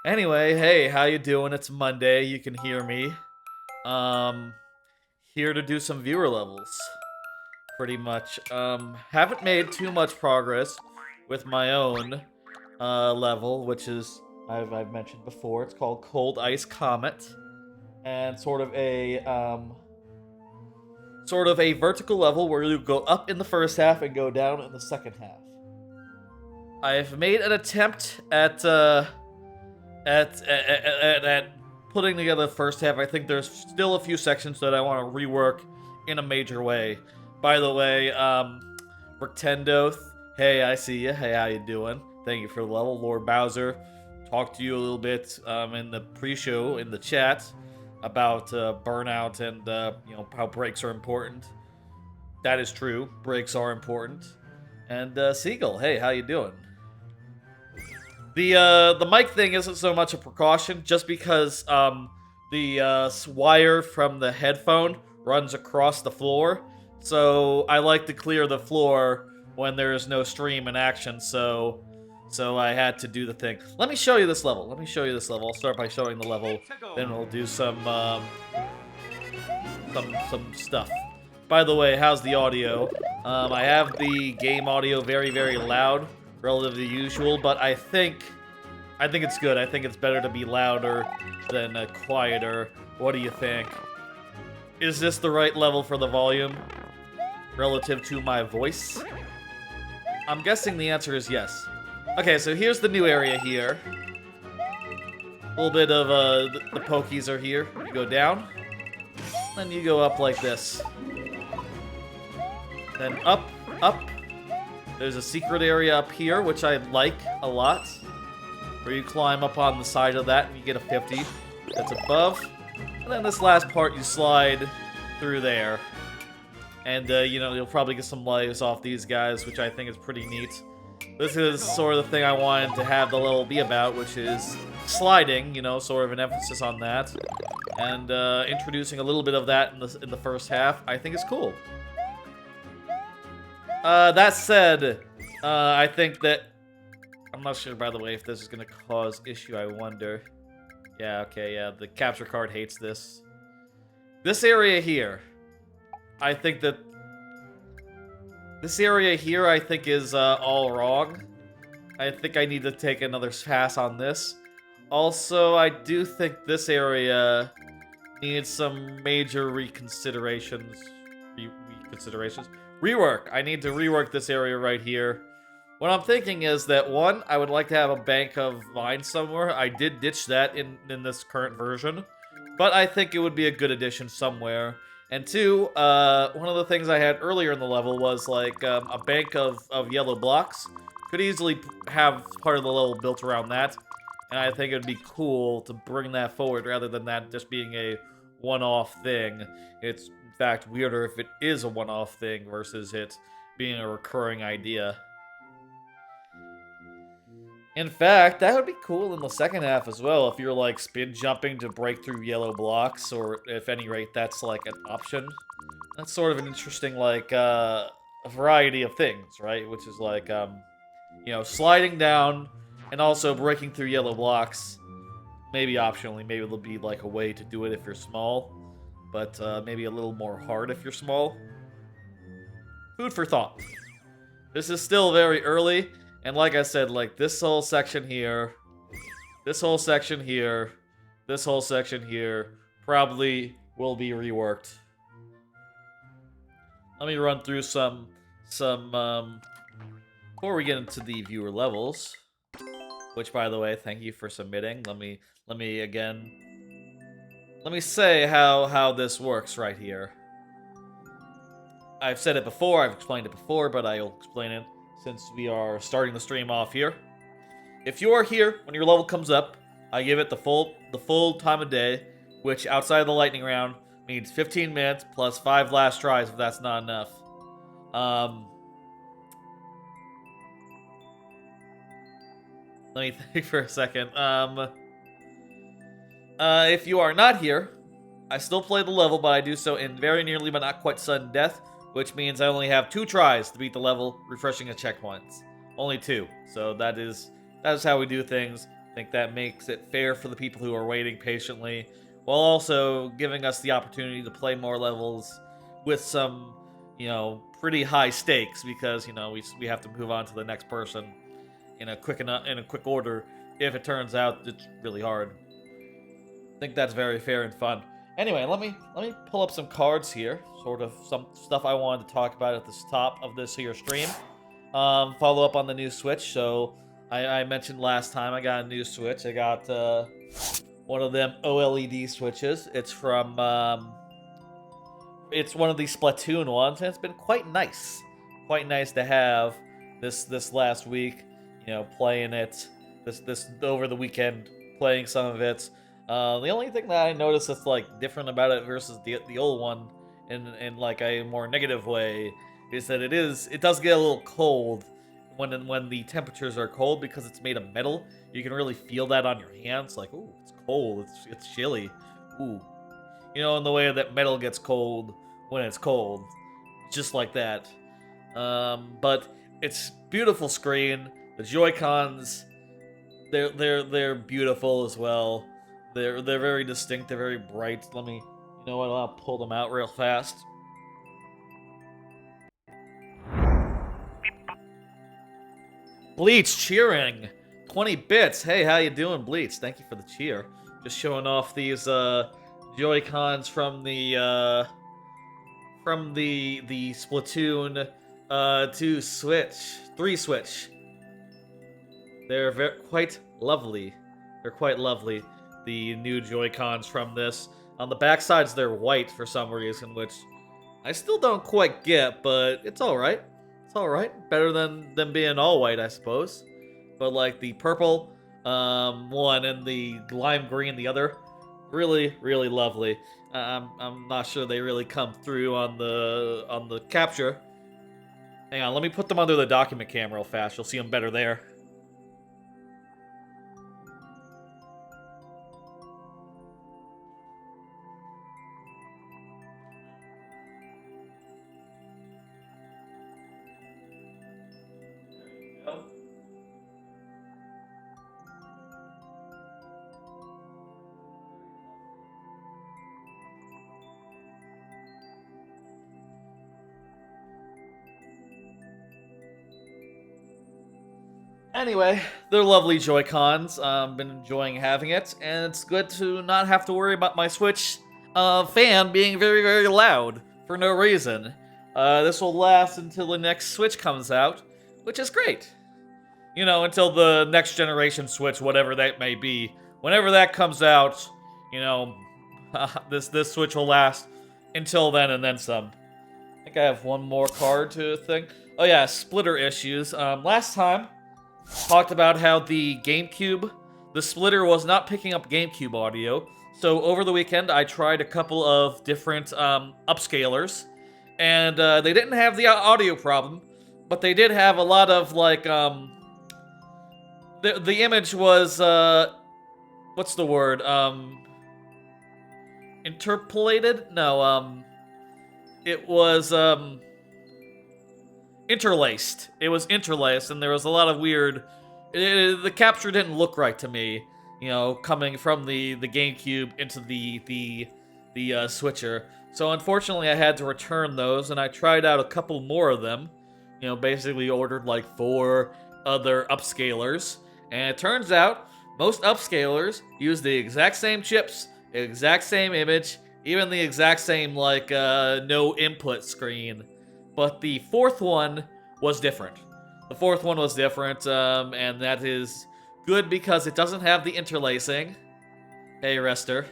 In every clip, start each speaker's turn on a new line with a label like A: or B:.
A: Anyway, hey, how you doing? It's Monday. You can hear me. Um, Here to do some viewer levels, pretty much. Haven't made too much progress with my own level, which is I've mentioned before. It's called Cold Ice Comet, and sort of a vertical level where you go up in the first half and go down in the second half. I've made an attempt at putting together the first half. I think there's still a few sections that I want to rework in a major way. By the way, Rectendoth, hey, I see you. Hey, how you doing? Thank you for the level. Lord Bowser, talked to you a little bit in the pre-show in the chat about burnout and how breaks are important. That is true. Breaks are important. And Seagull, hey, how you doing? The mic thing isn't so much a precaution, just because the wire from the headphone runs across the floor, so I like to clear the floor when there is no stream in action. So I had to do the thing. Let me show you this level. I'll start by showing the level, then we'll do some stuff. By the way, how's the audio? I have the game audio very, very loud relative to usual, but I think it's good. I think it's better to be louder than quieter. What do you think? Is this the right level for the volume relative to my voice? I'm guessing the answer is yes. Okay, so here's the new area here. A little bit of the pokies are here. You go down, then you go up like this. Then up, up. There's a secret area up here, which I like a lot, where you climb up on the side of that and you get a 50. That's above. And then this last part, you slide through there. And, you'll probably get some lives off these guys, which I think is pretty neat. This is sort of the thing I wanted to have the level be about, which is sliding, sort of an emphasis on that. And introducing a little bit of that in the first half, I think is cool. That said, I think that... I'm not sure, by the way, if this is going to cause issue, I wonder. Yeah, okay, yeah, the capture card hates this. This area here, I think that... This area here, I think, is all wrong. I think I need to take another pass on this. Also, I do think this area needs some major reconsiderations. Rework. I need to rework this area right here. What I'm thinking is that, one, I would like to have a bank of vines somewhere. I did ditch that in this current version, but I think it would be a good addition somewhere. And two, one of the things I had earlier in the level was like a bank of yellow blocks. Could easily have part of the level built around that, and I think it would be cool to bring that forward rather than that just being a one-off thing. It's, in fact, weirder if it is a one-off thing versus it being a recurring idea. In fact, that would be cool in the second half as well, if you're like spin jumping to break through yellow blocks, or if any rate that's like an option. That's sort of an interesting like a variety of things, right? Which is like sliding down and also breaking through yellow blocks. Maybe optionally, maybe there'll be like a way to do it if you're small, but maybe a little more hard if you're small. Food for thought. This is still very early. And like I said, like this whole section here, this whole section here, this whole section here probably will be reworked. Let me run through some before we get into the viewer levels, which, by the way, thank you for submitting. Let me say how this works right here. I've said it before, I've explained it before, but I'll explain it since we are starting the stream off here. If you are here when your level comes up, I give it the full time of day, which outside of the lightning round means 15 minutes plus 5 last tries if that's not enough. Let me think for a second. If you are not here, I still play the level, but I do so in very nearly but not quite sudden death, which means I only have 2 tries to beat the level, refreshing the checkpoints. Only 2. So that is how we do things. I think that makes it fair for the people who are waiting patiently, while also giving us the opportunity to play more levels with some, pretty high stakes, because we have to move on to the next person in a quick order if it turns out it's really hard. I think that's very fair and fun. Anyway, let me pull up some cards here, sort of some stuff I wanted to talk about at the top of this here stream. Follow up on the new Switch. So I mentioned last time I got a new Switch. I got one of them OLED switches. It's from it's one of these Splatoon ones, and it's been quite nice. Quite nice to have this last week. Playing it this over the weekend, playing some of it. The only thing that I noticed that's like different about it versus the old one, in like a more negative way, is that it does get a little cold when the temperatures are cold, because it's made of metal. You can really feel that on your hands, like, ooh, it's cold, it's chilly, ooh. In the way that metal gets cold when it's cold, just like that. But it's beautiful screen. The Joy-Cons, they're beautiful as well. They're very distinct. They're very bright. You know what? I'll pull them out real fast. Bleach cheering, 20 bits. Hey, how you doing, Bleach? Thank you for the cheer. Just showing off these Joy-Cons from the Splatoon 2 Switch, 3 Switch. They're quite lovely. They're quite lovely. The new Joy-Cons from this. On the back sides, they're white for some reason, which I still don't quite get, but it's alright. It's alright. Better than them being all white, I suppose. But like the purple one and the lime green, the other, really, really lovely. I'm not sure they really come through on the capture. Hang on, let me put them under the document cam real fast. You'll see them better there. Anyway, they're lovely Joy-Cons. Been enjoying having it, and it's good to not have to worry about my Switch fan being very, very loud for no reason. This will last until the next Switch comes out, which is great. Until the next generation Switch, whatever that may be. Whenever that comes out, this Switch will last until then and then some. I think I have one more card to think. Oh yeah, splitter issues. Last time, talked about how the splitter was not picking up GameCube audio. So over the weekend, I tried a couple of different upscalers, and they didn't have the audio problem, but they did have a lot of like the image was what's the word, interpolated? No, it was interlaced. It was interlaced, and there was a lot of weird. The capture didn't look right to me. Coming from the GameCube into the switcher. So unfortunately, I had to return those, and I tried out a couple more of them. Basically ordered like 4 other upscalers, and it turns out most upscalers use the exact same chips, the exact same image, even the exact same like no input screen. But the 4th one was different. The 4th one was different, and that is good because it doesn't have the interlacing. Hey, Rester.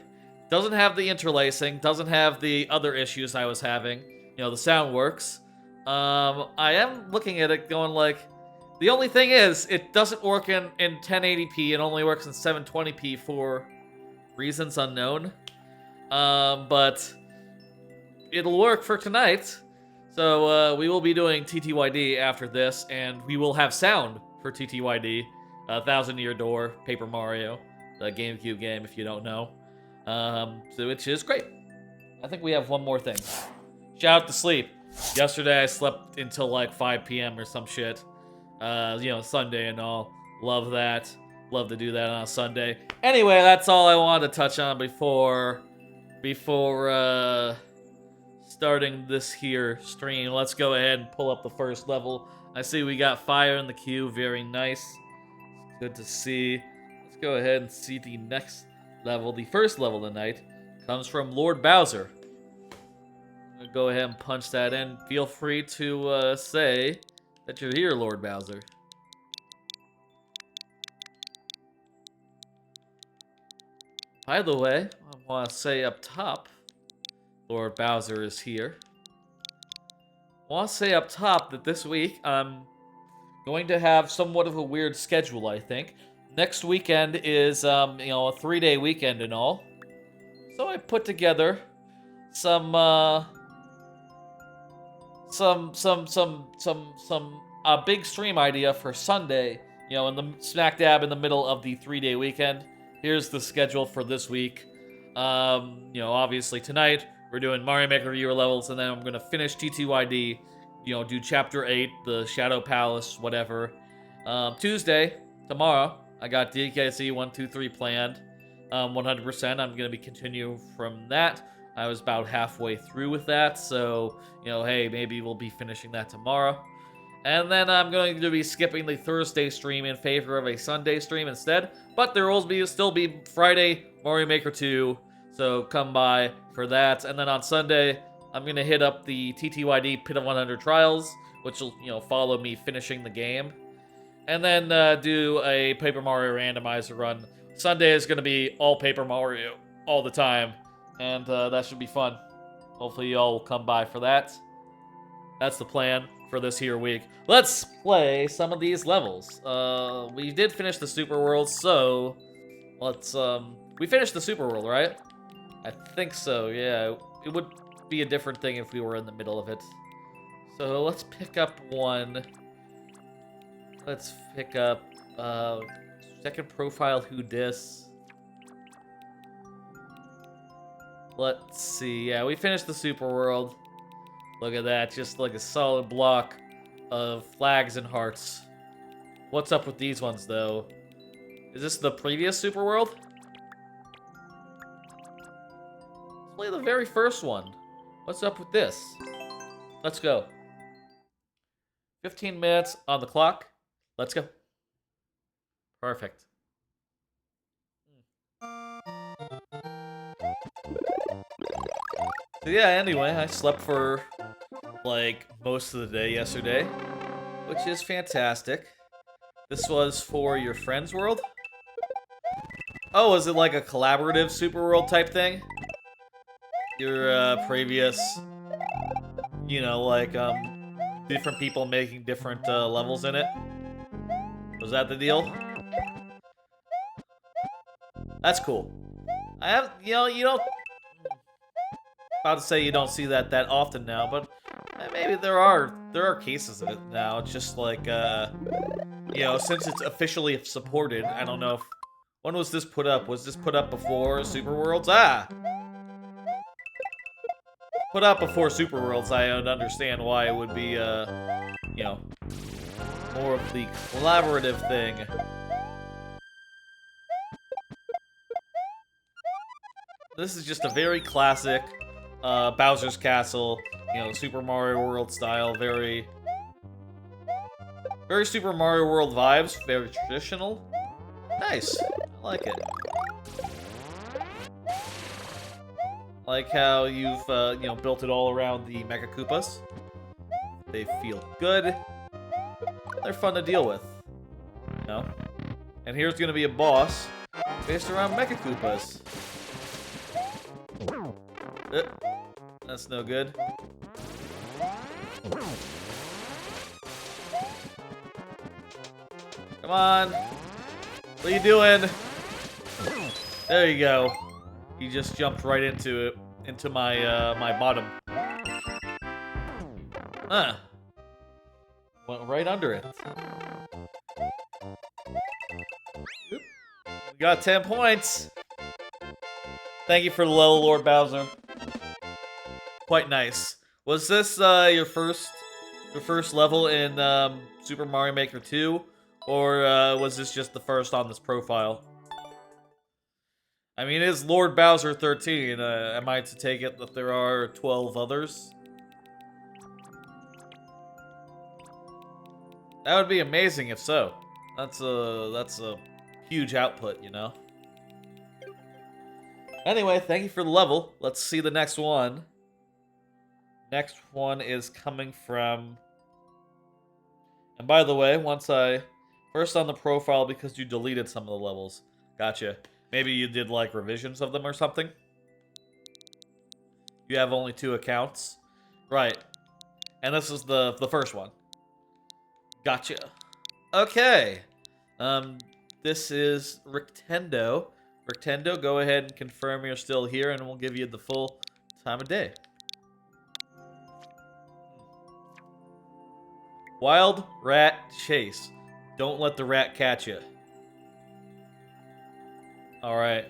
A: Doesn't have the interlacing, doesn't have the other issues I was having. The sound works. I am looking at it going like, the only thing is, it doesn't work in 1080p, it only works in 720p for reasons unknown. But it'll work for tonight. So we will be doing TTYD after this, and we will have sound for TTYD. 1,000 Year Door, Paper Mario, the GameCube game, if you don't know. So which is great. I think we have one more thing. Shout out to sleep. Yesterday I slept until like 5 p.m. or some shit. Sunday and all. Love that. Love to do that on a Sunday. Anyway, that's all I wanted to touch on before starting this here stream. Let's go ahead and pull up the first level. I see we got fire in the queue. Very nice. Good to see. Let's go ahead and see the next level. The first level tonight comes from Lord Bowser. I'm gonna go ahead and punch that in. Feel free to say that you're here, Lord Bowser. By the way, I want to say up top, Lord Bowser is here. I want to say up top that this week I'm going to have somewhat of a weird schedule, I think. Next weekend is, a 3-day weekend and all. So I put together some big stream idea for Sunday, in the smack dab in the middle of the 3-day weekend. Here's the schedule for this week. Obviously tonight we're doing Mario Maker viewer levels, and then I'm gonna finish TTYD, do Chapter 8, the Shadow Palace, whatever. Tuesday, tomorrow, I got DKC 123 planned, 100%. I'm gonna be continue from that. I was about halfway through with that, so hey, maybe we'll be finishing that tomorrow. And then I'm going to be skipping the Thursday stream in favor of a Sunday stream instead. But there will still be Friday Mario Maker 2, so come by for that. And then on Sunday, I'm going to hit up the TTYD Pit of 100 Trials, which will, follow me finishing the game. And then do a Paper Mario randomizer run. Sunday is going to be all Paper Mario all the time, and that should be fun. Hopefully y'all will come by for that. That's the plan for this here week. Let's play some of these levels. We did finish the Super World, so let's we finished the Super World, right? I think so, yeah. It would be a different thing if we were in the middle of it. So let's pick up one. Let's pick up second profile who dis. Let's see. Yeah, we finished the Super World. Look at that, just like a solid block of flags and hearts. What's up with these ones, though? Is this the previous Super World? Let's play the very first one. What's up with this? Let's go. 15 minutes on the clock. Let's go. Perfect. So yeah, anyway, I slept for like most of the day yesterday, which is fantastic. This was for your friend's world? Oh, is it like a collaborative Super World type thing? Your previous, different people making different levels in it? Was that the deal? That's cool. I have, you don't... About to say you don't see that often now, but maybe there are cases of it now. It's just like, since it's officially supported, I don't know if... When was this put up? Was this put up before Super Worlds? Ah! Put up before Super Worlds, I don't understand why it would be, more of the collaborative thing. This is just a very classic Bowser's Castle, Super Mario World style, very Super Mario World vibes, very traditional. Nice, I like it. I like how you've, built it all around the Mecha Koopas. They feel good. They're fun to deal with, And here's gonna be a boss based around Mecha Koopas. That's no good. Come on. What are you doing? There you go. You just jumped right into it, into my my bottom. Went right under it. Oop. We got 10 points. Thank you for the level, Lord Bowser. Quite nice. Was this your first level in Super Mario Maker 2, Or was this just the first on this profile? I mean, it is Lord Bowser 13. Am I to take it that there are 12 others? That would be amazing if so. That's a huge output, you know? Anyway, thank you for the level. Let's see the next one. Next one is coming from... And by the way, first on the profile because you deleted some of the levels. Gotcha. Maybe you did like revisions of them or something? You have only 2 accounts? Right. And this is the first one. Gotcha. Okay. This is Rictendo. Rictendo, go ahead and confirm you're still here and we'll give you the full time of day. Wild rat chase. Don't let the rat catch you. Alright.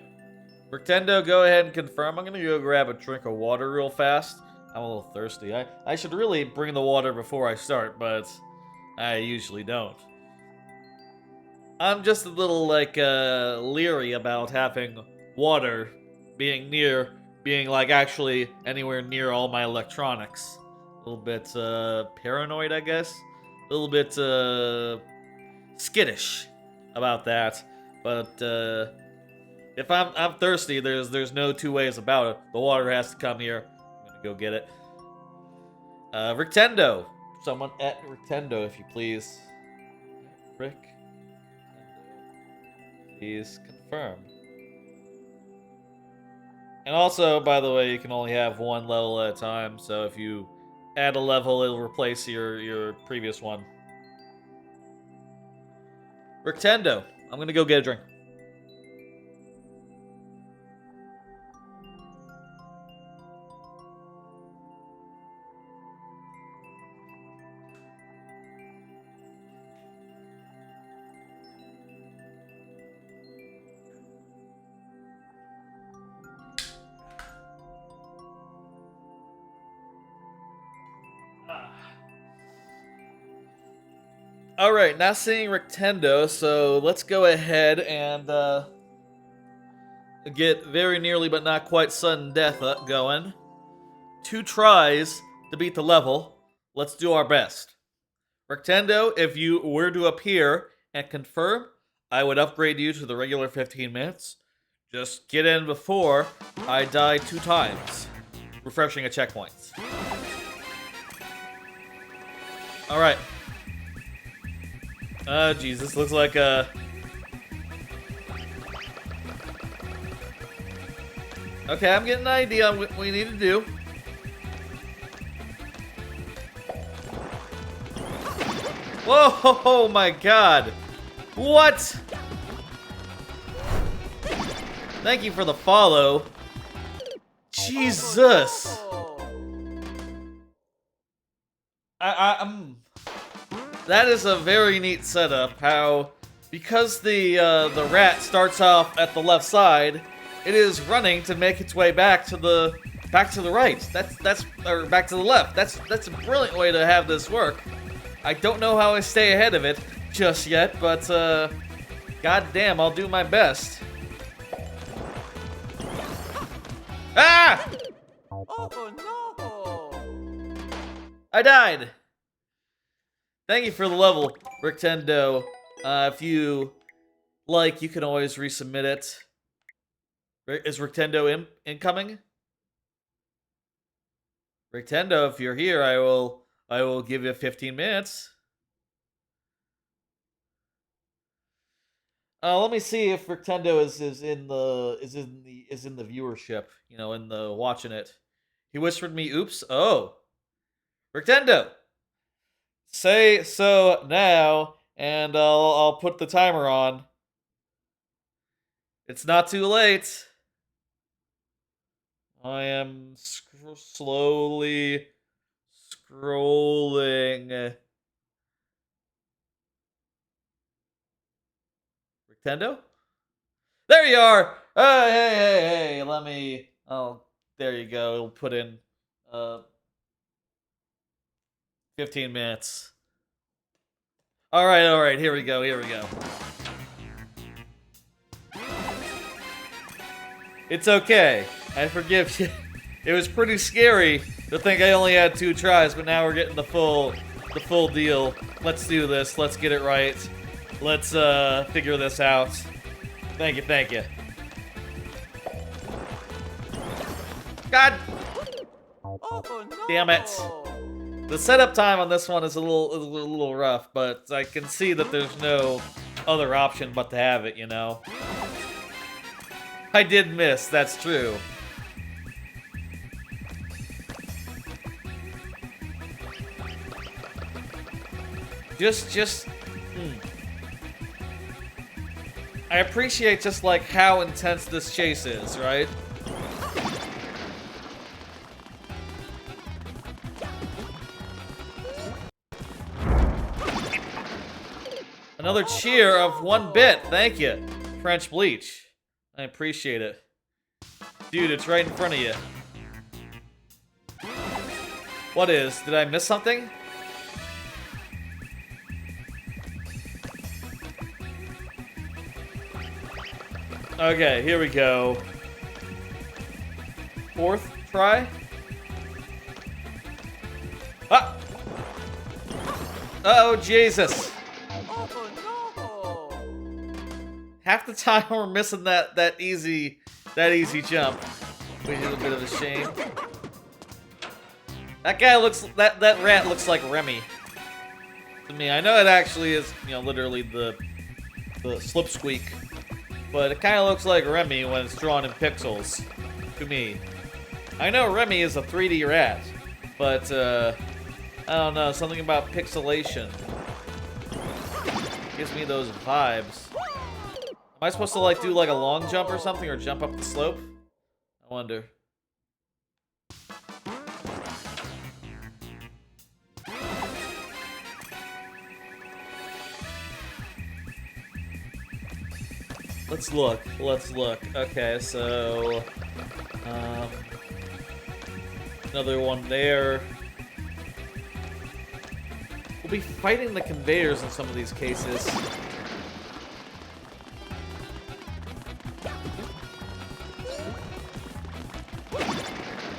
A: Rictendo, go ahead and confirm. I'm gonna go grab a drink of water real fast. I'm a little thirsty. I should really bring the water before I start, but I usually don't. I'm just a little, like, leery about having water being, like, actually anywhere near all my electronics. A little bit, paranoid, I guess? A little bit, skittish about that. But, if I'm thirsty, there's no 2 ways about it. The water has to come here. I'm gonna go get it. Rictendo. Someone at Rictendo, if you please. Rick. Please confirm. And also, by the way, you can only have 1 level at a time, so if you add a level, it'll replace your previous one. Rictendo, I'm gonna go get a drink. Alright, now seeing Rictendo, so let's go ahead and get very nearly but not quite sudden death going. 2 tries to beat the level. Let's do our best. Rictendo, if you were to appear and confirm, I would upgrade you to the regular 15 minutes. Just get in before I die 2 times. Refreshing a checkpoint. Alright. Jeez, this looks like a... Okay, I'm getting an idea on what we need to do. Whoa, oh my god. What? Thank you for the follow. Jesus. That is a very neat setup, how, because the rat starts off at the left side, it is running to make its way back to the right. Or back to the left. That's a brilliant way to have this work. I don't know how I stay ahead of it just yet, but goddamn, I'll do my best. Ah! Oh no! I died. Thank you for the level, Rictendo. If you like, you can always resubmit it. Is Rictendo incoming? Rictendo, if you're here, I will give you 15 minutes. Let me see if Rictendo is in the viewership. You know, in the watching it. He whispered me, "Oops." Oh, Rictendo. Say so now, and I'll put the timer on. It's not too late. I am slowly scrolling. Rictendo? There you are! Hey, let me... Oh, there you go. It'll put in 15 minutes. Alright, here we go, here we go. It's okay. I forgive you. It was pretty scary to think I only had 2 tries, but now we're getting the full deal. Let's do this. Let's get it right. Let's figure this out. Thank you, thank you. God damn it. The setup time on this one is a little rough, but I can see that there's no other option but to have it, you know. I did miss, that's true. I appreciate just like how intense this chase is, right? Another cheer of 1 bit, thank you. French Bleach. I appreciate it. Dude, it's right in front of you. What is? Did I miss something? Okay, here we go. 4th try? Ah! Uh-oh, Jesus. Half the time we're missing that easy jump, which is a bit of a shame. That guy looks that rat looks like Remy to me. I know it actually is, you know, literally the slipsqueak, but it kind of looks like Remy when it's drawn in pixels to me. I know Remy is a 3D rat, but I don't know, something about pixelation gives me those vibes. Am I supposed to like do like a long jump or something, or jump up the slope? I wonder. Let's look. Okay, so another one there. We'll be fighting the conveyors in some of these cases.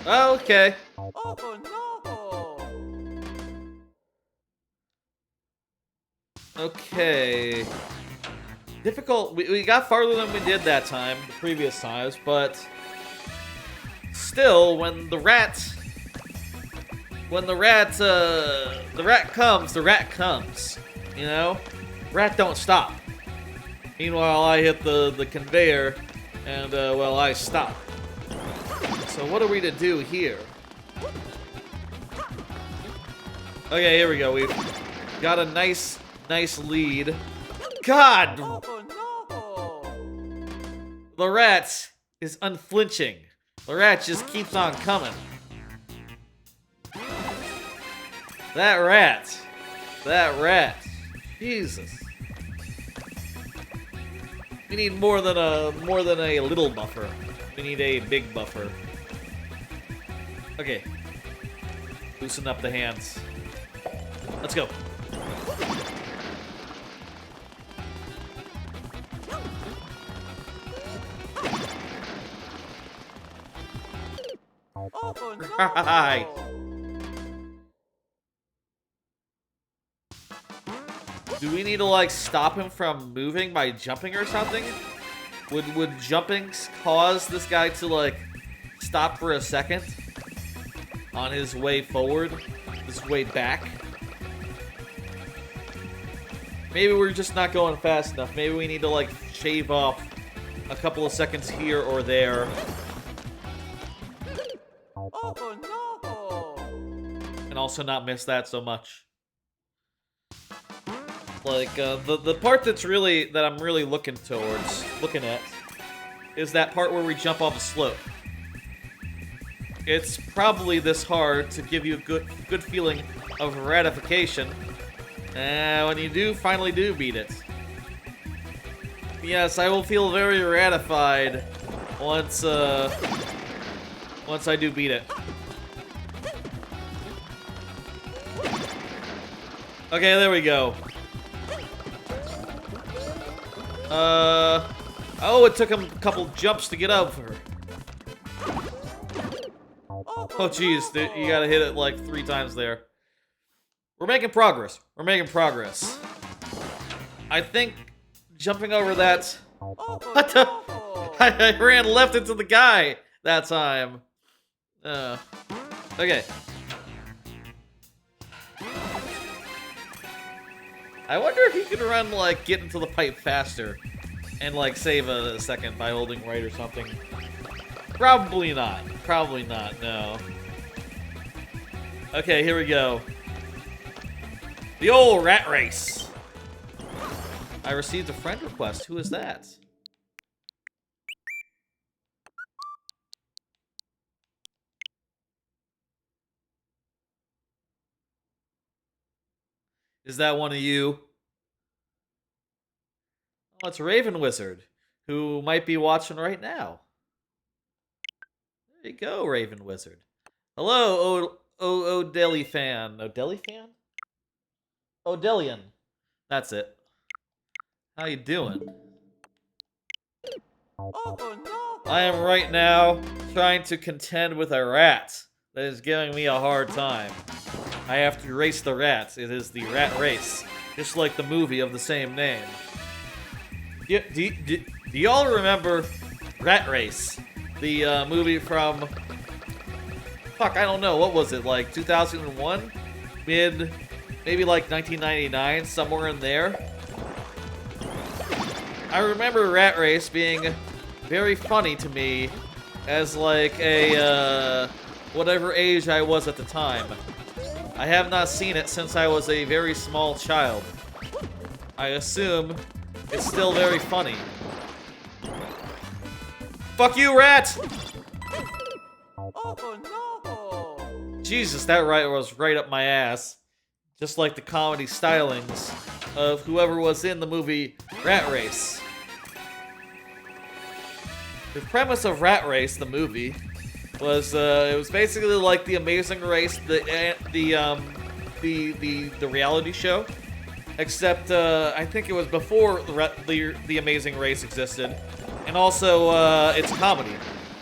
A: Okay. Oh no. Okay. Difficult. We got farther than we did that time, the previous times, but still, when the rat comes, you know? Rat don't stop. Meanwhile, I hit the conveyor, and, well, I stop. So what are we to do here? Okay, here we go. We've got a nice lead. God! The rat is unflinching. The rat just keeps on coming. That rat. Jesus. We need more than a little buffer. We need a big buffer. Okay. Loosen up the hands. Let's go. Right. Do we need to like stop him from moving by jumping or something? Would jumping cause this guy to like stop for a second on his way forward, his way back? Maybe we're just not going fast enough. Maybe we need to like shave off a couple of seconds here or there. And also not miss that so much. Like, the part that I'm really looking at, is that part where we jump off a slope. It's probably this hard to give you a good feeling of ratification, when you finally do beat it. Yes, I will feel very ratified once I do beat it. Okay, there we go. Oh, it took him a couple jumps to get over. Oh, jeez, you gotta hit it like 3 times there. We're making progress. We're making progress. I think jumping over that... What the... I ran left into the guy that time. Okay. I wonder if you could run, like, get into the pipe faster and, like, save a second by holding right or something. Probably not. Probably not, no. Okay, here we go. The old rat race. I received a friend request. Who is that? Is that one of you? Oh, it's Raven Wizard, who might be watching right now. There you go, Raven Wizard. Hello, O'Delly fan. O'Delly fan? O'Dellian. That's it. How you doing?
B: Oh no!
A: I am right now trying to contend with a rat that is giving me a hard time. I have to race the rat. It is the rat race, just like the movie of the same name. Do y'all remember Rat Race? The movie from... Fuck, I don't know. What was it? Like 2001? Maybe like 1999, somewhere in there. I remember Rat Race being very funny to me as like a, whatever age I was at the time. I have not seen it since I was a very small child. I assume it's still very funny. Fuck you, rat!
B: Oh no!
A: Jesus, that right was right up my ass. Just like the comedy stylings of whoever was in the movie Rat Race. The premise of Rat Race, the movie, was it was basically like The Amazing Race, the reality show, except I think it was before the Amazing Race existed, and also it's comedy.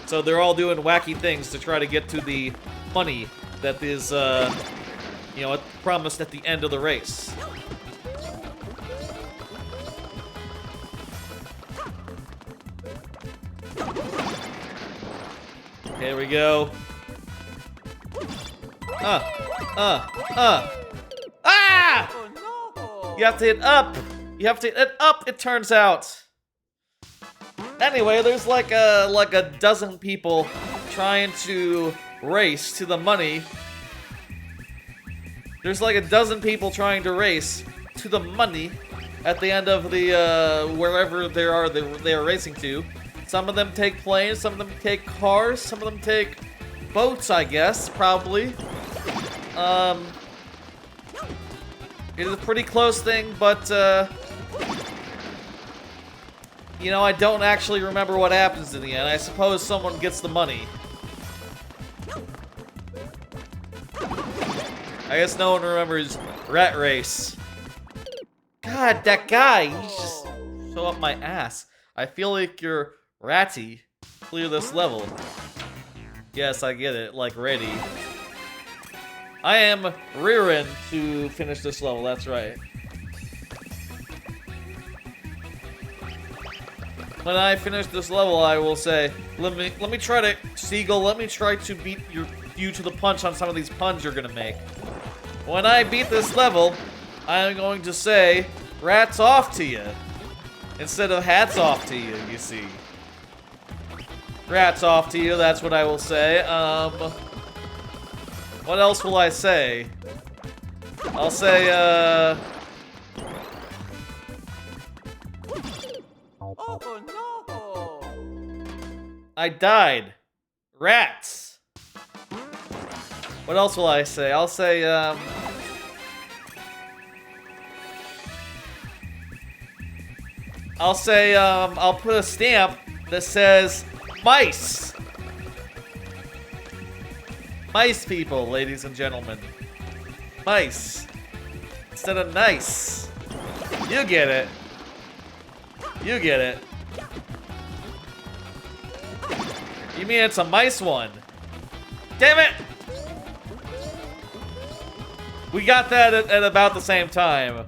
A: So they're all doing wacky things to try to get to the money that is you know, promised at the end of the race. Here we go. Ah!
B: Oh no!
A: You have to hit up! You have to hit up, it turns out! Anyway, there's like a dozen people trying to race to the money. There's like a dozen people trying to race to the money at the end of the, wherever they are racing to. Some of them take planes, some of them take cars, some of them take boats, I guess, probably. It is a pretty close thing, but, you know, I don't actually remember what happens in the end. I suppose someone gets the money. I guess no one remembers Rat Race. God, that guy, he's just so up my ass. I feel like you're ratty. Clear this level. Yes, I get it, like ready. I am rearing to finish this level, that's right. When I finish this level, I will say, let me try to, Seagull, let me try to beat you to the punch on some of these puns you're gonna make. When I beat this level, I'm going to say, rats off to you. Instead of hats off to you, you see. Rats off to you, that's what I will say. What else will I say? I'll say,
B: Oh no!
A: I died. Rats. What else will I say? I'll say, I'll put a stamp that says mice. Mice people, ladies and gentlemen. Mice. Instead of nice. You get it. You get it. You mean it's a mice one? Damn it! We got that at about the same time.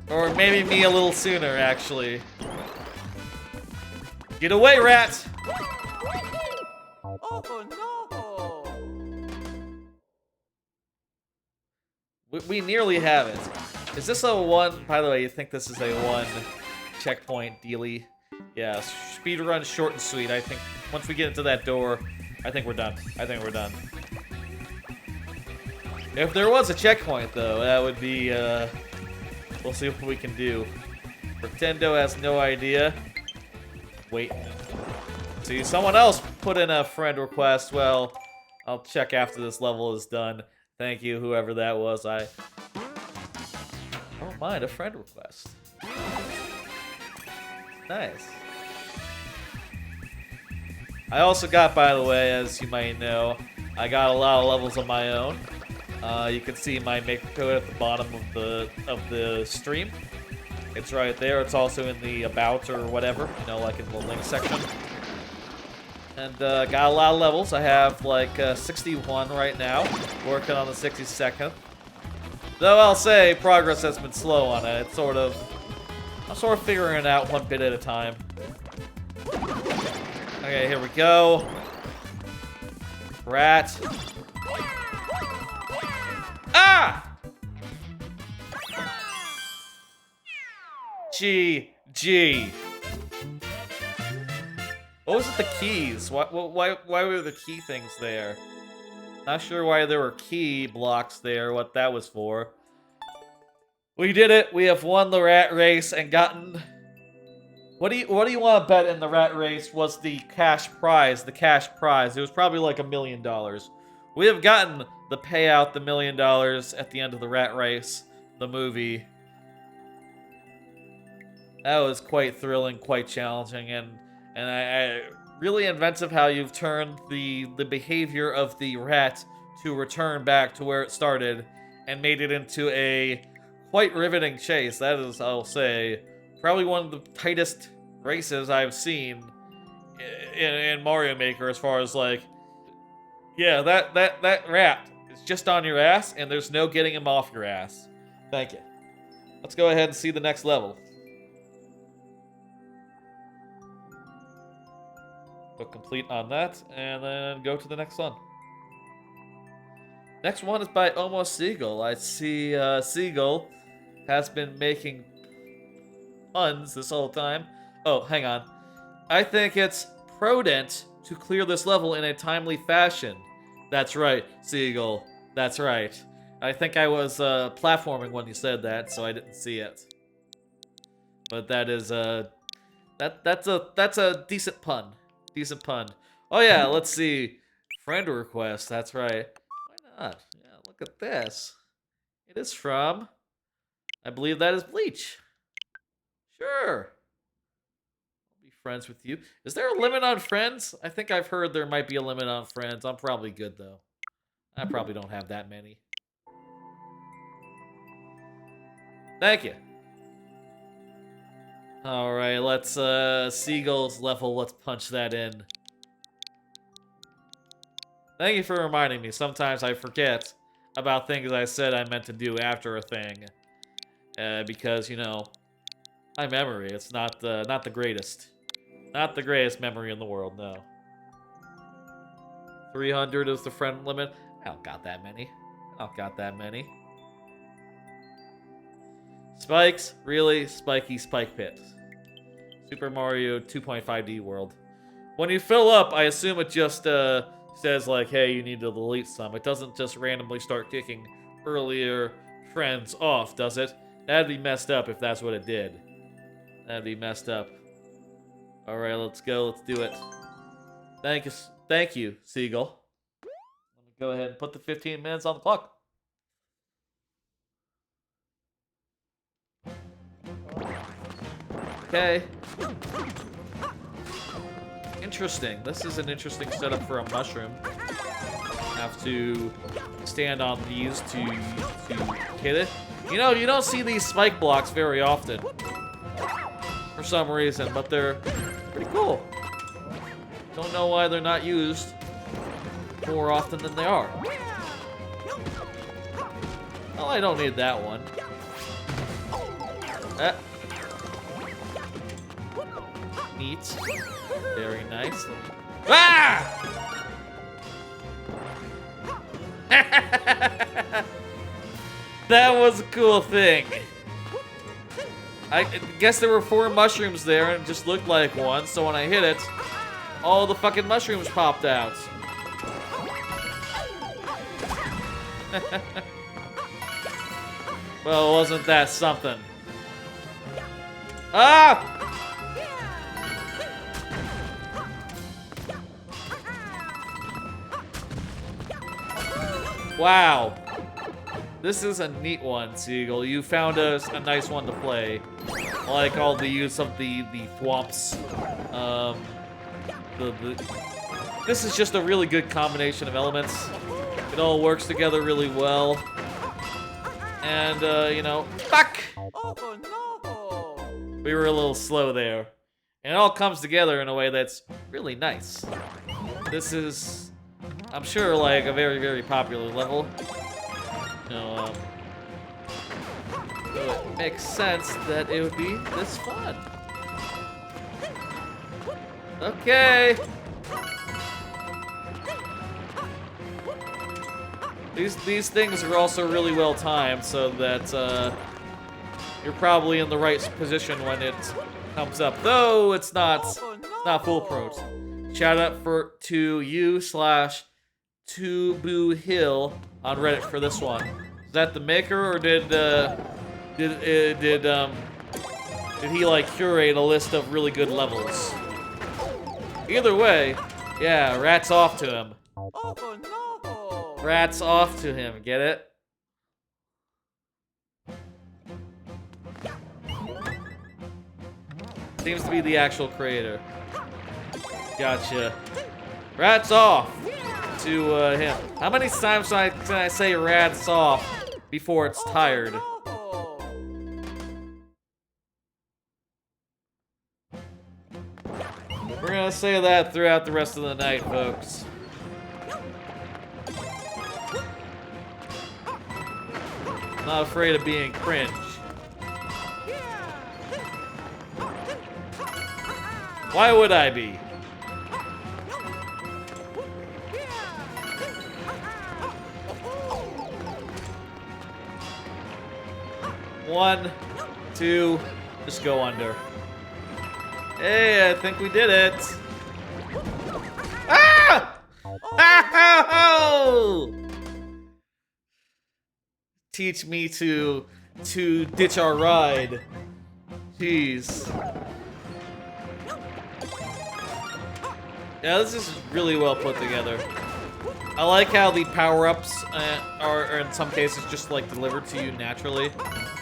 A: Or maybe me a little sooner, actually. Get away, rat!
B: Oh no!
A: We nearly have it. Is this a one? By the way, you think this is a one checkpoint dealie? Yeah, speed run, short and sweet. I think once we get into that door, I think we're done. I think we're done. If there was a checkpoint, though, that would be, we'll see what we can do. Pretendo has no idea. Wait. See, someone else put in a friend request. Well, I'll check after this level is done. Thank you, whoever that was. I don't mind a friend request. Nice. I also got, by the way, as you might know, I got a lot of levels of my own. You can see my maker code at the bottom of the stream. It's right there. It's also in the about or whatever, you know, like in the link section. And got a lot of levels. I have like 61 right now, working on the 62nd. Though I'll say progress has been slow on it. It's I'm sort of figuring it out one bit at a time. Okay, here we go. Rat. Ah! G. What was with the keys? Why were the key things there? Not sure why there were key blocks there, what that was for. We did it. We have won the rat race and gotten... What do you want to bet in the rat race was the cash prize? The cash prize. It was probably like $1 million. We have gotten the payout, the $1 million at the end of the rat race, the movie. That was quite thrilling, quite challenging, and I really inventive how you've turned the behavior of the rat to return back to where it started and made it into a quite riveting chase. That is, I'll say, probably one of the tightest races I've seen in Mario Maker as far as like, yeah, that rat is just on your ass and there's no getting him off your ass. Thank you. Let's go ahead and see the next level. Click complete on that, and then go to the next one. Next one is by Almost Seagull. I see Seagull has been making puns this whole time. Oh, hang on. I think it's prudent to clear this level in a timely fashion. That's right, Seagull. That's right. I think I was platforming when you said that, so I didn't see it. But that is that's a decent pun. Decent pun. Oh yeah, let's see. Friend request, that's right. Why not? Yeah, look at this. It is from, I believe that is Bleach. Sure. I'll be friends with you. Is there a limit on friends? I think I've heard there might be a limit on friends. I'm probably good though. I probably don't have that many. Thank you. Alright, let's, Seagull's level, let's punch that in. Thank you for reminding me. Sometimes I forget about things I said I meant to do after a thing. Because, you know, my memory, it's not the greatest. Not the greatest memory in the world, no. 300 is the friend limit. I don't got that many. I don't got that many. Spikes? Really? Spiky Spike Pit. Super Mario 2.5D world. When you fill up, I assume it just says like, hey, you need to delete some. It doesn't just randomly start kicking earlier friends off, does it? That'd be messed up if that's what it did. That'd be messed up. Alright, let's go. Let's do it. Thank you, Seagull. Let me go ahead and put the 15 minutes on the clock. Okay. Interesting. This is an interesting setup for a mushroom. Have to stand on these to hit it. You know, you don't see these spike blocks very often. For some reason, but they're pretty cool. Don't know why they're not used more often than they are. Oh, I don't need that one. Neat. Very nice. Ah! That was a cool thing. I guess there were 4 mushrooms there and it just looked like one, so when I hit it, all the fucking mushrooms popped out. Well, wasn't that something? Ah! Wow. This is a neat one, Seagull. You found a nice one to play. I like all the use of the thwomps. This is just a really good combination of elements. It all works together really well. And, you know, fuck!
B: Oh no!
A: We were a little slow there. And it all comes together in a way that's really nice. This is, I'm sure, like, a very, very popular level. You know, so it makes sense that it would be this fun. Okay. These things are also really well timed, so that you're probably in the right position when it comes up. Though it's not foolproof. Shout out to you/2boohill on Reddit for this one. Is that the maker, or did he like curate a list of really good levels? Either way, yeah, rats off to him.
B: Oh no!
A: Rats off to him, get it? Seems to be the actual creator. Gotcha. Rats off to him. How many times can I say rats off before it's tired? We're gonna say that throughout the rest of the night, folks. Not afraid of being cringe. Why would I be? One, two, just go under. Hey, I think we did it. Ah! Ow! Teach me to ditch our ride. Jeez. Yeah, this is really well put together. I like how the power-ups are in some cases just like delivered to you naturally.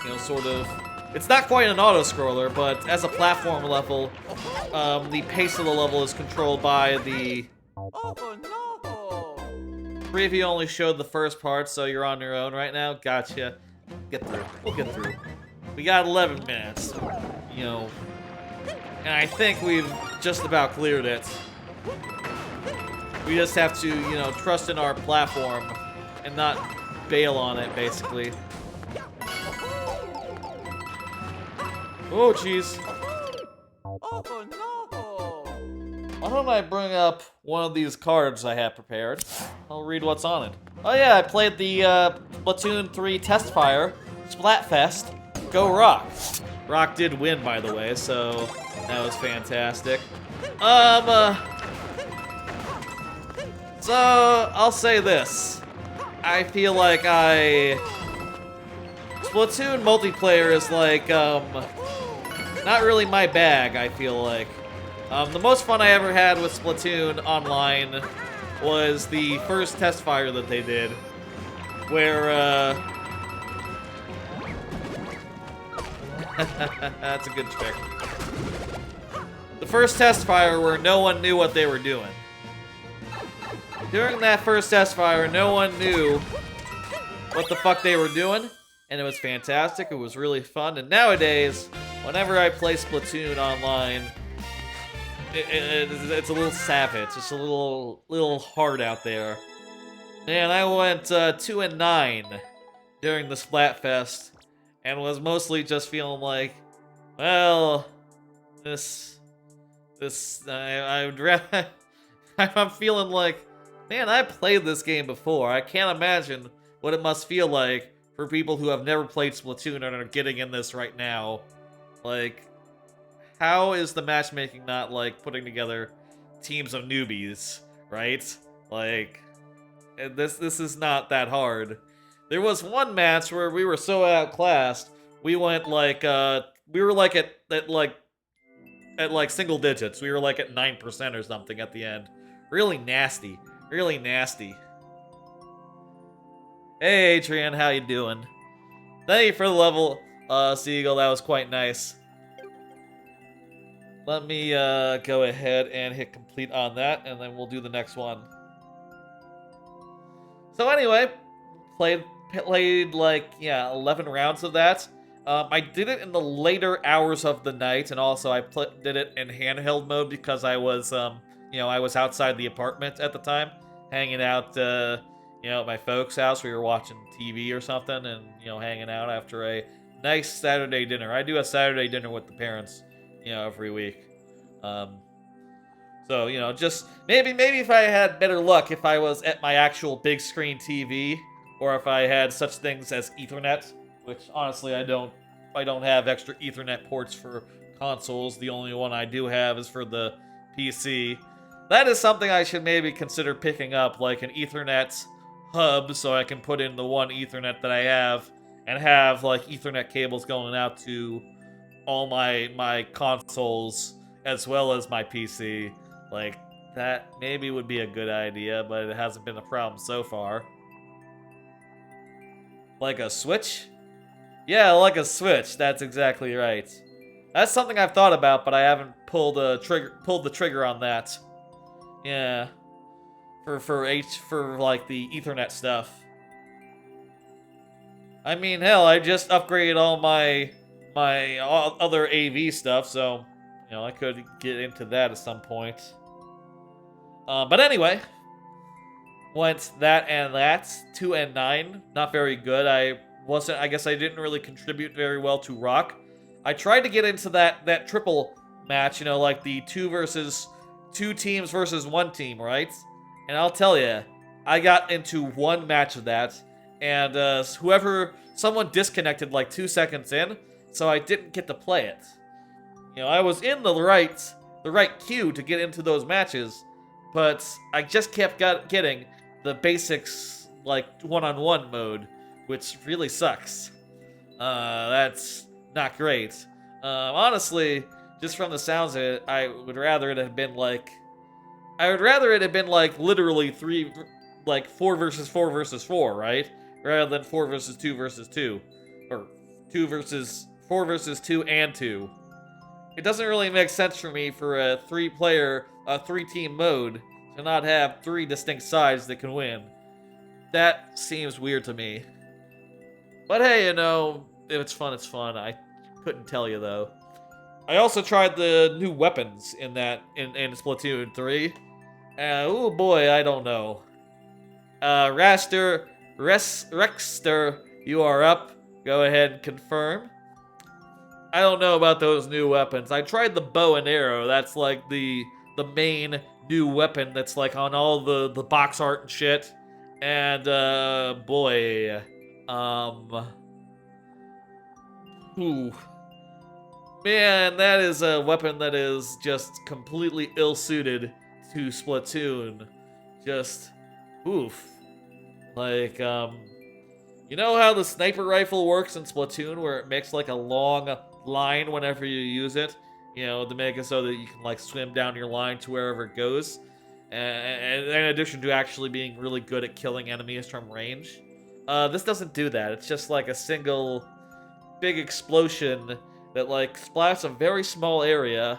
A: You know, sort of. It's not quite an auto-scroller, but as a platform level, the pace of the level is controlled by the... Preview only showed the first part, so you're on your own right now. Gotcha. Get through. We'll get through. We got 11 minutes. You know. And I think we've just about cleared it. We just have to, you know, trust in our platform and not bail on it, basically. Oh, jeez. Why don't I bring up one of these cards I have prepared? I'll read what's on it. Oh yeah, I played the Splatoon 3 test fire, Splatfest, Go Rock. Rock did win, by the way, so that was fantastic. So I'll say this. I feel like Splatoon multiplayer is like, not really my bag, I feel like. The most fun I ever had with Splatoon online was the first test fire that they did, where, that's a good trick. The first test fire where no one knew what they were doing. During that first test fire, no one knew what the fuck they were doing, and it was fantastic. It was really fun, and nowadays, whenever I play Splatoon online, it's a little savage. It's a little hard out there. Man, I went 2-9 during the Splatfest, and was mostly just feeling like, well, I would rather. I'm feeling like, man, I played this game before. I can't imagine what it must feel like for people who have never played Splatoon and are getting in this right now. Like, how is the matchmaking not like putting together teams of newbies, right? Like, this is not that hard. There was one match where we were so outclassed, we went like we were like at like single digits. We were like at 9% or something at the end. Really nasty. Really nasty. Hey Adrian, how you doing? Thank you for the level, Seagull. That was quite nice. Let me go ahead and hit complete on that, and then we'll do the next one. So anyway, played like, yeah, 11 rounds of that. I did it in the later hours of the night, and also I did it in handheld mode because I was, you know, I was outside the apartment at the time, hanging out, you know, at my folks' house. We were watching TV or something, and, you know, hanging out after a nice Saturday dinner. I do a Saturday dinner with the parents, you know, every week. So, you know, just maybe if I had better luck if I was at my actual big screen TV, or if I had such things as Ethernet, which honestly I don't have extra Ethernet ports for consoles. The only one I do have is for the PC. That is something I should maybe consider picking up, like an Ethernet hub, so I can put in the one Ethernet that I have, and have like Ethernet cables going out to all my consoles as well as my PC. Like, that maybe would be a good idea, but it hasn't been a problem so far. Like a Switch? Yeah, like a Switch. That's exactly right. That's something I've thought about, but I haven't pulled the trigger on that. Yeah, for like the Ethernet stuff. I mean, hell, I just upgraded all my other AV stuff, so you know I could get into that at some point. But anyway, went that and that 2-9, not very good. I guess I didn't really contribute very well to Rock. I tried to get into that triple match, you know, like the two teams versus one team, right? And I'll tell you, I got into one match of that, and someone disconnected like 2 seconds in, so I didn't get to play it. You know, I was in the right queue to get into those matches, but I just kept getting the basics, like, one-on-one mode, which really sucks. That's not great. Honestly, just from the sounds of it, I would rather it have been like literally 4 versus 4 versus 4, right? Rather than 4 versus 2 versus 2. Or 4 versus 2 and 2. It doesn't really make sense for me for a 3-team mode to not have 3 distinct sides that can win. That seems weird to me. But hey, you know, if it's fun, it's fun. I couldn't tell you though. I also tried the new weapons in Splatoon 3. Oh boy, I don't know. Rexter, you are up. Go ahead and confirm. I don't know about those new weapons. I tried the bow and arrow. That's like the main new weapon that's like on all the box art and shit. And boy, ooh, man, that is a weapon that is just completely ill-suited to Splatoon. Just oof. Like you know how the sniper rifle works in Splatoon, where it makes like a long line whenever you use it, you know, to make it so that you can like swim down your line to wherever it goes, and in addition to actually being really good at killing enemies from range. This doesn't do that. It's just like a single big explosion that like splats a very small area.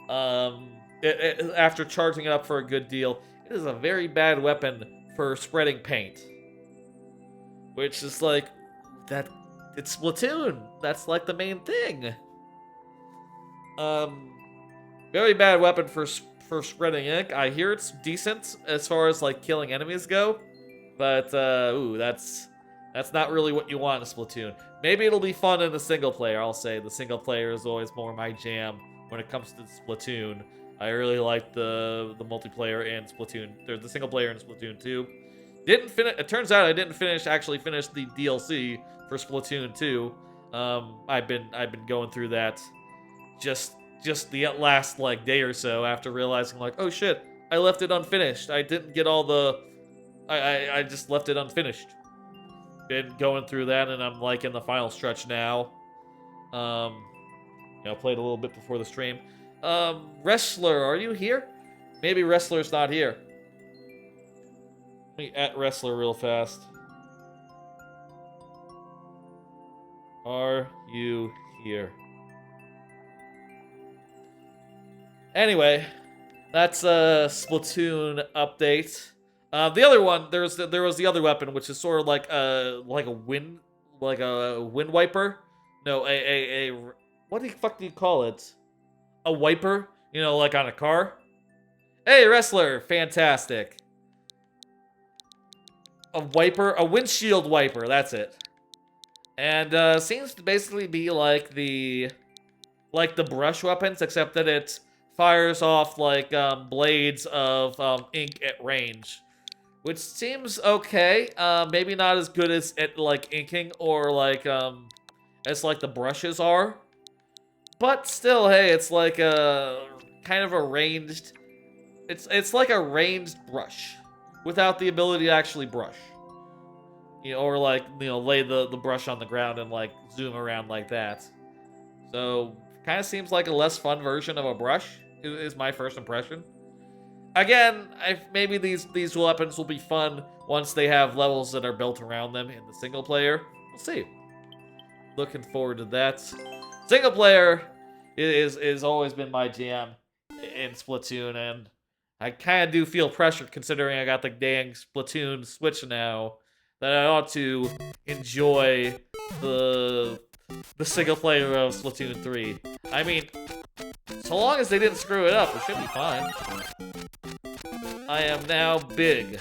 A: After charging it up for a good deal, it is a very bad weapon for spreading paint. Which is like, that it's Splatoon. That's like the main thing. Very bad weapon for spreading ink. I hear it's decent as far as like killing enemies go, but ooh, that's not really what you want in a Splatoon. Maybe it'll be fun in the single player. I'll say the single player is always more my jam when it comes to Splatoon. I really like the multiplayer in Splatoon. There's the single player in Splatoon 2. Didn't finish. It turns out I didn't actually finish the DLC for Splatoon 2. I've been going through that just the last like day or so after realizing like, oh shit, I left it unfinished. I didn't get all the I just left it unfinished. Been going through that and I'm like in the final stretch now. Played a little bit before the stream. Wrestler, are you here? Maybe Wrestler's not here. Let me at Wrestler real fast. Are you here? Anyway, that's a Splatoon update. The other one, there was the other weapon, which is sort of like a wind wiper. No, a what the fuck do you call it? A wiper, like on a car. Hey, Wrestler, fantastic. A wiper, a windshield wiper. That's it. And seems to basically be like the brush weapons, except that it fires off like blades of ink at range, which seems okay. Maybe not as good as at like inking or like as like the brushes are, but still, hey, it's like a kind of a ranged. It's like a ranged brush without the ability to actually brush. Or like lay the brush on the ground and like zoom around like that. So kind of seems like a less fun version of a brush. Is my first impression. Again, maybe these weapons will be fun once they have levels that are built around them in the single player. We'll see. Looking forward to that. Single player is always been my jam in Splatoon, and I kind of do feel pressured considering I got the dang Splatoon Switch now that I ought to enjoy the single player of Splatoon 3. I mean, so long as they didn't screw it up, it should be fine. I am now big.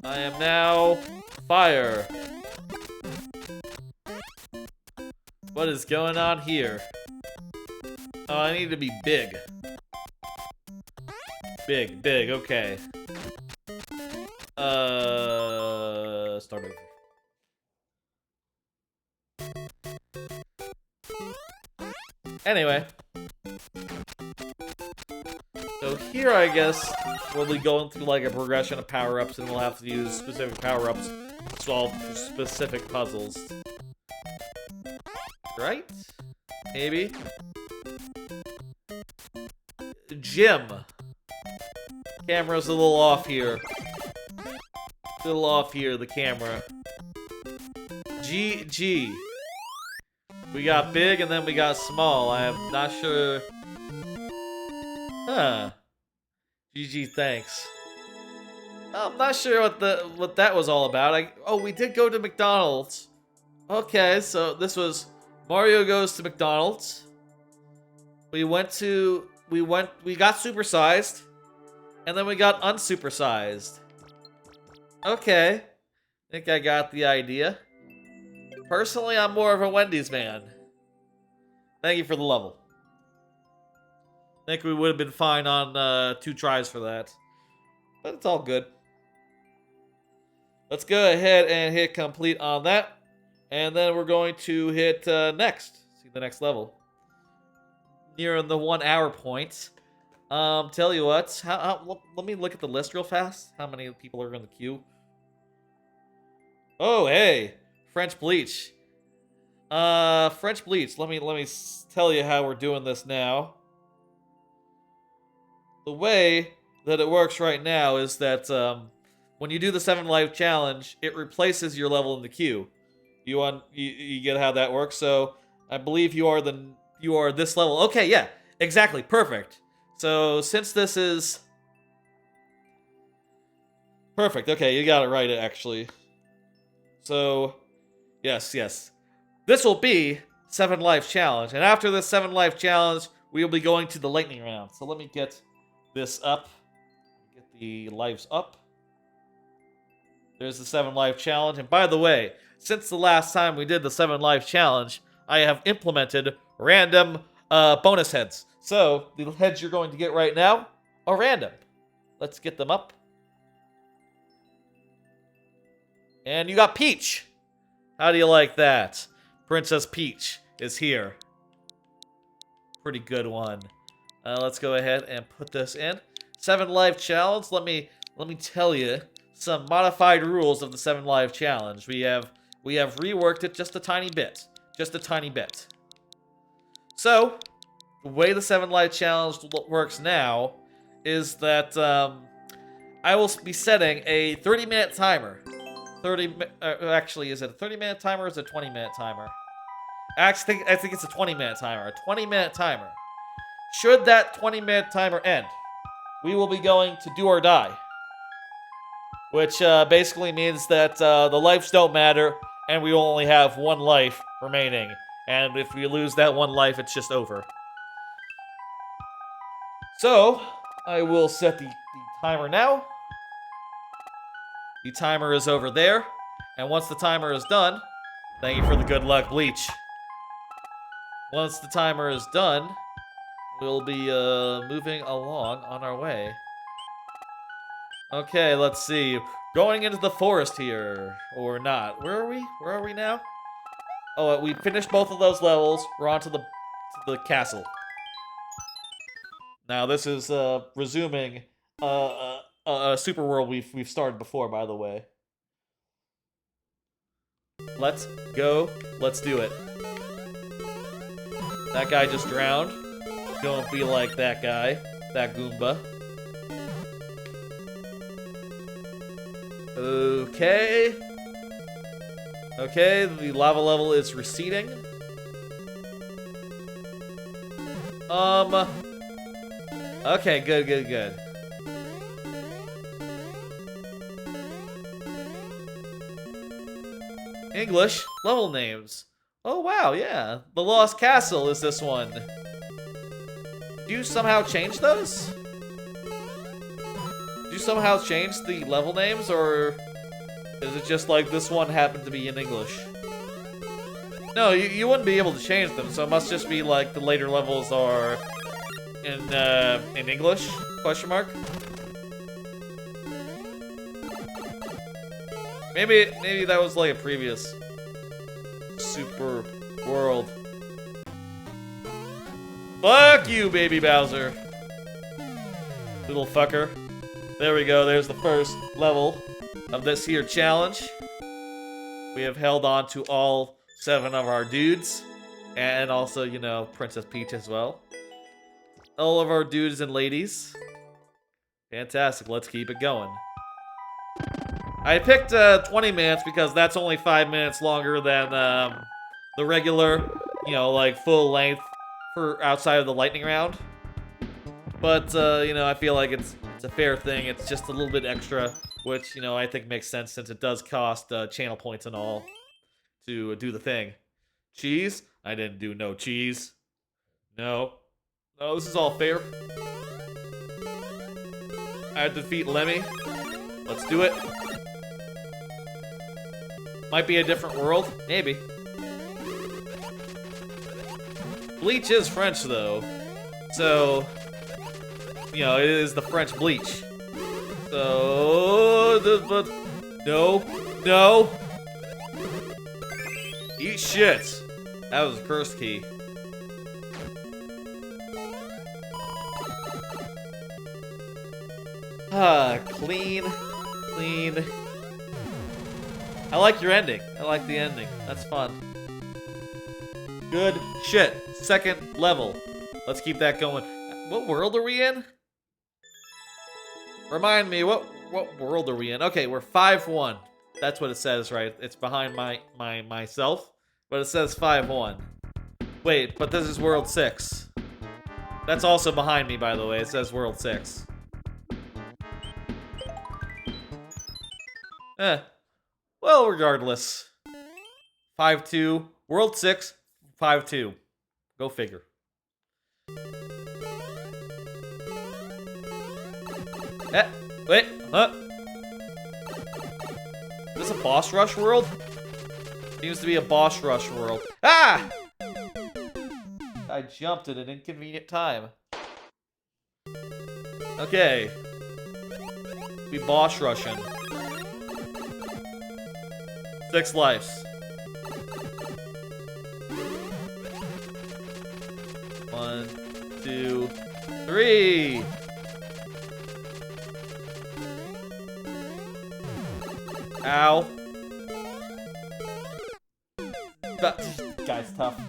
A: I am now fire. What is going on here? Oh, I need to be big. Big, okay. Start over. Anyway. So here, I guess, we'll be going through like a progression of power-ups, and we'll have to use specific power-ups to solve specific puzzles. Right? Maybe? Gym. Camera's a little off here. A little off here, the camera. G. We got big and then we got small. I am not sure. Huh. GG, thanks. I'm not sure what that was all about. Oh, we did go to McDonald's. Okay, so this was Mario Goes to McDonald's. We got supersized, and then we got unsupersized. Okay, I think I got the idea. Personally, I'm more of a Wendy's man. Thank you for the level. I think we would have been fine on 2 tries for that, but it's all good. Let's go ahead and hit complete on that, and then we're going to hit next. See the next level. Near the 1 hour point. Tell you what, let me look at the list real fast. How many people are in the queue? Oh, hey, French Bleach. French Bleach. Let me tell you how we're doing this now. The way that it works right now is that when you do the 7 life challenge, it replaces your level in the queue. You get how that works. So I believe you are this level. Okay, yeah, exactly, perfect. So since this is perfect, okay, you got it right actually. So yes, this will be 7 life challenge. And after this 7 life challenge, we will be going to the lightning round. So let me get this up. Get the lives up. There's the 7 life challenge. And by the way, since the last time we did the 7 life challenge, I have implemented random bonus heads. So the heads you're going to get right now are random. Let's get them up. And you got Peach. How do you like that? Princess Peach is here. Pretty good one. Let's go ahead and put this in. 7 life challenge. Let me tell you some modified rules of the 7 life challenge. We have reworked it just a tiny bit. Just a tiny bit. So, the way the 7 life challenge works now is that I will be setting a 30-minute timer. Actually, is it a 30-minute timer or is it a 20-minute timer? I think it's a 20-minute timer. A 20-minute timer. Should that 20-minute timer end, we will be going to do or die. Which basically means that the lives don't matter, and we only have 1 life remaining. And if we lose that 1 life, it's just over. So, I will set the timer now. The timer is over there. And once the timer is done, thank you for the good luck, Bleach. Once the timer is done, we'll be moving along on our way. Okay, let's see. Going into the forest here, or not. Where are we? Where are we now? Oh, we finished both of those levels. We're on to the castle. Now this is resuming a super world we've started before, by the way. Let's go. Let's do it. That guy just drowned. Don't be like that guy. That Goomba. Okay. Okay, the lava level is receding. Okay, good. English level names. Oh wow, yeah. The Lost Castle is this one. Did you somehow change those? Did you somehow change the level names, or is it just like this one happened to be in English? No, you wouldn't be able to change them, so it must just be like the later levels are in English? Question mark? Maybe that was like a previous super world. Fuck you, baby Bowser. Little fucker. There we go, there's the first level of this here challenge. We have held on to all 7 of our dudes. And also, you know, Princess Peach as well. All of our dudes and ladies. Fantastic, let's keep it going. I picked 20 minutes because that's only 5 minutes longer than the regular, you know, like full length for outside of the lightning round. But, you know, I feel like it's a fair thing. It's just a little bit extra, which, you know, I think makes sense since it does cost channel points and all to do the thing. Cheese? I didn't do no cheese. No. No, this is all fair. I had to defeat Lemmy. Let's do it. Might be a different world. Maybe. Bleach is French, though. So, you know, it is the French Bleach. So, no. No. Eat shit. That was a cursed key. Clean. I like your ending. I like the ending. That's fun. Good shit. Second level. Let's keep that going. What world are we in? Remind me, what world are we in? Okay, we're 5-1. That's what it says, right? It's behind myself, but it says 5-1. Wait, but this is World 6. That's also behind me, by the way. It says World 6. Well, regardless. 5-2. World 6. 5-2. Go figure. Eh, wait, huh? Is this a boss rush world? Seems to be a boss rush world. Ah! I jumped at an inconvenient time. Okay. We boss rushing. 6 lives. 1, 2, 3. Ow. That guy's tough.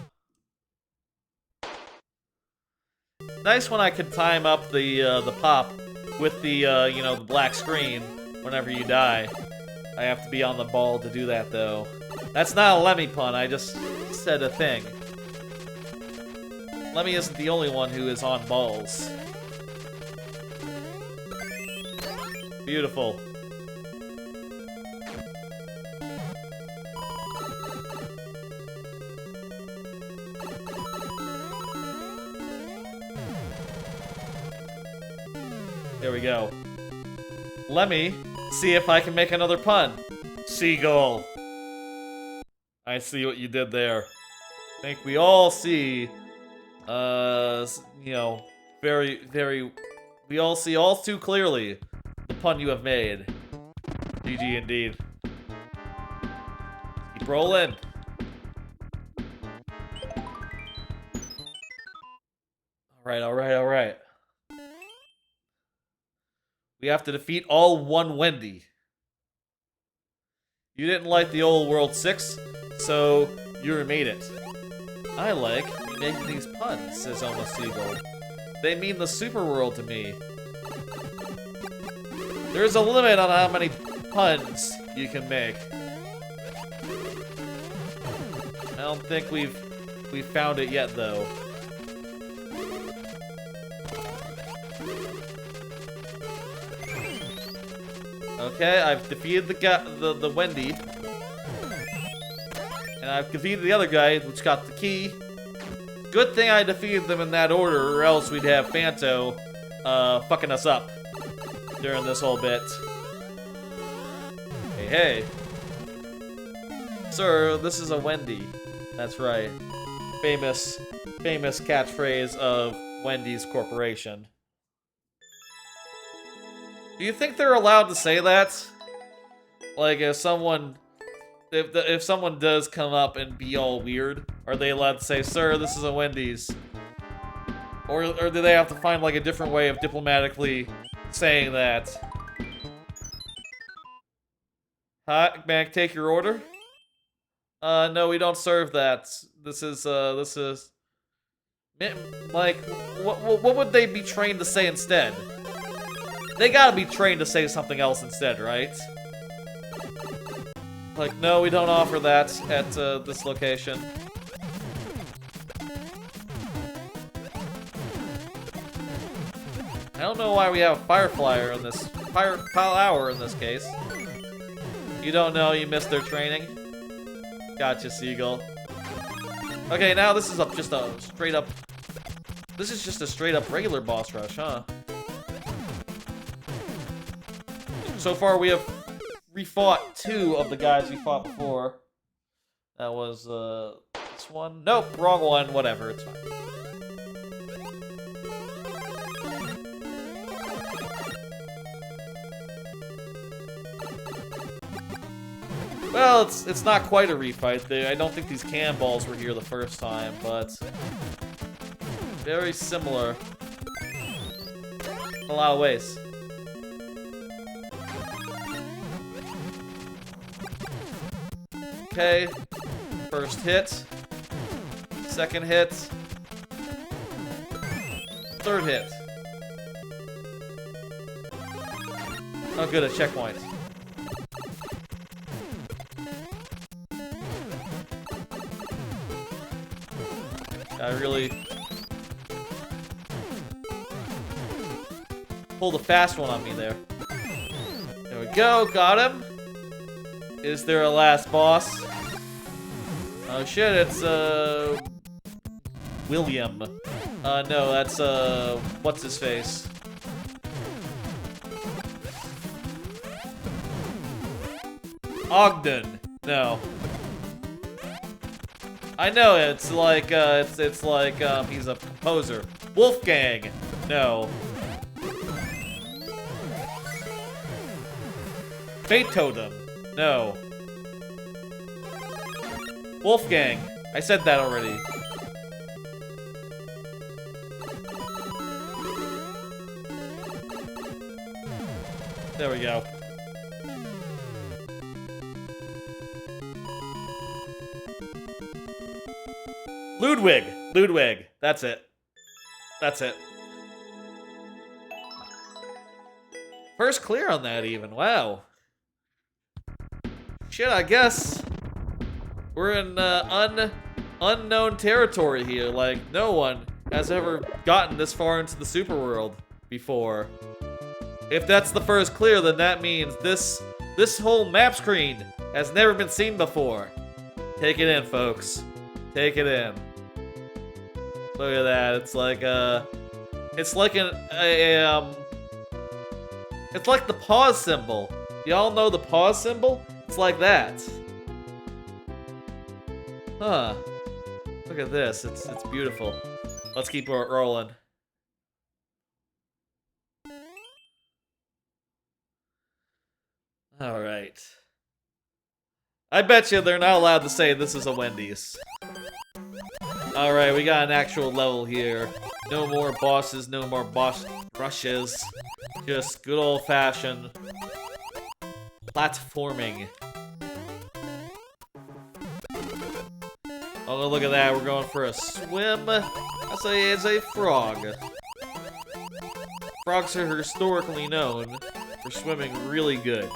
A: Nice when I can time up the pop with the you know, the black screen whenever you die. I have to be on the ball to do that though. That's not a Lemmy pun, I just said a thing. Lemmy isn't the only one who is on balls. Beautiful. There we go. Let me see if I can make another pun. Seagull. I see what you did there. I think we all see, you know, we all see all too clearly the pun you have made. GG indeed. Keep rolling. Alright. We have to defeat all one Wendy. You didn't like the old World 6, so you remade it. I like making these puns, says Almost Seagull. They mean the super world to me. There's a limit on how many puns you can make. I don't think we've found it yet, though. Okay, I've defeated the Wendy. And I've defeated the other guy, which got the key. Good thing I defeated them in that order, or else we'd have Phanto fucking us up during this whole bit. Hey. Sir, this is a Wendy. That's right. Famous catchphrase of Wendy's Corporation. Do you think they're allowed to say that? Like, if someone does come up and be all weird, are they allowed to say, "Sir, this is a Wendy's"? Or do they have to find like a different way of diplomatically saying that? Hi, may I take your order? No, we don't serve that. This is like, what would they be trained to say instead? They gotta be trained to say something else instead, right? Like, no, we don't offer that at this location. I don't know why we have Fireflyer in this Hour in this case. You don't know, you missed their training. Gotcha, Seagull. Okay, now this is just a straight up. This is just a straight up regular boss rush, huh? So far, we have refought 2 of the guys we fought before. That was, this one? Nope, wrong one. Whatever, it's fine. Well, it's not quite a refight. I don't think these cannonballs were here the first time, but very similar in a lot of ways. Okay, first hit, second hit, third hit. Oh good, a checkpoint. I really pulled a fast one on me there. There we go, got him. Is there a last boss? Oh shit, it's William. No, that's, what's his face? Ogden. No. I know, it's like, he's a composer. Wolfgang. No. Fate Totem. No. Wolfgang. I said that already. There we go. Ludwig. Ludwig. That's it. That's it. First clear on that even. Wow. Shit, I guess we're in unknown territory here. Like, no one has ever gotten this far into the super world before. If that's the first clear, then that means this whole map screen has never been seen before. Take it in, folks. Take it in. Look at that. It's like it's like it's like the pause symbol. Y'all know the pause symbol? It's like that. Huh. Look at this. It's beautiful. Let's keep it rolling. All right. I bet you they're not allowed to say this is a Wendy's. All right, we got an actual level here. No more bosses, no more boss rushes. Just good old-fashioned platforming. Oh, look at that. We're going for a swim. I'll say it's a frog. Frogs are historically known for swimming really good.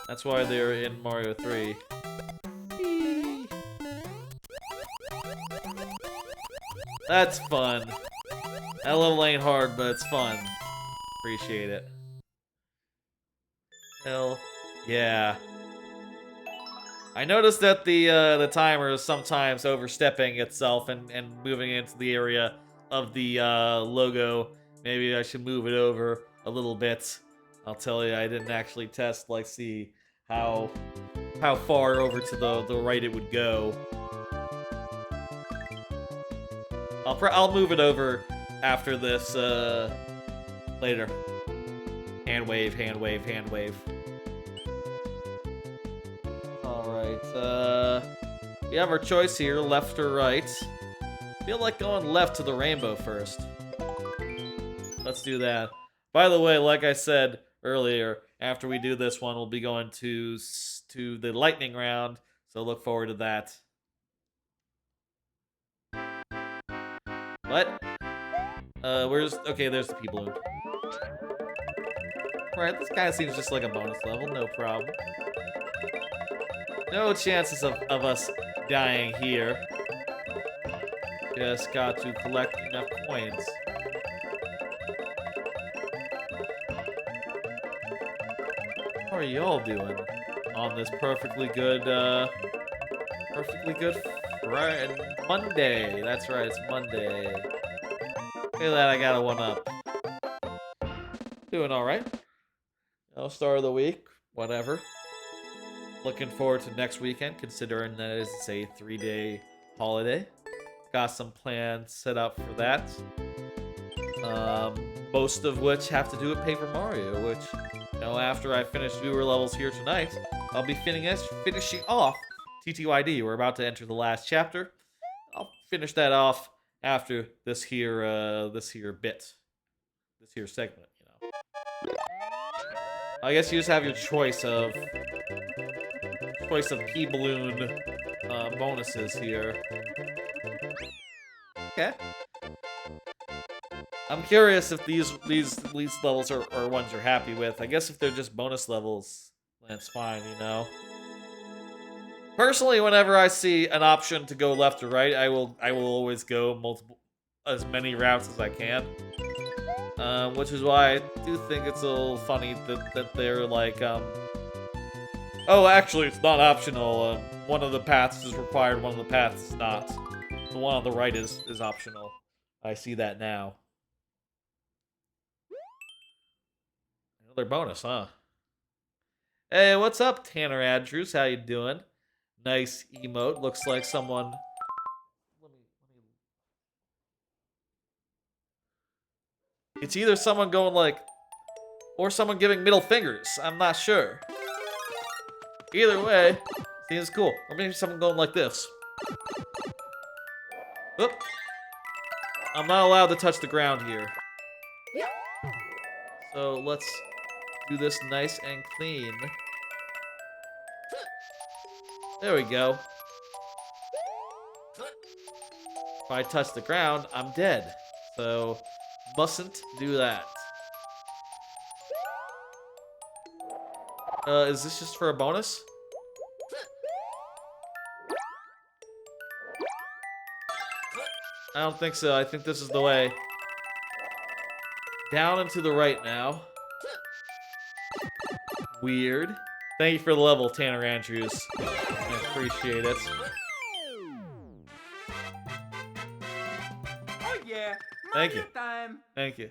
A: That's why they're in Mario 3. That's fun. That level ain't hard, but it's fun. Appreciate it. Hell yeah. I noticed that the timer is sometimes overstepping itself and moving into the area of the logo. Maybe I should move it over a little bit. I'll tell you, I didn't actually test, like, see how far over to the right it would go. I'll move it over after this later. Hand wave, hand wave, hand wave. Alright, we have our choice here, left or right. Feel like going left to the rainbow first. Let's do that. By the way, like I said earlier, after we do this one, we'll be going to the lightning round, so look forward to that. What? Okay, there's the people. Alright, this kind of seems just like a bonus level, no problem. No chances of us dying here. Just got to collect enough coins. How are y'all doing on this perfectly good Monday? That's right, it's Monday. Look at that, I got a 1-up. Doing alright. Start of the week, whatever. Looking forward to next weekend, considering that it's a 3-day holiday. Got some plans set up for that. Most of which have to do with Paper Mario, which, after I finish viewer levels here tonight, I'll be finishing off TTYD. We're about to enter the last chapter. I'll finish that off after this here segment, I guess you just have your choice of P-Balloon bonuses here. Okay. I'm curious if these levels are ones you're happy with. I guess if they're just bonus levels, that's fine, Personally, whenever I see an option to go left or right, I will always go as many routes as I can. Which is why I do think it's a little funny that they're like, oh, actually, it's not optional. One of the paths is required, one of the paths is not. the one on the right is optional. I see that now. Another bonus, huh? Hey, what's up, Tanner Andrews? How you doing? Nice emote. Looks like someone. It's either someone going like, or someone giving middle fingers. I'm not sure. Either way, seems cool. Or maybe someone going like this. Oop. I'm not allowed to touch the ground here. So let's do this nice and clean. There we go. If I touch the ground, I'm dead. So, mustn't do that. Is this just for a bonus? I don't think so. I think this is the way. Down and to the right now. Weird. Thank you for the level, Tanner Andrews. I appreciate it.
B: Oh yeah.
A: Thank you.
B: Mario time.
A: Thank you.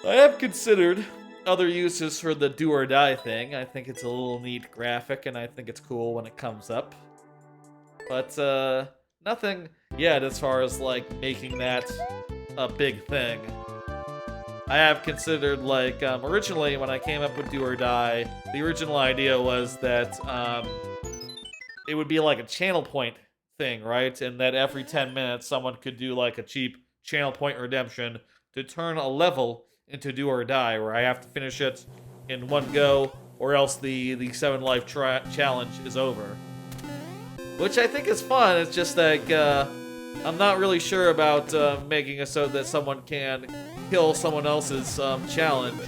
A: I have considered other uses for the do or die thing. I think it's a little neat graphic, and I think it's cool when it comes up. But, nothing yet as far as, like, making that a big thing. I have considered, like, originally when I came up with do or die, the original idea was that, it would be like a channel point thing, right? And that every 10 minutes someone could do, like, a cheap channel point redemption to turn a level into do or die, where I have to finish it in one go, or else the 7 life challenge is over. Which I think is fun. It's just like, I'm not really sure about making it so that someone can kill someone else's challenge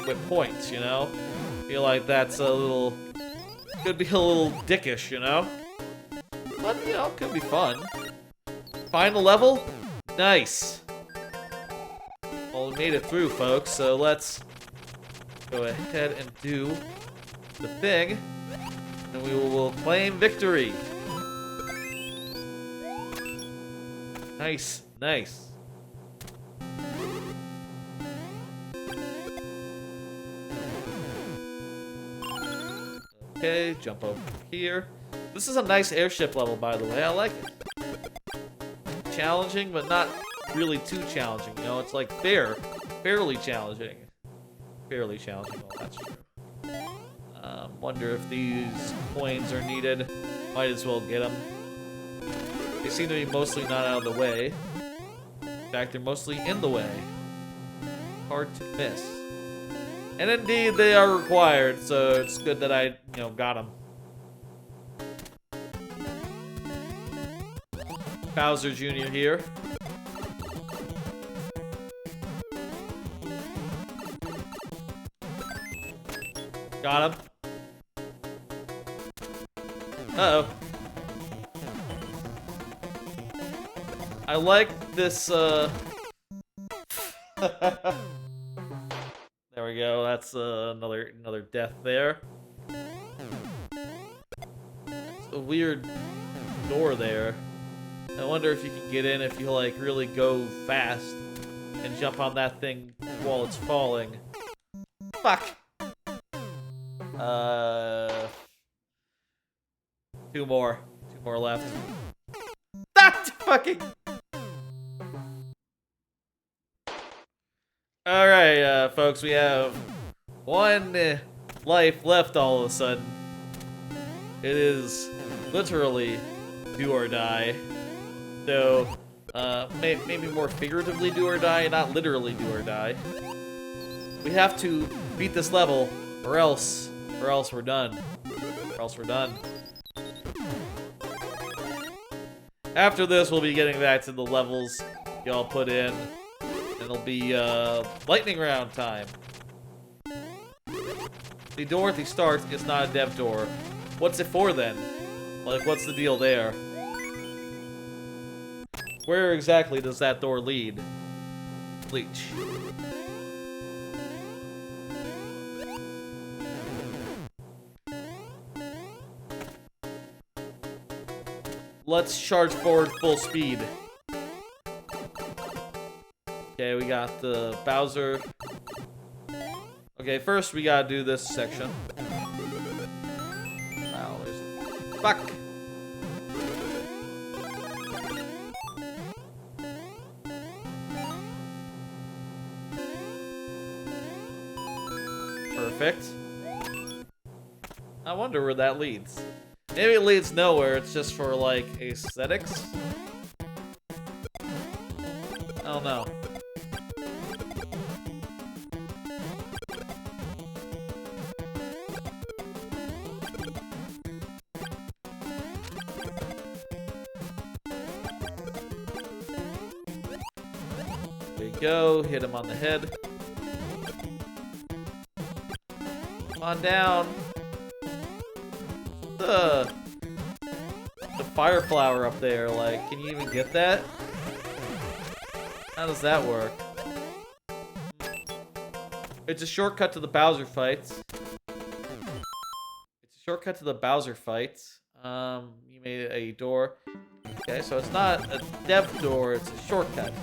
A: with points, you know? Feel like that's a little... could be a little dickish, you know? But, you know, could be fun. Final level? Nice. Well, we made it through, folks, so let's go ahead and do the thing. And we will claim victory. Nice, nice. Okay, jump over here. This is a nice airship level, by the way. I like it. Challenging, but not really too challenging. You know, it's like fairly challenging. Fairly challenging. Well, that's true. Wonder if these coins are needed. Might as well get them. They seem to be mostly not out of the way. In fact, they're mostly in the way. Hard to miss. And indeed, they are required, so it's good that I, got them. Bowser Jr. here. Got him. Uh-oh. I like this, There we go. That's another death there. It's a weird door there. I wonder if you can get in if you, like, really go fast and jump on that thing while it's falling. Fuck! Two more left. That fucking... Alright, folks, we have one life left all of a sudden. It is literally do or die. So, maybe more figuratively do or die, not literally do or die. We have to beat this level, or else we're done. Or else we're done. After this, we'll be getting back to the levels y'all put in. It'll be, lightning round time. The door at the start is not a dev door. What's it for, then? Like, what's the deal there? Where exactly does that door lead? Bleach. let's charge forward full speed. Okay, we got the Bowser. Okay, first we gotta do this section. Wow, there's... Fuck! Perfect. I wonder where that leads. Maybe it leads nowhere, it's just for, like, aesthetics? I don't know. There you go, hit him on the head. Come on down. The fire flower up there, like, can you even get that? How does that work? It's a shortcut to the Bowser fights. It's a shortcut to the Bowser fights. You made a door. Okay, so it's not a dev door, it's a shortcut.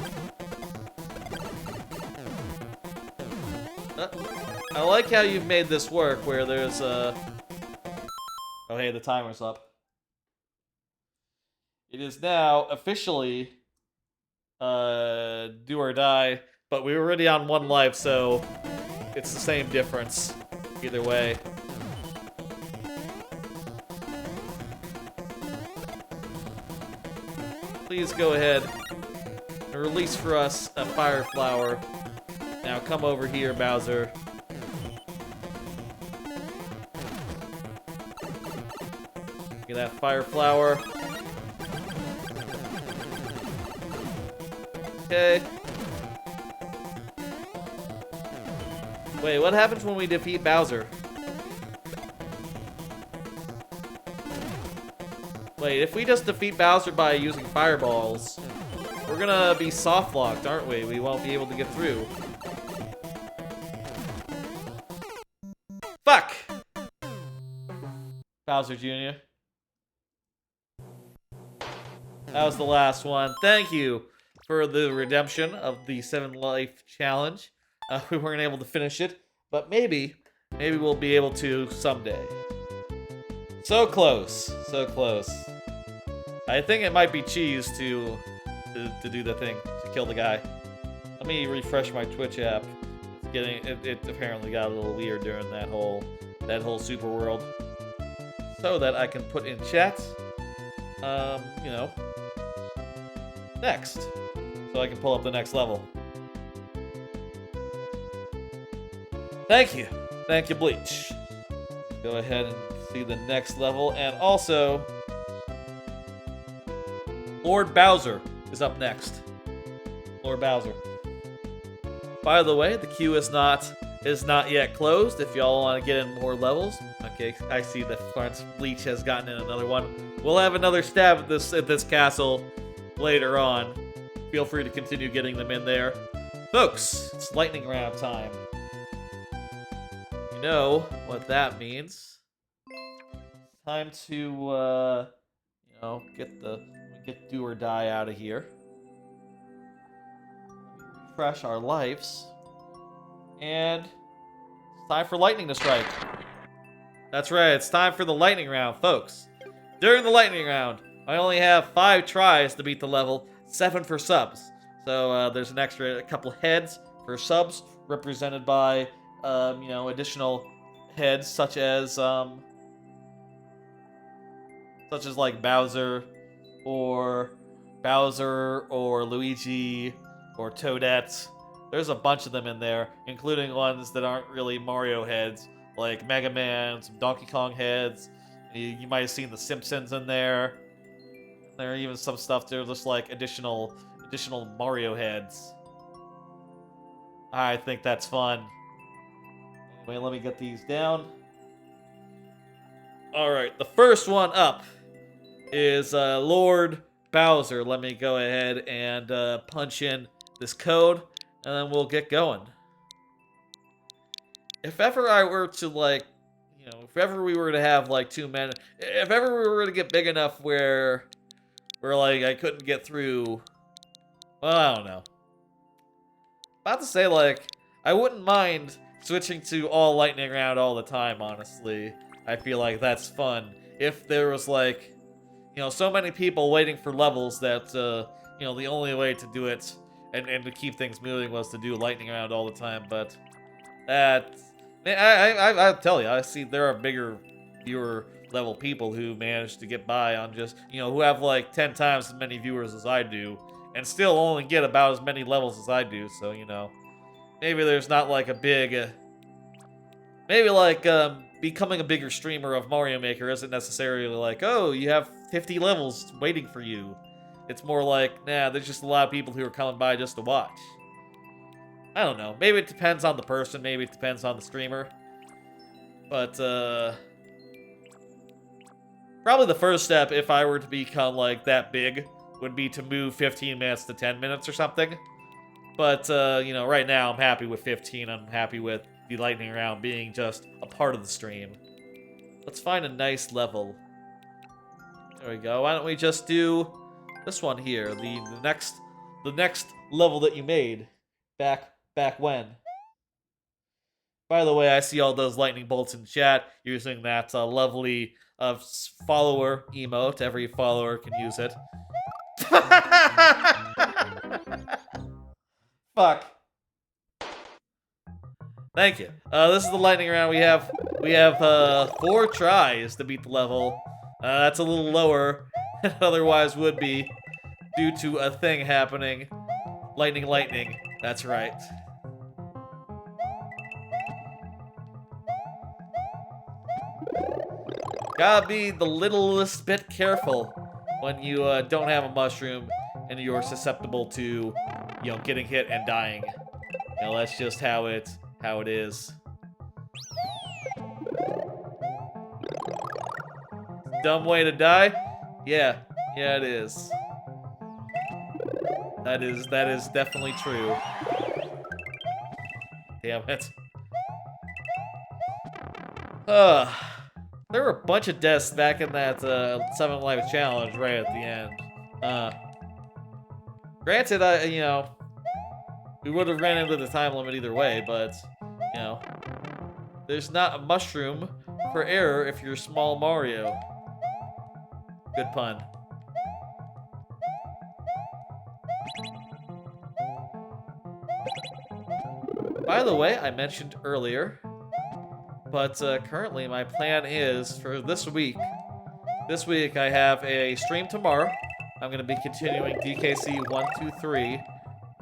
A: I like how you've made this work where there's a... Oh, hey, the timer's up. It is now officially do or die, but we were already on 1 life, so it's the same difference either way. Please go ahead and release for us a fire flower. Now come over here, Bowser. Get that fire flower. Okay. Wait, what happens when we defeat Bowser? Wait, if we just defeat Bowser by using fireballs, we're gonna be soft locked, aren't we? We won't be able to get through. Fuck! Bowser Jr. That was the last one. Thank you for the redemption of the 7 life challenge. We weren't able to finish it, but maybe we'll be able to someday. So close, so close. I think it might be cheese to do the thing, to kill the guy. Let me refresh my Twitch app. It's getting it apparently got a little weird during that whole super world. So that I can put in chat, you know, next. So I can pull up the next level. Thank you. Thank you, Bleach. Go ahead and see the next level. And also, Lord Bowser is up next. Lord Bowser. By the way, the queue is not yet closed if y'all want to get in more levels. Okay, I see that Bleach has gotten in another one. We'll have another stab at this castle later on. Feel free to continue getting them in there. Folks, it's lightning round time. You know what that means. Time to, you know, get do or die out of here. Refresh our lives. And it's time for lightning to strike. That's right, it's time for the lightning round, folks. During the lightning round, I only have 5 tries to beat the level, 7 for subs. So there's an extra couple heads for subs, represented by, you know, additional heads such as like Bowser or Luigi or Toadette. There's a bunch of them in there, including ones that aren't really Mario heads, like Mega Man, some Donkey Kong heads. You might have seen the Simpsons in there. There are even some stuff there, just like additional Mario heads. I think that's fun. Anyway, let me get these down. Alright, the first one up is Lord Bowser. Let me go ahead and punch in this code, and then we'll get going. If ever I were to, like, you know, if ever we were to have, like, 2 men, if ever we were to get big enough where where like I couldn't get through. Well, I don't know. About to say like I wouldn't mind switching to all lightning round all the time. Honestly, I feel like that's fun. If there was like, so many people waiting for levels that the only way to do it and to keep things moving was to do lightning round all the time. But that, man, I'll tell you, I see there are bigger viewer level people who manage to get by on just, who have like 10 times as many viewers as I do and still only get about as many levels as I do. So, maybe there's not like a big, maybe like becoming a bigger streamer of Mario Maker isn't necessarily like, oh, you have 50 levels waiting for you. It's more like, nah, there's just a lot of people who are coming by just to watch. I don't know. Maybe it depends on the person. Maybe it depends on the streamer. But, probably the first step, if I were to become, like, that big, would be to move 15 minutes to 10 minutes or something. But, right now I'm happy with 15. I'm happy with the lightning round being just a part of the stream. Let's find a nice level. There we go. Why don't we just do this one here? The next level that you made back when. By the way, I see all those lightning bolts in chat using that lovely follower emote. Every follower can use it. Fuck. Thank you. This is the lightning round. We have 4 tries to beat the level. That's a little lower than it otherwise would be due to a thing happening. Lightning. That's right. Gotta be the littlest bit careful when you don't have a mushroom and you're susceptible to, getting hit and dying. That's just how it is. Dumb way to die? Yeah, it is. That is definitely true. Damn it. There were a bunch of deaths back in that 7 Life challenge right at the end. Granted, we would have ran into the time limit either way, but, there's not a mushroom for error if you're small Mario. Good pun. By the way, I mentioned earlier, but currently my plan is for this week. This week I have a stream tomorrow. I'm going to be continuing DKC 123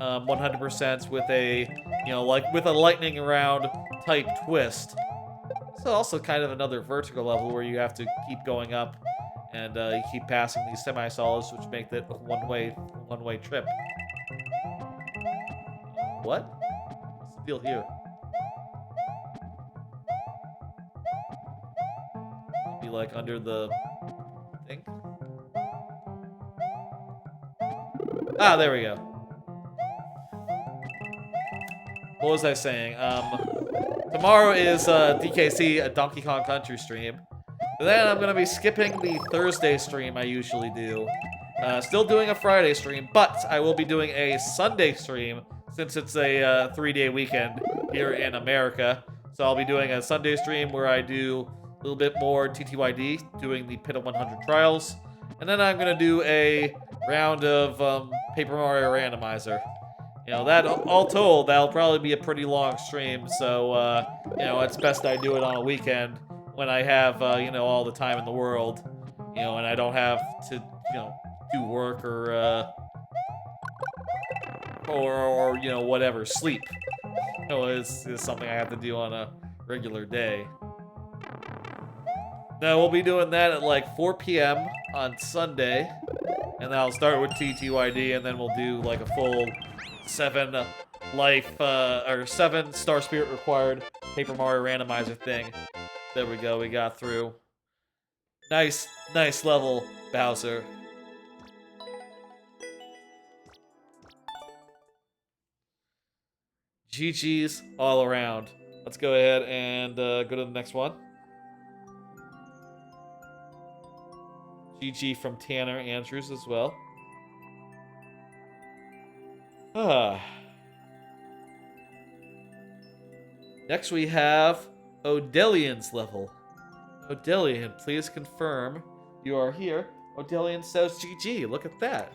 A: 100% with a, with a lightning round type twist. So also kind of another vertical level where you have to keep going up and you keep passing these semi-solids, which make it a one-way trip. What? What's the deal here? Maybe like under the thing? Ah, there we go. What was I saying? Tomorrow is DKC, a Donkey Kong Country stream. But then I'm going to be skipping the Thursday stream I usually do. Still doing a Friday stream, but I will be doing a Sunday stream since it's a 3-day weekend here in America. So I'll be doing a Sunday stream where I do a little bit more TTYD, doing the Pit of 100 Trials. And then I'm going to do a round of Paper Mario Randomizer. That all told, that'll probably be a pretty long stream, so, it's best I do it on a weekend when I have, all the time in the world, and I don't have to, do work or whatever, sleep. It's something I have to do on a regular day. Now, we'll be doing that at like 4 p.m. on Sunday, and then I'll start with TTYD, and then we'll do like a full 7 Star Spirit required Paper Mario Randomizer thing. There we go, we got through. Nice level, Bowser. GG's all around. Let's go ahead and go to the next one. GG from Tanner Andrews as well. Ah. Next we have Odelian's level. Odelian, please confirm you are here. Odelian says GG. Look at that.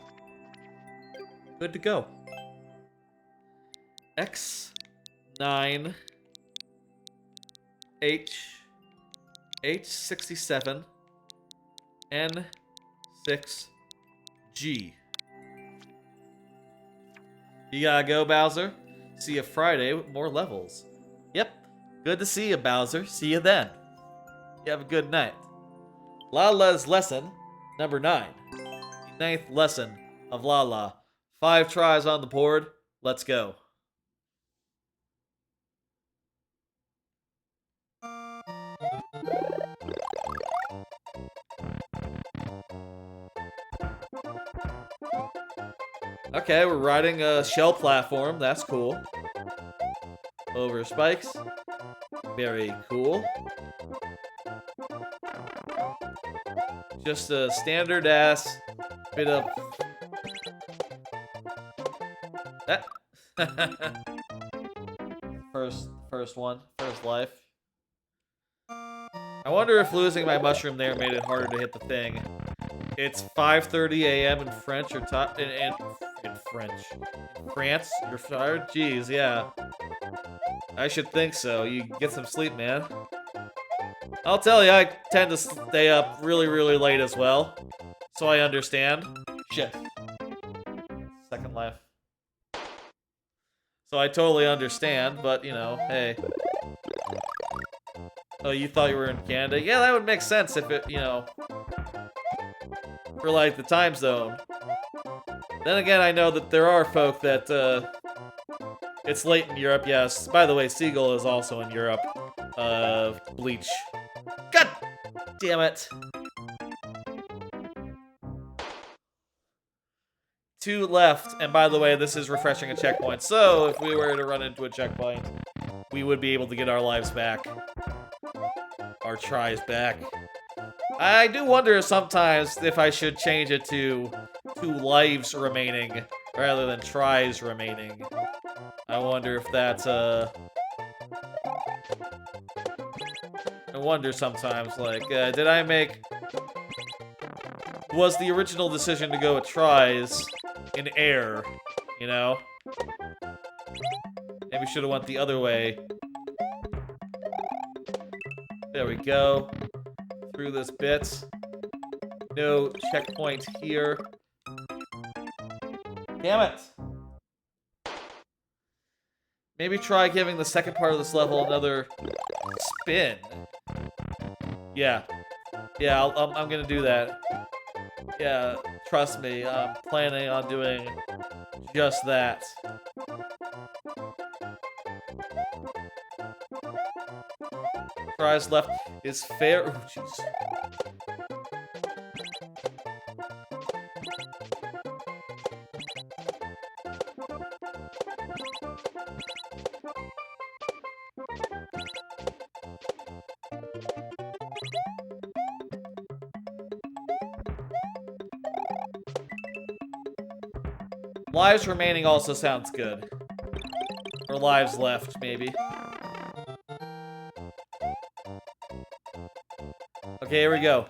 A: Good to go. X9 H67 N6G. You gotta go, Bowser. See you Friday with more levels. Yep. Good to see you, Bowser. See you then. You have a good night. Lala's lesson number 9. The 9th lesson of Lala. 5 tries on the board. Let's go. Okay, we're riding a shell platform. That's cool. Over spikes. Very cool. Just a standard ass bit of that. first one, first life. I wonder if losing my mushroom there made it harder to hit the thing. It's 5:30 a.m. in French or in French. In France? You're tired? Jeez, yeah. I should think so. You get some sleep, man. I'll tell you, I tend to stay up really, really late as well. So I understand. Shit. Second life. So I totally understand, but, you know, hey. Oh, you thought you were in Canada? Yeah, that would make sense if it, you know, for, like, the time zone. Then again, I know that there are folk that, it's late in Europe, yes. By the way, Seagull is also in Europe. Bleach. God damn it. 2 left, and by the way, this is refreshing a checkpoint. So, if we were to run into a checkpoint, we would be able to get our lives back. Our tries back. I do wonder sometimes if I should change it to 2 lives remaining rather than tries remaining. I wonder if that's, I wonder sometimes, like, did I make... Was the original decision to go with tries an error, you know? Maybe should have went the other way. There we go. Through this bit. No checkpoint here. Damn it! Maybe try giving the second part of this level another spin. Yeah. Yeah, I'm gonna do that. Yeah, trust me, I'm planning on doing just that. Tries left is fair. Oh, jeez. Lives remaining also sounds good. Or lives left, maybe. Okay, here we go.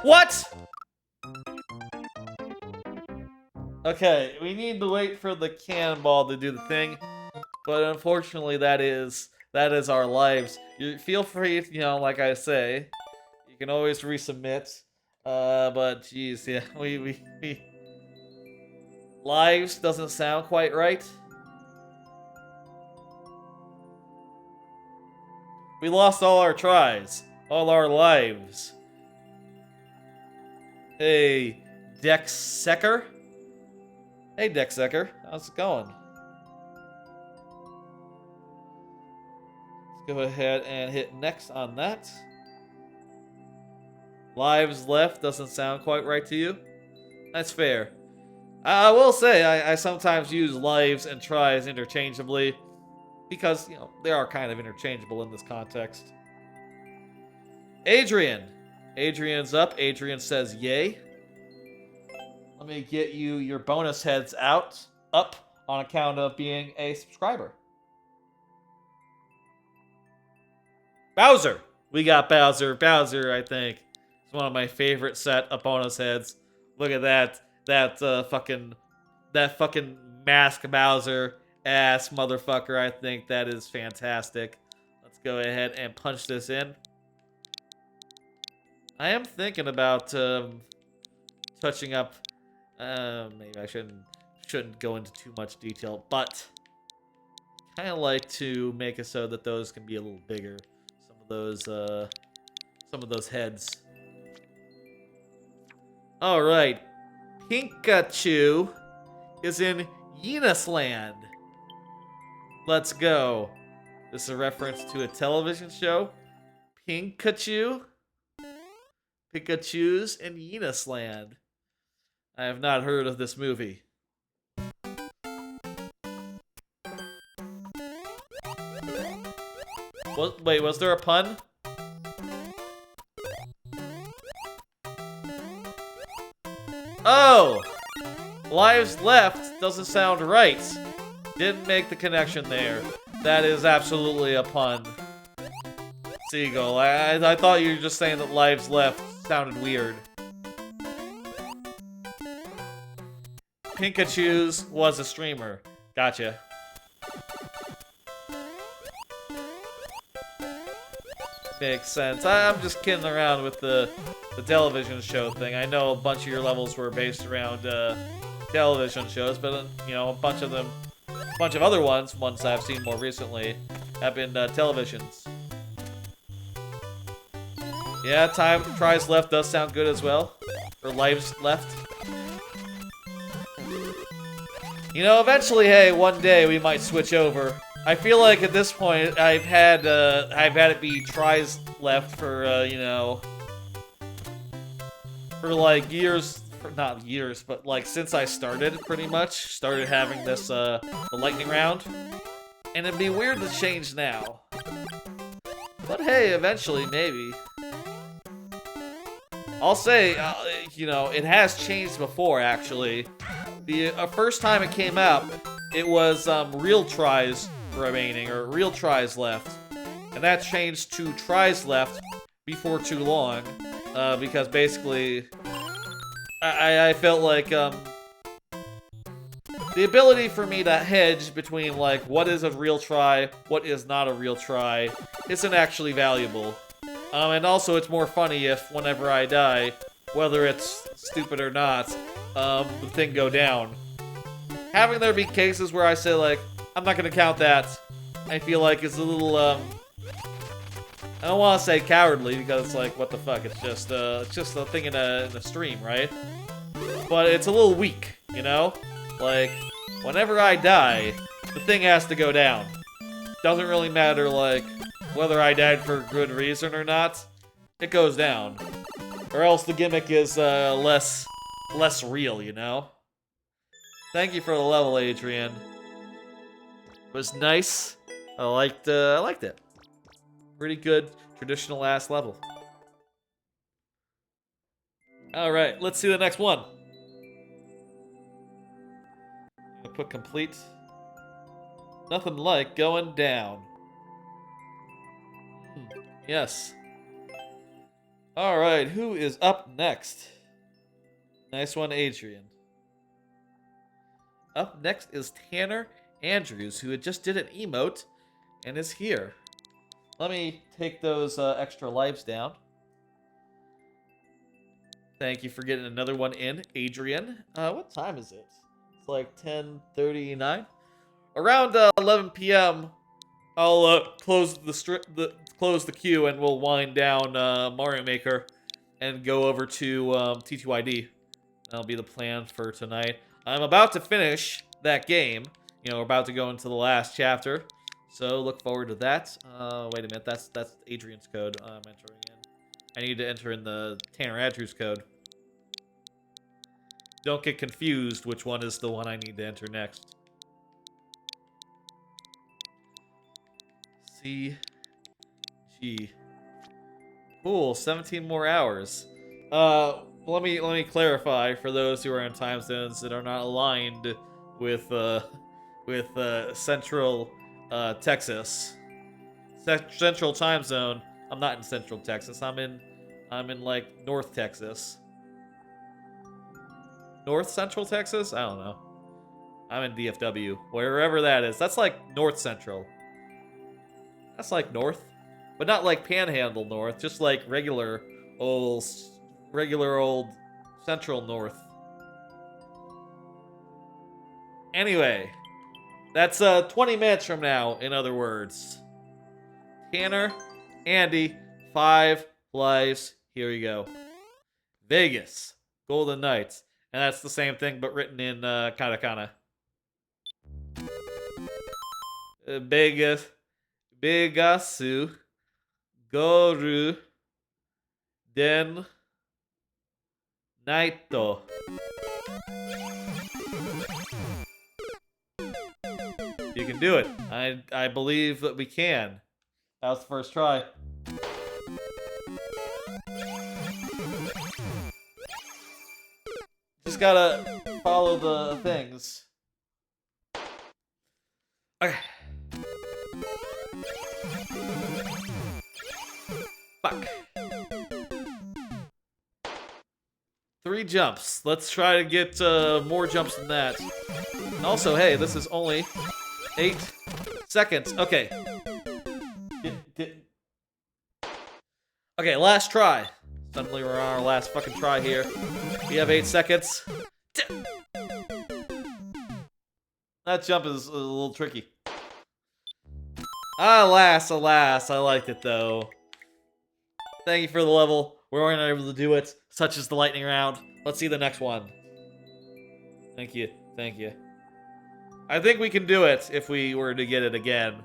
A: What? Okay, we need to wait for the cannonball to do the thing. But unfortunately, that is our lives. You feel free, you know, like I say, you can always resubmit. But geez, yeah, we lives doesn't sound quite right. We lost all our tries, all our lives. Hey, Dexsecker. Hey, Dexsecker, how's it going? Let's go ahead and hit next on that. Lives left doesn't sound quite right to you. That's fair. I will say, I sometimes use lives and tries interchangeably. because, they are kind of interchangeable in this context. Adrian. Adrian's up. Adrian says yay. Let me get you your bonus heads up on account of being a subscriber. Bowser. We got Bowser. Bowser, I think, is one of my favorite set of bonus heads. Look at that. That fucking mask Bowser ass motherfucker. I think that is fantastic. Let's go ahead and punch this in. I am thinking about touching up. Maybe I shouldn't go into too much detail, but kind of like to make it so that those can be a little bigger. Some of those heads. All right, Pikachu is in Enos Land. Let's go. This is a reference to a television show. Pikachu's in Enos Land. I have not heard of this movie. Wait, was there a pun? Oh! Lives left doesn't sound right. Didn't make the connection there. That is absolutely a pun. Seagull, I thought you were just saying that lives left sounded weird. Pikachu's was a streamer. Gotcha. Makes sense. I'm just kidding around with the television show thing. I know a bunch of your levels were based around television shows, but a bunch of other ones I've seen more recently, have been televisions. Yeah, time tries left does sound good as well, or lives left. Eventually, hey, one day we might switch over. I feel like at this point I've had it be tries left for for like years, not years, but like since I started having this the lightning round, and it'd be weird to change now. But hey, eventually maybe. I'll say, it has changed before actually. The first time it came out, it was real tries remaining, or real tries left. And that changed to tries left before too long. Because basically, I felt like the ability for me to hedge between like what is a real try, what is not a real try, isn't actually valuable. And also it's more funny if whenever I die, whether it's stupid or not, the thing go down. Having there be cases where I say like, I'm not gonna count that, I feel like it's a little, I don't want to say cowardly because it's like, what the fuck? It's just a thing in a stream, right? But it's a little weak, Like, whenever I die, the thing has to go down. Doesn't really matter, like, whether I died for good reason or not. It goes down, or else the gimmick is less real, Thank you for the level, Adrian. It was nice. I liked it. Pretty good, traditional ass level. Alright, let's see the next one. I'm gonna put complete. Nothing like going down. Yes. Alright, who is up next? Nice one, Adrian. Up next is Tanner Andrews, who had just did an emote and is here. Let me take those extra lives down. Thank you for getting another one in, Adrian. What time is it? It's like 10:39. Around 11 p.m., I'll close the queue and we'll wind down Mario Maker and go over to TTYD. That'll be the plan for tonight. I'm about to finish that game. We're about to go into the last chapter. So look forward to that. Wait a minute, that's Adrian's code I'm entering in. I need to enter in the Tanner Andrews code. Don't get confused which one is the one I need to enter next. C, G. Cool, 17 more hours. Let me clarify for those who are in time zones that are not aligned with Central Texas. Central time zone. I'm not in Central Texas. I'm in like North Texas. North Central Texas? I don't know. I'm in DFW. Wherever that is. That's like North Central. That's like North. But not like Panhandle North, just like regular old Central North. Anyway, that's 20 minutes from now, in other words. Tanner, Andy, 5 lives. Here we go. Vegas, Golden Knights. And that's the same thing, but written in katakana. Begasu, Goru, Den, Naito. You can do it. I believe that we can. That was the first try. Just gotta follow the things. Okay. Fuck. 3 jumps. Let's try to get more jumps than that. And also, hey, this is only 8 seconds. Okay. Okay, last try. Suddenly we're on our last fucking try here. We have 8 seconds. That jump is a little tricky. Alas, I liked it though. Thank you for the level. We weren't able to do it, such as the lightning round. Let's see the next one. Thank you, thank you. I think we can do it if we were to get it again.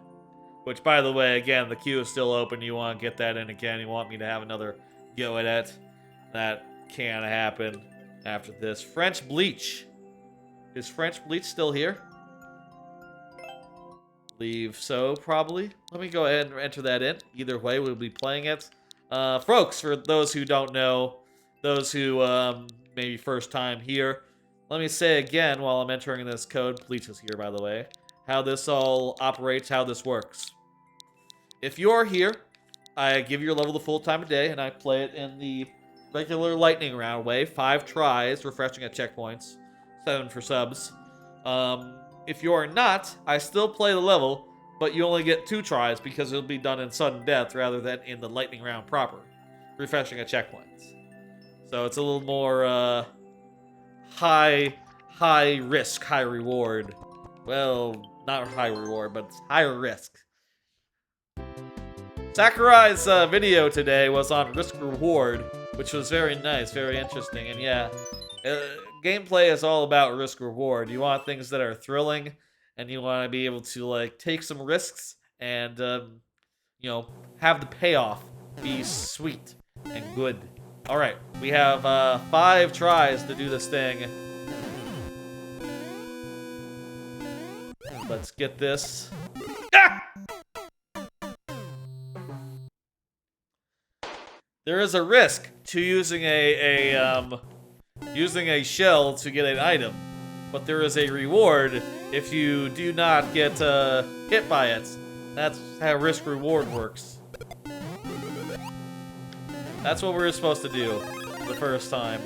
A: Which, by the way, again, the queue is still open. You want to get that in again. You want me to have another go at it. That can happen after this. French Bleach. Is French Bleach still here? Believe so, probably. Let me go ahead and enter that in. Either way, we'll be playing it. Folks, for those who don't know, those who maybe first time here, let me say again while I'm entering this code, Bleach is here by the way, how this all operates, how this works. If you're here, I give your level the full time of day, and I play it in the regular lightning round way, 5 tries, refreshing at checkpoints, 7 for subs. If you are not, I still play the level, but you only get 2 tries because it'll be done in sudden death rather than in the lightning round proper, refreshing at checkpoints. So it's a little more high risk, high reward. Well, not high reward, but it's higher risk. Sakurai's video today was on risk reward, which was very nice, very interesting, and yeah, gameplay is all about risk reward. You want things that are thrilling, and you want to be able to like take some risks and you know, have the payoff be sweet and good. All right, we have 5 tries to do this thing. Let's get this. Ah! There is a risk to using using a shell to get an item, but there is a reward if you do not get hit by it. That's how risk reward works. That's what we were supposed to do the first time.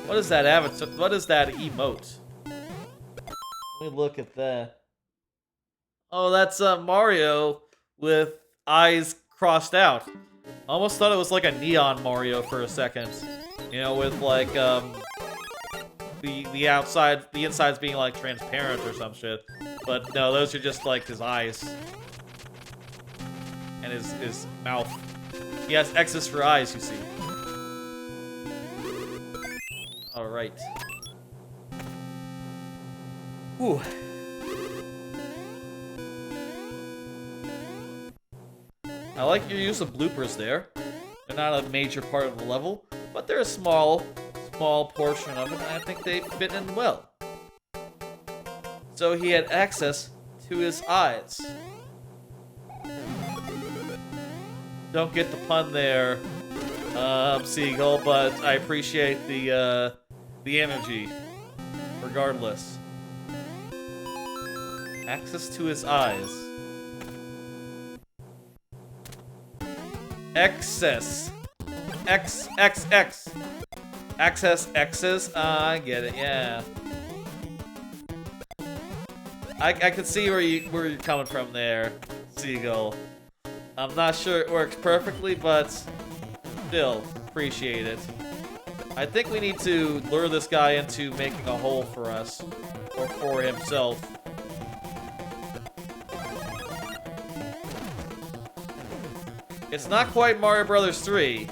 A: What is that avatar? What is that emote? Let me look at that. Oh, that's Mario with eyes crossed out. Almost thought it was like a neon Mario for a second. You know, with like the outside, the insides being like transparent or some shit. But no, those are just like his eyes and his mouth. He has X's for eyes, you see. All right. Whew. I like your use of bloopers there. They're not a major part of the level, but they're a small portion of it, and I think they fit in well. So he had access to his eyes. Don't get the pun there, Seagull, but I appreciate the energy, regardless. Access to his eyes. Excess. X. Access X's? I get it, yeah. I can see where you're coming from there, Seagull. I'm not sure it works perfectly, but still, appreciate it. I think we need to lure this guy into making a hole for us, or for himself. It's not quite Mario Brothers 3,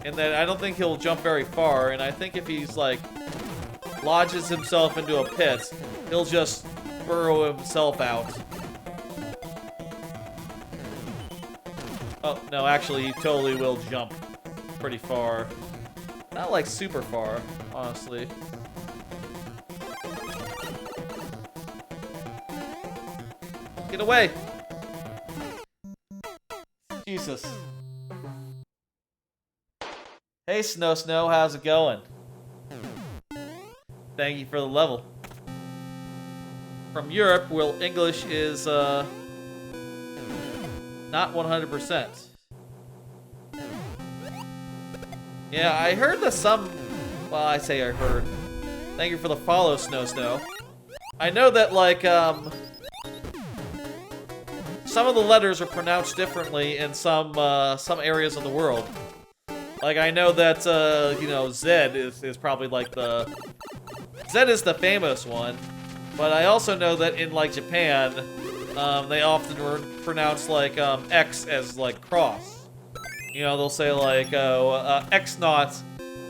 A: in that I don't think he'll jump very far, and I think if he's, like, lodges himself into a pit, he'll just burrow himself out. Oh, no, actually, he totally will jump pretty far. Not, like, super far, honestly. Get away! Jesus. Hey, Snow, how's it going? Thank you for the level. From Europe, where English is, not 100%. Yeah, I heard that some... Well, I say I heard. Thank you for the follow, Snow. I know that, like, some of the letters are pronounced differently in some areas of the world. Like, I know that, you know, Z is probably, like, the... Z is the famous one. But I also know that in, like, Japan, they often pronounce, like, X as, like, cross. You know, they'll say, like, oh, X naught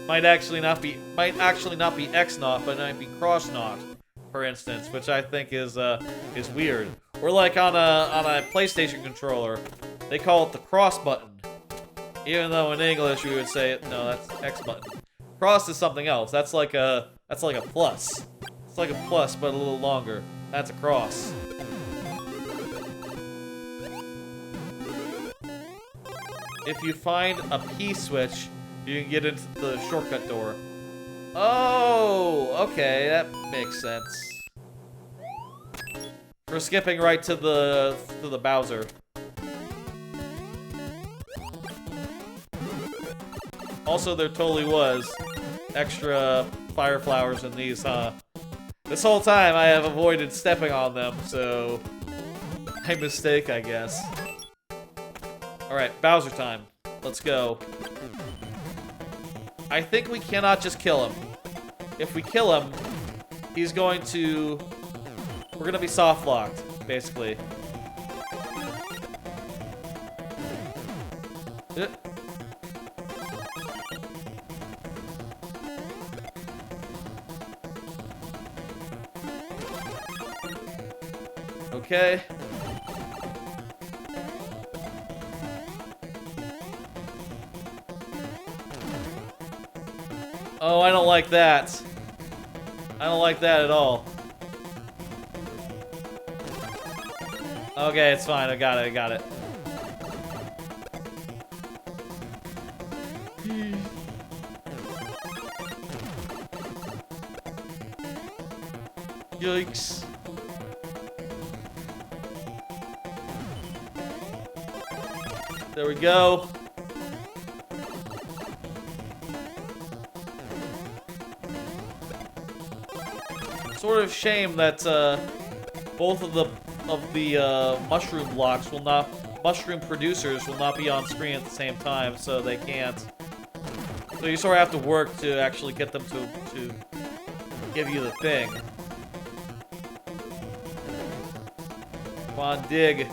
A: might actually not be X naught, but it might be cross naught, for instance, which I think is weird. Or like on a PlayStation controller, they call it the cross button. Even though in English we would say, no, that's X button. Cross is something else. That's like a plus. It's like a plus, but a little longer. That's a cross. If you find a P switch, you can get into the shortcut door. Oh, okay, that makes sense. We're skipping right to the Bowser. Also, there totally was extra fire flowers in these, huh? This whole time I have avoided stepping on them, so... my mistake, I guess. Alright, Bowser time. Let's go. I think we cannot just kill him. If we kill him, he's going to... we're gonna be soft-locked, basically. Okay. Oh, I don't like that. I don't like that at all. Okay, it's fine. I got it. Yikes. There we go. Sort of shame that both of the mushroom blocks will not, mushroom producers will not be on screen at the same time, so they can't. So you sort of have to work to actually get them to give you the thing. Come on, dig.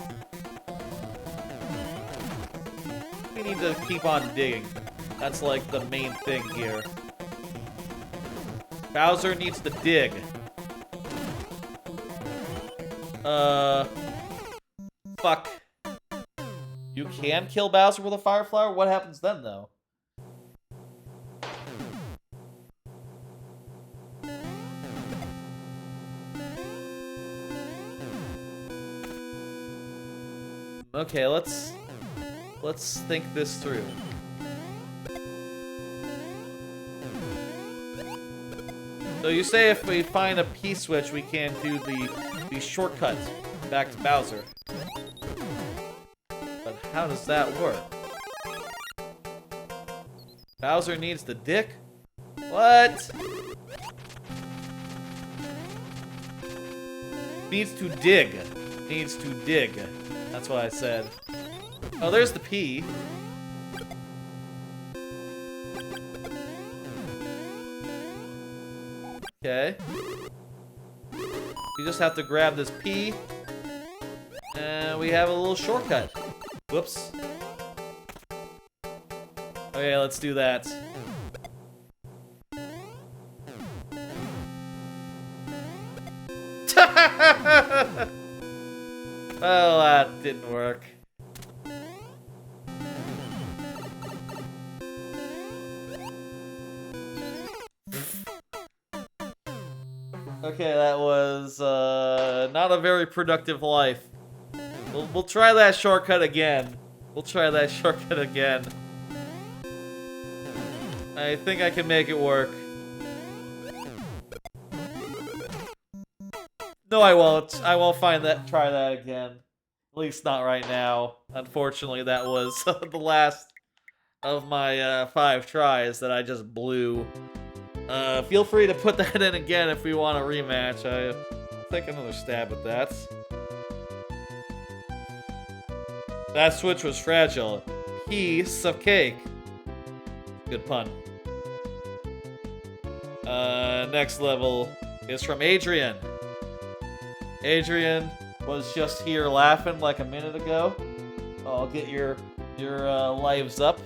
A: We need to keep on digging. That's like the main thing here. Bowser needs to dig. Fuck. You can kill Bowser with a fire flower? What happens then, though? Okay, let's Let's think this through. So you say if we find a P-switch, we can do the shortcut back to Bowser. But how does that work? Bowser needs the dick? What? Needs to dig. Needs to dig. That's what I said. Oh, there's the P. Okay. We just have to grab this P. And we have a little shortcut. Whoops. Okay, let's do that. Well, that didn't work. Okay, that was not a very productive life. We'll try that shortcut again. We'll try that shortcut again. I think I can make it work. No, I won't. I won't try that again. At least not right now. Unfortunately, that was the last of my 5 tries that I just blew. Feel free to put that in again if we want a rematch. I'll take another stab at that. That switch was fragile. Piece of cake. Good pun. Next level is from Adrian. Adrian was just here laughing like a minute ago. I'll get your lives up.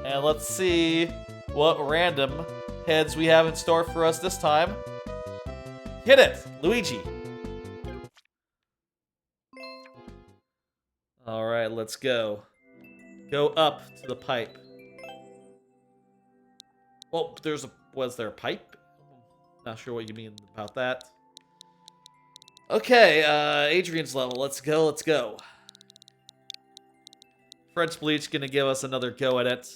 A: And let's see what random heads we have in store for us this time. Hit it, Luigi. All right, let's go. Go up to the pipe. Well, was there a pipe? Not sure what you mean about that. Okay, Adrian's level. Let's go, let's go. French Bleach gonna give us another go at it.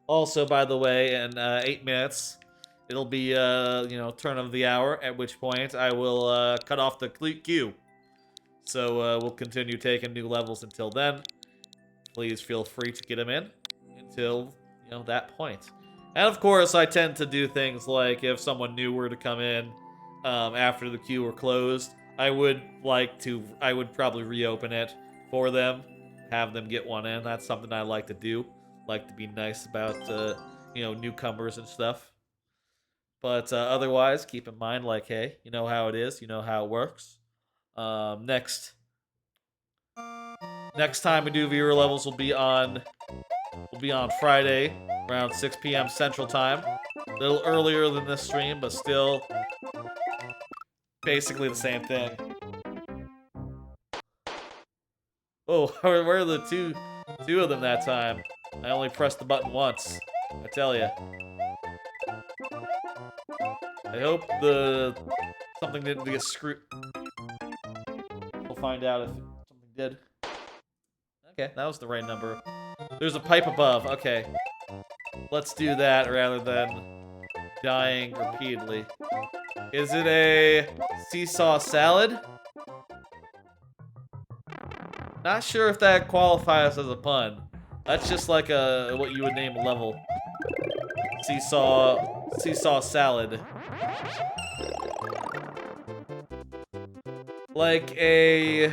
A: Also, by the way, in 8 minutes, it'll be, turn of the hour, at which point I will cut off the queue. So we'll continue taking new levels until then. Please feel free to get them in until, that point. And of course, I tend to do things like if someone new were to come in after the queue were closed, I would probably reopen it for them, have them get one in. That's something I like to do. Like to be nice about, newcomers and stuff. But otherwise, keep in mind, like, hey, you know how it is, you know how it works. Next time we do viewer levels will be on Friday around 6 p.m. Central Time. A little earlier than this stream, but still basically the same thing. Oh, where are the two of them that time? I only pressed the button once, I tell ya. I hope something didn't get screwed. We'll find out if something did. Okay, that was the right number. There's a pipe above. Okay. Let's do that rather than dying repeatedly. Is it a seesaw salad? Not sure if that qualifies as a pun. That's just like what you would name a level. Seesaw salad. Like a...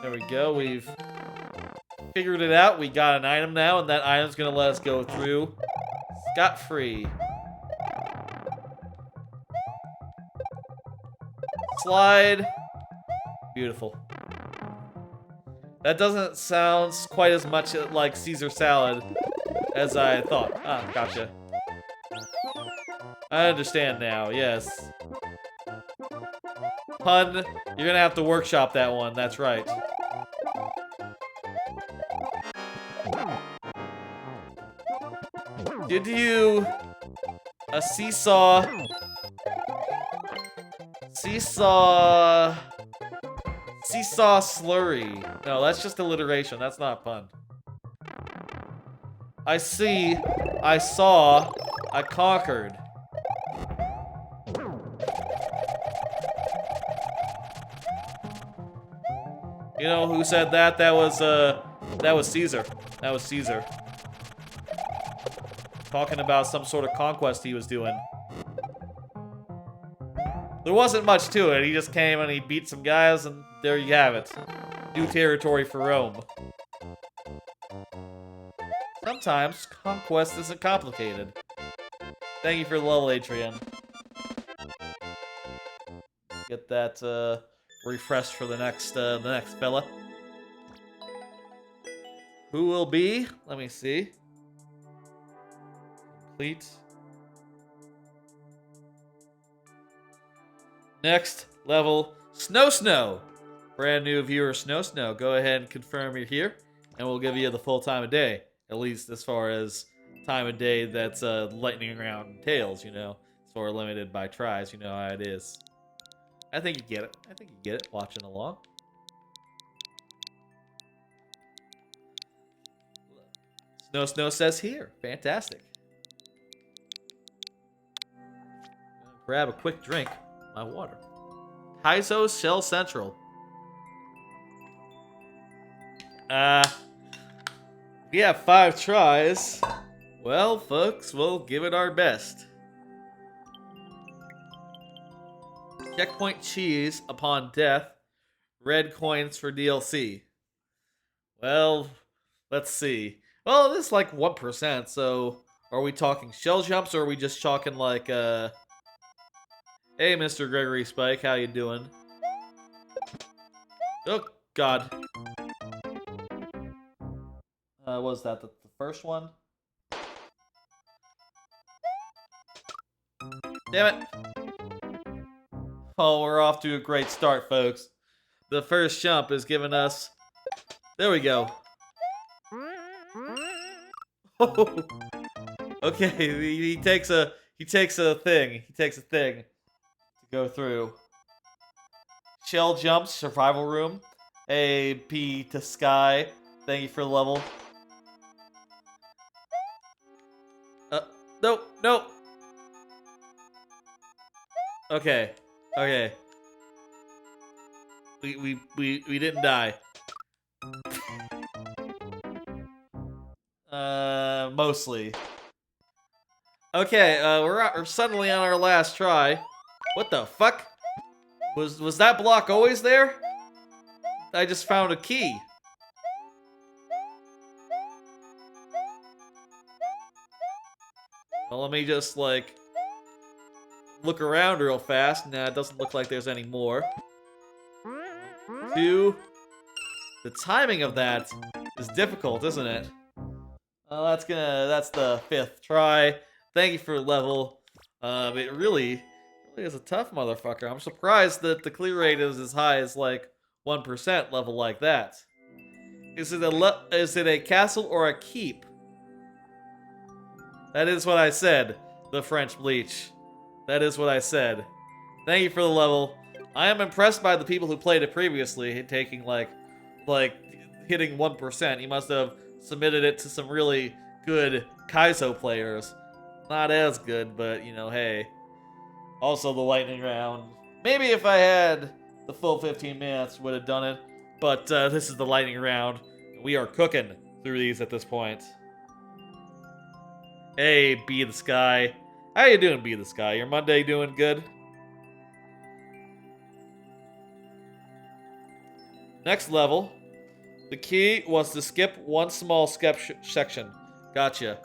A: There we go, we've figured it out. We got an item now, and that item's gonna let us go through scot-free. Slide. Beautiful. That doesn't sound quite as much like Caesar salad as I thought. Ah, gotcha. I understand now, yes. Pun, you're gonna have to workshop that one, that's right. Did you... A seesaw Seesaw... Seesaw slurry. No, that's just alliteration. That's not fun. I see. I saw. I conquered. You know who said that? That was Caesar. That was Caesar. Talking about some sort of conquest he was doing. There wasn't much to it. He just came and he beat some guys, and there you have it. New territory for Rome. Sometimes conquest isn't complicated. Thank you for the level, Adrian. Get that refreshed for the next fella. Who will be? Let me see. Complete. Next level, Snow. Brand new viewer, Snow. Go ahead and confirm you're here, and we'll give you the full time of day. At least as far as time of day that's lightning round entails, you know. Sort of limited by tries, you know how it is. I think you get it. Watching along. Snow says here. Fantastic. Grab a quick drink. My water. Kaizo Shell Central. We have 5 tries. Well, folks, we'll give it our best. Checkpoint cheese upon death. Red coins for DLC. Well, let's see. Well, this is like 1%, so are we talking shell jumps or are we just talking like, Hey, Mr. Gregory Spike, how you doing? Oh, God. Was that the first one? Damn it. Oh, we're off to a great start, folks. The first jump is giving us... There we go. Oh. Okay, he takes a thing. He takes a thing to go through. Shell jumps, survival room. A P to sky. Thank you for the level. No. Okay. We didn't die. Mostly. Okay, we're suddenly on our last try. What the fuck? Was that block always there? I just found a key. Well, let me just, like, look around real fast. Nah, it doesn't look like there's any more. 2. The timing of that is difficult, isn't it? Well, that's the 5th try. Thank you for the level. It really is a tough motherfucker. I'm surprised that the clear rate is as high as, like, 1% level like that. Is it a castle or a keep? That is what I said, the French Bleach. That is what I said. Thank you for the level. I am impressed by the people who played it previously, taking like hitting 1%. You must have submitted it to some really good Kaizo players. Not as good, but you know, hey. Also the lightning round. Maybe if I had the full 15 minutes, would have done it. But this is the lightning round. We are cooking through these at this point. Hey, Be the Sky. How you doing, Be the Sky? Your Monday doing good? Next level. The key was to skip one small section. Gotcha.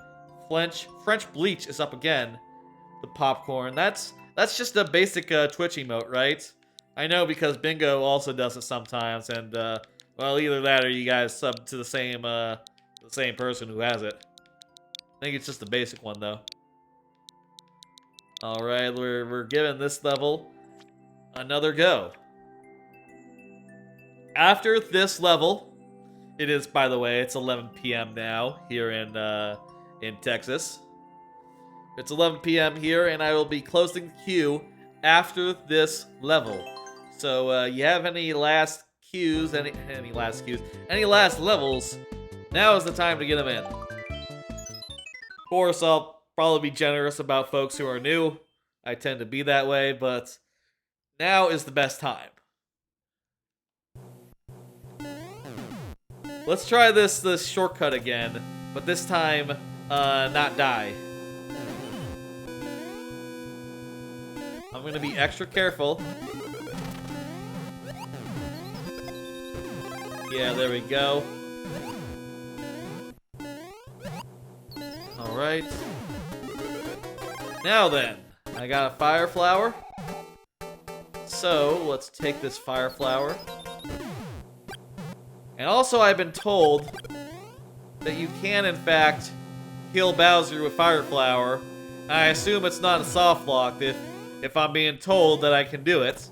A: French Bleach is up again. The popcorn. That's just a basic Twitch emote, right? I know because Bingo also does it sometimes, and well, either that or you guys sub to the same person who has it. I think it's just the basic one, though. Alright, we're giving this level another go. After this level, it is, by the way, it's 11 p.m. now here in Texas. It's 11 p.m. here, and I will be closing the queue after this level. So you have any last cues, any last levels, now is the time to get them in. Of course, I'll probably be generous about folks who are new. I tend to be that way, but now is the best time. Let's try this shortcut again, but this time, not die. I'm gonna be extra careful. Yeah, there we go. Alright. Now then, I got a fire flower. So, let's take this fire flower. And also, I've been told that you can, in fact, kill Bowser with fire flower. I assume it's not a soft lock if I'm being told that I can do it.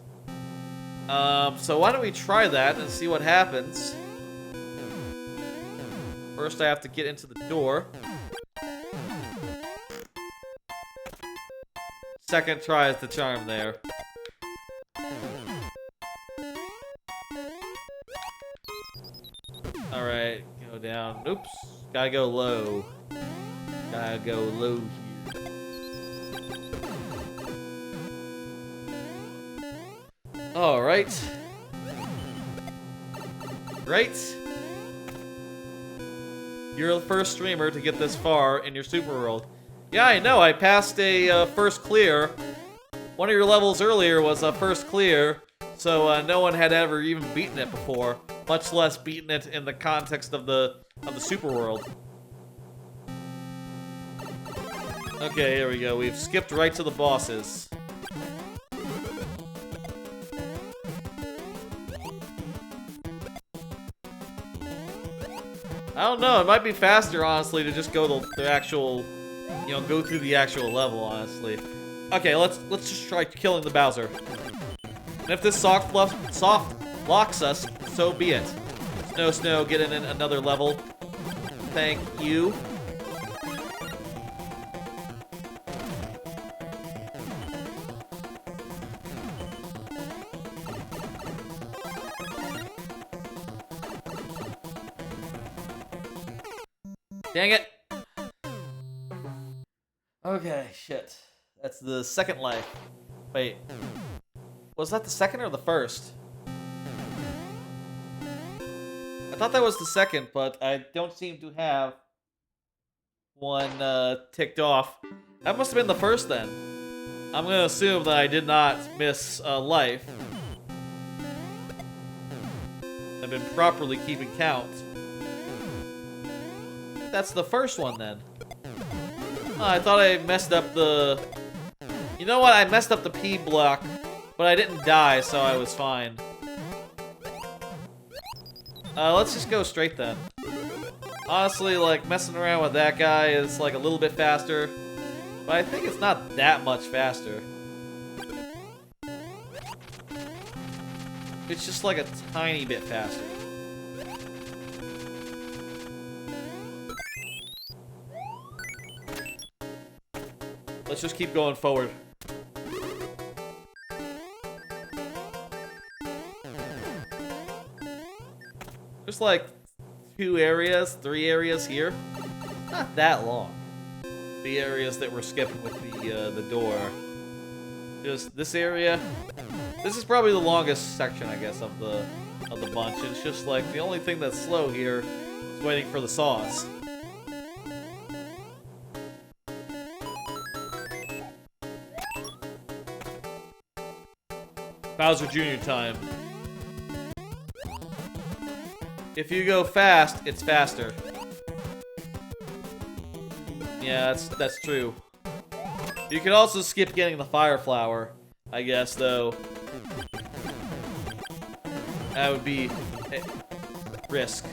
A: So why don't we try that and see what happens. First, I have to get into the door. Second try is the charm there. Alright, go down. Oops. Gotta go low. Gotta go low here. Alright. Great. You're the first streamer to get this far in your Super World. Yeah, I know. I passed a first clear. One of your levels earlier was a first clear, so no one had ever even beaten it before, much less beaten it in the context of the Super World. Okay, here we go. We've skipped right to the bosses. I don't know, it might be faster, honestly, to just go the actual, go through the actual level, honestly. Okay, let's just try killing the Bowser. And if this soft locks us, so be it. Snow, get in another level. Thank you. Dang it. Okay, shit. That's the second life. Wait. Was that the second or the first? I thought that was the second, but I don't seem to have one ticked off. That must have been the first then. I'm gonna assume that I did not miss a life. I've been properly keeping count. That's the first one then. Oh, I thought I messed up the... You know what? I messed up the P block, but I didn't die, so I was fine. Let's just go straight then. Honestly, like, messing around with that guy is, like, a little bit faster, but I think it's not that much faster. It's just, like, a tiny bit faster. Let's just keep going forward. There's like 3 areas here. Not that long. The areas that we're skipping with the door. Just this area. This is probably the longest section, I guess, of the bunch. It's just like the only thing that's slow here is waiting for the sauce. Bowser Jr. time. If you go fast, it's faster. Yeah, that's true. You can also skip getting the fire flower, I guess, though. That would be a risk.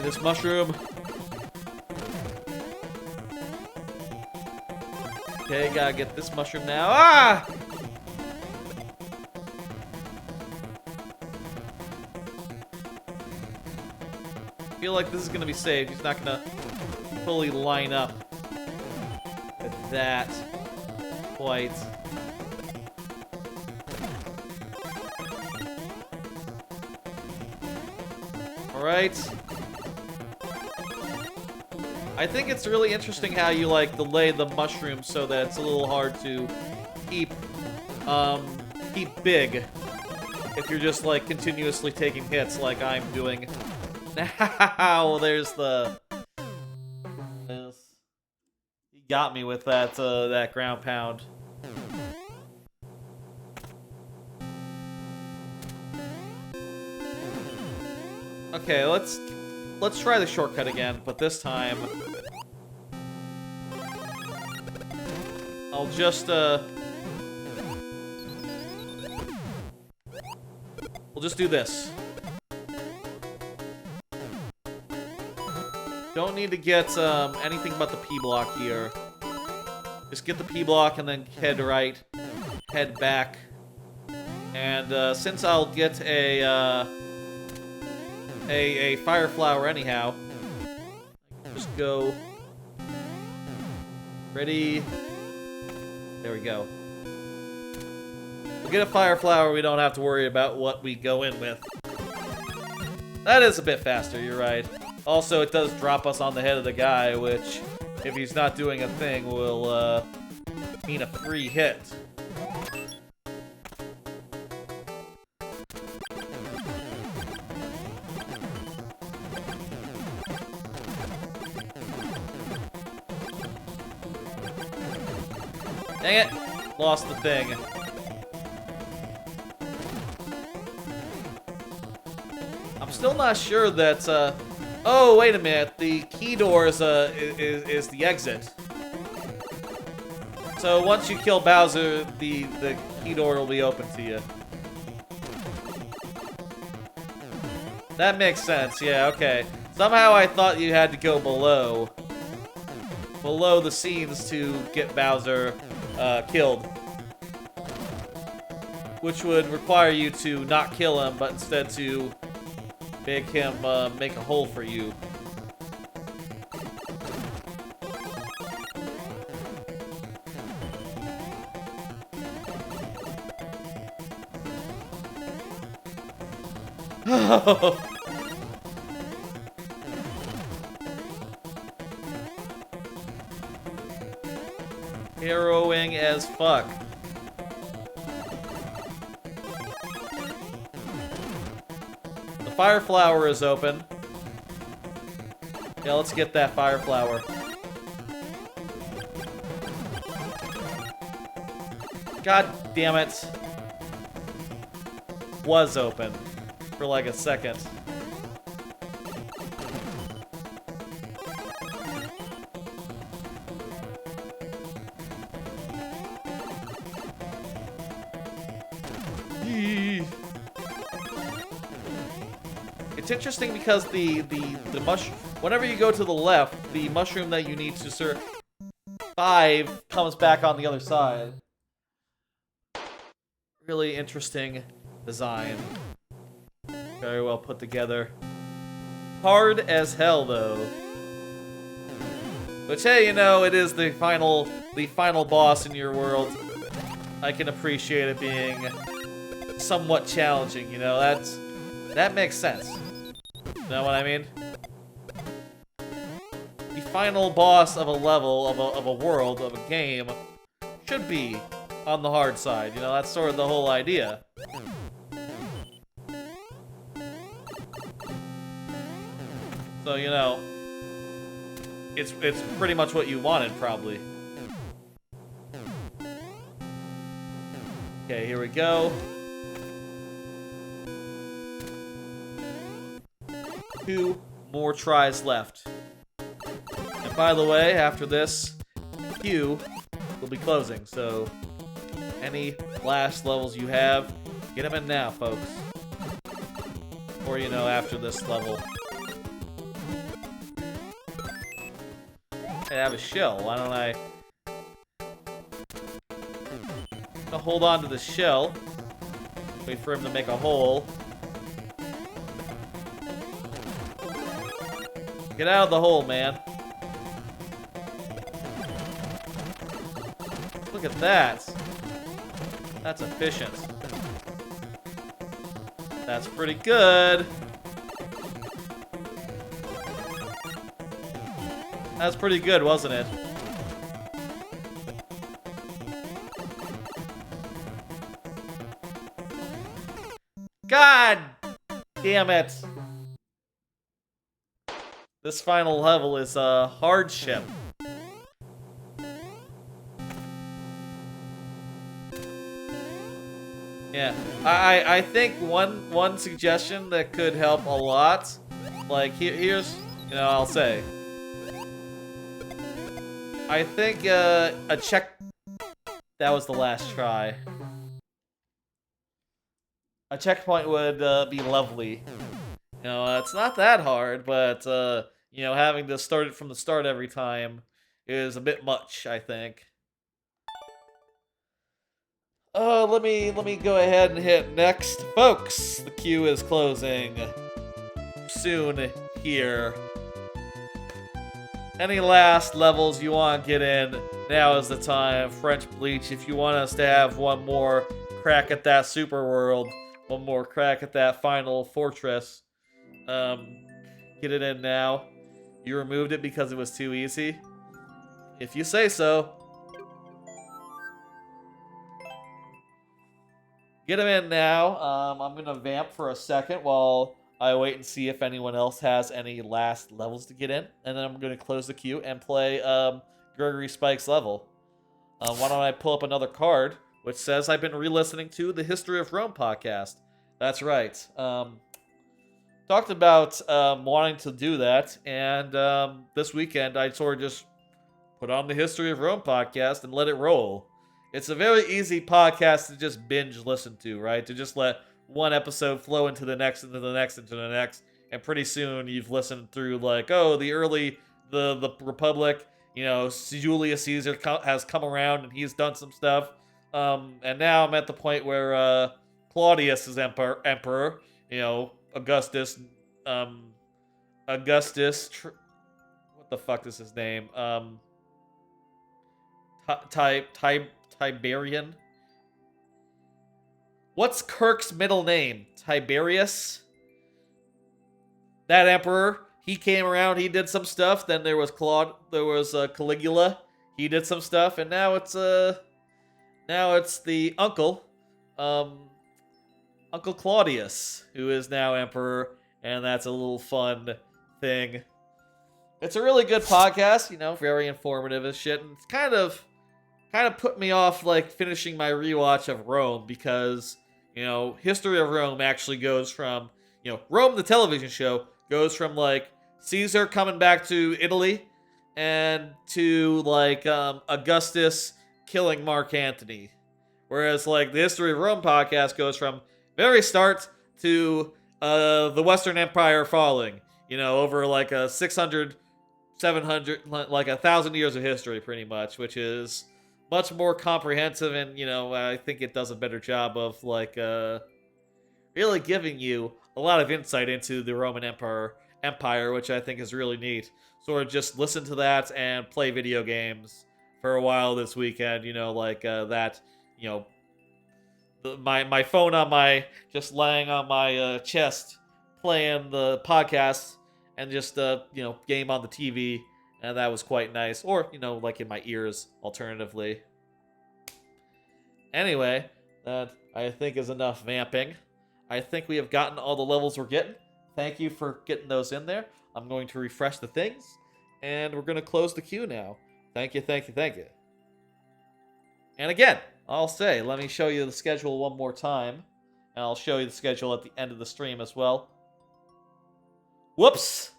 A: This mushroom. Okay, gotta get this mushroom now. Ah! feel like this is gonna be safe. He's not gonna fully line up with that quite. Alright. I think it's really interesting how you, like, delay the mushroom so that it's a little hard to keep big if you're just, like, continuously taking hits like I'm doing. Now, there's the... He got me with that, that ground pound. Okay, let's try the shortcut again, but this time I'll just we'll just do this. Don't need to get anything but the P block here. Just get the P block and then head right, head back. And since I'll get a fire flower anyhow, just go. Ready? There we go. We'll get a fire flower, we don't have to worry about what we go in with. That is a bit faster, you're right. Also, it does drop us on the head of the guy, which, if he's not doing a thing, will mean a free hit. Dang it! Lost the thing. I'm still not sure that, oh, wait a minute. The key door is the exit. So once you kill Bowser, the key door will be open to you. That makes sense, yeah, okay. Somehow I thought you had to go below the scenes to get Bowser killed. Which would require you to not kill him, but instead to make him make a hole for you. Harrowing as fuck. The fire flower is open. Yeah, let's get that fire flower. God damn it. Was open for like a second. It's interesting because the mushroom, whenever you go to the left, the mushroom that you need to survive comes back on the other side. Really interesting design. Very well put together. Hard as hell, though. Which, hey, you know, it is the final boss in your world. I can appreciate it being somewhat challenging, you know, that makes sense. You know what I mean? The final boss of a level, of a world, of a game, should be on the hard side, you know, that's sort of the whole idea. So, you know, it's pretty much what you wanted, probably. Okay, here we go. 2 more tries left. And by the way, after this, queue will be closing, so any last levels you have, get them in now, folks. Or, you know, after this level. I have a shell, why don't I... I'll hold on to the shell. Wait for him to make a hole. Get out of the hole, man. Look at that. That's efficient. That's pretty good. That's pretty good, wasn't it? God damn it. This final level is a hardship. Yeah, I think one suggestion that could help a lot, like here's, you know, I'll say, I think a check. That was the last try. A checkpoint would be lovely. You know, it's not that hard, but you know, having to start it from the start every time is a bit much, I think. Let me go ahead and hit next, folks. The queue is closing soon here. Any last levels you want to get in, now is the time. French Bleach, if you want us to have one more crack at that super world, one more crack at that final fortress, get it in now. You removed it because it was too easy? If you say so. Get them in now. I'm gonna vamp for a second while I wait and see if anyone else has any last levels to get in, and then I'm gonna close the queue and play Gregory Spike's level. Why don't I pull up another card which says I've been re-listening to the History of Rome podcast. That's right. Talked about wanting to do that, and this weekend I sort of just put on the History of Rome podcast and let it roll. It's a very easy podcast to just binge listen to, right? To just let one episode flow into the next, into the next, into the next, and pretty soon you've listened through like, oh, the Republic, you know, Julius Caesar has come around and he's done some stuff, and now I'm at the point where Claudius is emperor, you know, Augustus, what the fuck is his name? Tiberian? What's Kirk's middle name? Tiberius? That emperor, he came around, he did some stuff. Then there was Caligula, he did some stuff, and now it's the uncle, Uncle Claudius, who is now emperor, and that's a little fun thing. It's a really good podcast, you know, very informative as shit, and it's kind of put me off like finishing my rewatch of Rome because, you know, History of Rome actually goes from, you know, Rome the television show goes from like Caesar coming back to Italy and to like Augustus killing Mark Antony. Whereas like the History of Rome podcast goes from very start to the Western Empire falling, you know, over like a 600 700 like 1,000 years of history pretty much, which is much more comprehensive, and you know, I think it does a better job of like really giving you a lot of insight into the Roman Empire, which I think is really neat. Sort of just listen to that and play video games for a while this weekend, you know, like that, you know, my phone on my just laying on my chest playing the podcast and just you know, game on the TV, and that was quite nice. Or, you know, like in my ears alternatively. Anyway, that I think is enough vamping. I think we have gotten all the levels we're getting. Thank you for getting those in there. I'm going to refresh the things, and we're going to close the queue now. Thank you, thank you, thank you. And again, I'll say, let me show you the schedule one more time, and I'll show you the schedule at the end of the stream as well. Whoops!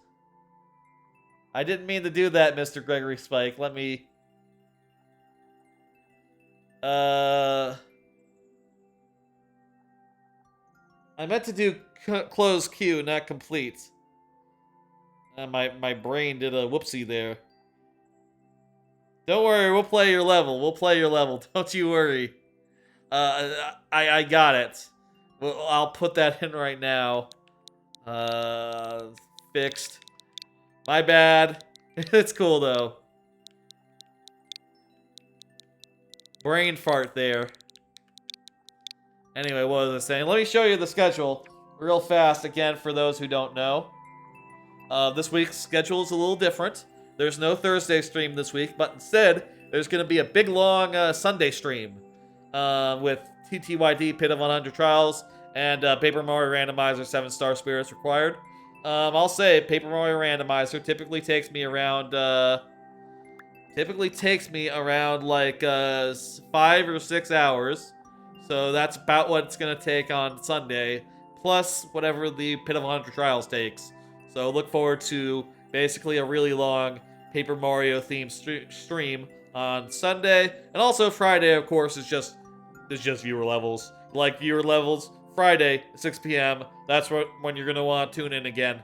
A: I didn't mean to do that, Mr. Gregory Spike. Let me... I meant to do close queue, not complete. My brain did a whoopsie there. Don't worry, we'll play your level. We'll play your level. Don't you worry. I got it. Well, I'll put that in right now. Fixed. My bad. It's cool, though. Brain fart there. Anyway, what was I saying? Let me show you the schedule real fast again for those who don't know. This week's schedule is a little different. There's no Thursday stream this week, but instead, there's going to be a big, long Sunday stream with TTYD, Pit of 100 Trials, and Paper Mario Randomizer 7-star spirits required. I'll say Paper Mario Randomizer typically takes me around like 5 or 6 hours. So that's about what it's going to take on Sunday, plus whatever the Pit of 100 Trials takes. So look forward to basically a really long Paper Mario themed stream on Sunday. And also Friday, of course, is just viewer levels. Like viewer levels, Friday, 6 p.m. That's when you're going to want to tune in again.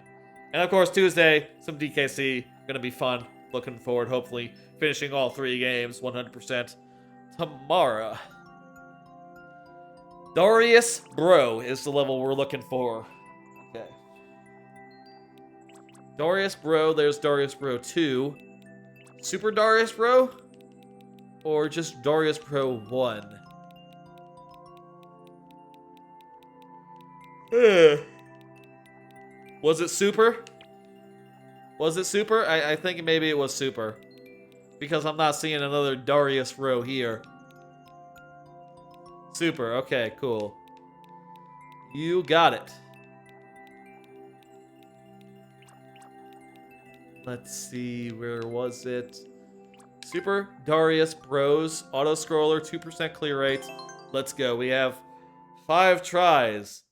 A: And of course, Tuesday, some DKC. Going to be fun. Looking forward, hopefully, finishing all 3 games 100% tomorrow. Darius Bro is the level we're looking for. Okay. Darius Bro, there's Darius Bro 2. Super Darius Bro? Or just Darius Bro 1? Was it Super? Was it Super? I think maybe it was Super. Because I'm not seeing another Darius Bro here. Super, okay, cool. You got it. Let's see, where was it? Super Darius Bros, auto-scroller, 2% clear rate. Let's go. We have 5 tries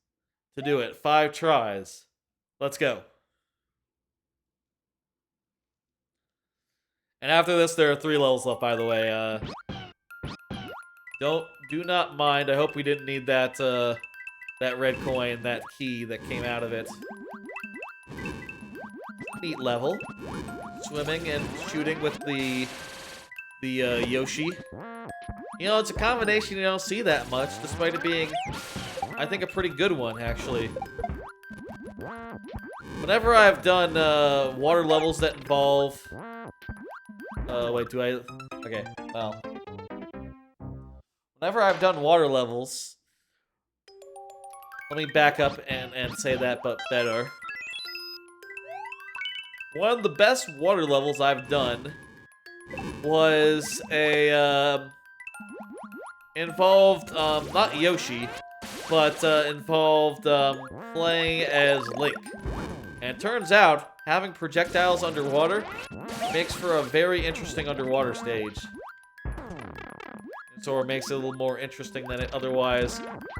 A: to do it. 5 tries. Let's go. And after this, there are 3 levels left, by the way. Do not mind. I hope we didn't need that that red coin, that key that came out of it. Neat level. Swimming and shooting with the Yoshi. You know, it's a combination you don't see that much, despite it being, I think, a pretty good one, actually. Whenever I've done water levels that involve... wait, do I... Okay, well... Whenever I've done water levels... Let me back up and say that, but better. One of the best water levels I've done was a, involved, not Yoshi, but, involved, playing as Link. And it turns out, having projectiles underwater makes for a very interesting underwater stage. So it makes it a little more interesting than it otherwise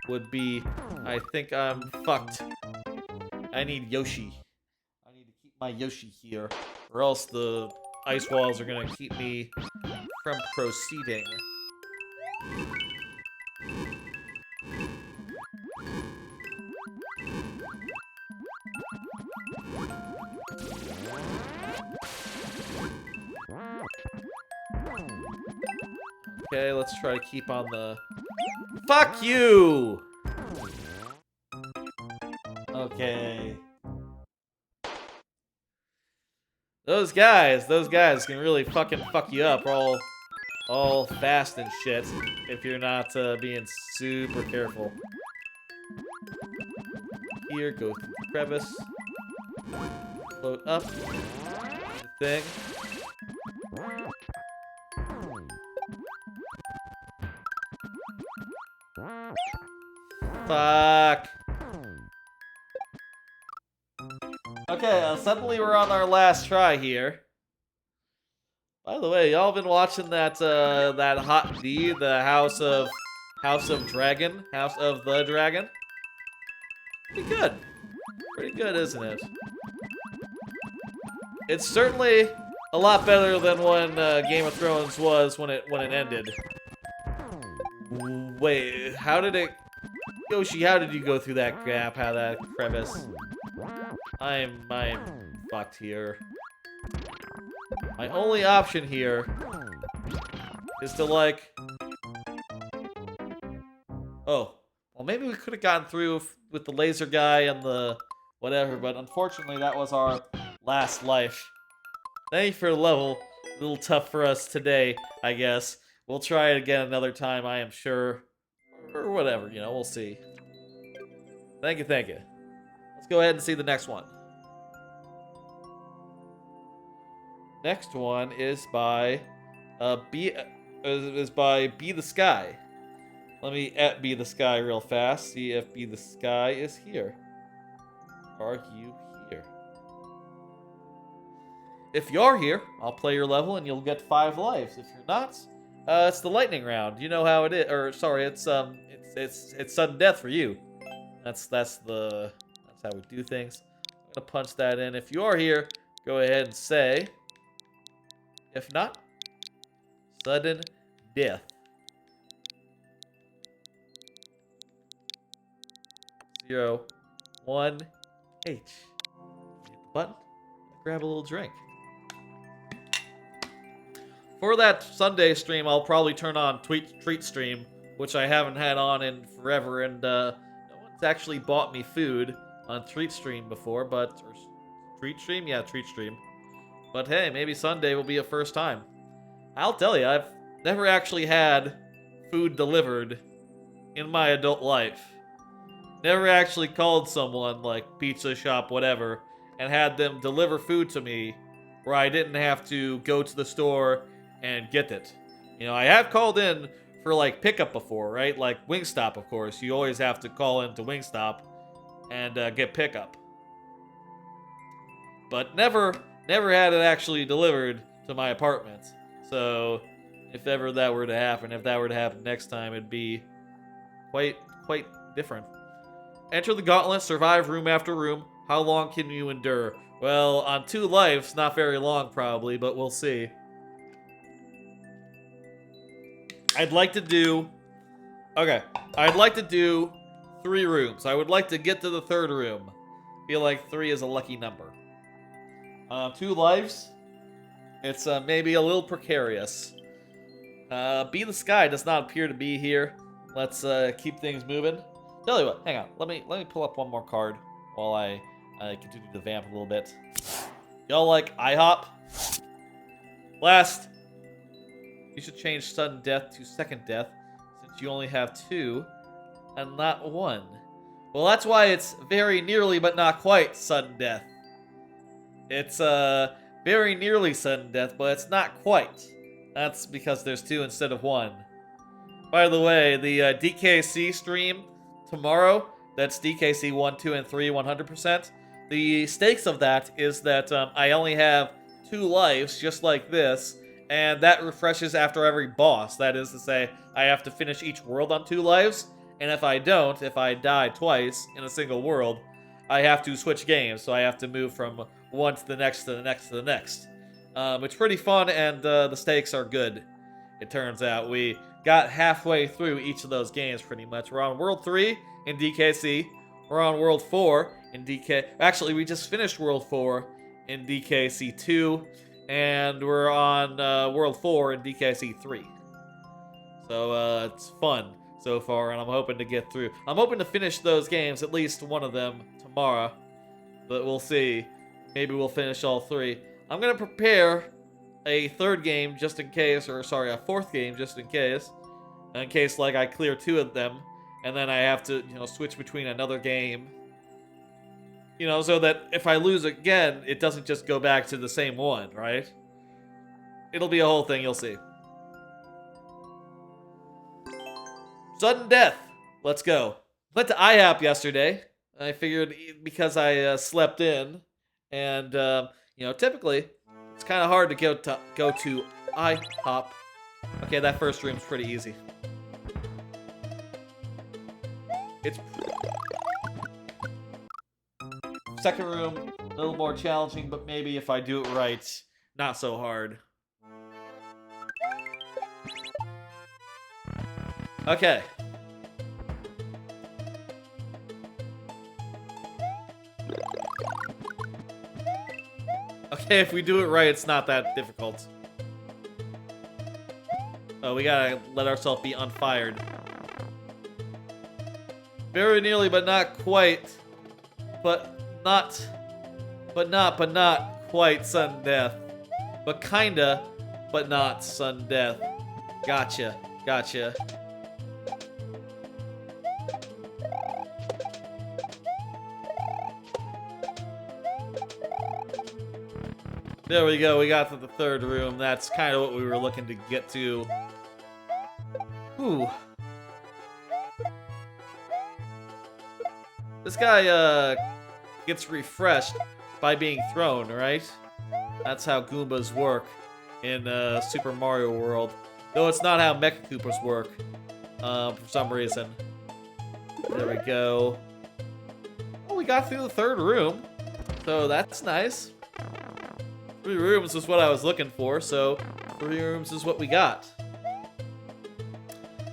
A: would be. I think I'm fucked. I need Yoshi. I need to keep my Yoshi here, or else the ice walls are gonna keep me from proceeding. Okay, let's try to keep on the... Fuck you! Okay. Those guys can really fucking fuck you up all fast and shit if you're not being super careful. Here, go through the crevice. Float up. The thing. Fuck. Okay, suddenly we're on our last try here. By the way, y'all been watching that that Hot D, the House of Dragon, House of the Dragon? Pretty good. Pretty good, isn't it? It's certainly a lot better than when Game of Thrones was when it ended. Wait, how did it... Yoshi, how did you go through that gap, that crevice? I'm fucked here. My only option here is to, like... Oh. Well, maybe we could have gotten through with the laser guy and the whatever, but unfortunately that was our last life. Thank you for the level. A little tough for us today, I guess. We'll try it again another time, I am sure. Or whatever, you know, we'll see. Thank you, thank you. Let's go ahead and see the next one. Next one is by Be the Sky. Let me at Be the Sky real fast. See if Be the Sky is here. Are you here? If you're here, I'll play your level and you'll get 5 lives. If you're not, it's the lightning round. You know how it is. Or sorry, it's sudden death for you. That's how we do things. I'm gonna punch that in. If you are here, go ahead and say. If not, sudden death. 0, 1, H. Hit the button. Grab a little drink. For that Sunday stream, I'll probably turn on Treat Stream, which I haven't had on in forever, and no one's actually bought me food on Treat Stream before, but... Or, Treat Stream? Yeah, Treat Stream. But hey, maybe Sunday will be a first time. I'll tell you, I've never actually had food delivered in my adult life. Never actually called someone, like pizza shop, whatever, and had them deliver food to me where I didn't have to go to the store and get it. You know, I have called in for like pickup before, right? Like Wingstop, of course. You always have to call into Wingstop and get pickup. But never had it actually delivered to my apartment. So if ever that were to happen, if that were to happen next time, it'd be quite different. Enter the gauntlet, survive room after room. How long can you endure? Well, on 2 lives, not very long probably, but we'll see. I'd like to do 3 rooms. I would like to get to the 3rd room. Feel like 3 is a lucky number. 2 lives. It's maybe a little precarious. Be the Sky does not appear to be here. Let's keep things moving. Tell you what, hang on. Let me pull up one more card while I continue to vamp a little bit. Y'all like IHOP? Last. You should change sudden death to second death, since you only have 2 and not 1. Well, that's why it's very nearly but not quite sudden death. It's very nearly sudden death, but it's not quite. That's because there's 2 instead of 1. By the way, the DKC stream tomorrow, that's DKC 1, 2, and 3, 100%. The stakes of that is that I only have 2 lives, just like this, and that refreshes after every boss. That is to say, I have to finish each world on 2 lives, and if I don't, if I die twice in a single world, I have to switch games, so I have to move from one to the next, to the next, to the next. It's pretty fun, and the stakes are good, it turns out. We got halfway through each of those games, pretty much. We're on World 3 in DKC. We're on World 4 in DK... Actually, we just finished World 4 in DKC 2, and we're on World 4 in DKC 3. So, it's fun so far, and I'm hoping to get through. I'm hoping to finish those games, at least one of them, tomorrow. But we'll see. Maybe we'll finish all 3. I'm gonna prepare a 3rd game just in case, or sorry, a 4th game just in case. In case, like, I clear 2 of them, and then I have to, you know, switch between another game. You know, so that if I lose again, it doesn't just go back to the same one, right? It'll be a whole thing, you'll see. Sudden death. Let's go. Went to IHOP yesterday. I figured because I slept in, and you know, typically it's kind of hard to go to IHOP. Okay, that first room's pretty easy. It's second room, a little more challenging, but maybe if I do it right, not so hard. Okay. Okay, if we do it right, it's not that difficult. Oh, we gotta let ourselves be unfired. Very nearly, but not quite. But not quite sudden death. but kinda, but not sudden death. Gotcha, gotcha. There we go, we got to the third room. That's kind of what we were looking to get to. Ooh. This guy, gets refreshed by being thrown, right? That's how Goombas work in, Super Mario World. Though it's not how Mecha Koopas work, for some reason. There we go. Oh, we got through the third room. So that's nice. 3 rooms is what I was looking for, so 3 rooms is what we got.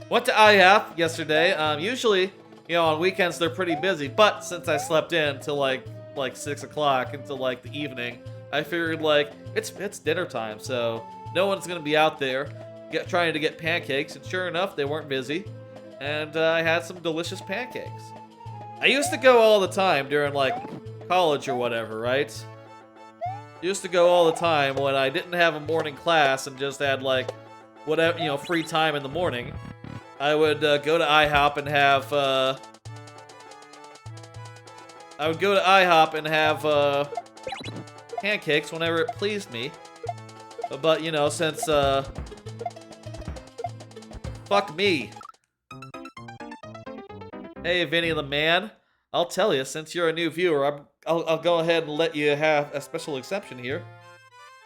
A: Went to IHOP yesterday. Usually, you know, on weekends they're pretty busy, but since I slept in till like 6 o'clock until like the evening, I figured like it's dinner time, so no one's gonna be out there trying to get pancakes, and sure enough, they weren't busy, and I had some delicious pancakes. I used to go all the time during like college or whatever, right? Used to go all the time when I didn't have a morning class and just had like whatever, you know, free time in the morning. I would go to IHOP and have pancakes whenever it pleased me. But you know, since fuck me. Hey, Vinny the man. I'll tell you, since you're a new viewer, I'll go ahead and let you have a special exception here.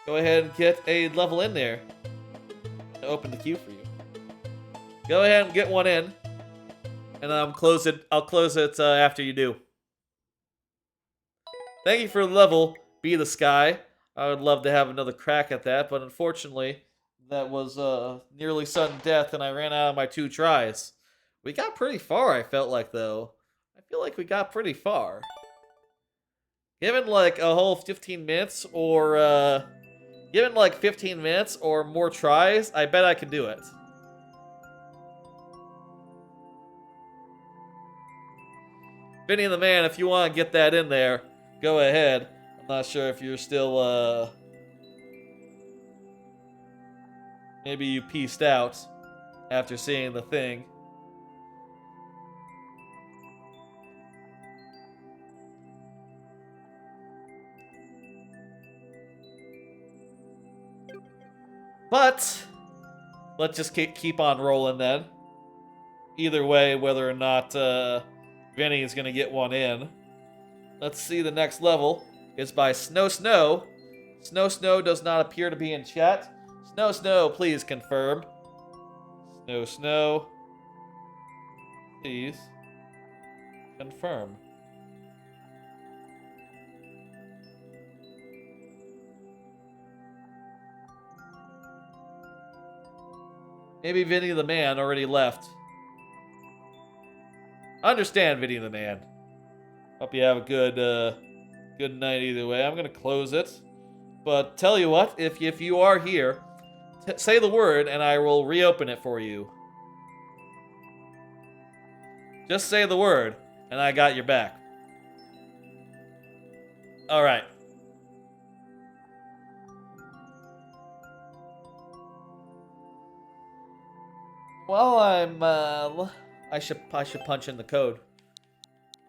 A: Go ahead and get a level in there. I'll open the queue for you. Go ahead and get one in, and I'll close it after you do. Thank you for the level, Be the Sky. I would love to have another crack at that, but unfortunately, that was nearly sudden death, and I ran out of my 2 tries. We got pretty far, I felt like, though. I feel like we got pretty far. Given like a whole 15 minutes or given like 15 minutes or more tries, I bet I can do it. Vinny the man, if you want to get that in there, go ahead. I'm not sure if you're still maybe you pieced out after seeing the thing. But let's just keep on rolling then. Either way, whether or not Vinny is gonna get one in. Let's see the next level. It's by Snow Snow. Snow Snow does not appear to be in chat. Snow Snow, please confirm. Snow Snow, please confirm. Maybe Vinny the man already left. I understand, Vinny the man. Hope you have a good night either way. I'm gonna close it, but tell you what, if you are here, say the word and I will reopen it for you. Just say the word and I got your back. All right. Well, I should punch in the code.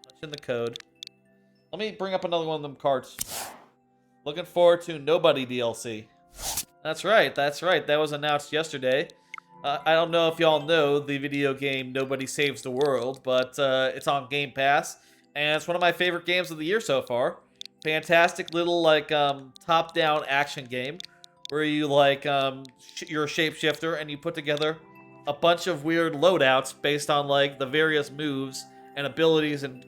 A: Punch in the code. Let me bring up another one of them cards. Looking forward to Nobody DLC. That's right, that's right. That was announced yesterday. I don't know if y'all know the video game Nobody Saves the World, but it's on Game Pass, and it's one of my favorite games of the year so far. Fantastic little like top-down action game where you like you're a shapeshifter and you put together a bunch of weird loadouts based on like the various moves and abilities and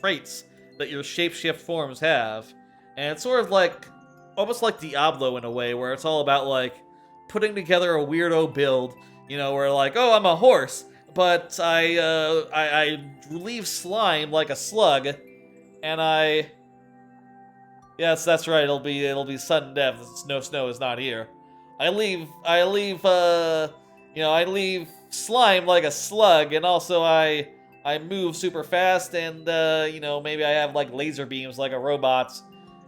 A: traits that your shapeshift forms have. And it's sort of like almost like Diablo in a way, where it's all about like putting together a weirdo build, you know, where like, oh, I'm a horse, but I leave slime like a slug, and yes, that's right, it'll be sudden death. Snow Snow is not here. I leave slime like a slug, and also I move super fast, and you know, maybe I have like laser beams like a robot,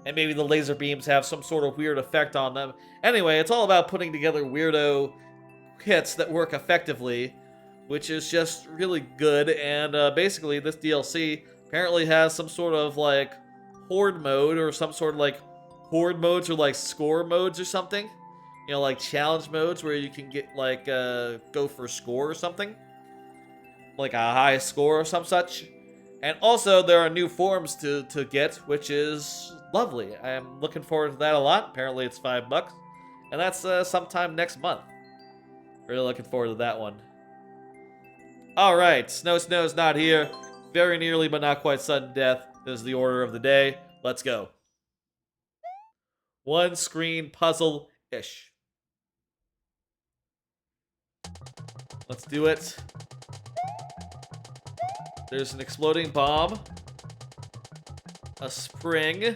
A: and maybe the laser beams have some sort of weird effect on them. Anyway, it's all about putting together weirdo hits that work effectively, which is just really good. And basically, this DLC apparently has some sort of like horde mode, or some sort of like horde modes, or like score modes or something. You know, like challenge modes where you can get like go for a score or something, like a high score or some such. And also, there are new forms to get, which is lovely. I am looking forward to that a lot. Apparently, it's $5, and that's sometime next month. Really looking forward to that one. All right, Snow's not here. Very nearly, but not quite sudden death. This is the order of the day. Let's go. One screen puzzle-ish. Let's do it. There's an exploding bomb. A spring.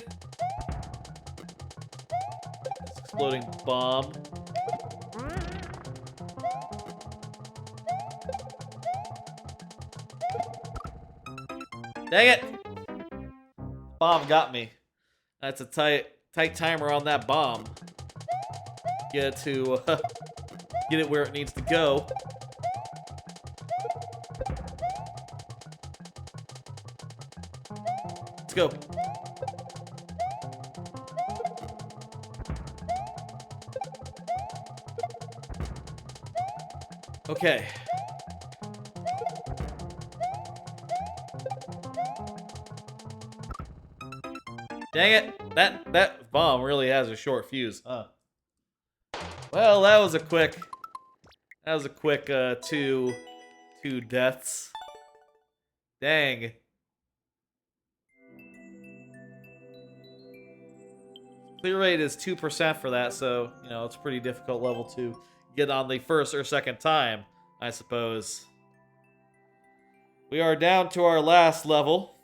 A: Exploding bomb. Dang it! Bomb got me. That's a tight timer on that bomb. Get it to get it where it needs to go. Let's go. Okay. Dang it! That bomb really has a short fuse, huh? Well, that was a quick two deaths. Dang. Clear rate is 2% for that, so you know it's a pretty difficult level to get on the first or second time, I suppose. We are down to our last level.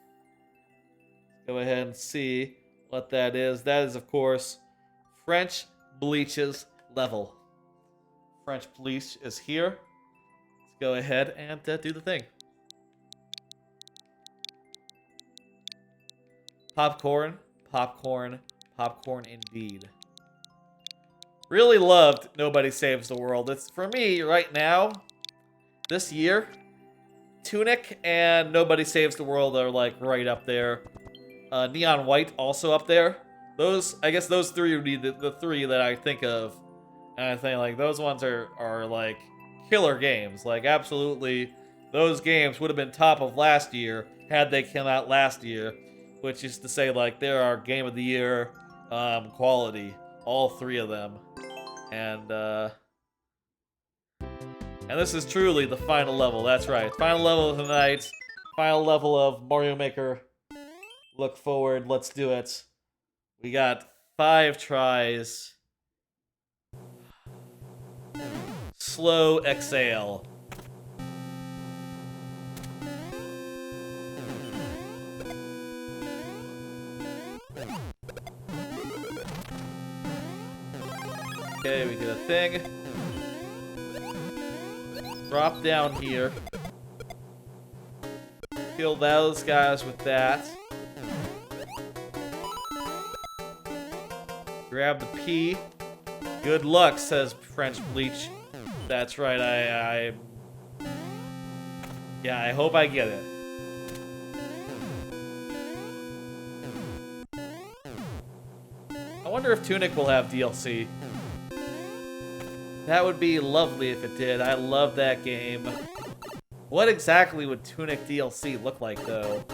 A: Go ahead and see what that is. That is, of course, French Bleach's level. French Bleach is here. Let's go ahead and do the thing. Popcorn, popcorn, popcorn indeed. Really loved Nobody Saves the World. It's, for me, right now, this year, Tunic and Nobody Saves the World are like right up there. Neon White also up there. Those, I guess those three would be the three that I think of. And I think like those ones are like killer games. Like absolutely, those games would have been top of last year had they come out last year. Which is to say, like, there are Game of the Year quality. All three of them. And this is truly the final level. That's right. Final level of the night. Final level of Mario Maker. Look forward. Let's do it. We got 5 tries. Slow exhale. Okay, we did a thing. Drop down here. Kill those guys with that. Grab the P. Good luck, says French Bleach. That's right, yeah, I hope I get it. I wonder if Tunic will have DLC. That would be lovely if it did. I love that game. What exactly would Tunic DLC look like, though?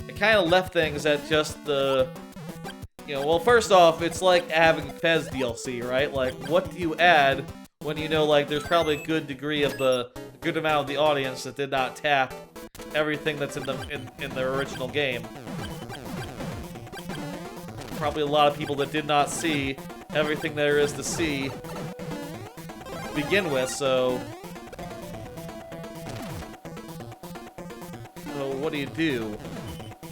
A: It kind of left things at just the... You know, well, first off, it's like having Fez DLC, right? Like, what do you add when you know, like, there's probably a good degree of a good amount of the audience that did not tap everything that's in the original game. Probably a lot of people that did not see everything there is to see to begin with, so what do you do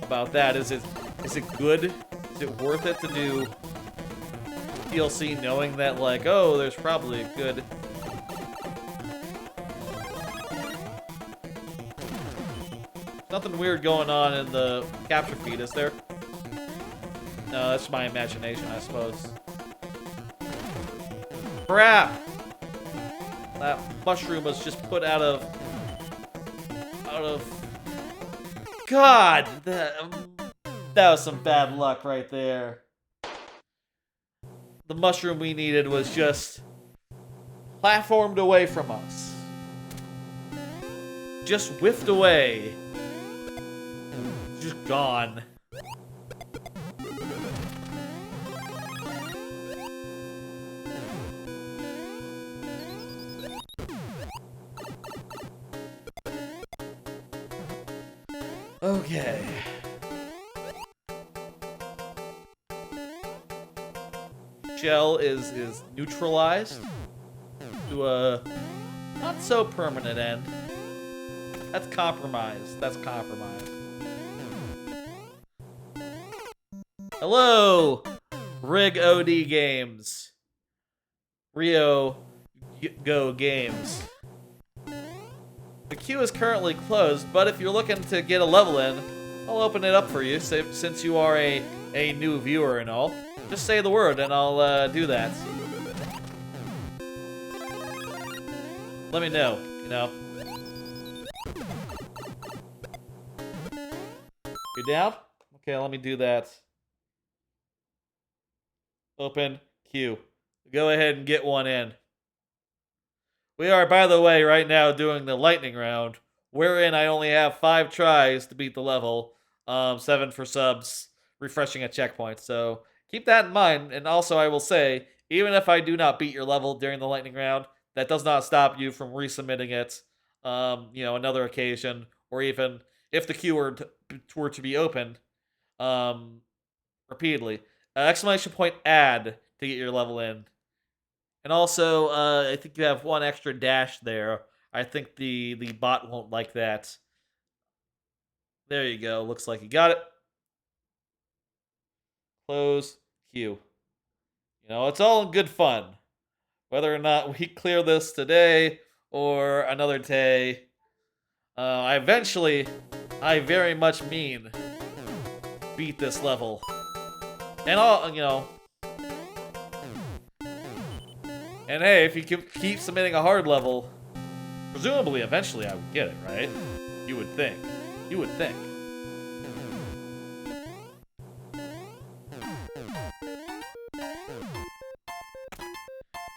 A: about that? Is it good? Is it worth it to do DLC knowing that, like, oh, there's probably a good... Nothing weird going on in the capture feed, is there? No, that's my imagination, I suppose. Crap! That mushroom was just put out of... God! That was some bad luck right there. The mushroom we needed was just platformed away from us. Just whiffed away. Just gone. Okay. Shell is neutralized to a not so permanent end. That's compromised. That's compromised. Hello, Rig OD Games. Rio Go Games. The queue is currently closed, but if you're looking to get a level in, I'll open it up for you since you are a new viewer and all. Just say the word and I'll do that. Let me know, you know. You down? Okay, let me do that. Open queue. Go ahead and get one in. We are, by the way, right now doing the lightning round, wherein I only have 5 tries to beat the level, 7 for subs, refreshing a checkpoint. So keep that in mind. And also, I will say, even if I do not beat your level during the lightning round, that does not stop you from resubmitting it, another occasion, or even if the queue were to be opened, repeatedly. Exclamation point add to get your level in. And also, I think you have 1 extra dash there. I think the bot won't like that. There you go. Looks like you got it. Close queue. You know, it's all in good fun. Whether or not we clear this today or another day, I very much mean, beat this level. And and hey, if you keep submitting a hard level, presumably eventually I would get it, right? You would think. You would think.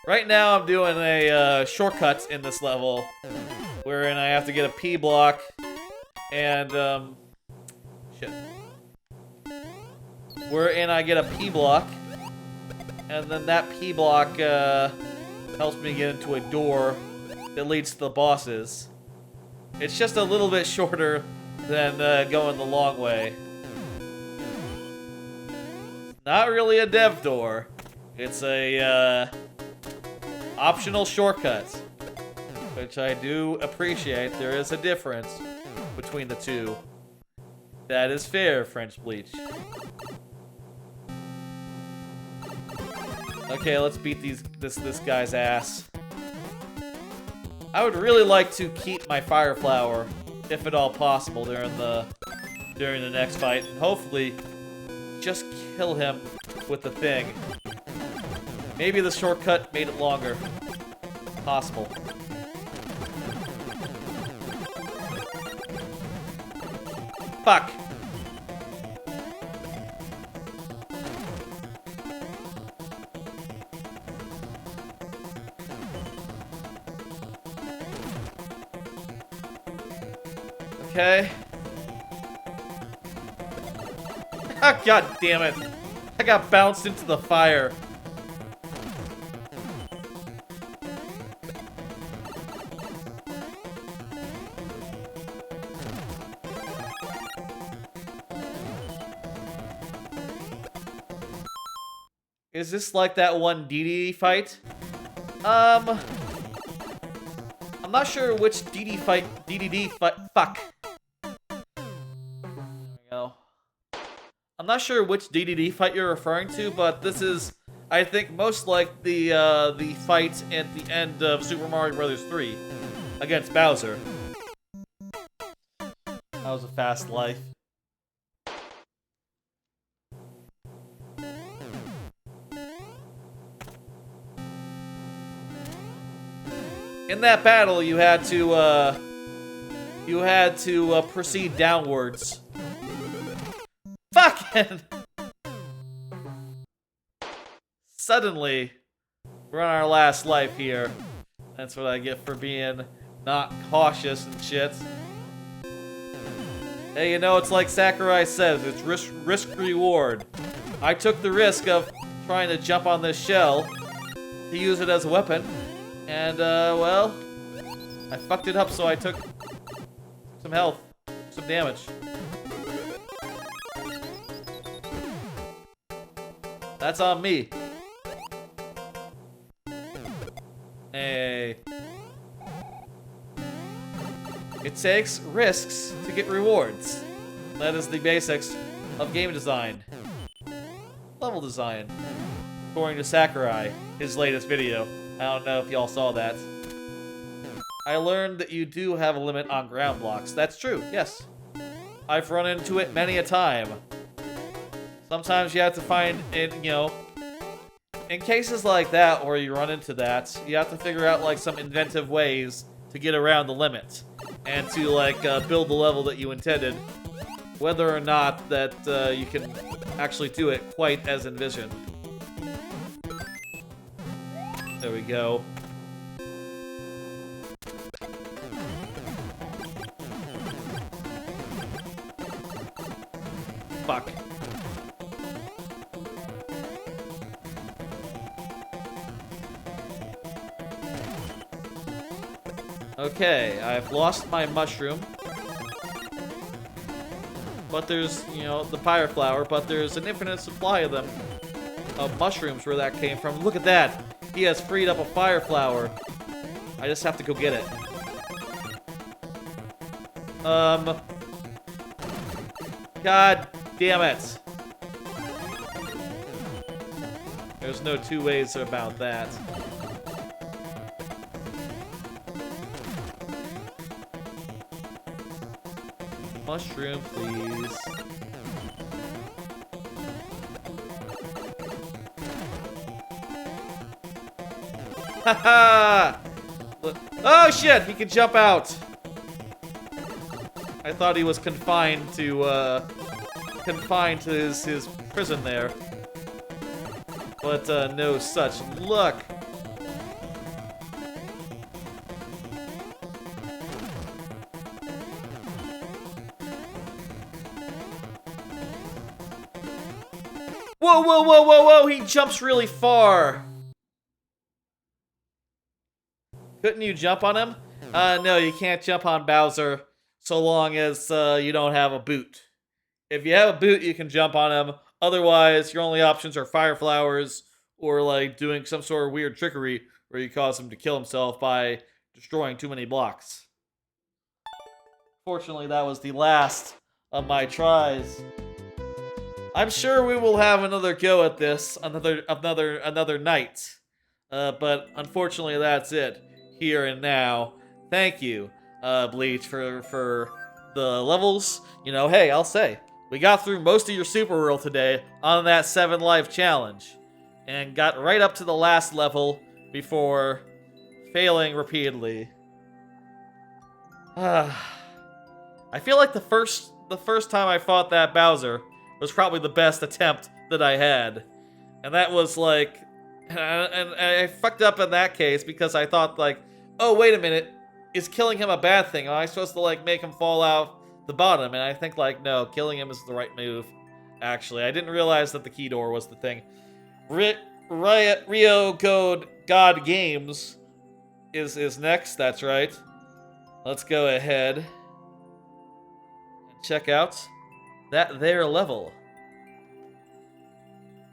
A: Right now I'm doing a shortcut in this level, wherein I have to get a P block, and shit. Wherein I get a P block, and then that P block helps me get into a door that leads to the bosses. It's just a little bit shorter than going the long way. Not really a dev door. It's a optional shortcut, which I do appreciate. There is a difference between the two. That is fair, French Bleach. Okay, let's beat this guy's ass. I would really like to keep my fire flower, if at all possible, during the next fight, and hopefully just kill him with the thing. Maybe the shortcut made it longer. Possible. Fuck. Okay. Ah, God damn it. I got bounced into the fire. Is this like that one DD fight? I'm not sure which DDD fight. Fuck. There we go. I'm not sure which DDD fight you're referring to, but this is, I think, most like the fight at the end of Super Mario Bros. 3 against Bowser. That was a fast life. in that battle, you had to proceed downwards. Fucking! Suddenly, we're on our last life here. That's what I get for being not cautious and shit. Hey, you know, it's like Sakurai says, it's risk reward. I took the risk of trying to jump on this shell to use it as a weapon. And, well, I fucked it up, so I took some health, some damage. That's on me. Hey. It takes risks to get rewards. That is the basics of game design. Level design. According to Sakurai, his latest video. I don't know if y'all saw that. I learned that you do have a limit on ground blocks. That's true, yes. I've run into it many a time. Sometimes you have to find it, you know, in cases like that where you run into that, you have to figure out like some inventive ways to get around the limit and to like build the level that you intended, whether or not that you can actually do it quite as envisioned. There we go. Fuck. Okay, I've lost my mushroom. But there's, you know, the fire flower, but there's an infinite supply of them. Of mushrooms where that came from. Look at that! He has freed up a fire flower. I just have to go get it. God damn it. There's no two ways about that. Mushroom, please. Haha! Oh shit! He can jump out. I thought he was confined to his prison there, but no such luck. Whoa, whoa, whoa, whoa, whoa! He jumps really far. Couldn't you jump on him? No, you can't jump on Bowser so long as you don't have a boot. If you have a boot, you can jump on him. Otherwise, your only options are fire flowers or like doing some sort of weird trickery where you cause him to kill himself by destroying too many blocks. Fortunately, that was the last of my tries. I'm sure we will have another go at this another night. But unfortunately, that's it. Here and now. Thank you, Bleach, for the levels. You know, hey, I'll say, we got through most of your Super World today on that 7 life challenge. And got right up to the last level before failing repeatedly. I feel like the first time I fought that Bowser was probably the best attempt that I had. And that was like... And I fucked up in that case because I thought like, oh, wait a minute. Is killing him a bad thing? Am I supposed to like make him fall out the bottom? And I think like, no, killing him is the right move. Actually, I didn't realize that the key door was the thing. Rio Code God Games is next, that's right. Let's go ahead and check out that there level.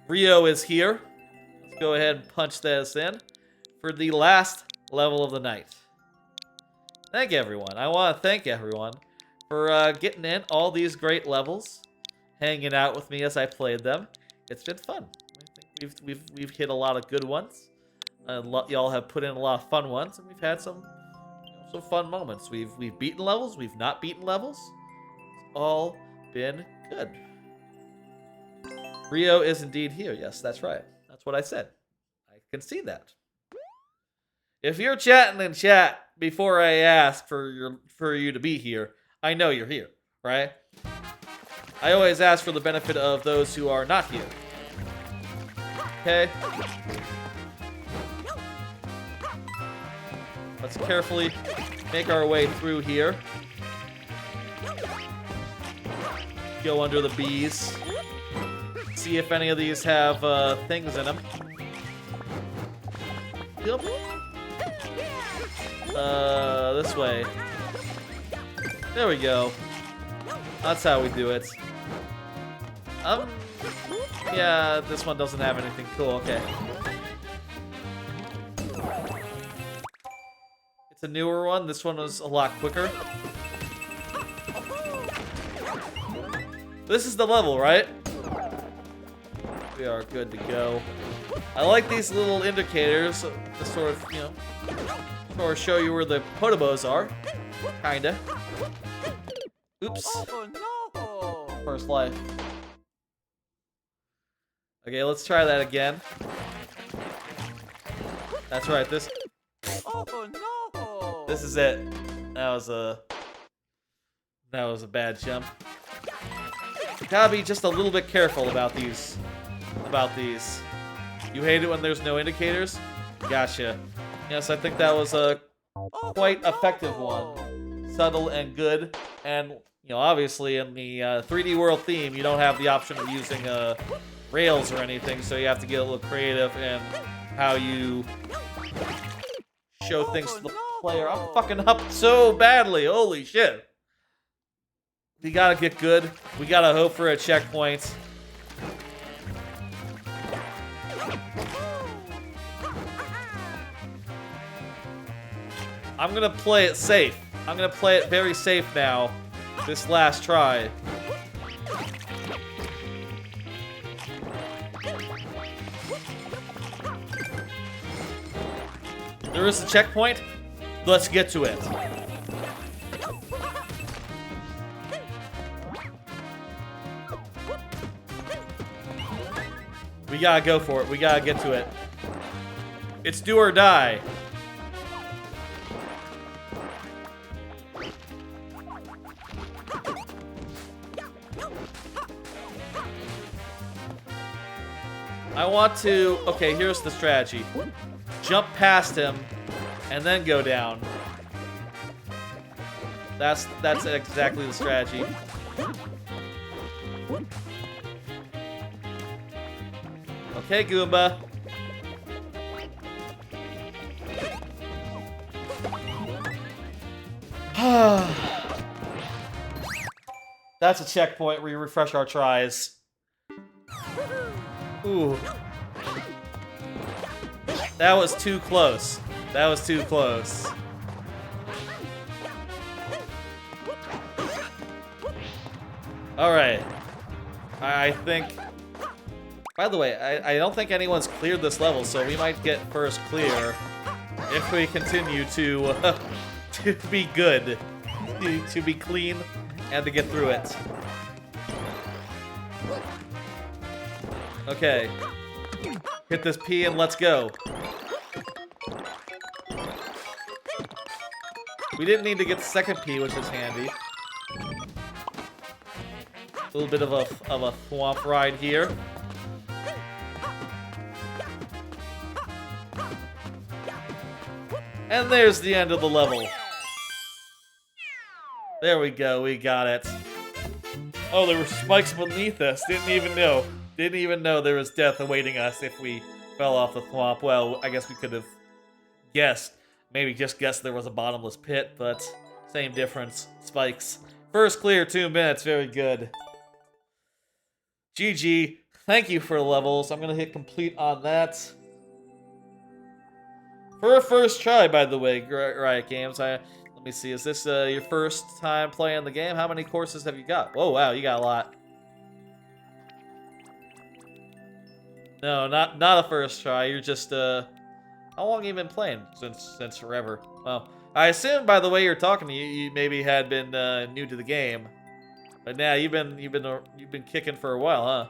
A: Rio is here. Let's go ahead and punch this in for the last level of the night. Thank everyone. I want to thank everyone for getting in all these great levels, hanging out with me as I played them. It's been fun. I think we've hit a lot of good ones. Y'all have put in a lot of fun ones, and we've had some fun moments. We've beaten levels. We've not beaten levels. It's all been good. Rio is indeed here. Yes, that's right. That's what I said. I can see that. If you're chatting in chat before I ask for you to be here, I know you're here, right? I always ask for the benefit of those who are not here. Okay? Let's carefully make our way through here. Go under the bees. See if any of these have things in them. Yep. This way. There we go. That's how we do it. Yeah, this one doesn't have anything cool. Okay. It's a newer one. This one was a lot quicker. This is the level, right? We are good to go. I like these little indicators to sort of, you know, sort of show you where the potobos are. Kinda. Oops.
B: Oh no!
A: First life. Okay, let's try that again. That's right, this
B: Oh no!
A: is it. That was a bad jump. Gotta be just a little bit careful about these. You hate it when there's no indicators? Gotcha. Yes, I think that was a quite effective one. Subtle and good. And, you know, obviously in the 3D World theme, you don't have the option of using rails or anything, so you have to get a little creative in how you show things to the player. I'm fucking up so badly. Holy shit. We gotta get good. We gotta hope for a checkpoint. I'm gonna play it safe. I'm gonna play it very safe now. This last try. There is a checkpoint. Let's get to it. We gotta go for it. We gotta get to it. It's do or die. I want to... Okay, here's the strategy. Jump past him, and then go down. That's exactly the strategy. Okay, Goomba. That's a checkpoint where we refresh our tries. Ooh. That was too close. That was too close. Alright. I think... By the way, I don't think anyone's cleared this level, so we might get first clear if we continue to be good, to be clean, and to get through it. Okay. Hit this P and let's go. We didn't need to get the second P, which is handy. A little bit of a thwomp ride here. And there's the end of the level. There we go, we got it. Oh, there were spikes beneath us. Didn't even know. Didn't even know there was death awaiting us if we fell off the thwomp. Well, I guess we could have guessed. Maybe just guessed there was a bottomless pit, but same difference. Spikes. First clear, 2 minutes. Very good. GG. Thank you for the levels. I'm going to hit complete on that. For a first try, by the way, Riot Games. Let me see. Is this your first time playing the game? How many courses have you got? Whoa, wow, you got a lot. No, not a first try. You're just how long have you been playing? Since forever. Well, I assume by the way you're talking to you maybe had been new to the game, but now you've been kicking for a while, huh?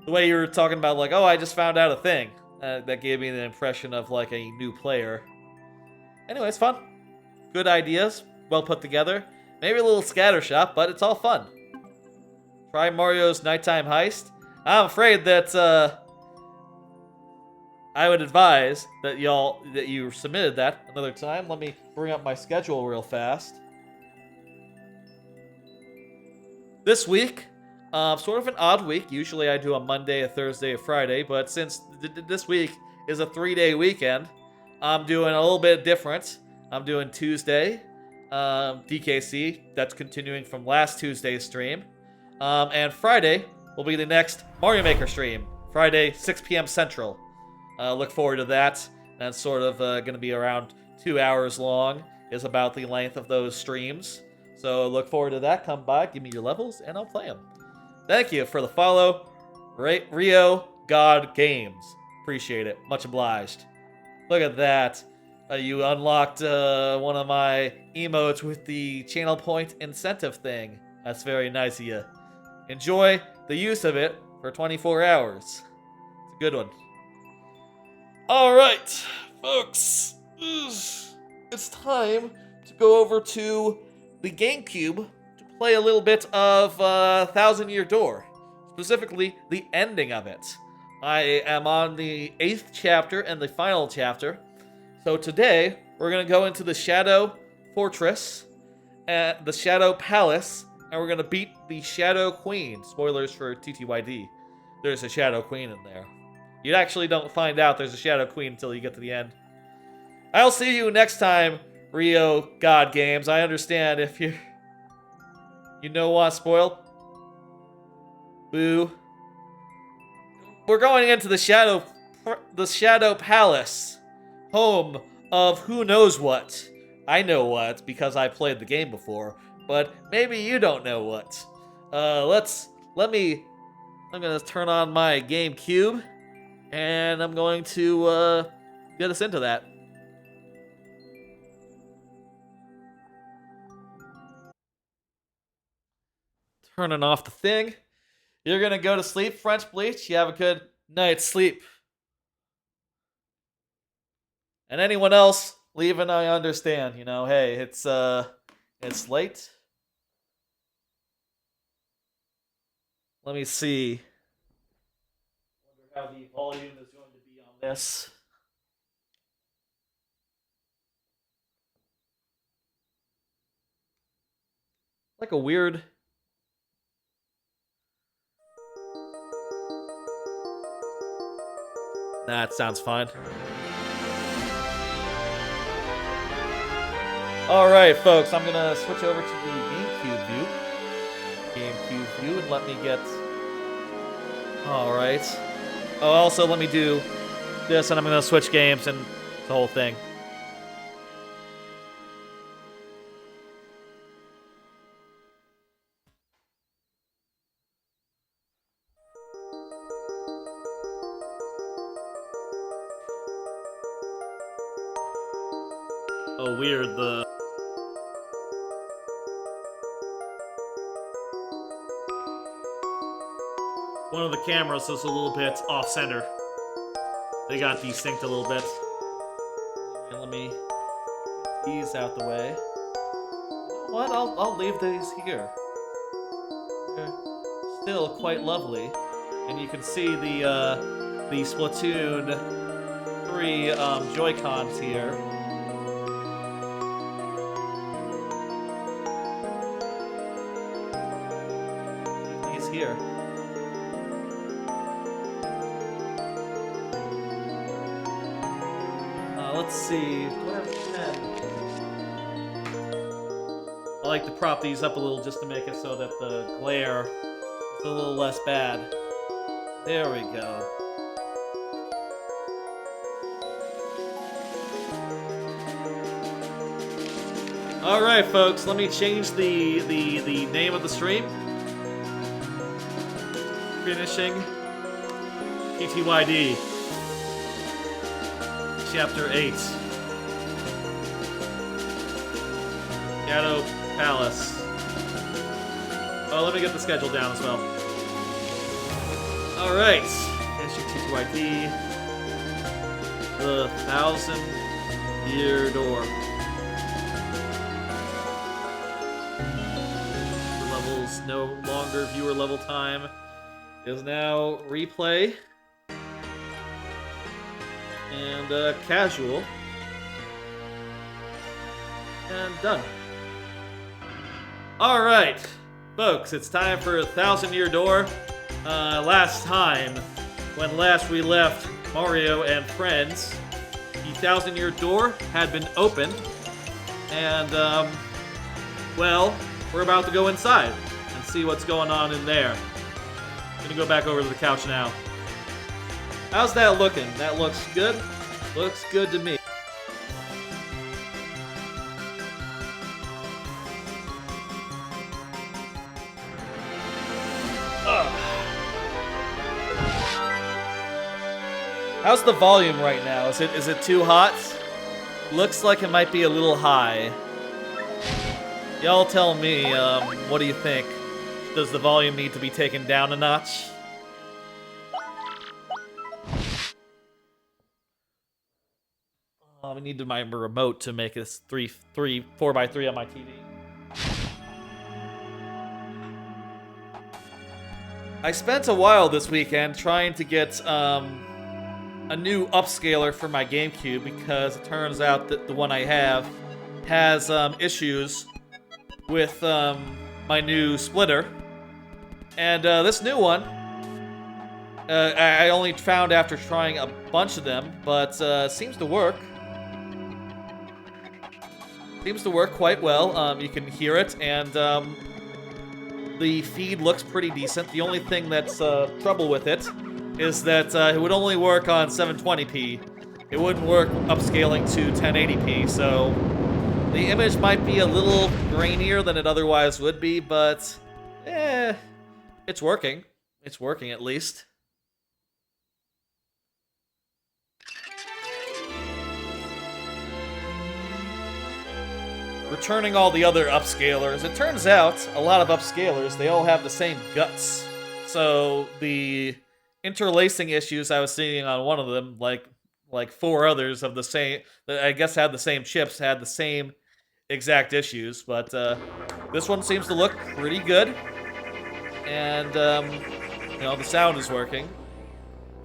A: The way you were talking about, like, oh, I just found out a thing. That gave me the impression of, like, a new player. Anyway, it's fun. Good ideas. Well put together. Maybe a little scattershot, but it's all fun. Try Mario's Nighttime Heist. I'm afraid that, I would advise that you submitted that another time. Let me bring up my schedule real fast. This week, sort of an odd week. Usually I do a Monday, a Thursday, a Friday, but since this week is a 3-day weekend, I'm doing a little bit different. I'm doing Tuesday, DKC. That's continuing from last Tuesday's stream. And Friday will be the next Mario Maker stream. Friday, 6 p.m. Central. Look forward to that. That's sort of going to be around 2 hours long, is about the length of those streams. So look forward to that. Come by, give me your levels, and I'll play them. Thank you for the follow. Rio God Games. Appreciate it. Much obliged. Look at that. You unlocked one of my emotes with the channel point incentive thing. That's very nice of you. Enjoy the use of it for 24 hours. It's a good one. Alright, folks. It's time to go over to the GameCube to play a little bit of Thousand Year Door. Specifically, the ending of it. I am on the 8th chapter and the final chapter. So today, we're going to go into the Shadow Fortress, the Shadow Palace, and we're going to beat the Shadow Queen. Spoilers for TTYD. There's a Shadow Queen in there. You actually don't find out there's a Shadow Queen until you get to the end. I'll see you next time, Rio God Games. I understand if you know what, spoiled. Boo. We're going into the Shadow Palace, home of who knows what. I know what because I played the game before, but maybe you don't know what. I'm gonna turn on my GameCube, and I'm going to get us into that. Turning off the thing. You're gonna go to sleep, French Bleach. You have a good night's sleep. And anyone else leaving, I understand. You know, hey, it's late. Let me see. Wonder how the volume is going to be on this. Like a weird. That sounds fine. Alright, folks, I'm gonna switch over to the GameCube view, and let me get... Alright. Oh, also, let me do this, and I'm gonna switch games and the whole thing. Oh, weird, one of the cameras is a little bit off-center. They got desynced a little bit. And let me get these out the way. You know what? I'll leave these here. They're still quite lovely. And you can see the Splatoon 3 Joy-Cons here. Leave these here. Let's see. Do I have a pen? I like to prop these up a little just to make it so that the glare is a little less bad. There we go. Alright, folks, let me change the name of the stream. Finishing TTYD. Chapter 8. Shadow Palace. Oh, let me get the schedule down as well. Alright. Here's your TTYD. The 1,000-year door. The levels no longer viewer level time. It is now replay. And casual. And done. Alright, folks, it's time for a 1,000-year door. Last time, when last we left Mario and friends, the 1,000-year door had been opened. And, well, we're about to go inside and see what's going on in there. I'm gonna go back over to the couch now. How's that looking? That looks good? Looks good to me. How's the volume right now? Is it too hot? Looks like it might be a little high. Y'all tell me, what do you think? Does the volume need to be taken down a notch? I need my remote to make this 4x3 on my TV. I spent a while this weekend trying to get a new upscaler for my GameCube because it turns out that the one I have has issues with my new splitter. And this new one, I only found after trying a bunch of them, but seems to work. Seems to work quite well. You can hear it, and the feed looks pretty decent. The only thing that's trouble with it is that it would only work on 720p. It wouldn't work upscaling to 1080p, so the image might be a little grainier than it otherwise would be, but it's working. It's working at least. Returning all the other upscalers. It turns out a lot of upscalers, they all have the same guts. So the interlacing issues I was seeing on one of them, like 4 others of the same, that I guess had the same chips, had the same exact issues. But this one seems to look pretty good, and you know, the sound is working.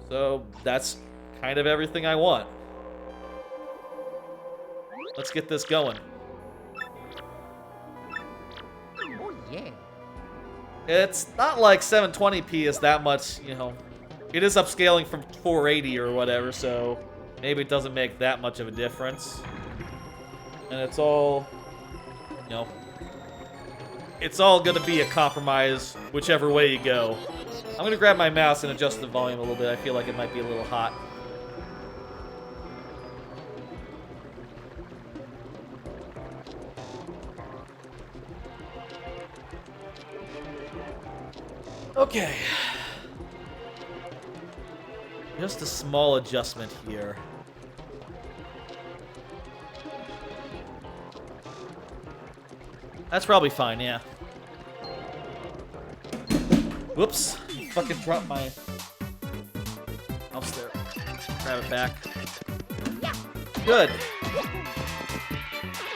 A: So that's kind of everything I want. Let's get this going.
B: Yeah.
A: It's not like 720p is that much, you know. It is upscaling from 480 or whatever, so maybe it doesn't make that much of a difference. And it's all, you know, it's all gonna be a compromise whichever way you go. I'm gonna grab my mouse and adjust the volume a little bit. I feel like it might be a little hot. Okay. Just a small adjustment here. That's probably fine, yeah. Whoops. Fucking dropped my mouse there. Grab it back. Good.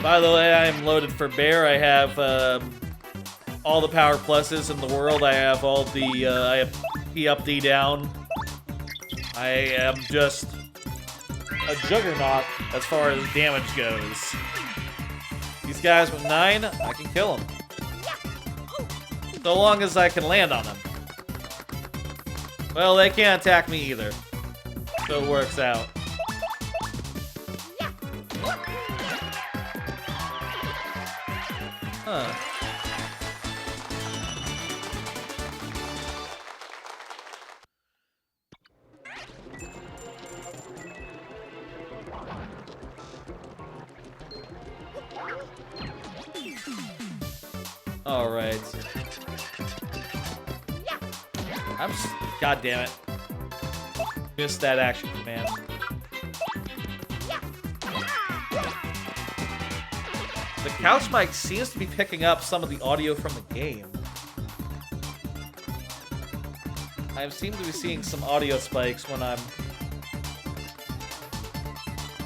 A: By the way, I am loaded for bear. I have all the power pluses in the world. I have all the, I have P up, D down. I am just a juggernaut as far as damage goes. These guys with 9, I can kill them. So long as I can land on them. Well, they can't attack me either. So it works out. Huh. Alright. God damn it. Missed that action command. The couch mic seems to be picking up some of the audio from the game. I seem to be seeing some audio spikes when I'm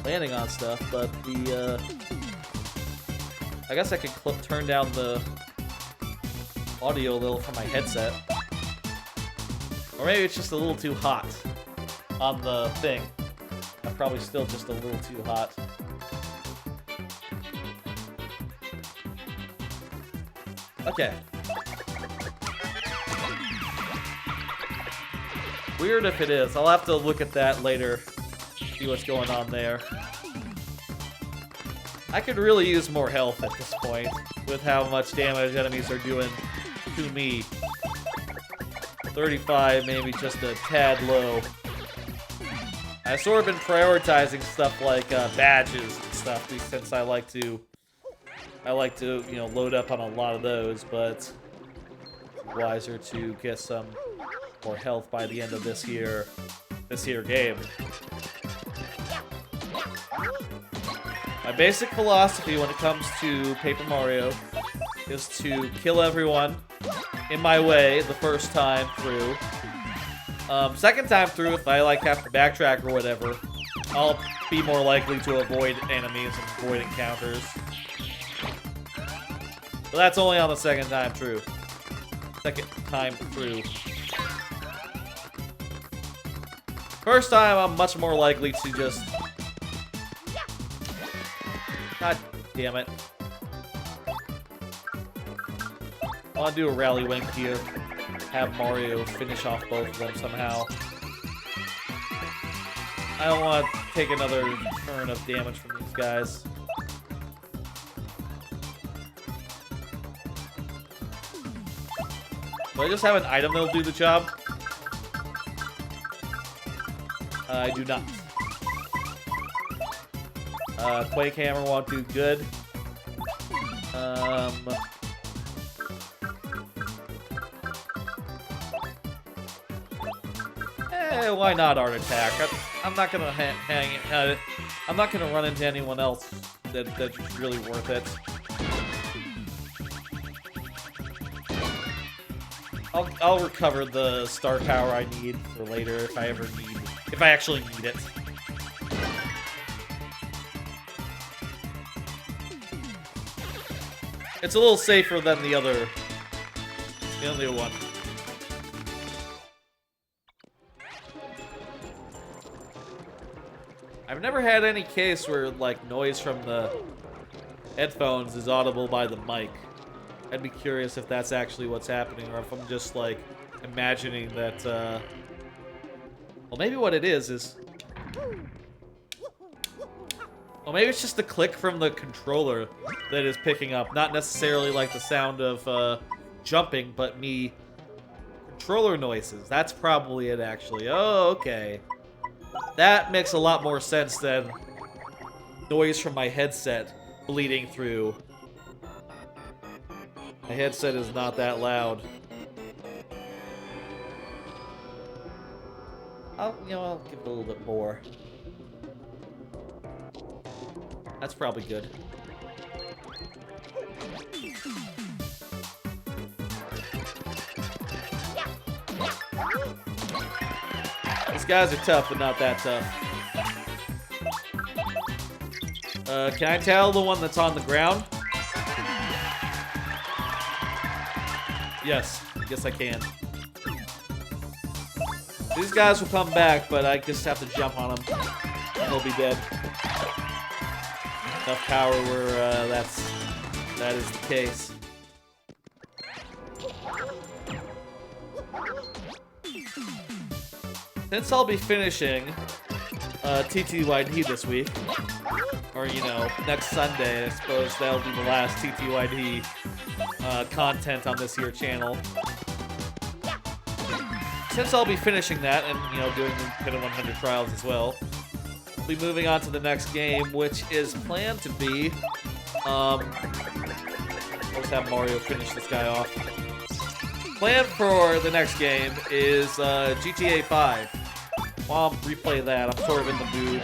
A: landing on stuff, but the, I guess I could turn down the audio a little from my headset. Or maybe it's just a little too hot on the thing. I'm probably still just a little too hot. Okay. Weird if it is. I'll have to look at that later. See what's going on there. I could really use more health at this point, with how much damage enemies are doing to me. 35, maybe just a tad low. I've sort of been prioritizing stuff like badges and stuff, since I like to, you know, load up on a lot of those, but it's wiser to get some more health by the end of this here game. My basic philosophy when it comes to Paper Mario is to kill everyone in my way the first time through. Second time through, if I like have to backtrack or whatever, I'll be more likely to avoid enemies and avoid encounters. But that's only on the second time through. First time, I'm much more likely to just... God damn it. I want to do a rally wink here. Have Mario finish off both of them somehow. I don't want to take another turn of damage from these guys. Do I just have an item that'll do the job? I do not. Quake Hammer won't do good. Why not Art Attack? I'm not gonna I'm not gonna run into anyone else that's really worth it. I'll recover the star power I need for later if I actually need it. It's a little safer than the other one. I've never had any case where, like, noise from the headphones is audible by the mic. I'd be curious if that's actually what's happening, or if I'm just, like, imagining that, well, maybe what it is... Well, maybe it's just the click from the controller that is picking up. Not necessarily, like, the sound of, jumping, but me... Controller noises. That's probably it, actually. Oh, okay. That makes a lot more sense than noise from my headset bleeding through. My headset is not that loud. I'll give it a little bit more. That's probably good. These guys are tough, but not that tough. Can I tell the one that's on the ground? Yes, I can. These guys will come back, but I just have to jump on them. And they'll be dead. Enough power where that is the case. Since I'll be finishing TTYD this week, or next Sunday, I suppose that'll be the last TTYD content on this here channel. Since I'll be finishing that and doing the Pit of 100 trials as well, I'll be moving on to the next game, which is planned to be. Let's have Mario finish this guy off. Plan for the next game is GTA 5. While I'm replay that, I'm sort of in the mood,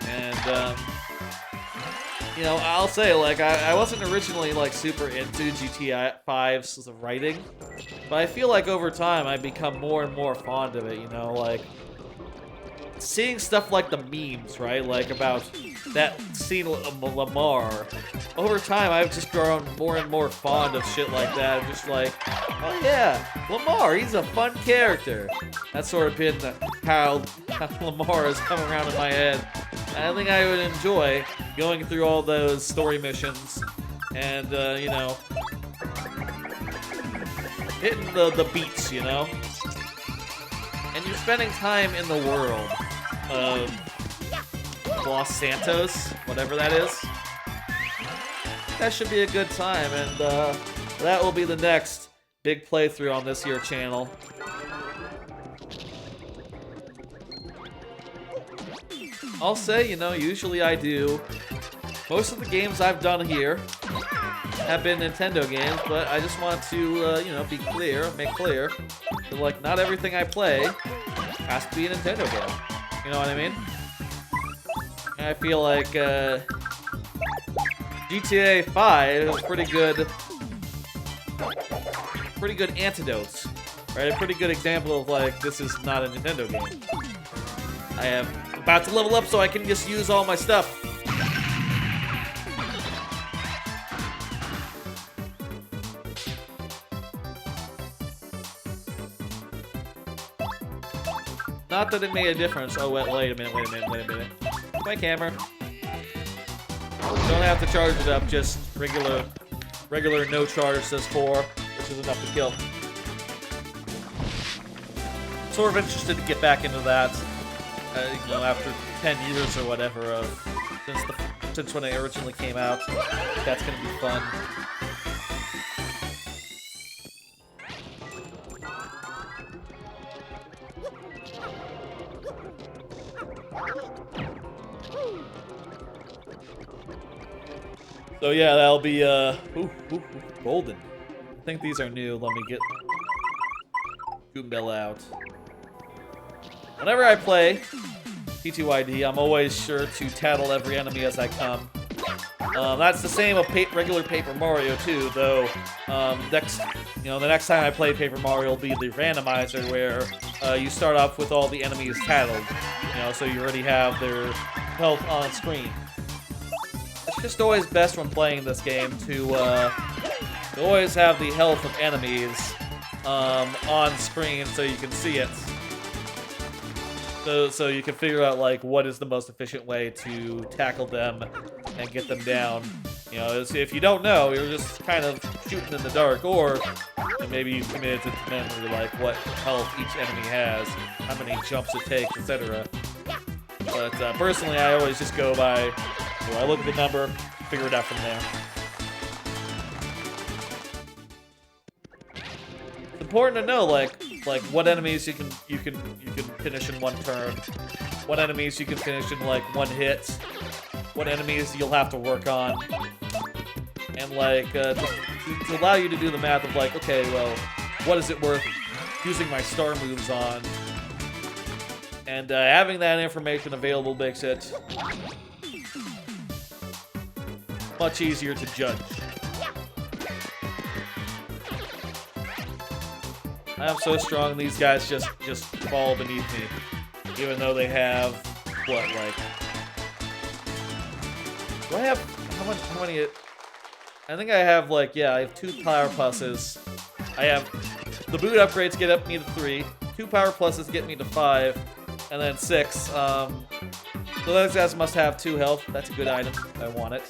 A: and You know, I'll say, like, I wasn't originally, like, super into GTA 5's writing, but I feel like over time I've become more and more fond of it, you know, like, seeing stuff like the memes, right, like, about that scene of Lamar, over time I've just grown more and more fond of shit like that. I'm just like, oh yeah, Lamar, he's a fun character. That's sort of been how Lamar has come around in my head. I think I would enjoy going through all those story missions and, you know, hitting the beats, you know? And you're spending time in the world of Los Santos, whatever that is. That should be a good time, and that will be the next big playthrough on this here channel. I'll say, you know, usually I do. Most of the games I've done here have been Nintendo games, but I just want to, you know, make clear that, like, not everything I play has to be a Nintendo game. You know what I mean? And I feel like, GTA 5 is pretty good antidote, right? A pretty good example of, like, this is not a Nintendo game. I am about to level up so I can just use all my stuff. Not that it made a difference. Oh, wait a minute. My camera. Don't have to charge it up, just regular no charge says 4, which is enough to kill. Sort of interested to get back into that, you know, after 10 years or whatever of since when it originally came out. That's gonna be fun. So yeah, that'll be golden. I think these are new. Let me get Goombell out. Whenever I play TTYD, I'm always sure to tattle every enemy as I come. That's the same of regular Paper Mario too, though. The next time I play Paper Mario will be the randomizer, where you start off with all the enemies tattled. You know, so you already have their health on screen. It's just always best when playing this game to always have the health of enemies on screen so you can see it. So you can figure out, like, what is the most efficient way to tackle them and get them down. You know, if you don't know, you're just kind of shooting in the dark, or maybe you committed to memory, like what health each enemy has, how many jumps it takes, etc. But personally, I always just go by, I look at the number, figure it out from there. It's important to know, like what enemies you can finish in one turn, what enemies you can finish in, like, one hit, what enemies you'll have to work on, and, like, to allow you to do the math of, like, okay, well, what is it worth using my star moves on? And having that information available makes it much easier to judge. I am so strong, these guys just fall beneath me. Even though they have, what, like... Do I have... How many... I think I have, like, yeah, I have 2 power pluses. I have... The boot upgrades get me to 3. 2 power pluses get me to 5. And then 6. So those guys must have 2 health. That's a good item. I want it.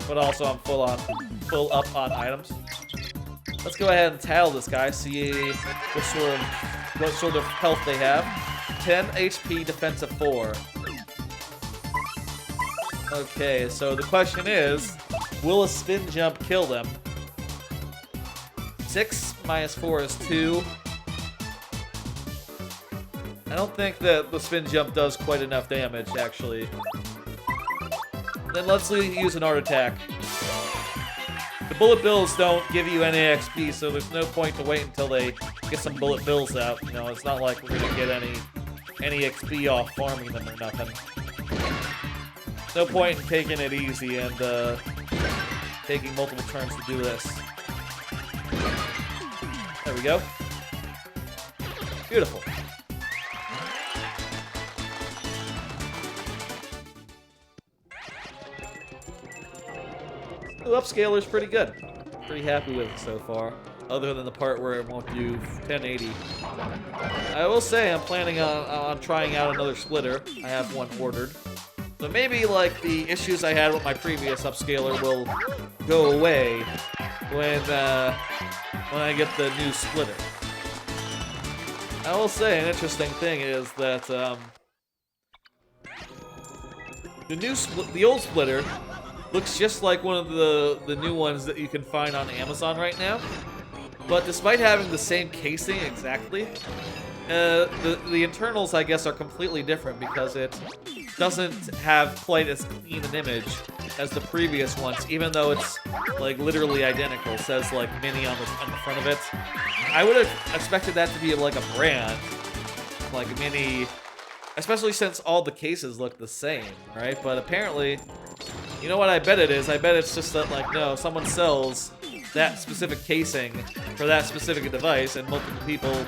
A: But also I'm full up on items. Let's go ahead and tattle this guy, see what sort of health they have. 10 HP, defensive 4. Okay, so the question is, will a spin jump kill them? 6 minus 4 is 2. I don't think that the spin jump does quite enough damage, actually. Then let's use an art attack. The bullet bills don't give you any XP, so there's no point to wait until they get some bullet bills out. You know, it's not like we're gonna get any XP off farming them or nothing. No point in taking it easy and taking multiple turns to do this. There we go. Beautiful. The upscaler's pretty good. Pretty happy with it so far. Other than the part where it won't do 1080. I will say I'm planning on trying out another splitter. I have one ordered. So maybe like the issues I had with my previous upscaler will go away when I get the new splitter. I will say an interesting thing is that the old splitter looks just like one of the new ones that you can find on Amazon right now. But despite having the same casing exactly, the internals, I guess, are completely different because it doesn't have quite as clean an image as the previous ones, even though it's like literally identical. It says like Mini on the front of it. I would have expected that to be like a brand, like Mini, especially since all the cases look the same, right? But apparently, you know what I bet it is? I bet it's just that like, no, someone sells that specific casing for that specific device and multiple people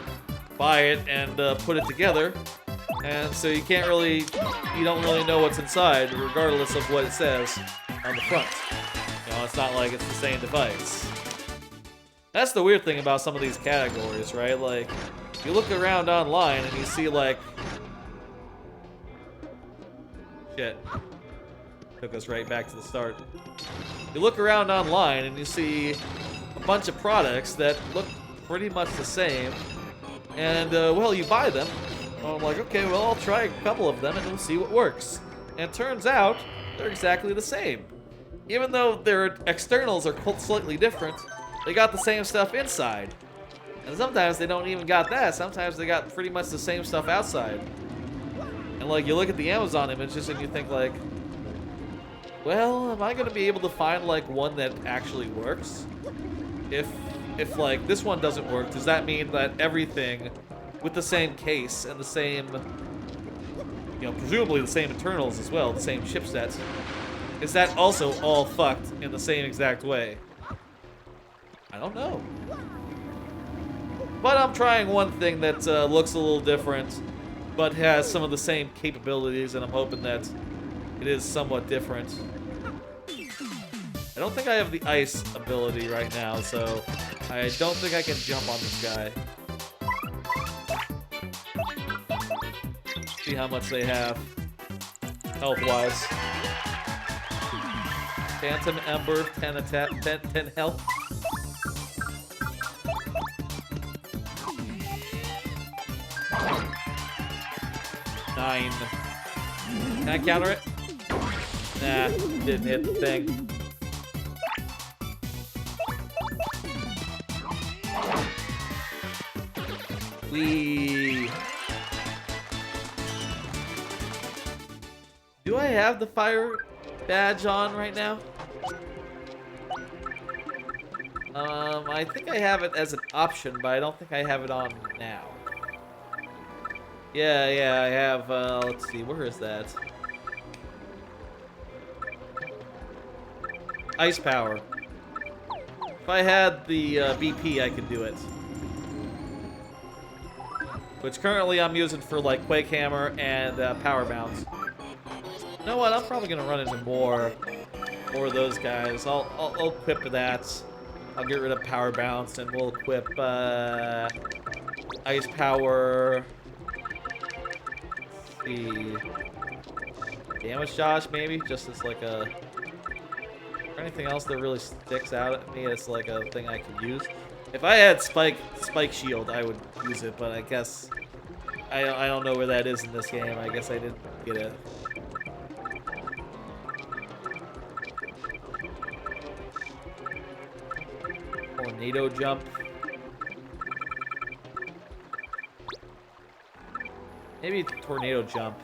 A: buy it and put it together. And so you don't really know what's inside, regardless of what it says on the front. You know, it's not like it's the same device. That's the weird thing about some of these categories, right? Like, you look around online and you see like... Shit. Took us right back to the start. You look around online and you see a bunch of products that look pretty much the same. And, well, you buy them. I'm like, okay, well, I'll try a couple of them and we'll see what works. And it turns out, they're exactly the same. Even though their externals are slightly different, they got the same stuff inside. And sometimes they don't even got that. Sometimes they got pretty much the same stuff outside. And, like, you look at the Amazon images and you think, like, well, am I going to be able to find, like, one that actually works? If like, this one doesn't work, does that mean that everything with the same case and the same, you know, presumably the same internals as well, the same chipsets, is that also all fucked in the same exact way? I don't know. But I'm trying one thing that looks a little different, but has some of the same capabilities, and I'm hoping that it is somewhat different. I don't think I have the ice ability right now, so I don't think I can jump on this guy. See how much they have health-wise. Phantom Ember, 10 attack, 10 health. Nine. Can I counter it? Nah, didn't hit the thing. Do I have the fire badge on right now? I think I have it as an option, but I don't think I have it on now. Yeah, I have, let's see, where is that? Ice power. If I had the BP, I could do it. Which currently I'm using for like Quake Hammer and Power Bounce. You know what? I'm probably gonna run into more of those guys. I'll equip that. I'll get rid of Power Bounce and we'll equip Ice Power. Let's see, Damage Dodge maybe, just as like a. Or anything else that really sticks out at me as like a thing I can use. If I had Spike Shield, I would use it, but I guess I don't know where that is in this game. I guess I didn't get it. Tornado Jump. Maybe Tornado Jump.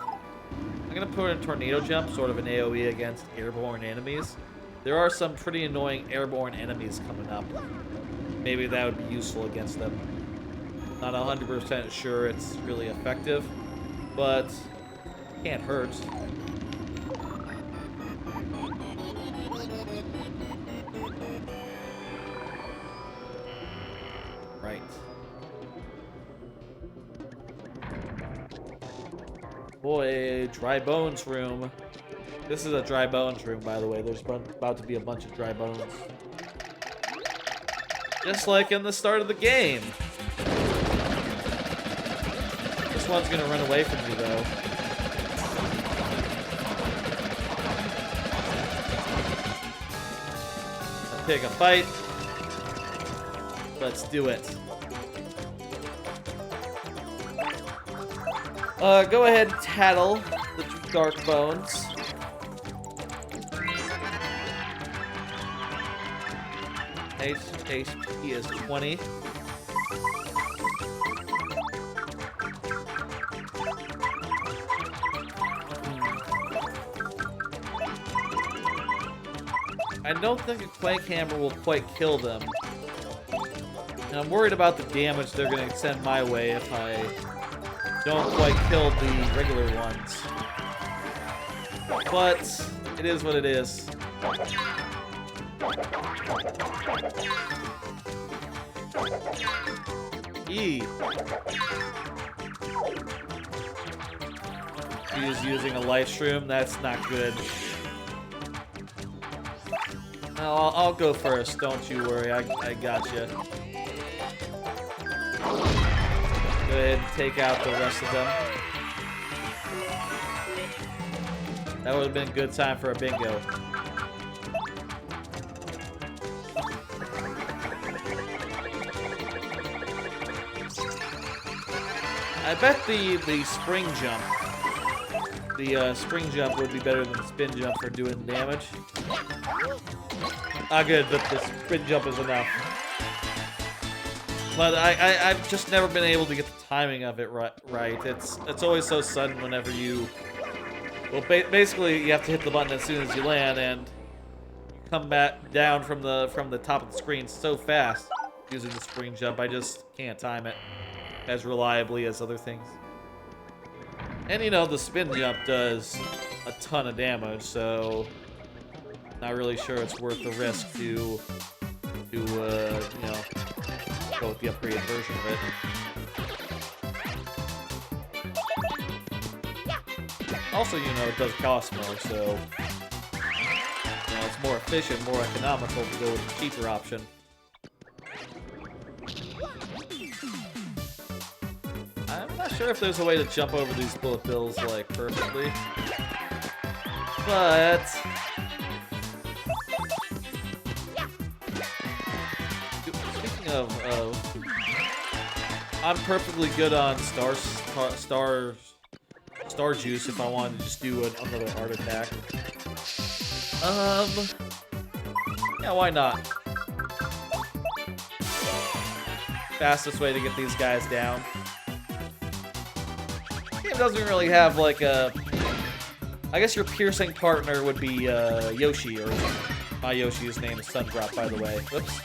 A: I'm gonna put in Tornado Jump, sort of an AoE against airborne enemies. There are some pretty annoying airborne enemies coming up. Maybe that would be useful against them. Not 100% sure it's really effective, but can't hurt. Boy, dry bones room. This is a dry bones room, by the way. There's about to be a bunch of dry bones. Just like in the start of the game. This one's gonna run away from me, though. I'll take a bite. Let's do it. Go ahead and tattle the dark bones. HP is 20. I don't think a Quake Hammer will quite kill them. And I'm worried about the damage they're going to send my way if I don't quite kill the regular ones. But it is what it is. E. He is using a light shroom. That's not good. I'll go first. Don't you worry. I got you. Go ahead and take out the rest of them. That would have been a good time for a bingo. I bet the spring jump, spring jump would be better than the spin jump for doing damage. Ah, good, but the spin jump is enough. But I've just never been able to get the timing of it right. It's always so sudden whenever you... Well, basically, you have to hit the button as soon as you land, and you come back down from the top of the screen so fast using the spring jump. I just can't time it as reliably as other things. And, you know, the spin jump does a ton of damage, so... Not really sure it's worth the risk to you know, go with the upgraded version of it. Also, you know, it does cost more, so you know, it's more efficient, more economical to go with the cheaper option. I'm not sure if there's a way to jump over these bullet bills, like, perfectly. But... I'm perfectly good on star juice if I wanted to just do another heart attack. Yeah, why not? Fastest way to get these guys down. It doesn't really have like a... I guess your piercing partner would be Yoshi, or my Yoshi's name is Sundrop, by the way. Whoops.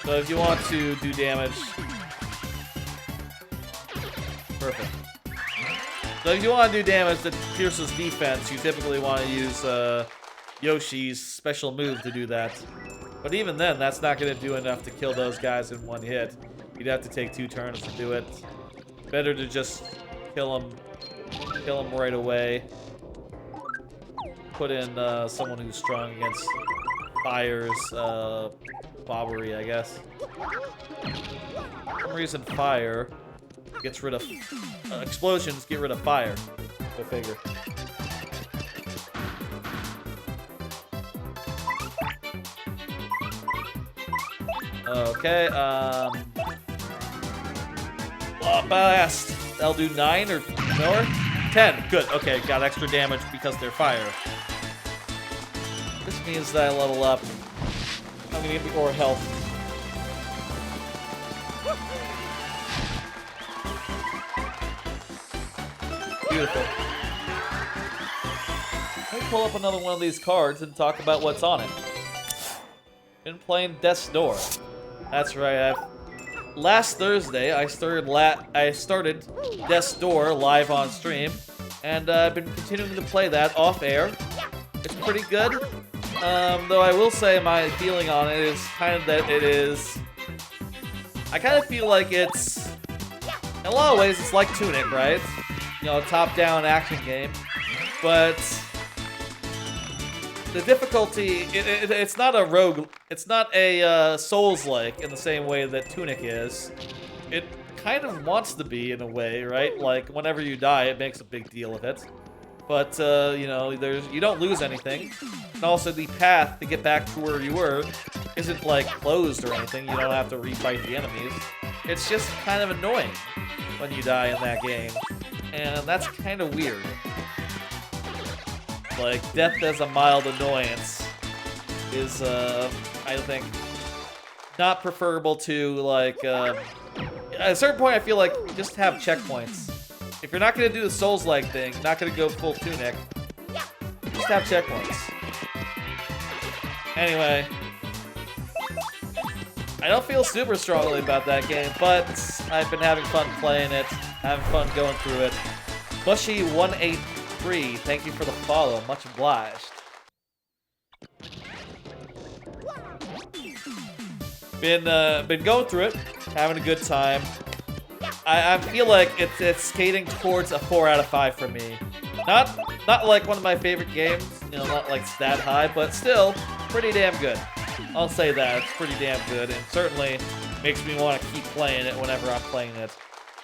A: So if you want to do damage... Perfect. So if you want to do damage that pierces defense, you typically want to use Yoshi's special move to do that. But even then, that's not going to do enough to kill those guys in one hit. You'd have to take 2 turns to do it. Better to just kill them right away. Put in someone who's strong against fire's bobbery, I guess. For some reason, fire gets rid of... explosions get rid of fire. Go figure. Okay, blast. That'll do 9 or more? 10. Good. Okay, got extra damage because they're fire. This means that I level up. I'm gonna get the ore health. Beautiful. Let me pull up another one of these cards and talk about what's on it. Been playing Death's Door. That's right. Last Thursday, I started Death's Door live on stream, and I've been continuing to play that off air. It's pretty good. Though I will say my feeling on it is kind of that it is... I kind of feel like it's In a lot of ways, it's like Tunic, right? You know, top-down action game. But the difficulty, it's not a rogue, it's not a Souls-like in the same way that Tunic is. It kind of wants to be in a way, right? Like, whenever you die, it makes a big deal of it. But, you know, you don't lose anything. And also, the path to get back to where you were isn't, like, closed or anything. You don't have to refight the enemies. It's just kind of annoying when you die in that game. And that's kind of weird. Like, death as a mild annoyance is, I think, not preferable to, like, at a certain point, I feel like just have checkpoints. If you're not going to do the Souls-like thing, not going to go full Tunic, just have checkpoints. Anyway, I don't feel super strongly about that game, but I've been having fun playing it, having fun going through it. Bushy183, thank you for the follow, much obliged. Been going through it, having a good time. I feel like it's skating towards a 4 out of 5 for me. Not like one of my favorite games, you know, not like that high, but still pretty damn good. I'll say that, it's pretty damn good, and certainly makes me want to keep playing it whenever I'm playing it.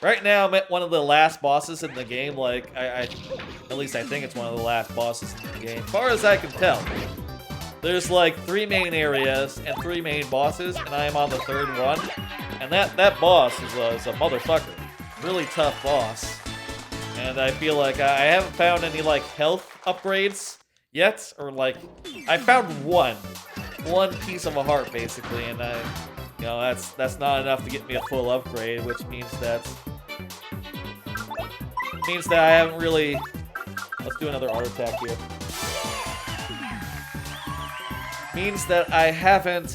A: Right now, I'm at one of the last bosses in the game, like, at least I think it's one of the last bosses in the game, as far as I can tell. There's like 3 main areas and 3 main bosses, and I am on the 3rd one. And that boss is a motherfucker. Really tough boss. And I feel like I haven't found any like health upgrades yet, or like I found one piece of a heart basically, and you know, that's not enough to get me a full upgrade, which means that I haven't really. Let's do another art attack here. Means that I haven't,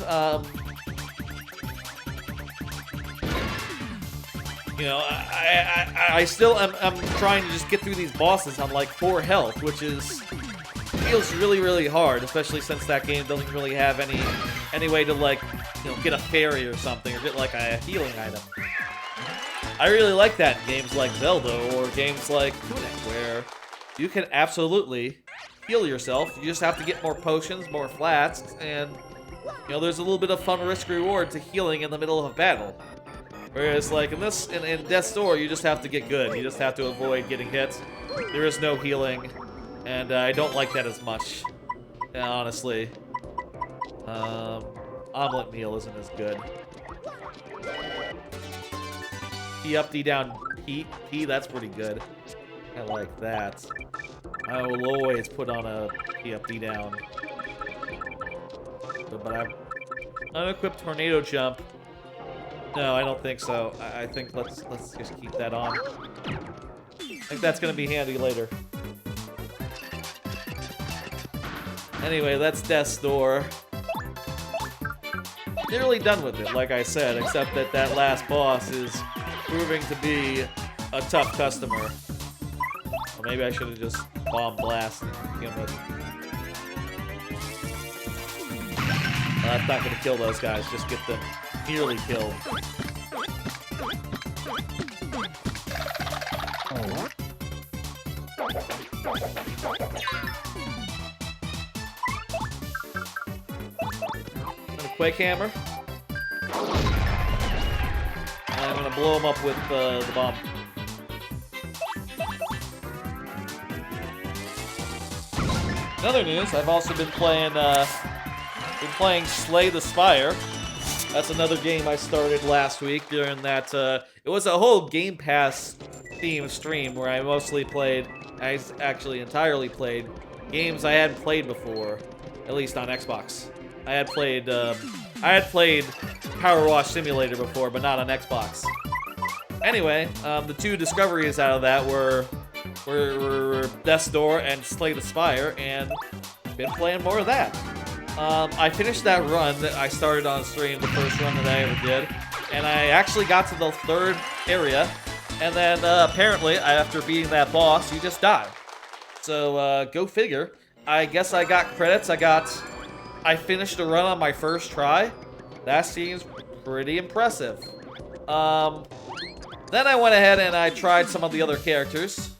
A: you know, I still I'm trying to just get through these bosses on like 4 health, which feels really, really hard, especially since that game doesn't really have any way to like, you know, get a fairy or something, or get like a healing item. I really like that in games like Zelda or games like Tunic, where you can absolutely heal yourself. You just have to get more potions, more flasks, and you know, there's a little bit of fun risk-reward to healing in the middle of a battle. Whereas like in Death's Door, you just have to get good. You just have to avoid getting hit. There is no healing, and I don't like that as much, honestly. Omelet meal isn't as good. P up, D down, P, that's pretty good. I like that. I will always put on a P up, D down. But I've unequipped tornado jump. No, I don't think so. I think let's just keep that on. I think that's gonna be handy later. Anyway, that's Death's Door. Nearly done with it, like I said, except that last boss is proving to be a tough customer. Or maybe I should have just bomb blasted to begin with. That's not gonna kill those guys, just get them nearly killed. Quake Hammer. And I'm gonna blow him up with the bomb. In other news, I've also been playing Slay the Spire. That's another game I started last week during that. It was a whole Game Pass themed stream where I mostly played. I actually entirely played games I hadn't played before, at least on Xbox. I had played Power Wash Simulator before, but not on Xbox. Anyway, the 2 discoveries out of that were Death's Door and Slay the Spire, and been playing more of that. I finished that run that I started on stream, the first run that I ever did, and I actually got to the 3rd area, and then apparently, after beating that boss, you just die. So, go figure. I guess I got credits. I finished a run on my first try. That seems pretty impressive. Then I went ahead and I tried some of the other characters.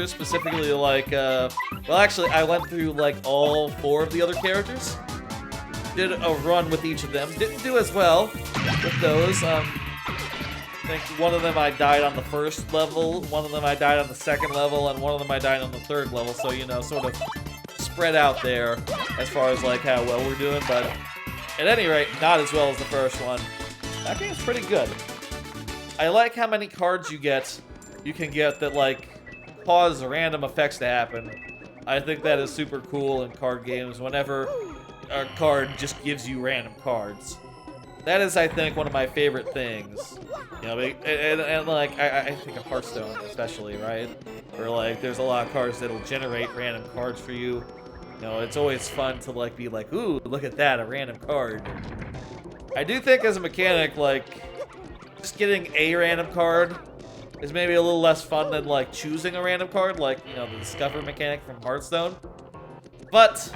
A: Specifically like, well, actually, I went through like all 4 of the other characters. Did a run with each of them. Didn't do as well with those. I think one of them I died on the 1st level, one of them I died on the 2nd level, and one of them I died on the 3rd level. So, you know, sort of spread out there as far as like how well we're doing, but at any rate, not as well as the first one. That game's pretty good. I like how many cards you can get that like cause random effects to happen. I think that is super cool in card games whenever a card just gives you random cards. That is, I think, one of my favorite things. You know, and like, I think of Hearthstone especially, right? Where like, there's a lot of cards that'll generate random cards for you. You know, it's always fun to like be like, ooh, look at that, a random card. I do think as a mechanic, like, just getting a random card is maybe a little less fun than like choosing a random card, like, you know, the Discover mechanic from Hearthstone. But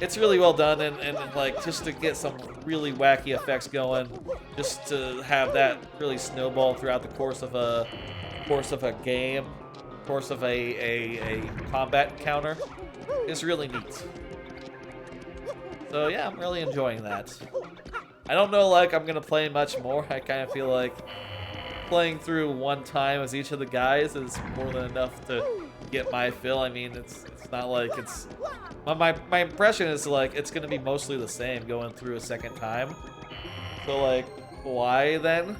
A: it's really well done, and like, just to get some really wacky effects going, just to have that really snowball throughout the course of a game, course of a combat encounter, is really neat. So yeah, I'm really enjoying that. I don't know, like, I'm gonna play much more. I kind of feel like playing through one time as each of the guys is more than enough to get my fill. I mean, it's not like it's... My impression is, like, it's gonna be mostly the same going through a second time. So, like, why then?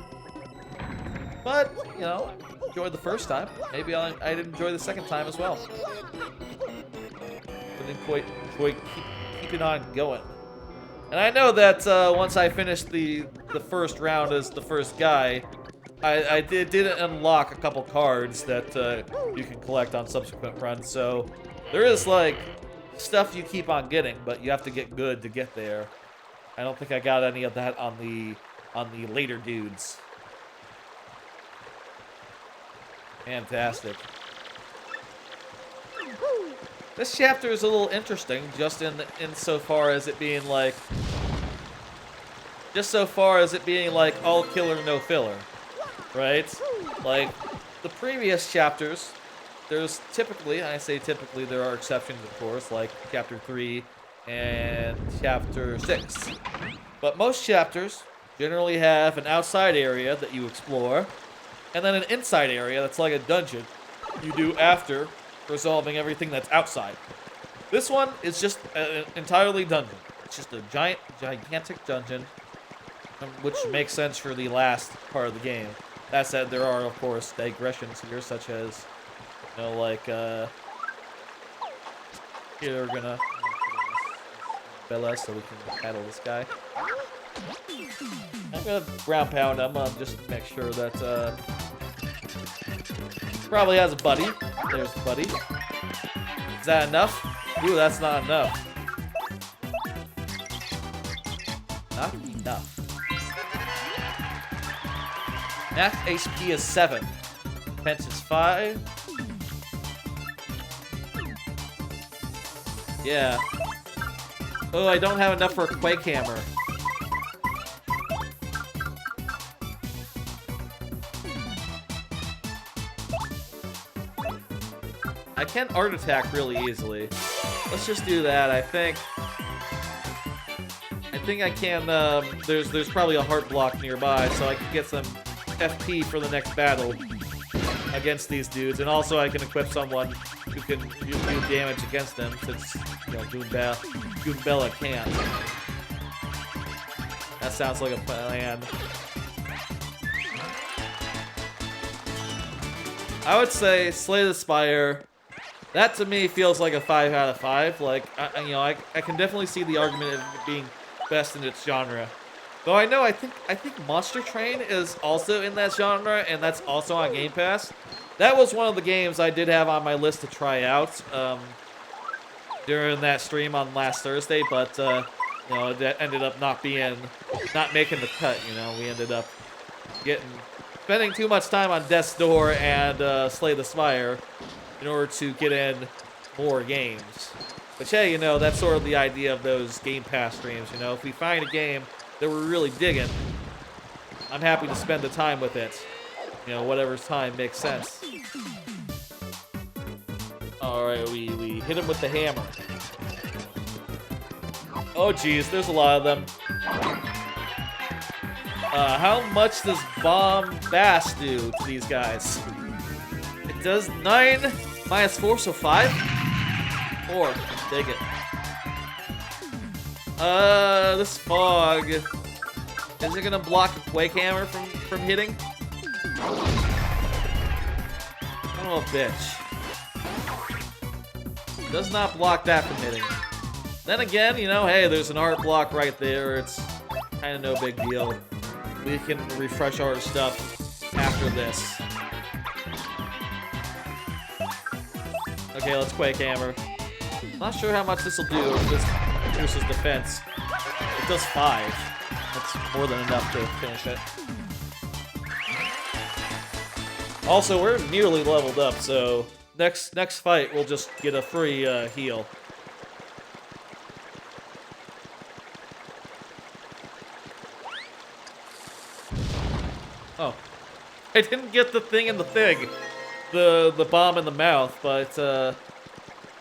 A: But, you know, I enjoyed the first time. Maybe I'd enjoy the second time as well. I didn't quite enjoy keeping on going. And I know that once I finished the first round as the first guy, I did unlock a couple cards that you can collect on subsequent runs. So there is like stuff you keep on getting, but you have to get good to get there. I don't think I got any of that on the later dudes. Fantastic. This chapter is a little interesting, just insofar as it being like, all killer, no filler, right? Like the previous chapters, there's typically, I say typically, there are exceptions, of course, like chapter 3 and chapter 6. But most chapters generally have an outside area that you explore, and then an inside area that's like a dungeon you do after resolving everything that's outside. This one is just an entirely dungeon. It's just a gigantic dungeon, which makes sense for the last part of the game. That said, there are, of course, digressions here, such as, you know, like, here we're gonna Bella so we can handle this guy. I'm gonna ground pound him, just to make sure that, probably has a buddy. There's the buddy. Is that enough? Ooh, that's not enough. Not enough. Max HP is 7. Defense is 5. Yeah. Oh, I don't have enough for a Quake Hammer. I can art attack really easily. Let's just do that. I think I can, there's probably a heart block nearby, so I can get some FP for the next battle against these dudes, and also I can equip someone who can do damage against them, since, you know, Goombella can't. That sounds like a plan. I would say Slay the Spire. That to me feels like a 5 out of 5. Like, I can definitely see the argument of it being best in its genre. Though I think Monster Train is also in that genre, and that's also on Game Pass. That was one of the games I did have on my list to try out during that stream on last Thursday, but you know, that ended up not making the cut. You know, we ended up spending too much time on Death's Door and Slay the Spire in order to get in more games. Which, hey, you know, that's sort of the idea of those Game Pass streams, you know? If we find a game that we're really digging, I'm happy to spend the time with it. You know, whatever time makes sense. Alright, we hit him with the hammer. Oh, geez, there's a lot of them. How much does Bomb Bass do to these guys? It does 9 minus 4, so 5? 4. Take it. This fog. Is it gonna block a Quake Hammer from hitting? Son of a bitch. Does not block that from hitting. Then again, you know, hey, there's an art block right there. It's kind of no big deal. We can refresh our stuff after this. Okay, let's Quake Hammer. Not sure how much this will do if this pierces defense. It does 5. That's more than enough to finish it. Also, we're nearly leveled up, so next fight we'll just get a free heal. Oh, I didn't get the thing in the thing, the bomb in the mouth, but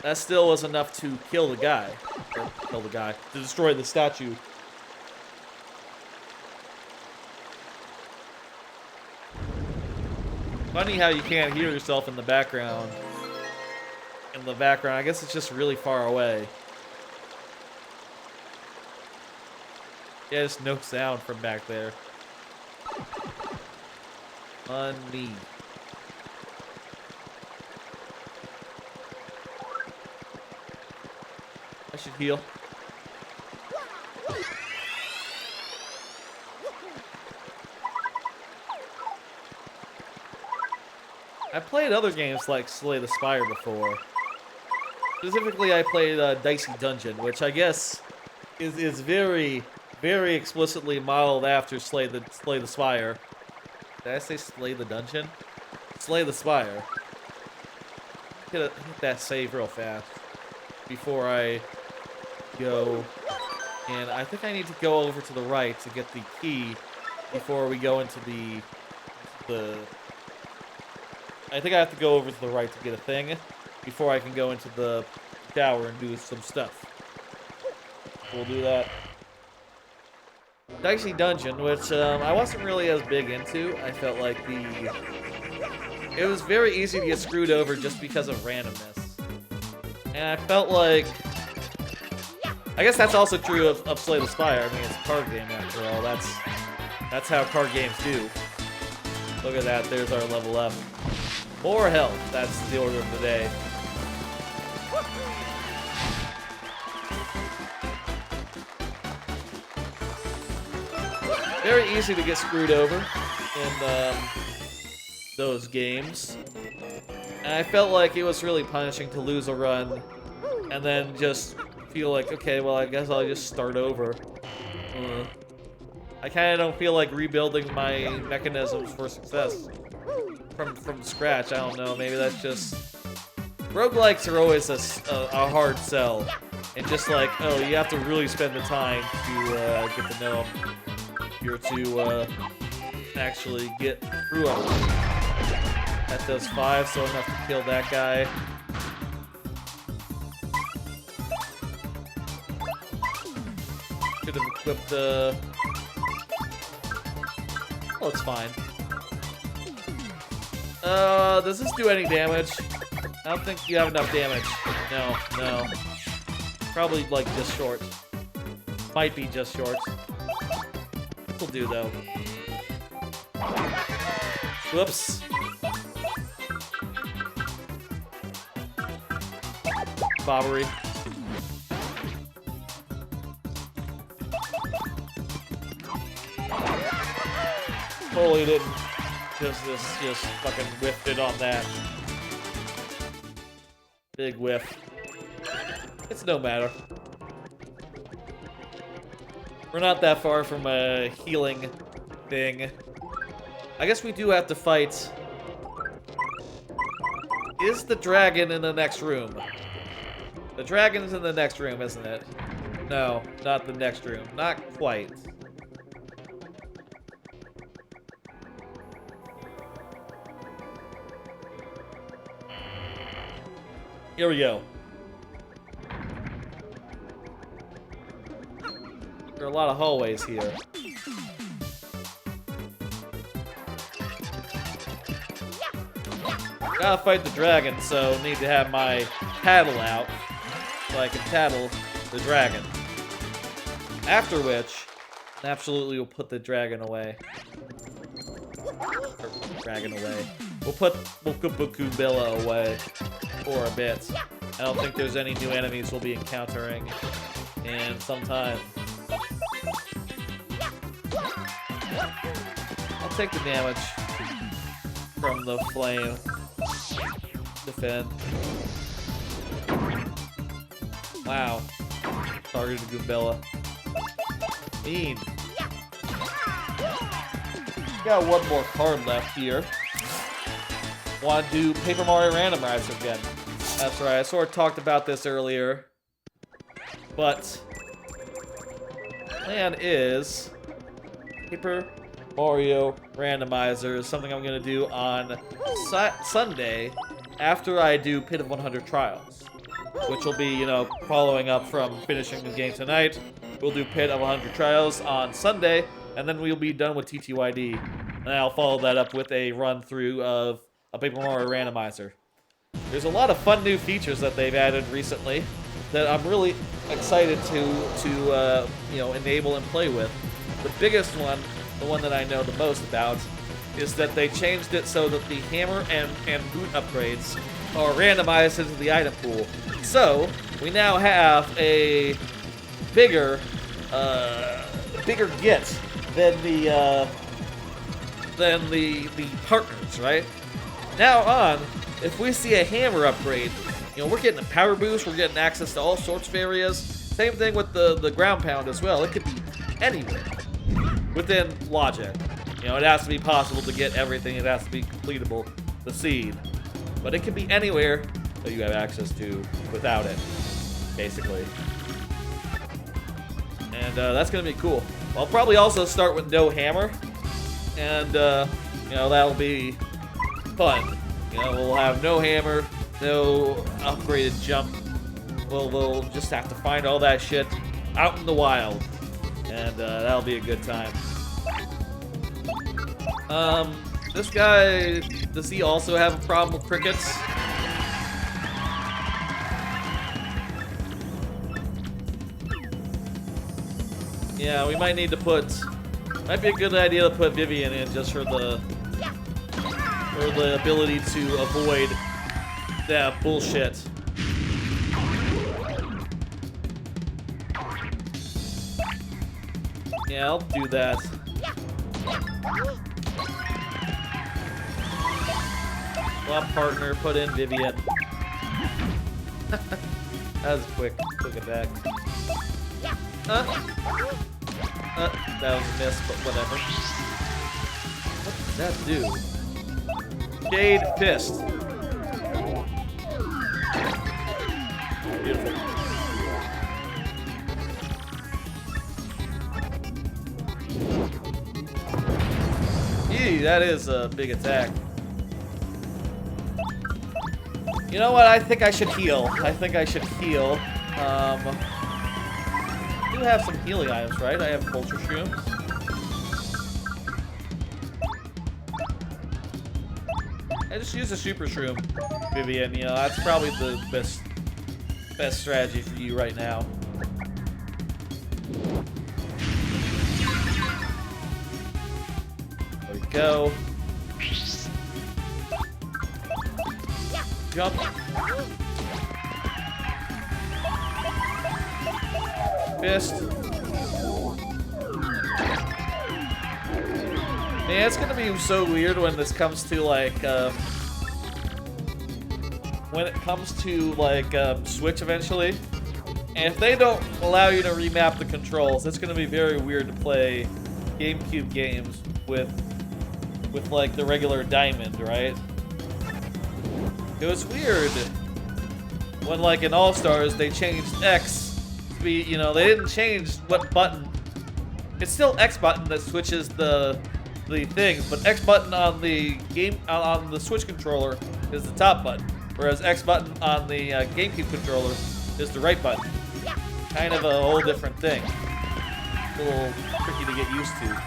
A: that still was enough to kill the guy, or kill the guy, to destroy the statue. Funny how you can't hear yourself in the background. I guess it's just really far away. Yeah, just no sound from back there. Funny. I should heal. I played other games like Slay the Spire before. Specifically, I played Dicey Dungeon, which I guess is very, very explicitly modeled after Slay the Spire. Did I say Slay the Dungeon? Slay the Spire. Hit that save real fast before I go. And I think I need to go over to the right to get the key before we go into the I think I have to go over to the right to get a thing before I can go into the tower and do some stuff. We'll do that. Dicey Dungeon, which I wasn't really as big into. I felt like it was very easy to get screwed over just because of randomness. And I felt like, I guess that's also true of Slay the Spire. I mean, it's a card game after all. That's how card games do. Look at that, there's our level up. More health, that's the order of the day. Very easy to get screwed over in those games. And I felt like it was really punishing to lose a run and then just feel like, okay, well, I guess I'll just start over. I kind of don't feel like rebuilding my mechanisms for success from scratch. I don't know, maybe that's just... Roguelikes are always a hard sell. And just like, oh, you have to really spend the time to get to know them. If you're to actually get through them. That does 5, so enough to kill that guy. Could have equipped the... Oh, it's fine. Does this do any damage? I don't think you have enough damage. No. Probably, like, just short. Might be just short. This'll do, though. Whoops. Bobbery. Totally didn't. Just fucking whiffed it on that. Big whiff. It's no matter. We're not that far from a healing thing. I guess we do have to fight. Is the dragon in the next room? The dragon's in the next room, isn't it? No, not the next room. Not quite. Here we go. There are a lot of hallways here. Gotta fight the dragon, so need to have my paddle out so I can paddle the dragon. After which, absolutely we'll put the dragon away. Or, dragon away. We'll put Goombella away for a bit. I don't think there's any new enemies we'll be encountering in some time. I'll take the damage from the flame. Defend. Wow. Targeted Goombella. Mean. Got one more card left here. Want to do Paper Mario Randomizer again. That's right, I sort of talked about this earlier. But plan is Paper Mario Randomizer is something I'm going to do on Sunday after I do Pit of 100 Trials. Which will be, you know, following up from finishing the game tonight. We'll do Pit of 100 Trials on Sunday, and then we'll be done with TTYD. And I'll follow that up with a run-through of a Paper Mario Randomizer. There's a lot of fun new features that they've added recently that I'm really excited to you know, enable and play with. The biggest one, the one that I know the most about, is that they changed it so that the hammer and boot upgrades are randomized into the item pool. So we now have a bigger get than the partners, right? Now on, if we see a hammer upgrade, you know, we're getting a power boost, we're getting access to all sorts of areas. Same thing with the ground pound as well. It could be anywhere within logic. You know, it has to be possible to get everything. It has to be completable, the seed. But it can be anywhere that you have access to without it, basically. And that's going to be cool. I'll probably also start with no hammer. And, you know, that'll be fun. You know, we'll have no hammer, no upgraded jump. We'll just have to find all that shit out in the wild. And that'll be a good time. This guy, does he also have a problem with crickets? Yeah, we might need to put, might be a good idea to put Vivian in just for the ability to avoid that bullshit. Yeah, I'll do that. Swap partner, put in Vivian. That was quick attack. That was a miss, but whatever. What does that do? Jade Fist. Beautiful. Eee, that is a big attack. You know what? I think I should heal. I do have some healing items, right? I have culture shrooms. I just use a super shroom, Vivian. You know, that's probably the best strategy for you right now. There we go. Jump. Fist. Man, it's gonna be so weird when this comes to like Switch eventually. And if they don't allow you to remap the controls, it's gonna be very weird to play GameCube games with like the regular Diamond, right? It was weird When like in All-Stars, they changed X to be, you know, they didn't change what button. It's still X button that switches the things, but X button on the on the Switch controller is the top button, whereas X button on the GameCube controller is the right button. Kind of a whole different thing. A little tricky to get used to.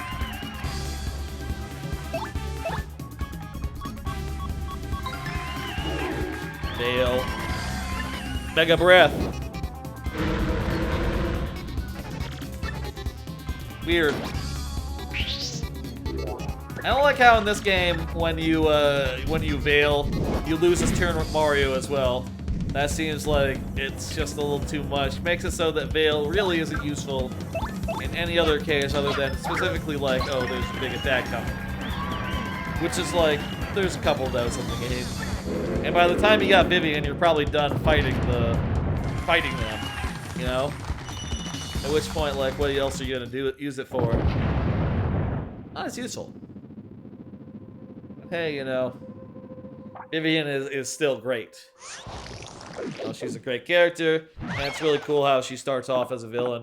A: Fail. Mega Breath. Weird. I don't like how in this game, when you veil, you lose this turn with Mario as well. That seems like it's just a little too much. Makes it so that veil really isn't useful in any other case other than specifically like, oh, there's a big attack coming. Which is like, there's a couple of those in the game. And by the time you got Vivian, you're probably done fighting them, you know? At which point, like, what else are you gonna use it for? Oh, it's useful. But hey, you know, Vivian is still great. Well, she's a great character, and it's really cool how she starts off as a villain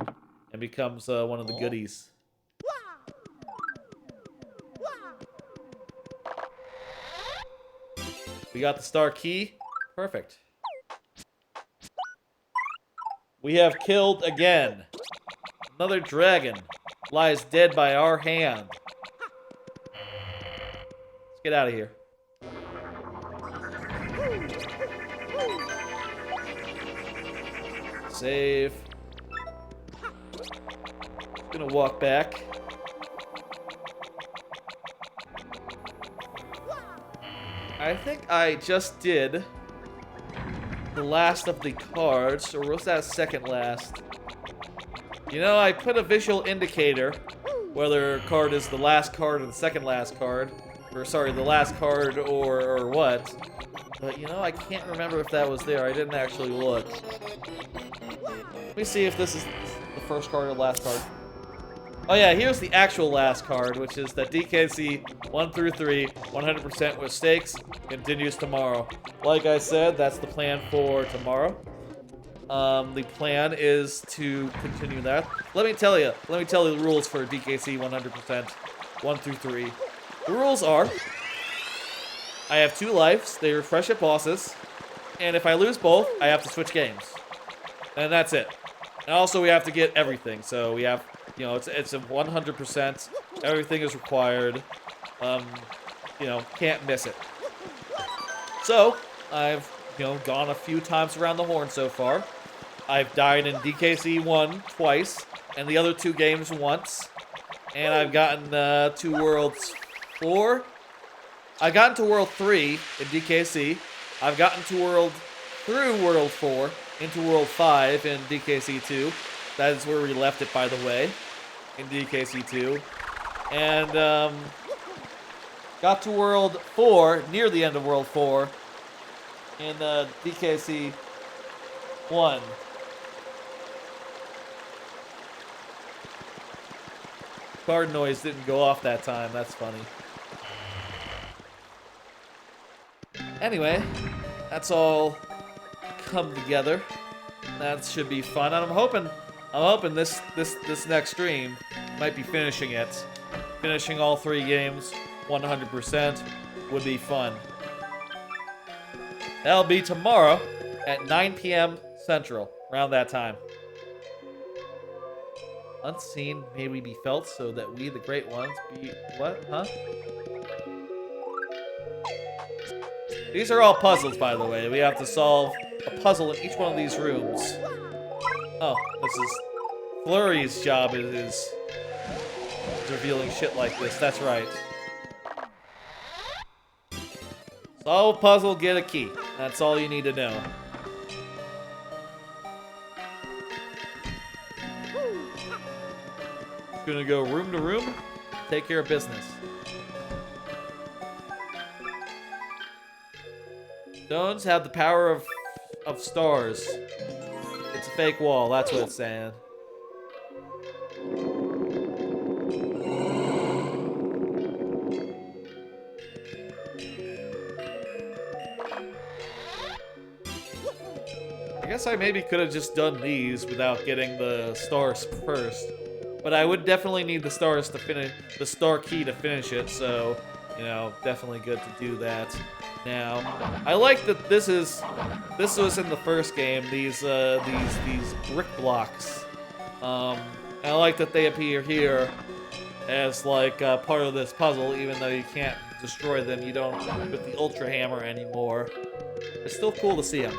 A: and becomes one of the goodies. We got the star key. Perfect. We have killed again. Another dragon lies dead by our hand. Let's get out of here. Save. Gonna walk back. I think I just did the last of the cards, or was that second last? You know, I put a visual indicator whether a card is the last card or the second last card, or sorry, the last card or what. But you know, I can't remember if that was there. I didn't actually look. Let me see if this is the first card or the last card. Oh yeah, here's the actual last card, which is that DKC 1 through 3, 100% with stakes, continues tomorrow. Like I said, that's the plan for tomorrow. The plan is to continue that. Let me tell you the rules for DKC 100%, 1 through 3. The rules are, I have 2 lives, they refresh at bosses, and if I lose both, I have to switch games. And that's it. And also we have to get everything, so we have, you know, it's a 100%, everything is required, you know, can't miss it. So, I've, you know, gone a few times around the horn so far. I've died in DKC 1 twice, and the other 2 games once. And I've gotten to Worlds 4. I've gotten to World 3 in DKC. I've gotten to through World 4 into World 5 in DKC 2. That is where we left it, by the way, in DKC 2. And got to World 4, near the end of World 4, in DKC 1. Card noise didn't go off that time. That's funny. Anyway, that's all come together. That should be fun. And I'm hoping this next stream might be finishing it. Finishing all 3 games 100% would be fun. That'll be tomorrow at 9 p.m. Central, around that time. Unseen may we be felt, so that we, the great ones, be... What? Huh? These are all puzzles, by the way. We have to solve a puzzle in each one of these rooms. Oh, this is... Flurry's job is revealing shit like this. That's right. Solve a puzzle, get a key. That's all you need to know. Gonna go room to room, take care of business. Stones have the power of stars. It's a fake wall, that's what it's saying. guess I maybe could have just done these without getting the stars first. But I would definitely need the stars to finish, the star key to finish it, so, you know, definitely good to do that now. I like that this was in the first game, these brick blocks. I like that they appear here as like part of this puzzle, even though you can't destroy them, you don't with the Ultra Hammer anymore. It's still cool to see them.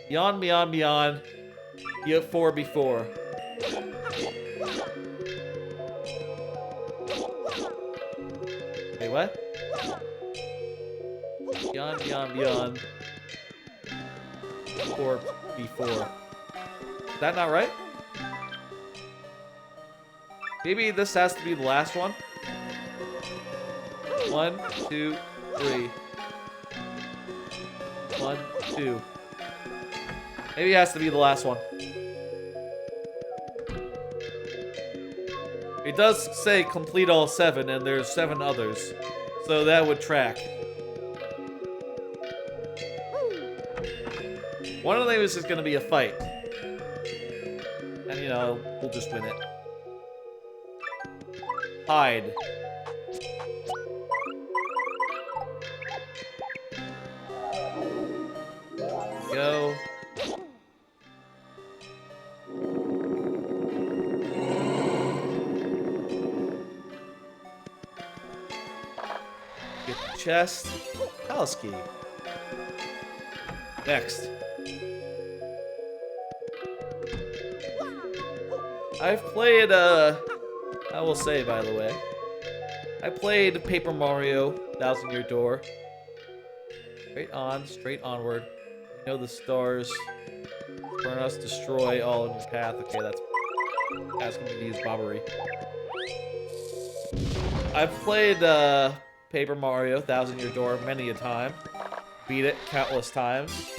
A: Beyond, beyond, beyond. You have 4 before. Wait, what? Beyond, beyond, beyond. 4 before. Is that not right? Maybe this has to be the last one. 1, 2, 3. 1, 2. Maybe it has to be the last one. It does say complete all 7, and there's 7 others. So that would track. One of those is going to be a fight. And, you know, we'll just win it. Hide. Go. Get the chest. Palace key. Next. I've played, I will say, by the way, I played Paper Mario, Thousand Year Door. Straight on, straight onward. You know the stars. Burn us, destroy all in your path. Okay, that's asking me to use bobbery. I've played, Paper Mario, Thousand Year Door many a time. Beat it countless times.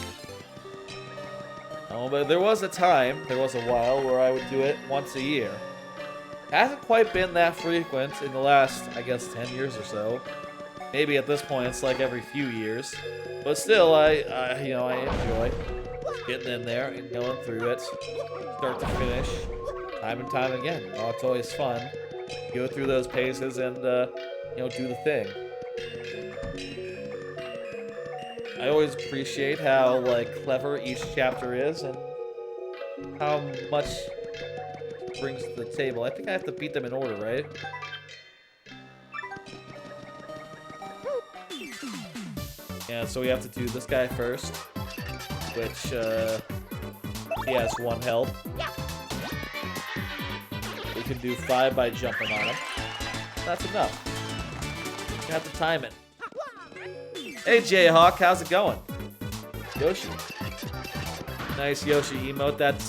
A: Oh, but there was a while where I would do it once a year. Hasn't quite been that frequent in the last, I guess, 10 years or so. Maybe at this point it's like every few years. But still, I enjoy getting in there and going through it, start to finish, time and time again. Oh, it's always fun. Go through those paces and, do the thing. I always appreciate how, like, clever each chapter is and how much it brings to the table. I think I have to beat them in order, right? Yeah, so we have to do this guy first, which, he has 1 health. We can do 5 by jumping on him. That's enough. You have to time it. Hey Jayhawk, how's it going? Yoshi. Nice Yoshi emote. That's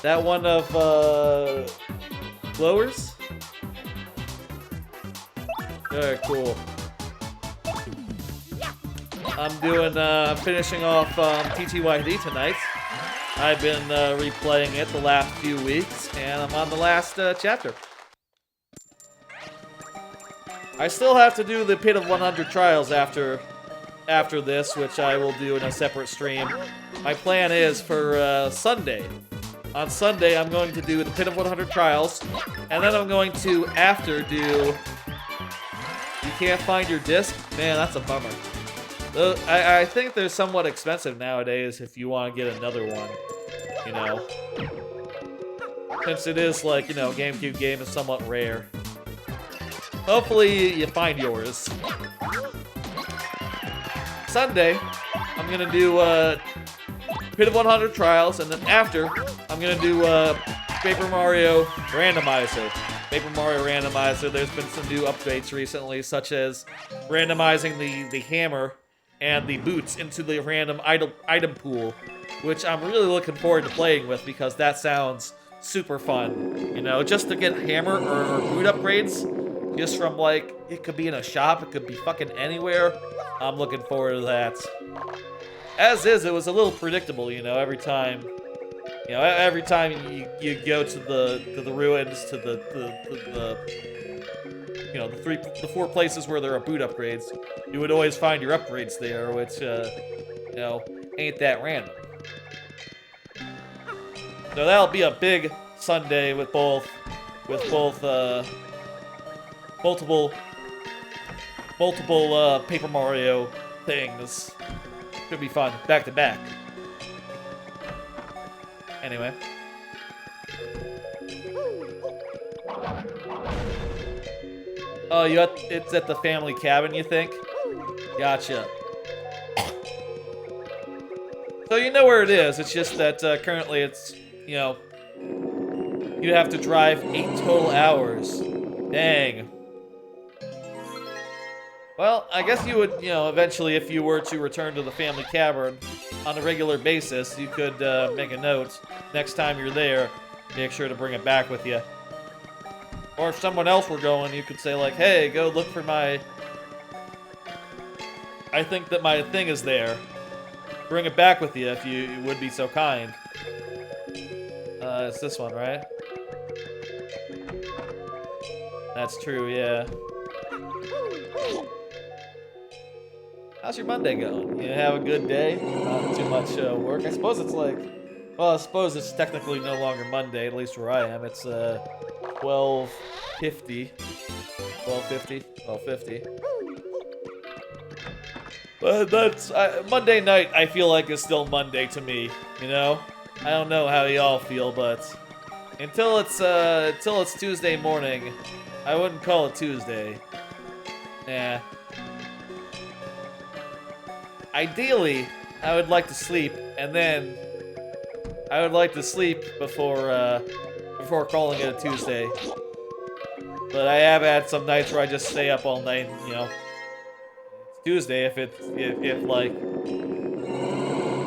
A: that one of blowers? Alright, cool. I'm finishing off TTYD tonight. I've been replaying it the last few weeks, and I'm on the last chapter. I still have to do the Pit of 100 Trials after this, which I will do in a separate stream. My plan is for Sunday. On Sunday, I'm going to do the Pit of 100 Trials, and then I'm going to, after, do... You can't find your disc? Man, that's a bummer. I think they're somewhat expensive nowadays if you want to get another one, you know. Since it is, like, you know, GameCube game is somewhat rare. Hopefully you find yours. Sunday, I'm gonna do Pit of 100 Trials, and then after, I'm gonna do Paper Mario Randomizer. Paper Mario Randomizer, there's been some new updates recently, such as randomizing the hammer and the boots into the random item pool, which I'm really looking forward to playing with because that sounds super fun. You know, just to get hammer or boot upgrades, just from, like, it could be in a shop, it could be fucking anywhere. I'm looking forward to that. As is, it was a little predictable, you know, every time you go to the ruins, to you know, the 4 places where there are boot upgrades, you would always find your upgrades there, which, you know, ain't that random. So that'll be a big Sunday with both, multiple Paper Mario things. Should be fun, back to back. Anyway. Oh, it's at the family cabin, you think? Gotcha. So you know where it is, it's just that currently it's, you know, you have to drive 8 total hours. Dang. Well, I guess you would, you know, eventually if you were to return to the family cabin on a regular basis, you could make a note. Next time you're there, make sure to bring it back with you. Or if someone else were going, you could say like, hey, go look for my... I think that my thing is there. Bring it back with you if you would be so kind. It's this one, right? That's true, yeah. How's your Monday going? You have a good day? Not too much work? I suppose it's like... Well, I suppose it's technically no longer Monday, at least where I am. It's 12:50. 12:50. But that's... Monday night, I feel like, is still Monday to me, you know? I don't know how y'all feel, but... Until it's Tuesday morning, I wouldn't call it Tuesday. Yeah. Ideally, I would like to sleep, and then I would like to sleep before calling it a Tuesday. But I have had some nights where I just stay up all night, you know. It's Tuesday if like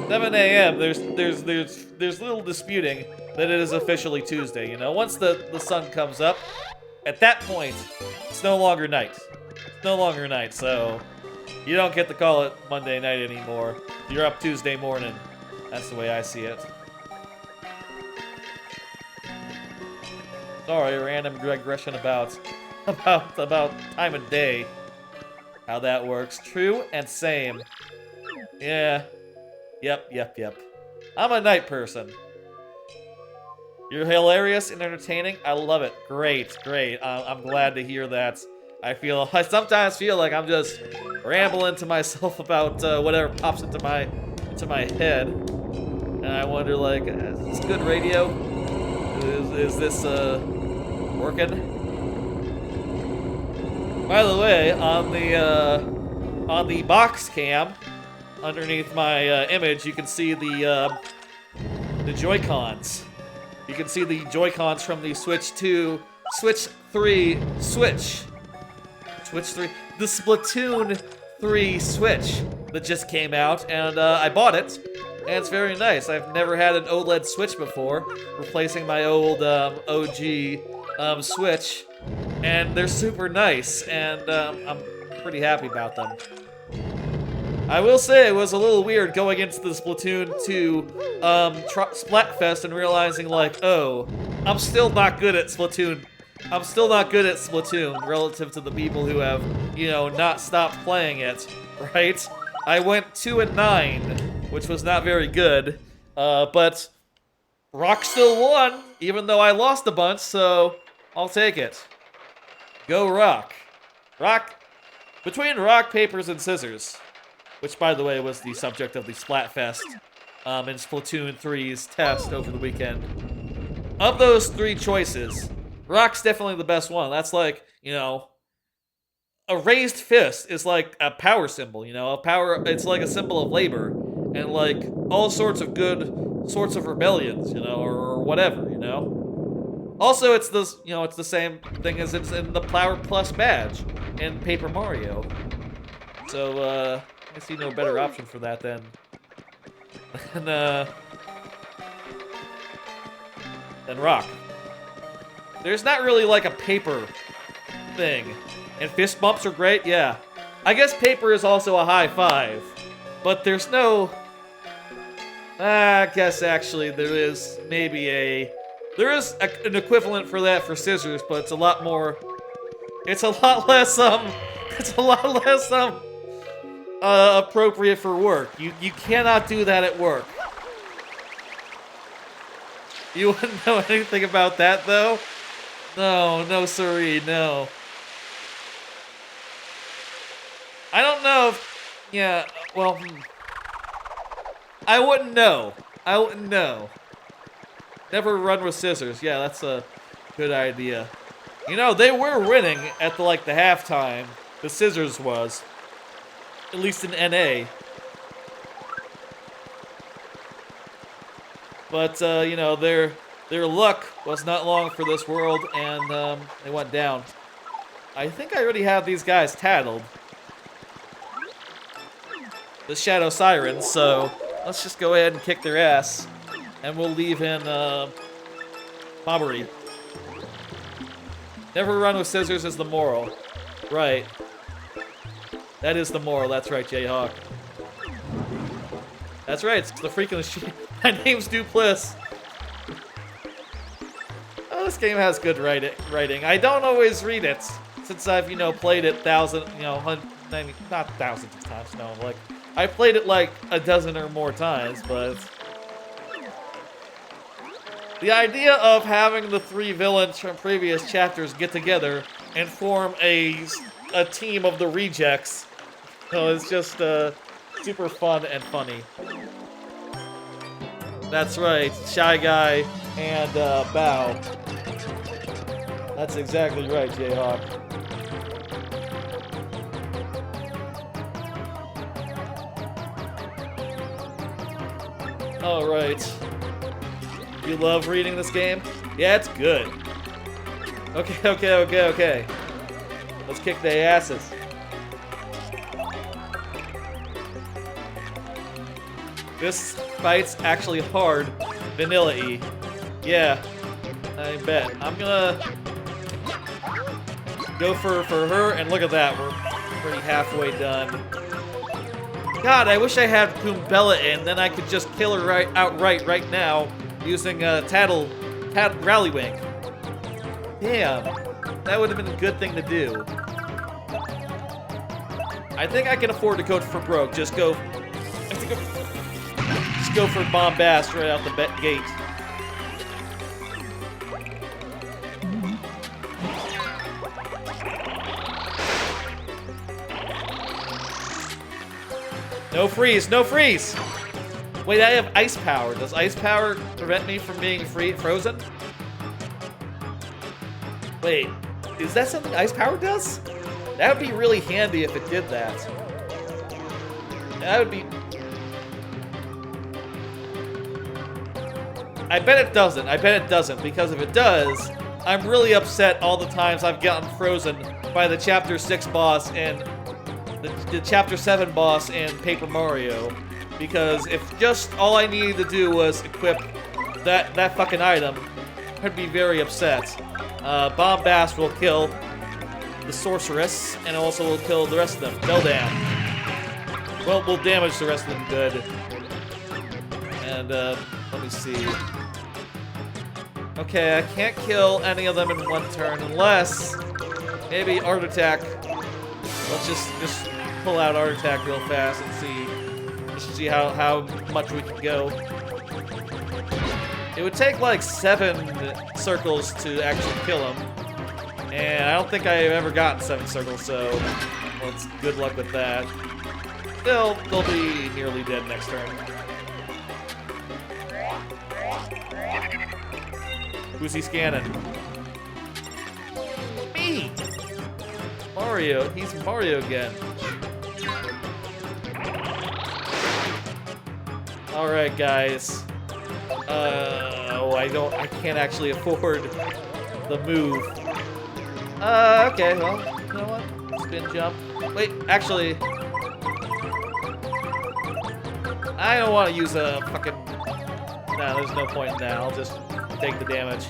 A: 7 a.m. There's little disputing that it is officially Tuesday, you know. Once the sun comes up, at that point, it's no longer night. It's no longer night, so you don't get to call it Monday night anymore. You're up Tuesday morning. That's the way I see it. Sorry, random digression about time of day. How that works. True and same. Yeah. Yep. I'm a night person. You're hilarious and entertaining. I love it. Great. I'm glad to hear that. I sometimes feel like I'm just rambling to myself about whatever pops into my head, and I wonder, like, is this good radio? Is this working? By the way, on the box cam underneath my image, you can see the Joy-Cons. You can see the Joy-Cons from the Switch 2, Switch 3, the Splatoon 3 Switch that just came out, and I bought it, and it's very nice. I've never had an OLED Switch before, replacing my old OG Switch, and they're super nice, and I'm pretty happy about them. I will say it was a little weird going into the Splatoon 2 Splatfest and realizing, like, oh, I'm still not good at Splatoon relative to the people who have, you know, not stopped playing it, right? I went 2-9, which was not very good, but Rock still won, even though I lost a bunch, so I'll take it. Go Rock. Between rock, papers, and scissors, which, by the way, was the subject of the Splatfest in Splatoon 3's test over the weekend. Of those 3 choices, rock's definitely the best one. That's like, you know, a raised fist is like a power symbol, you know, it's like a symbol of labor, and like all sorts of good sorts of rebellions, you know, or whatever, you know. Also, it's the same thing as it's in the Power Plus badge in Paper Mario. So, I see no better option for that than rock. There's not really like a paper thing. And fist bumps are great, yeah. I guess paper is also a high five. But there's no... I guess actually there is maybe an equivalent for that for scissors, but it's a lot more It's a lot less appropriate for work. You cannot do that at work. You wouldn't know anything about that, though? No, siree, no. I don't know if... Yeah, well... I wouldn't know. Never run with scissors. Yeah, that's a good idea. You know, they were winning at the halftime. The scissors was. At least in NA. But, you know, their luck was not long for this world, and they went down. I think I already have these guys tattled. The Shadow Sirens, so let's just go ahead and kick their ass. And we'll leave in, Mobbery. Never run with scissors is the moral. Right. That is the moral, that's right, Jayhawk. That's right, it's the freaking machine. My name's Dupliss. Oh, this game has good writing. I don't always read it, since I've, you know, played it not thousands of times, no, like, I played it like a dozen or more times, but... The idea of having the 3 villains from previous chapters get together and form a team of the rejects, you know, is just, super fun and funny. That's right, Shy Guy and Bao. That's exactly right, Jayhawk. Alright. You love reading this game? Yeah, it's good. Okay. Let's kick their asses. This fight's actually hard, vanilla-y. Yeah, I bet. I'm gonna go for her, and look at that, we're pretty halfway done. God, I wish I had Poombella in, then I could just kill her outright right now using Rallywink. Damn, that would have been a good thing to do. I think I can afford to go for broke. Just go for bombast right out the gate. No freeze, no freeze! Wait, I have ice power. Does ice power prevent me from being frozen? Wait, is that something ice power does? That would be really handy if it did that. That would be... I bet it doesn't, because if it does, I'm really upset all the times I've gotten frozen by the Chapter 6 boss and the Chapter 7 boss in Paper Mario. Because if just all I needed to do was equip that fucking item, I'd be very upset. Bombast will kill the sorceress, and also will kill the rest of them. No damn. Well, we'll damage the rest of them good. And, let me see. Okay, I can't kill any of them in one turn unless maybe Art Attack. Let's just pull out Art Attack real fast and see how much we can go. It would take like 7 circles to actually kill him. And I don't think I've ever gotten 7 circles, so well, good luck with that. Still, they'll be nearly dead next turn. Who's he scanning? Me! Mario. He's Mario again. Alright, guys. I can't actually afford the move. Okay, well, you know what? Spin jump. Wait, actually... I don't want to use a fucking... Nah, there's no point in that. I'll just take the damage.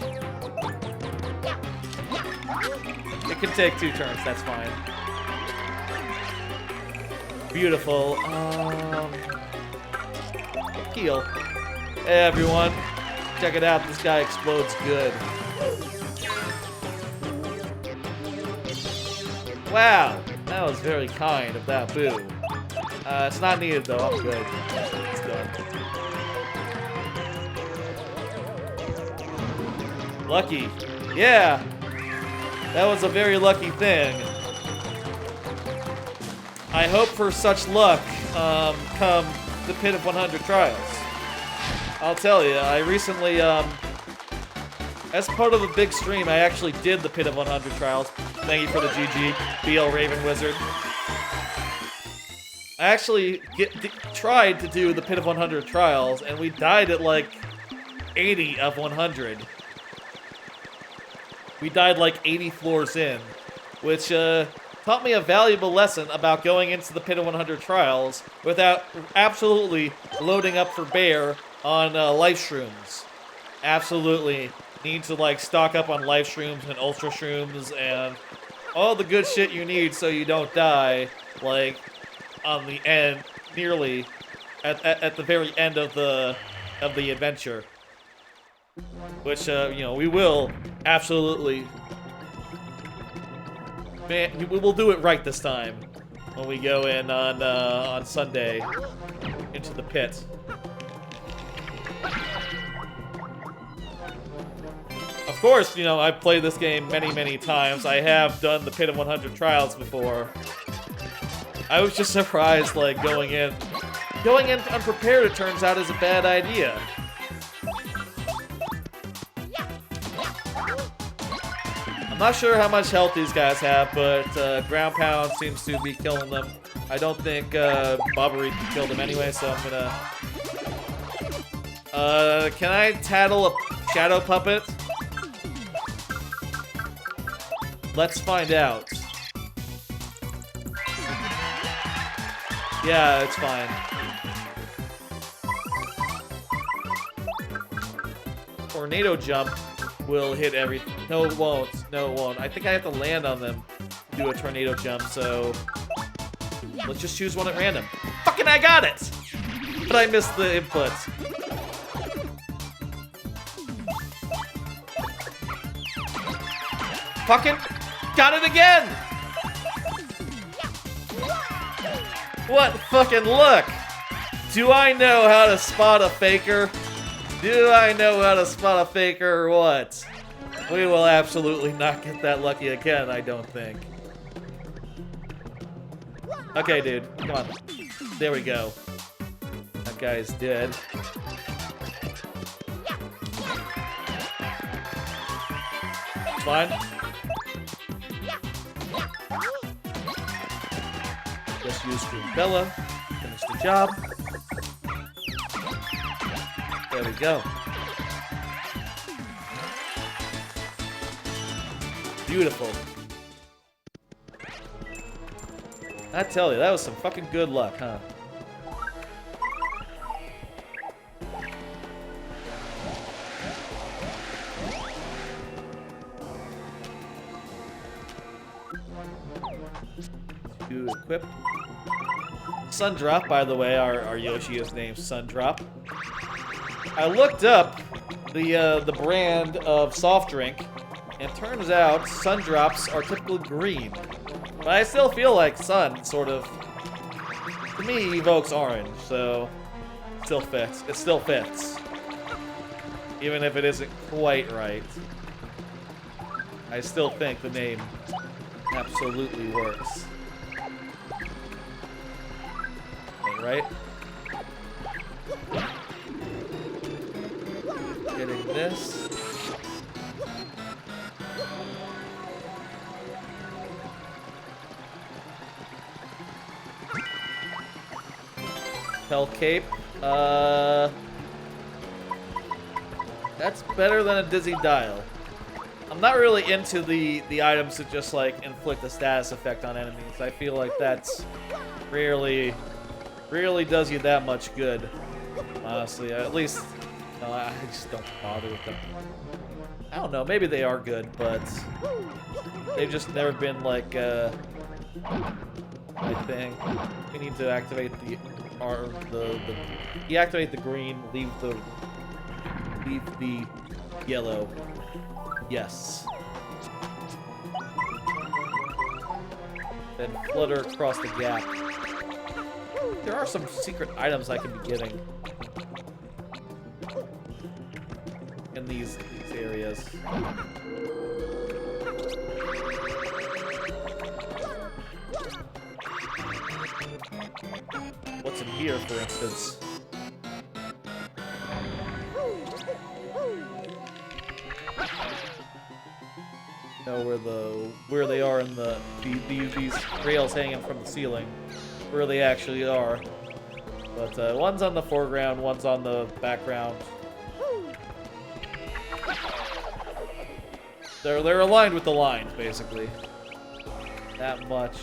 A: It can take 2 turns, that's fine. Beautiful. Heal. Hey, everyone. Check it out. This guy explodes good. Wow, that was very kind of that boo. It's not needed though, I'm good. It's done. Lucky. Yeah, that was a very lucky thing. I hope for such luck come the Pit of 100 Trials. I'll tell you, I recently, as part of a big stream, I actually did the Pit of 100 Trials. Thank you for the GG, BL Raven Wizard. I actually tried to do the Pit of 100 Trials, and we died at like 80 of 100. We died like 80 floors in, which taught me a valuable lesson about going into the Pit of 100 Trials without absolutely loading up for bear on life shrooms. Absolutely need to like stock up on life shrooms and ultra shrooms and all the good shit you need so you don't die, like on the end, nearly at the very end of the adventure. Which you know, we will absolutely, man, we will do it right this time when we go in on Sunday into the pit. Of course, you know, I've played this game many times. I have done the Pit of 100 Trials before. I was just surprised, like, going in unprepared, it turns out, is a bad idea. I'm not sure how much health these guys have, but Ground Pound seems to be killing them. I don't think Bobbery can kill them anyway, so I'm gonna... can I tattle a Shadow Puppet? Let's find out. Yeah, it's fine. Tornado Jump will hit everything. No, it won't. No, it won't. I think I have to land on them to do a Tornado Jump, so... let's just choose one at random. Fucking I got it! But I missed the input. Fucking got it again! What fucking luck! Do I know how to spot a faker? Do I know how to spot a faker or what? We will absolutely not get that lucky again, I don't think. Okay, dude, come on. There we go. That guy's dead. Fine. Just use Bella. Finish the job. There we go. Beautiful. I tell you, that was some fucking good luck, huh? To equip. Sundrop, by the way, our Yoshi is named Sundrop. I looked up the brand of soft drink, and it turns out Sundrops are typically green. But I still feel like Sun sort of, to me, evokes orange, so it still fits. It still fits. Even if it isn't quite right. I still think the name absolutely works. Right? Getting this. Hell Cape. That's better than a Dizzy Dial. I'm not really into the items that just like inflict a status effect on enemies. I feel like that's rarely does you that much good. Honestly, at least I just don't bother with them. I don't know, maybe they are good, but they've just never been like my thing. We need to activate the deactivate the green, leave the yellow. Yes. then flutter across the gap. There are some secret items I can be getting in these areas. What's in here, for instance? Know where they are in these rails hanging from the ceiling, where they actually are. But one's on the foreground, one's on the background. They're aligned with the lines, basically. That much.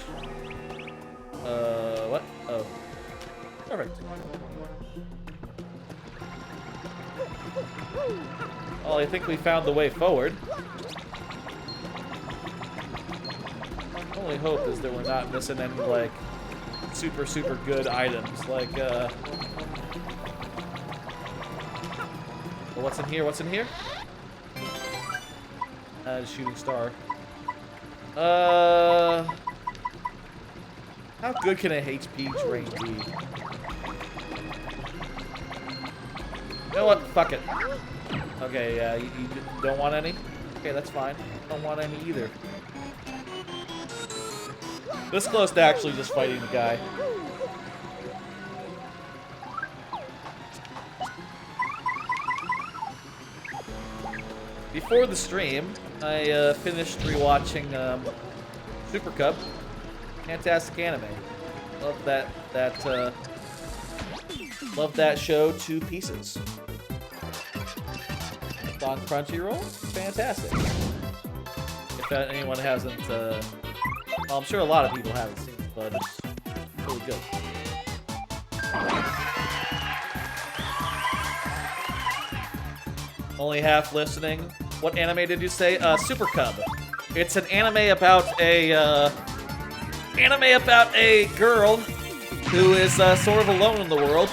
A: What? Oh. Perfect. Well, I think we found the way forward. Only hope is that we're not missing any, like, super good items. Like, well, what's in here? What's in here? Shooting star. How good can a HP drain be? You know what? Fuck it. Okay, yeah, you don't want any? Okay, that's fine. Don't want any either. This close to actually just fighting the guy. Before the stream, I finished rewatching Super Cub. Fantastic anime. Love that show to pieces. It's on Crunchyroll. Fantastic. If anyone hasn't, well, I'm sure a lot of people haven't seen it, but it's really good. Only half listening. What anime did you say? Super Cub. It's an anime about a girl who is sort of alone in the world,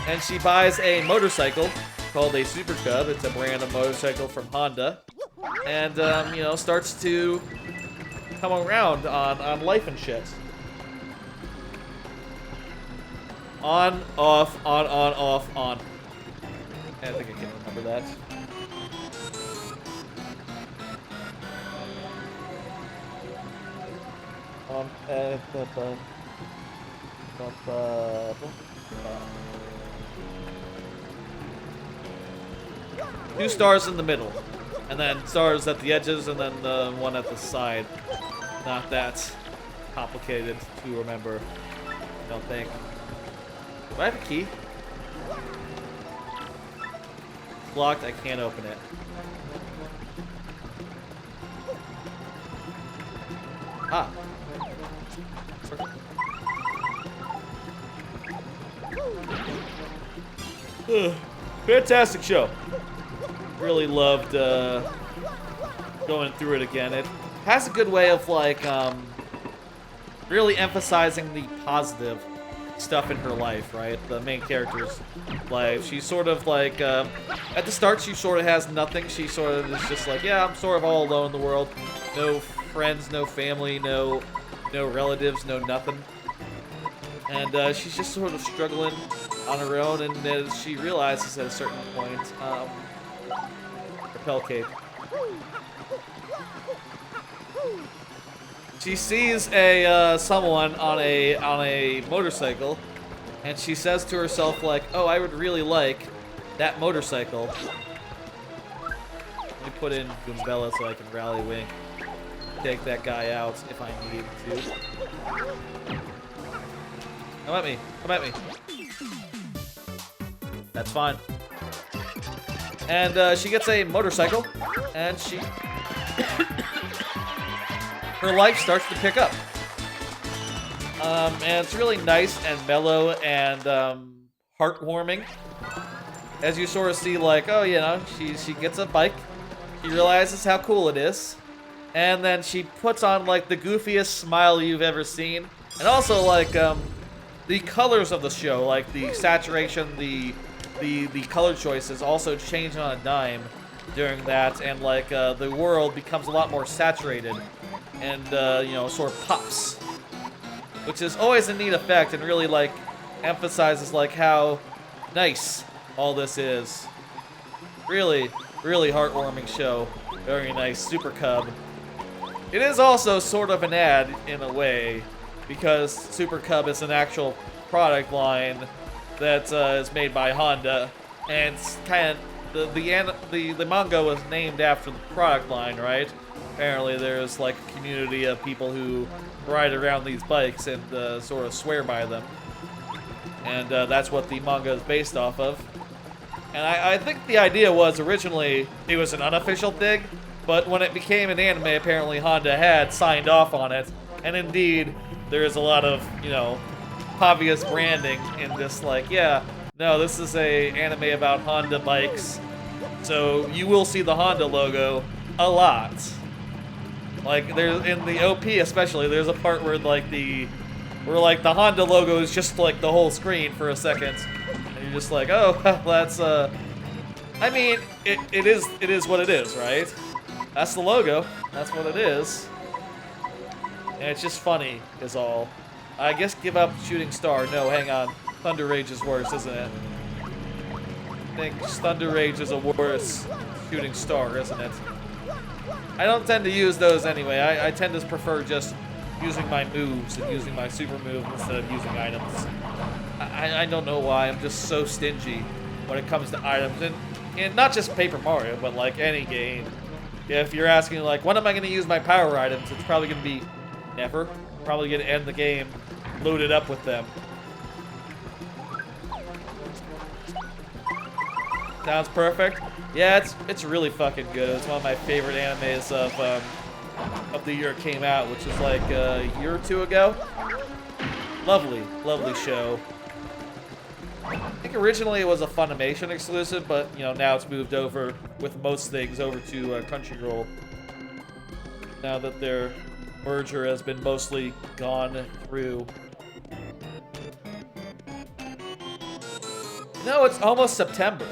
A: and she buys a motorcycle called a Super Cub. It's a brand of motorcycle from Honda, and you know, starts to come around on life and shit. On, off, on, off, on. I think I can remember that. Two stars in the middle, and then stars at the edges, and then one at the side. Not that complicated to remember, I don't think. Do I have a key? It's locked, I can't open it. Ah. Fantastic show. Really loved going through it again. It has a good way of like really emphasizing the positive stuff in her life, right? The main character's life. She's sort of like at the start she sort of has nothing. She sort of is just like, yeah, I'm sort of all alone in the world. No friends, no family, no relatives, no nothing. And she's just sort of struggling on her own, and then she realizes at a certain point, repel cape. She sees a someone on a motorcycle, and she says to herself like, "Oh, I would really like that motorcycle." Let me put in Goombella so I can rally wing, take that guy out if I need to. Come at me! Come at me! That's fine. And she gets a motorcycle, and she her life starts to pick up. And it's really nice and mellow and heartwarming. As you sort of see, like, oh, you know, she gets a bike. She realizes how cool it is. And then she puts on, like, the goofiest smile you've ever seen. And also, like, the colors of the show, like the saturation, the color choices also change on a dime during that. And, like, the world becomes a lot more saturated. And, you know, sort of pops which is always a neat effect and really like emphasizes like how nice all this is. Really, really heartwarming show. Very nice, Super Cub. It is also sort of an ad in a way, because Super Cub is an actual product line that is made by Honda, and it's kind of the manga was named after the product line, right? Apparently, there's like a community of people who ride around these bikes and sort of swear by them, and that's what the manga is based off of. And I think the idea was originally it was an unofficial thing, but when it became an anime, apparently Honda had signed off on it. And indeed, there is a lot of, you know, obvious branding in this, like, yeah, no, this is a anime about Honda bikes. So you will see the Honda logo a lot. Like, there's, in the OP especially, there's a part where, like, the Honda logo is just, like, the whole screen for a second. And you're just like, oh, that's, I mean, it is what it is, right? That's the logo. That's what it is. And it's just funny, is all. I guess give up Shooting Star. No, hang on. Thunder Rage is worse, isn't it? I think Thunder Rage is a worse Shooting Star, isn't it? I don't tend to use those anyway. I tend to prefer just using my moves and using my super move instead of using items. I don't know why. I'm just so stingy when it comes to items. And not just Paper Mario, but like any game. If you're asking, like, when am I going to use my power items? It's probably going to be never. Probably going to end the game loaded up with them. Sounds perfect. Yeah, it's really fucking good. It's one of my favorite animes of the year it came out, which is like a year or two ago. Lovely, lovely show. I think originally it was a Funimation exclusive, but you know now it's moved over with most things over to Crunchyroll. Now that their merger has been mostly gone through. No, it's almost September.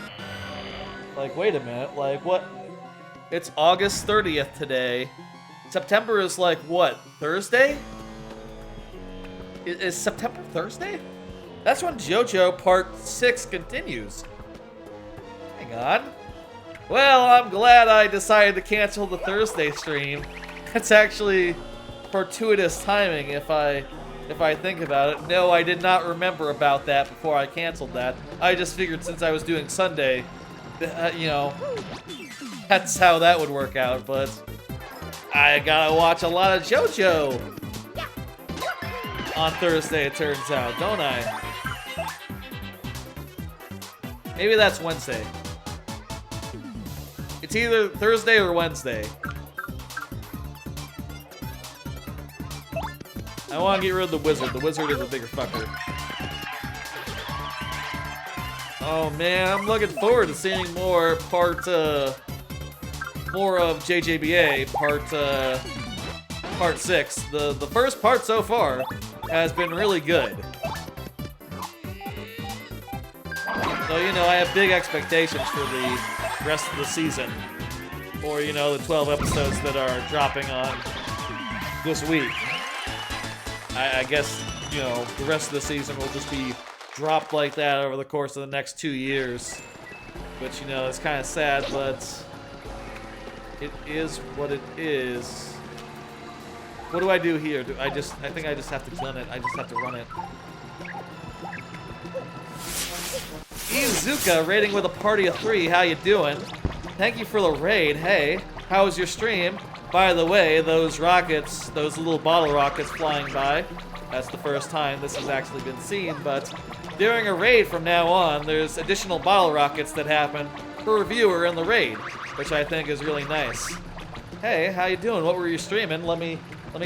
A: Like, wait a minute. Like, what? It's August 30th today. September is like, what, Thursday? Is September Thursday? That's when JoJo Part 6 continues. Hang on. Well, I'm glad I decided to cancel the Thursday stream. That's actually fortuitous timing if I think about it. No, I did not remember about that before I canceled that. I just figured since I was doing Sunday, you know, that's how that would work out, but I gotta watch a lot of JoJo on Thursday, it turns out, don't I? Maybe that's Wednesday. It's either Thursday or Wednesday. I want to get rid of the wizard. The wizard is a bigger fucker. Oh man, I'm looking forward to seeing more of JJBA part 6. The first part so far has been really good. So, you know, I have big expectations for the rest of the season. Or, you know, the 12 episodes that are dropping on this week. I guess, you know, the rest of the season will just be dropped like that over the course of the next 2 years. Which, you know, it's kind of sad, but it is what it is. What do I do here? I think I just have to run it. I just have to run it. Izuka raiding with a party of 3. How you doing? Thank you for the raid. Hey, how was your stream? By the way, those rockets, those little bottle rockets flying by, that's the first time this has actually been seen, but during a raid from now on, there's additional bottle rockets that happen per viewer in the raid, which I think is really nice. Hey, how you doing? What were you streaming? Let me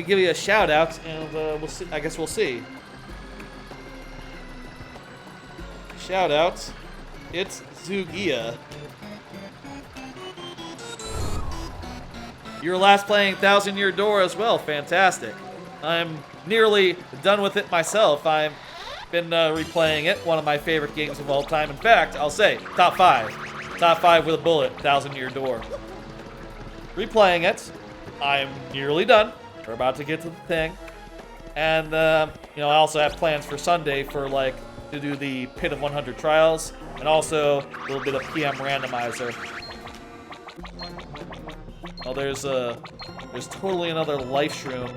A: give you a shout out, and we'll see. I guess we'll see. Shout out. It's Zugia. You were last playing Thousand Year Door as well. Fantastic. I'm nearly done with it myself. I've been replaying it. One of my favorite games of all time. In fact, I'll say top 5. Top 5 with a bullet. Thousand Year Door. Replaying it. I'm nearly done. We're about to get to the thing. And, you know, I also have plans for Sunday for, like, to do the Pit of 100 trials, and also a little bit of PM randomizer. Oh, there's totally another life shroom,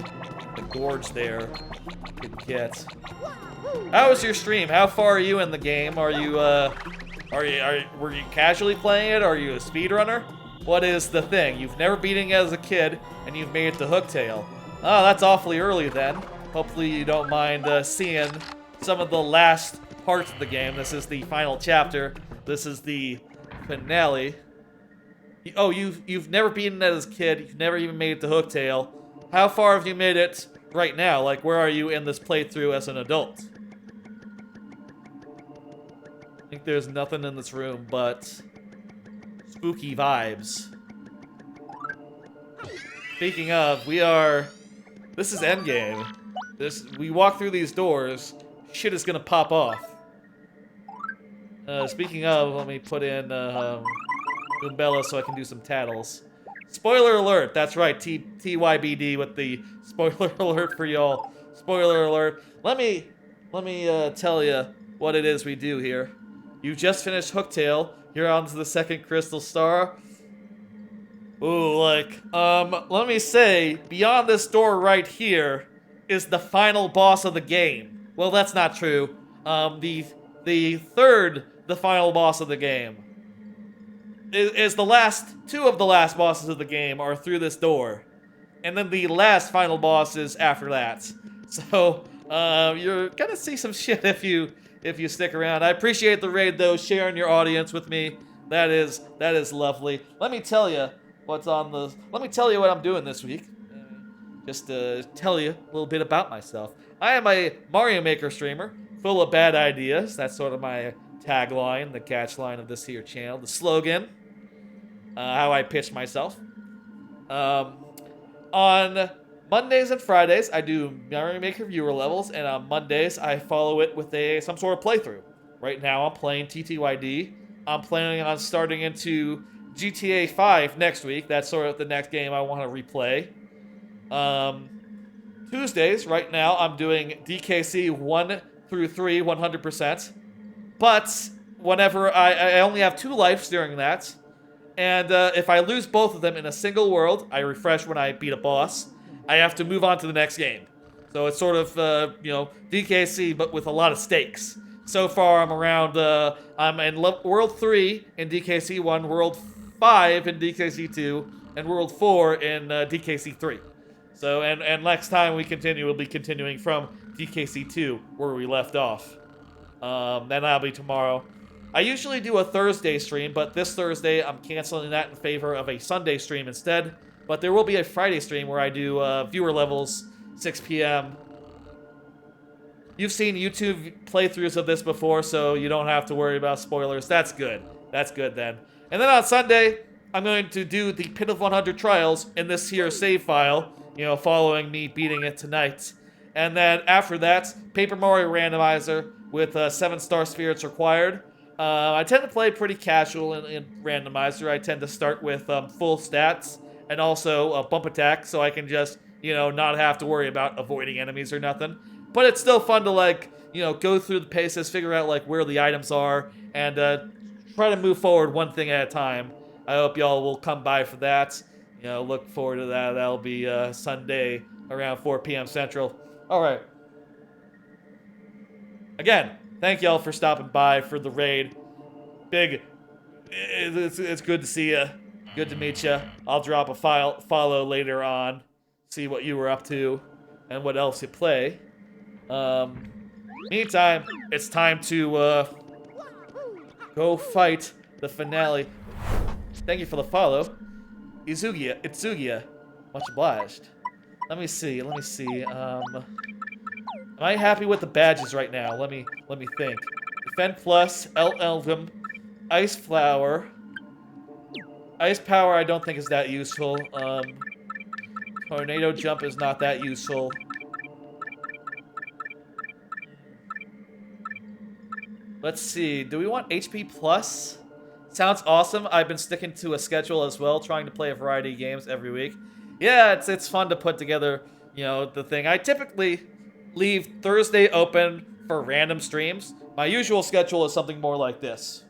A: the gorge there, you could get. How was your stream? How far are you in the game? Were you casually playing it? Are you a speedrunner? What is the thing? You've never beaten it as a kid, and you've made it to Hooktail. Oh, that's awfully early then. Hopefully you don't mind seeing some of the last parts of the game. This is the final chapter. This is the finale. Oh, you've never beaten it as a kid. You've never even made it to Hooktail. How far have you made it right now? Like, where are you in this playthrough as an adult? I think there's nothing in this room but spooky vibes. Speaking of, this is endgame. We walk through these doors, shit is gonna pop off. Speaking of, let me put in Umbella so I can do some tattles. Spoiler alert, that's right, TYBD with the spoiler alert for y'all. Spoiler alert. Let me tell you what it is we do here. You just finished Hooktail. You're on to the second crystal star. Ooh, like, let me say, beyond this door right here is the final boss of the game. Well, that's not true. The final boss of the game is the last, two of the last bosses of the game are through this door. And then the last final boss is after that. So, you're gonna see some shit if you stick around. I appreciate the raid though, sharing your audience with me. That is lovely. Let me tell you what I'm doing this week. Just to tell you a little bit about myself. I am a Mario Maker streamer, full of bad ideas. That's sort of my tagline, the catchline of this here channel, the slogan, how I pitch myself. On Mondays and Fridays, I do Mario Maker viewer levels, and on Mondays, I follow it with some sort of playthrough. Right now, I'm playing TTYD. I'm planning on starting into GTA 5 next week. That's sort of the next game I want to replay. Tuesdays, right now, I'm doing DKC 1 through 3, 100%. But whenever I only have 2 lives during that, and if I lose both of them in a single world, I refresh when I beat a boss, I have to move on to the next game. So it's sort of, DKC, but with a lot of stakes. So far, I'm in World 3 in DKC 1, World 5 in DKC 2, and World 4 in DKC 3. So, and next time we'll be continuing from DKC 2, where we left off. Then that'll be tomorrow. I usually do a Thursday stream, but this Thursday I'm canceling that in favor of a Sunday stream instead. But there will be a Friday stream where I do viewer levels, 6 p.m. You've seen YouTube playthroughs of this before, so you don't have to worry about spoilers. That's good. That's good then. And then on Sunday, I'm going to do the Pit of 100 trials in this here save file, following me beating it tonight. And then after that, Paper Mario Randomizer with 7-star spirits required. I tend to play pretty casual in Randomizer. I tend to start with full stats and also a bump attack, so I can just, not have to worry about avoiding enemies or nothing. But it's still fun to, go through the paces, figure out, where the items are, and try to move forward one thing at a time. I hope y'all will come by for that. Look forward to that. That'll be Sunday around 4 p.m. Central. All right. Again, thank y'all for stopping by for the raid. It's good to see ya. Good to meet ya. I'll drop a follow later on. See what you were up to and what else you play. Meantime, it's time to go fight the finale. Thank you for the follow. Itsugia. Much obliged. Let me see. Am I happy with the badges right now? Let me think. Defend Plus, Elvum, Ice Flower. Ice Power I don't think is that useful. Tornado Jump is not that useful. Let's see. Do we want HP Plus? Sounds awesome. I've been sticking to a schedule as well, trying to play a variety of games every week. Yeah, it's fun to put together, the thing. I typically leave Thursday open for random streams. My usual schedule is something more like this.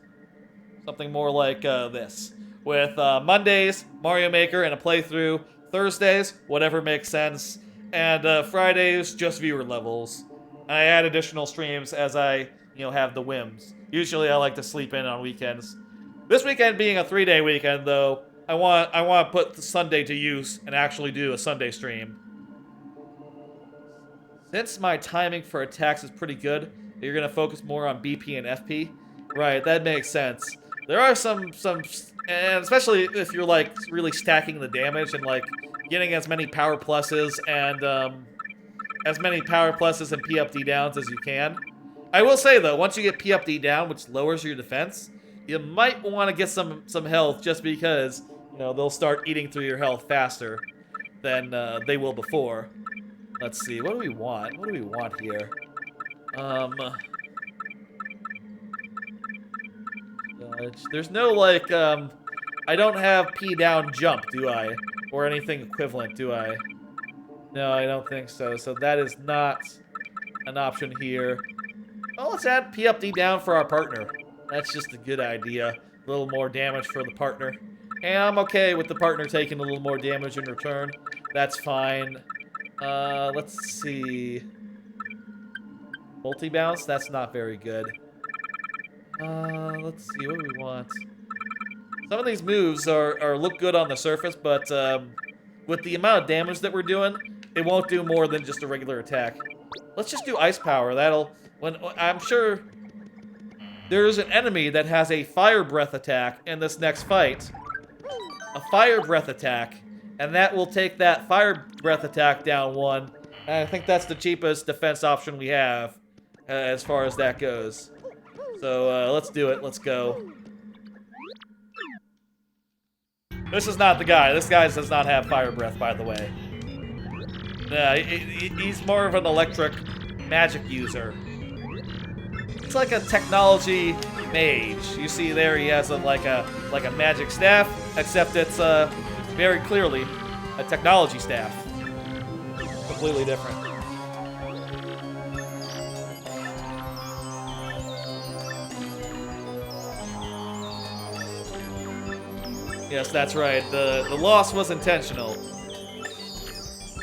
A: Something more like this. With Mondays, Mario Maker and a playthrough. Thursdays, whatever makes sense. And Fridays, just viewer levels. I add additional streams as I, have the whims. Usually I like to sleep in on weekends. This weekend being a 3-day weekend, though, I want to put the Sunday to use and actually do a Sunday stream. Since my timing for attacks is pretty good, you're gonna focus more on BP and FP. Right, that makes sense. There are some, and especially if you're like really stacking the damage and like getting as many power pluses and P up D downs as you can. I will say though, once you get P up D down, which lowers your defense, you might want to get some health just because they'll start eating through your health faster than they will before. Let's see, what do we want? What do we want here? There's no, like, I don't have P down jump, do I? Or anything equivalent, do I? No, I don't think so. So that is not an option here. Well, let's add P up D down for our partner. That's just a good idea. A little more damage for the partner. And I'm okay with the partner taking a little more damage in return. That's fine. Let's see. Multi-bounce? That's not very good. Let's see, what do we want? Some of these moves look good on the surface, but with the amount of damage that we're doing, it won't do more than just a regular attack. Let's just do Ice Power. I'm sure there's an enemy that has a Fire Breath attack in this next fight. A Fire Breath attack. And that will take that Fire Breath attack down 1. And I think that's the cheapest defense option we have as far as that goes. So let's do it. Let's go. This is not the guy. This guy does not have Fire Breath, by the way. He's more of an electric magic user. It's like a technology mage. You see there, he has like a magic staff, except it's very clearly a technology staff. Completely different. Yes, that's right. The loss was intentional.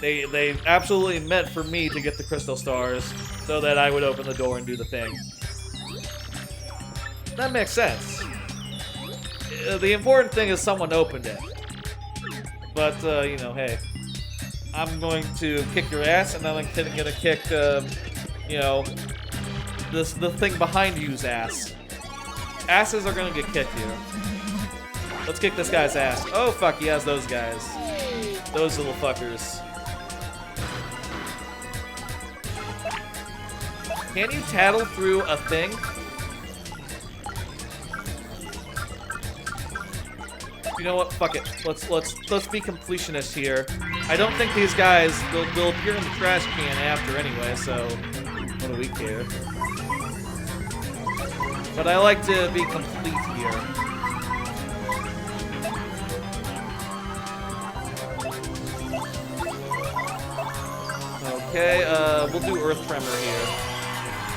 A: They absolutely meant for me to get the crystal stars so that I would open the door and do the thing. That makes sense. The important thing is someone opened it. But, hey. I'm going to kick your ass, and then I'm gonna kick, the thing behind you's ass. Asses are gonna get kicked here. Let's kick this guy's ass. Oh, fuck, he has those guys. Those little fuckers. Can you tattle through a thing? You know what? Fuck it. Let's be completionists here. I don't think these guys they'll appear in the trash can after anyway, so what do we care? But I like to be complete here. Okay, we'll do Earth Tremor here.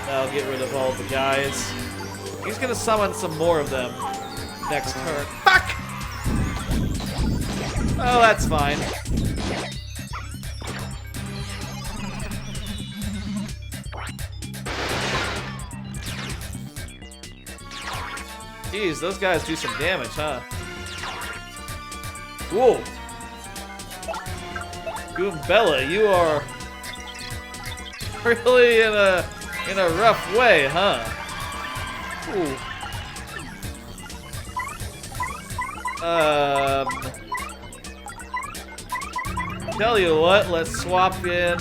A: That'll get rid of all the guys. He's gonna summon some more of them next turn. Fuck! Oh, that's fine. Jeez, those guys do some damage, huh? Whoa! Goombella, you are really in a rough way, huh? Ooh. Tell you what, let's swap in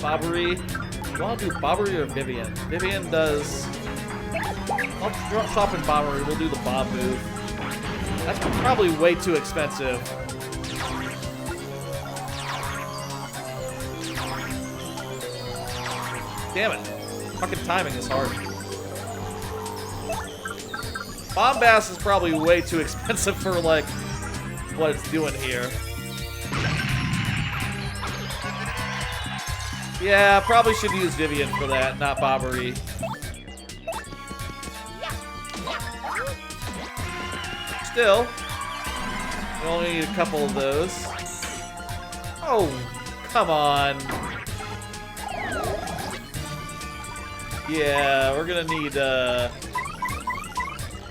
A: Bobbery. Do you want to do Bobbery or Vivian? Vivian does. I'll swap in Bobbery. We'll do the Bob move. That's probably way too expensive. Damn it. Fucking timing is hard. Bombast is probably way too expensive for, like, what it's doing here. Yeah, probably should use Vivian for that, not Bobbery. Still, we only need a couple of those. Oh, come on. Yeah, we're gonna need,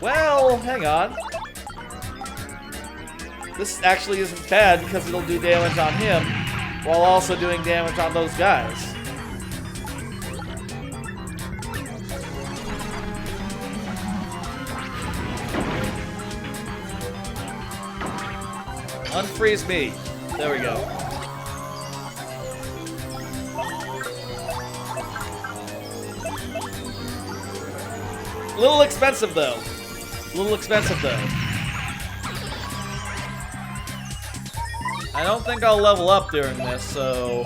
A: well, hang on. This actually isn't bad because it'll do damage on him while also doing damage on those guys. Unfreeze me. There we go. A little expensive though. A little expensive though. I don't think I'll level up during this, so...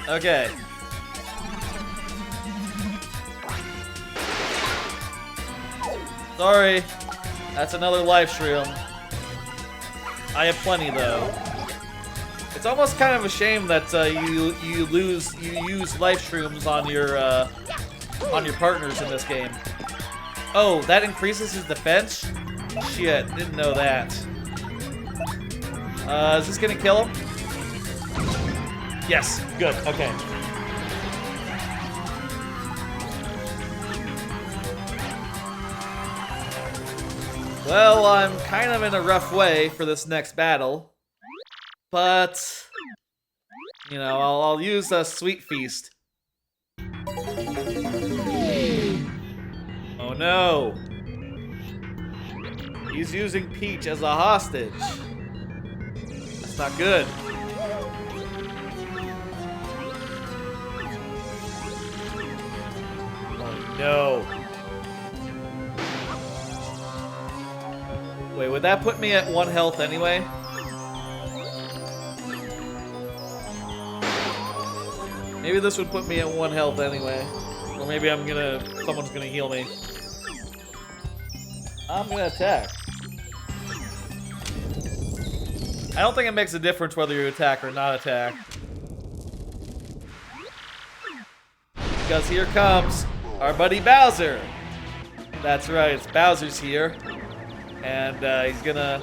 A: Okay. Sorry. That's another life shroom. I have plenty though. It's almost kind of a shame that you use life shrooms on your partners in this game. Oh, that increases his defense? Shit, didn't know that. Is this gonna kill him? Yes, good, okay. Well, I'm kind of in a rough way for this next battle. But, you know, I'll use a Sweet Feast. Oh no! He's using Peach as a hostage. That's not good. Oh no. Wait, would that put me at 1 health anyway? Maybe this would put me at 1 health anyway. Or maybe someone's gonna heal me. I'm gonna attack. I don't think it makes a difference whether you attack or not attack. Because here comes our buddy Bowser. That's right, it's Bowser's here. And he's gonna...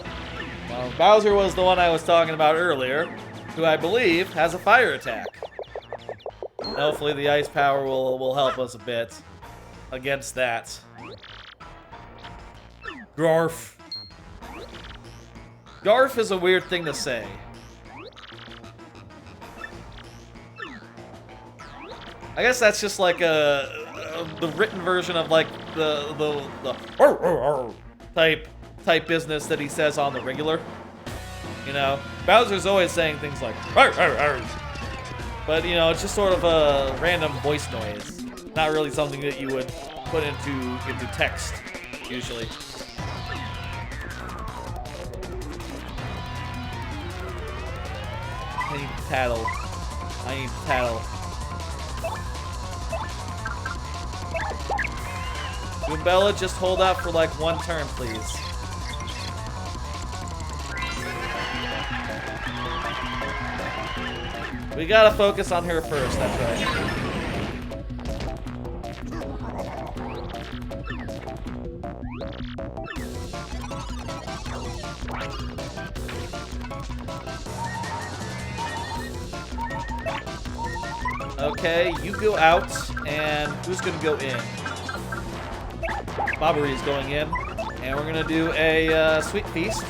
A: Well, Bowser was the one I was talking about earlier, who I believe has a fire attack. And hopefully the ice power will help us a bit against that. Garf. Garf is a weird thing to say. I guess that's just like the written version of like the type business that he says on the regular. You know, Bowser's always saying things like but you know, it's just sort of a random voice noise. Not really something that you would put into text usually. I need paddle. I need paddle. Goombella, just hold out for like 1 turn, please. We gotta focus on her first, that's right. Okay, you go out, and who's gonna go in? Bobbery is going in, and we're gonna do a Sweet Feast.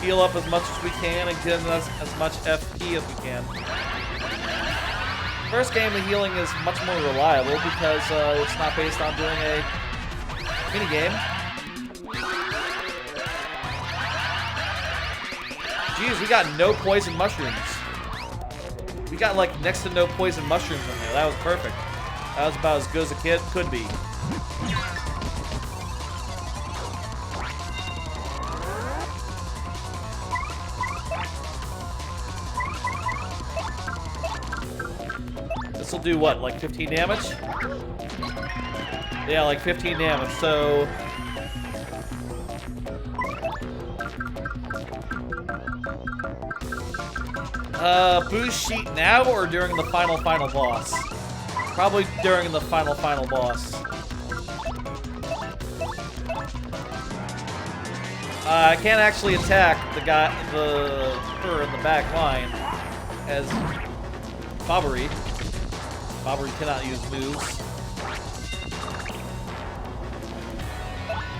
A: Heal up as much as we can and get us as much FP as we can. First game, the healing is much more reliable because it's not based on doing a minigame. Jeez, we got no poison mushrooms. We got like next to no poison mushrooms in there. That was perfect. That was about as good as a kid could be. This will do what, like 15 damage? Yeah, like 15 damage, so... Boost sheet now or during the final boss? Probably during the final boss. I can't actually attack her in the back line as Bobbery. Bobbery cannot use moves.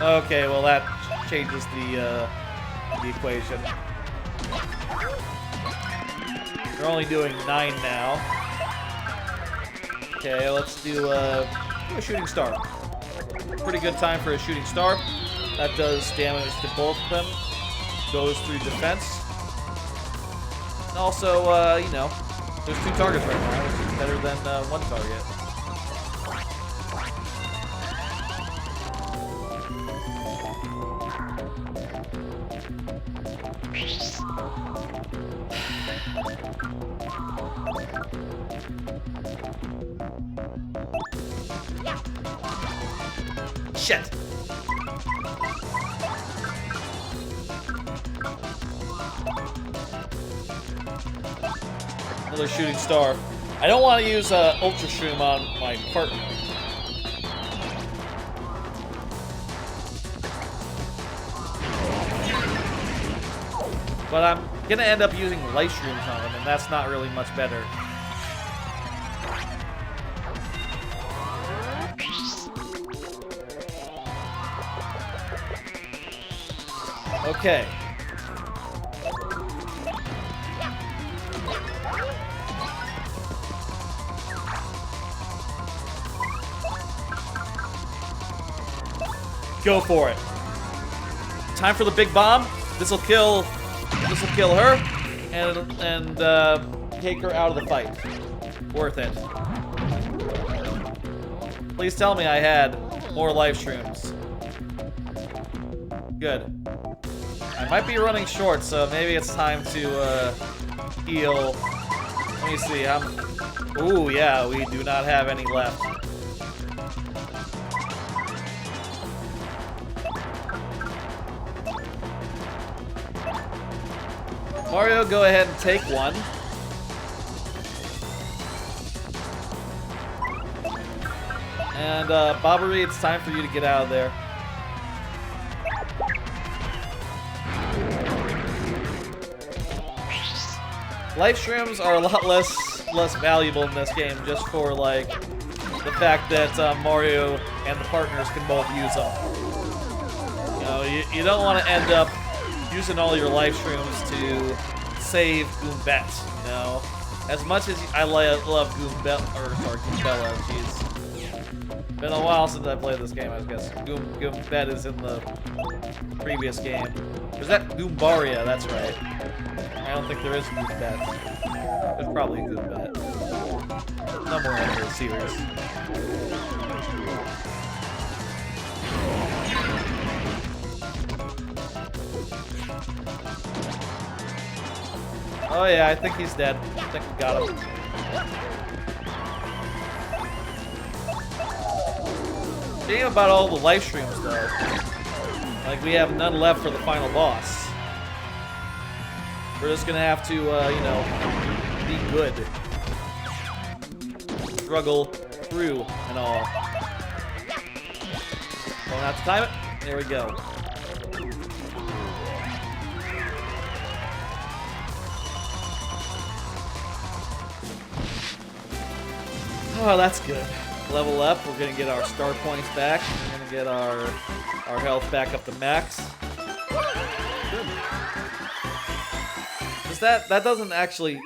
A: Okay, well that changes the equation. We're only doing 9 now. Okay, let's do a shooting star. Pretty good time for a shooting star. That does damage to both of them. Goes through defense. And also, you know, there's 2 targets right now, which is better than 1 target. Shit. Another shooting star. I don't want to use Ultra Shroom on my partner. But I'm gonna end up using Light Shrooms on him, and that's not really much better. Okay. Go for it. Time for the big bomb. This'll kill her and take her out of the fight. Worth it. Please tell me I had more life shrooms. Good. I might be running short, so maybe it's time to heal. Let me see. Ooh, yeah, we do not have any left. Mario, go ahead and take one. And Bobbery, it's time for you to get out of there. Life shrooms are a lot less valuable in this game, just for like the fact that Mario and the partners can both use them. You know, you don't want to end up using all your life shrooms to save Goombet, you know? As much as I love Goombella, jeez. Been a while since I played this game, I guess. Goombet is in the previous game. Was that Goombaria? That's right. I don't think there is Goombet. There's probably Goombet. Somewhere in the series. Oh yeah, I think he's dead. I think we got him. Thinking about all the life streams though. Like we have none left for the final boss. We're just gonna have to, you know, be good. Struggle through and all. Don't have to time it. There we go. Oh, that's good. Level up. We're gonna get our star points back. We're gonna get our health back up to max. Good. Does that doesn't actually?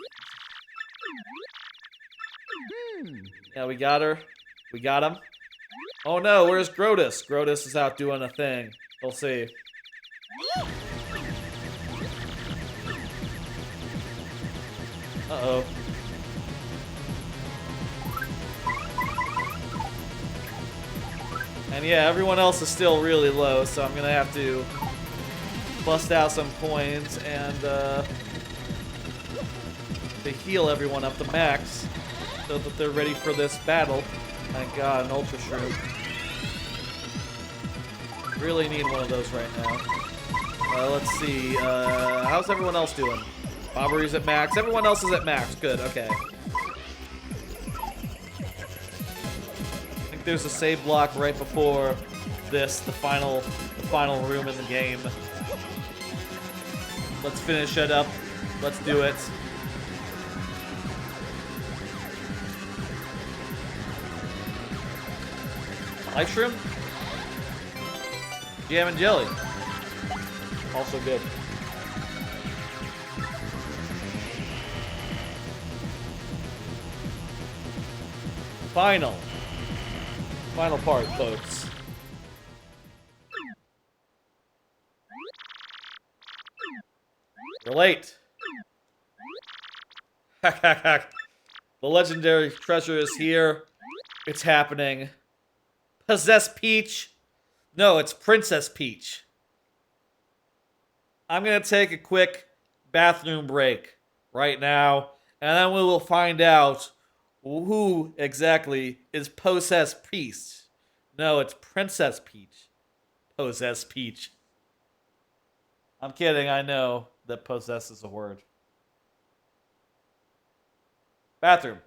A: Yeah, we got her. We got him. Oh no, where's Grotus? Grotus is out doing a thing. We'll see. Uh-oh. And yeah, everyone else is still really low, so I'm gonna have to bust out some coins and to heal everyone up to max so that they're ready for this battle. Thank God, an Ultra Shroom. Really need one of those right now. Let's see, how's everyone else doing? Bobbery's at max. Everyone else is at max. Good, okay. I think there's a save block right before this, the final room in the game. Let's finish it up. Let's do it. Ice shrimp? Jam and jelly. Also good. Final part, folks. You're late. Hack, hack, hack. The legendary treasure is here. It's happening. Possess Peach? No, it's Princess Peach. I'm gonna take a quick bathroom break right now, and then we will find out who exactly is Possess Peach. No, it's Princess Peach. Possess Peach. I'm kidding, I know that possess is a word. Bathroom.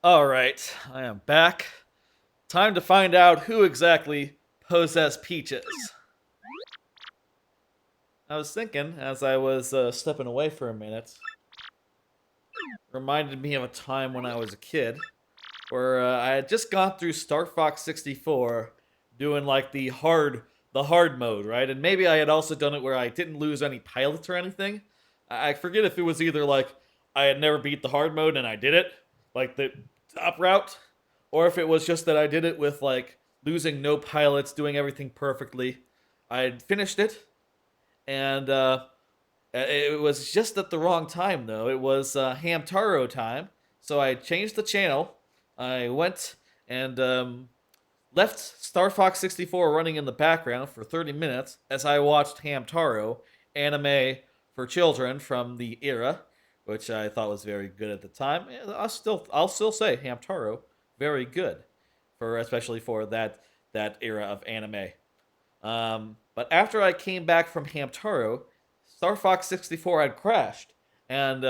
A: All right, I am back. Time to find out who exactly possessed Peaches. I was thinking, as I was stepping away for a minute, reminded me of a time when I was a kid, where I had just gone through Star Fox 64, doing like the hard mode, right? And maybe I had also done it where I didn't lose any pilots or anything. I forget if it was either like I had never beat the hard mode and I did it, like the top route, or if it was just that I did it with like losing no pilots, doing everything perfectly. I had finished it, and it was just at the wrong time though. It was Hamtaro time, so I changed the channel. I went and left Star Fox 64 running in the background for 30 minutes as I watched Hamtaro, anime for children from the era, which I thought was very good at the time. I'll still say Hamtaro, very good, for especially for that era of anime. But after I came back from Hamtaro, Star Fox 64 had crashed, and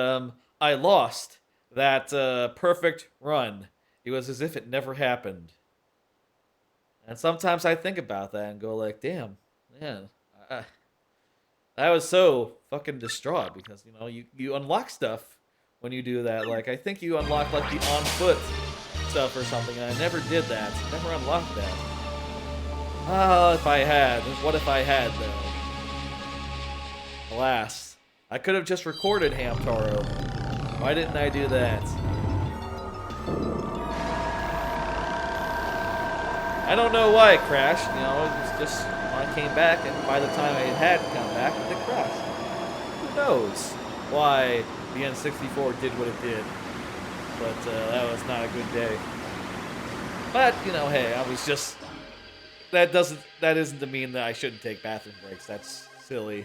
A: I lost that perfect run. It was as if it never happened. And sometimes I think about that and go like, damn, man, I was so fucking distraught because, you know, you unlock stuff when you do that. Like, I think you unlock, like, the on-foot stuff or something, and I never did that. Never unlocked that. Ah, if I had. What if I had, though? Alas. I could have just recorded Hamtaro. Why didn't I do that? I don't know why it crashed, you know, it was just when I came back, and by the time I had come back, it crashed. Who knows why the N64 did what it did, but that was not a good day. But, you know, hey, I was just, that isn't to mean that I shouldn't take bathroom breaks. That's silly.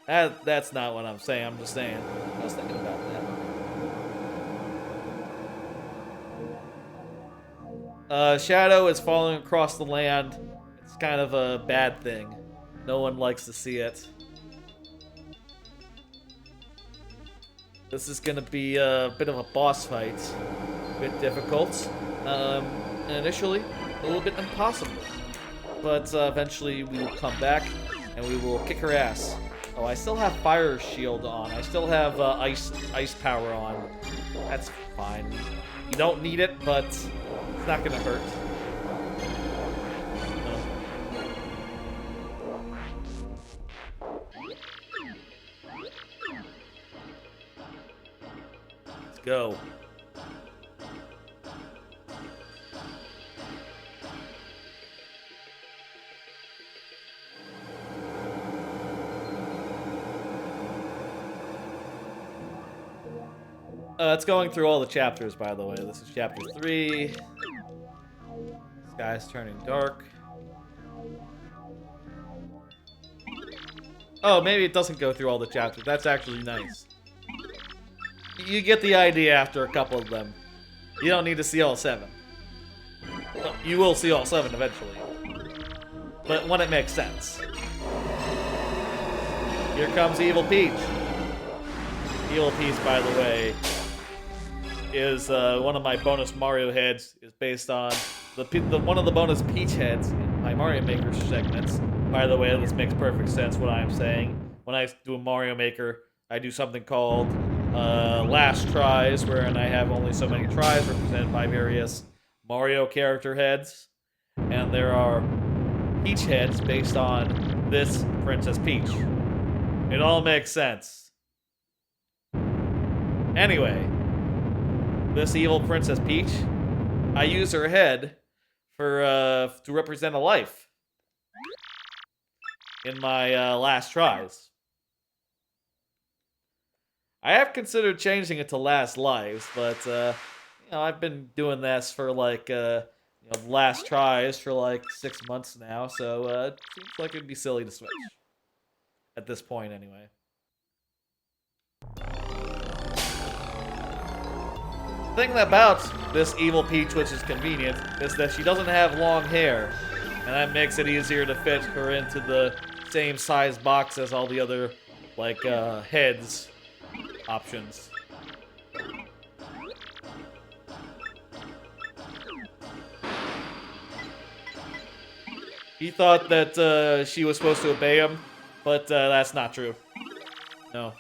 A: That's not what I'm saying. I'm just saying, I was thinking about that. Shadow is falling across the land. It's kind of a bad thing. No one likes to see it. This is gonna be a bit of a boss fight. A bit difficult. Initially, a little bit impossible. But eventually we will come back and we will kick her ass. Oh, I still have Fire Shield on. I still have ice power on. That's fine. You don't need it, but it's not gonna hurt. Let's go. It's going through all the chapters, by the way. This is chapter 3. Sky's turning dark. Oh, maybe it doesn't go through all the chapters. That's actually nice. You get the idea after a couple of them. You don't need to see all 7. Well, you will see all 7 eventually. But when it makes sense. Here comes Evil Peach. Evil Peach, by the way, is one of my bonus Mario heads. Is based on the one of the bonus Peach heads in my Mario Maker segments. By the way, this makes perfect sense what I am saying. When I do a Mario Maker, I do something called last tries, wherein I have only so many tries represented by various Mario character heads, and there are Peach heads based on this Princess Peach. It all makes sense. Anyway, this evil Princess Peach, I use her head for to represent a life in my last tries. I have considered changing it to last lives, but you know, I've been doing this for like you know, last tries for like 6 months now, so it seems like it'd be silly to switch at this point, anyway. The thing about this evil Peach, which is convenient, is that she doesn't have long hair, and that makes it easier to fit her into the same size box as all the other, like, heads options. He thought that she was supposed to obey him, but that's not true. No.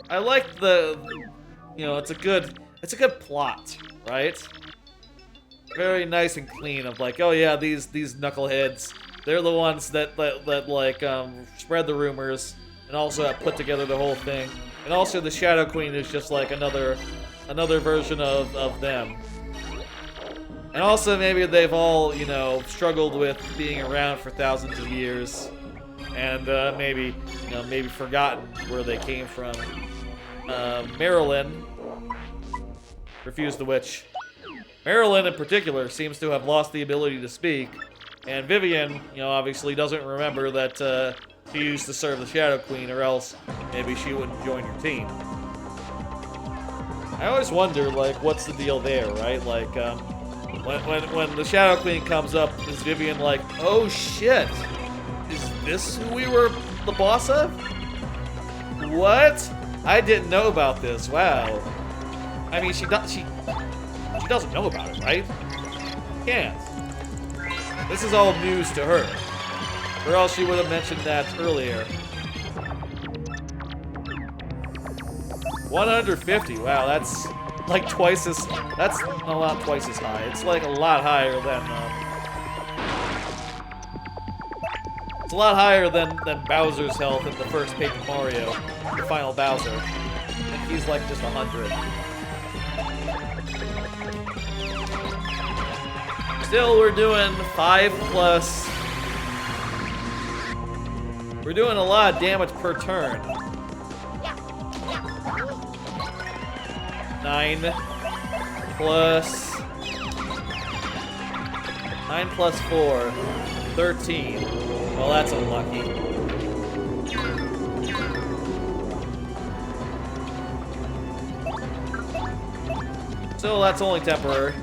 A: I like the, you know, it's a good plot, right? Very nice and clean of like, oh yeah, these knuckleheads, they're the ones that like spread the rumors and also have put together the whole thing. And also the Shadow Queen is just like another version of them. And also maybe they've all, you know, struggled with being around for thousands of years and maybe, you know, maybe forgotten where they came from. Marilyn, refused the witch. Marilyn, in particular, seems to have lost the ability to speak, and Vivian, you know, obviously doesn't remember that she used to serve the Shadow Queen, or else maybe she wouldn't join your team. I always wonder, like, what's the deal there, right? Like, when the Shadow Queen comes up, is Vivian like, oh shit, is this who we were the boss of? What? I didn't know about this. Wow. I mean, she doesn't know about it, right? Can't. This is all news to her. Or else she would have mentioned that earlier. 150. Wow, that's like twice as... That's not twice as high. It's like a lot higher than... it's a lot higher than Bowser's health in the first Paper Mario. The final Bowser. I think he's like just 100. Still, we're doing 5+. We're doing a lot of damage per turn. 9 plus 4, 13. Well, that's unlucky. Still, that's only temporary.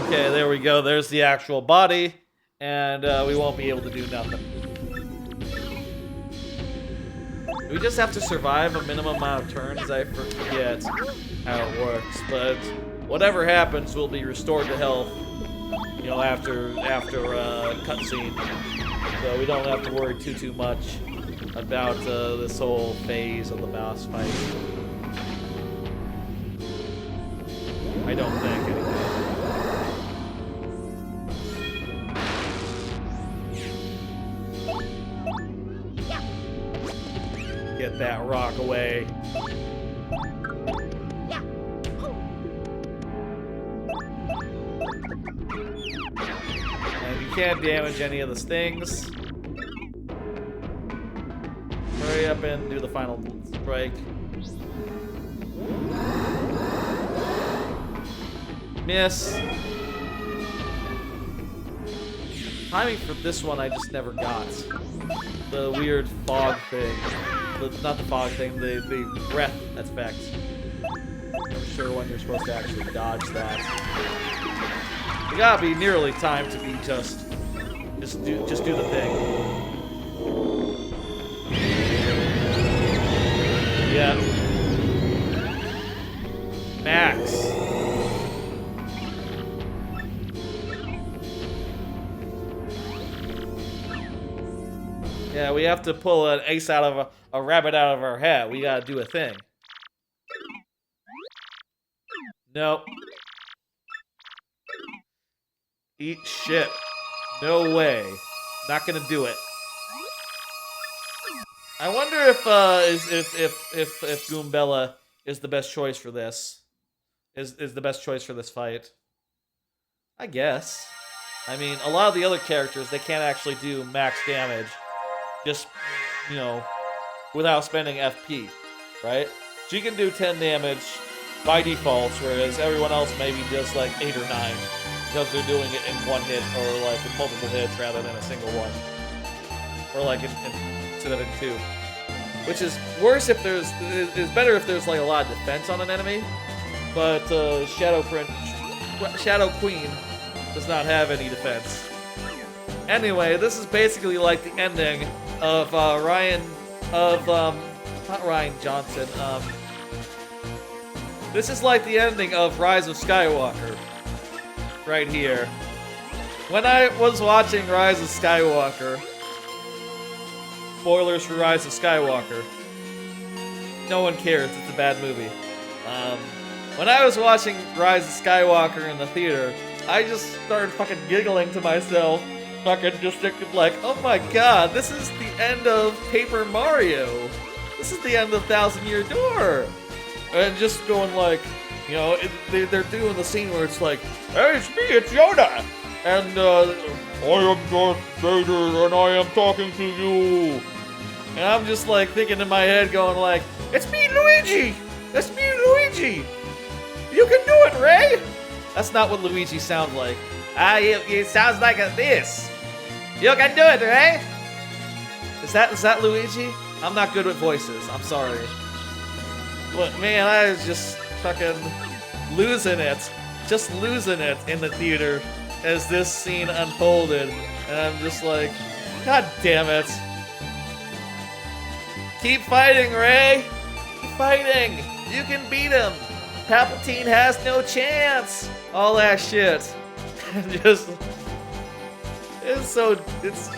A: Okay, there we go. There's the actual body, and we won't be able to do nothing. We just have to survive a minimum amount of turns. I forget how it works, but whatever happens will be restored to health, you know, after cutscene. So we don't have to worry too much about this whole phase of the boss fight. I don't think, anyway. Get that rock away. And you can't damage any of the stings. Hurry up and do the final strike. Miss. Timing for this one I just never got. The weird fog thing. Not the fog thing, the breath effect. I'm sure when you're supposed to actually dodge that. You gotta be nearly timed to be just do the thing. Yeah. Max. Yeah, we have to pull an ace out of a rabbit out of our hat. We gotta do a thing. Nope. Eat shit. No way. Not gonna do it. I wonder if Goombella is the best choice for this. Is the best choice for this fight. I guess. I mean, a lot of the other characters, they can't actually do max damage. Just, you know, without spending FP, right? She can do 10 damage by default, whereas everyone else maybe does like 8 or 9 because they're doing it in one hit or like in multiple hits rather than a single one. Or like instead of in 2. which is worse if there's is better if there's like a lot of defense on an enemy. But Shadow Queen does not have any defense. Anyway, this is basically like the ending of not Ryan Johnson. This is like the ending of Rise of Skywalker, right here. When I was watching Rise of Skywalker, spoilers for Rise of Skywalker. No one cares, it's a bad movie. When I was watching Rise of Skywalker in the theater, I just started fucking giggling to myself. Fucking just thinking like, oh my god, this is the end of Paper Mario. This is the end of Thousand Year Door. And just going like, you know, they're doing the scene where it's like, hey, it's me, it's Yoda. And I am Darth Vader and I am talking to you. And I'm just like thinking in my head going like, it's me, Luigi. It's me, Luigi. You can do it, Ray. That's not what Luigi sounds like. It sounds like this. You can do it, Ray. Is that Luigi? I'm not good with voices. I'm sorry. But man, I was just fucking losing it. Just losing it in the theater as this scene unfolded. And I'm just like, god damn it. Keep fighting, Ray. Keep fighting. You can beat him. Palpatine has no chance. All that shit. It's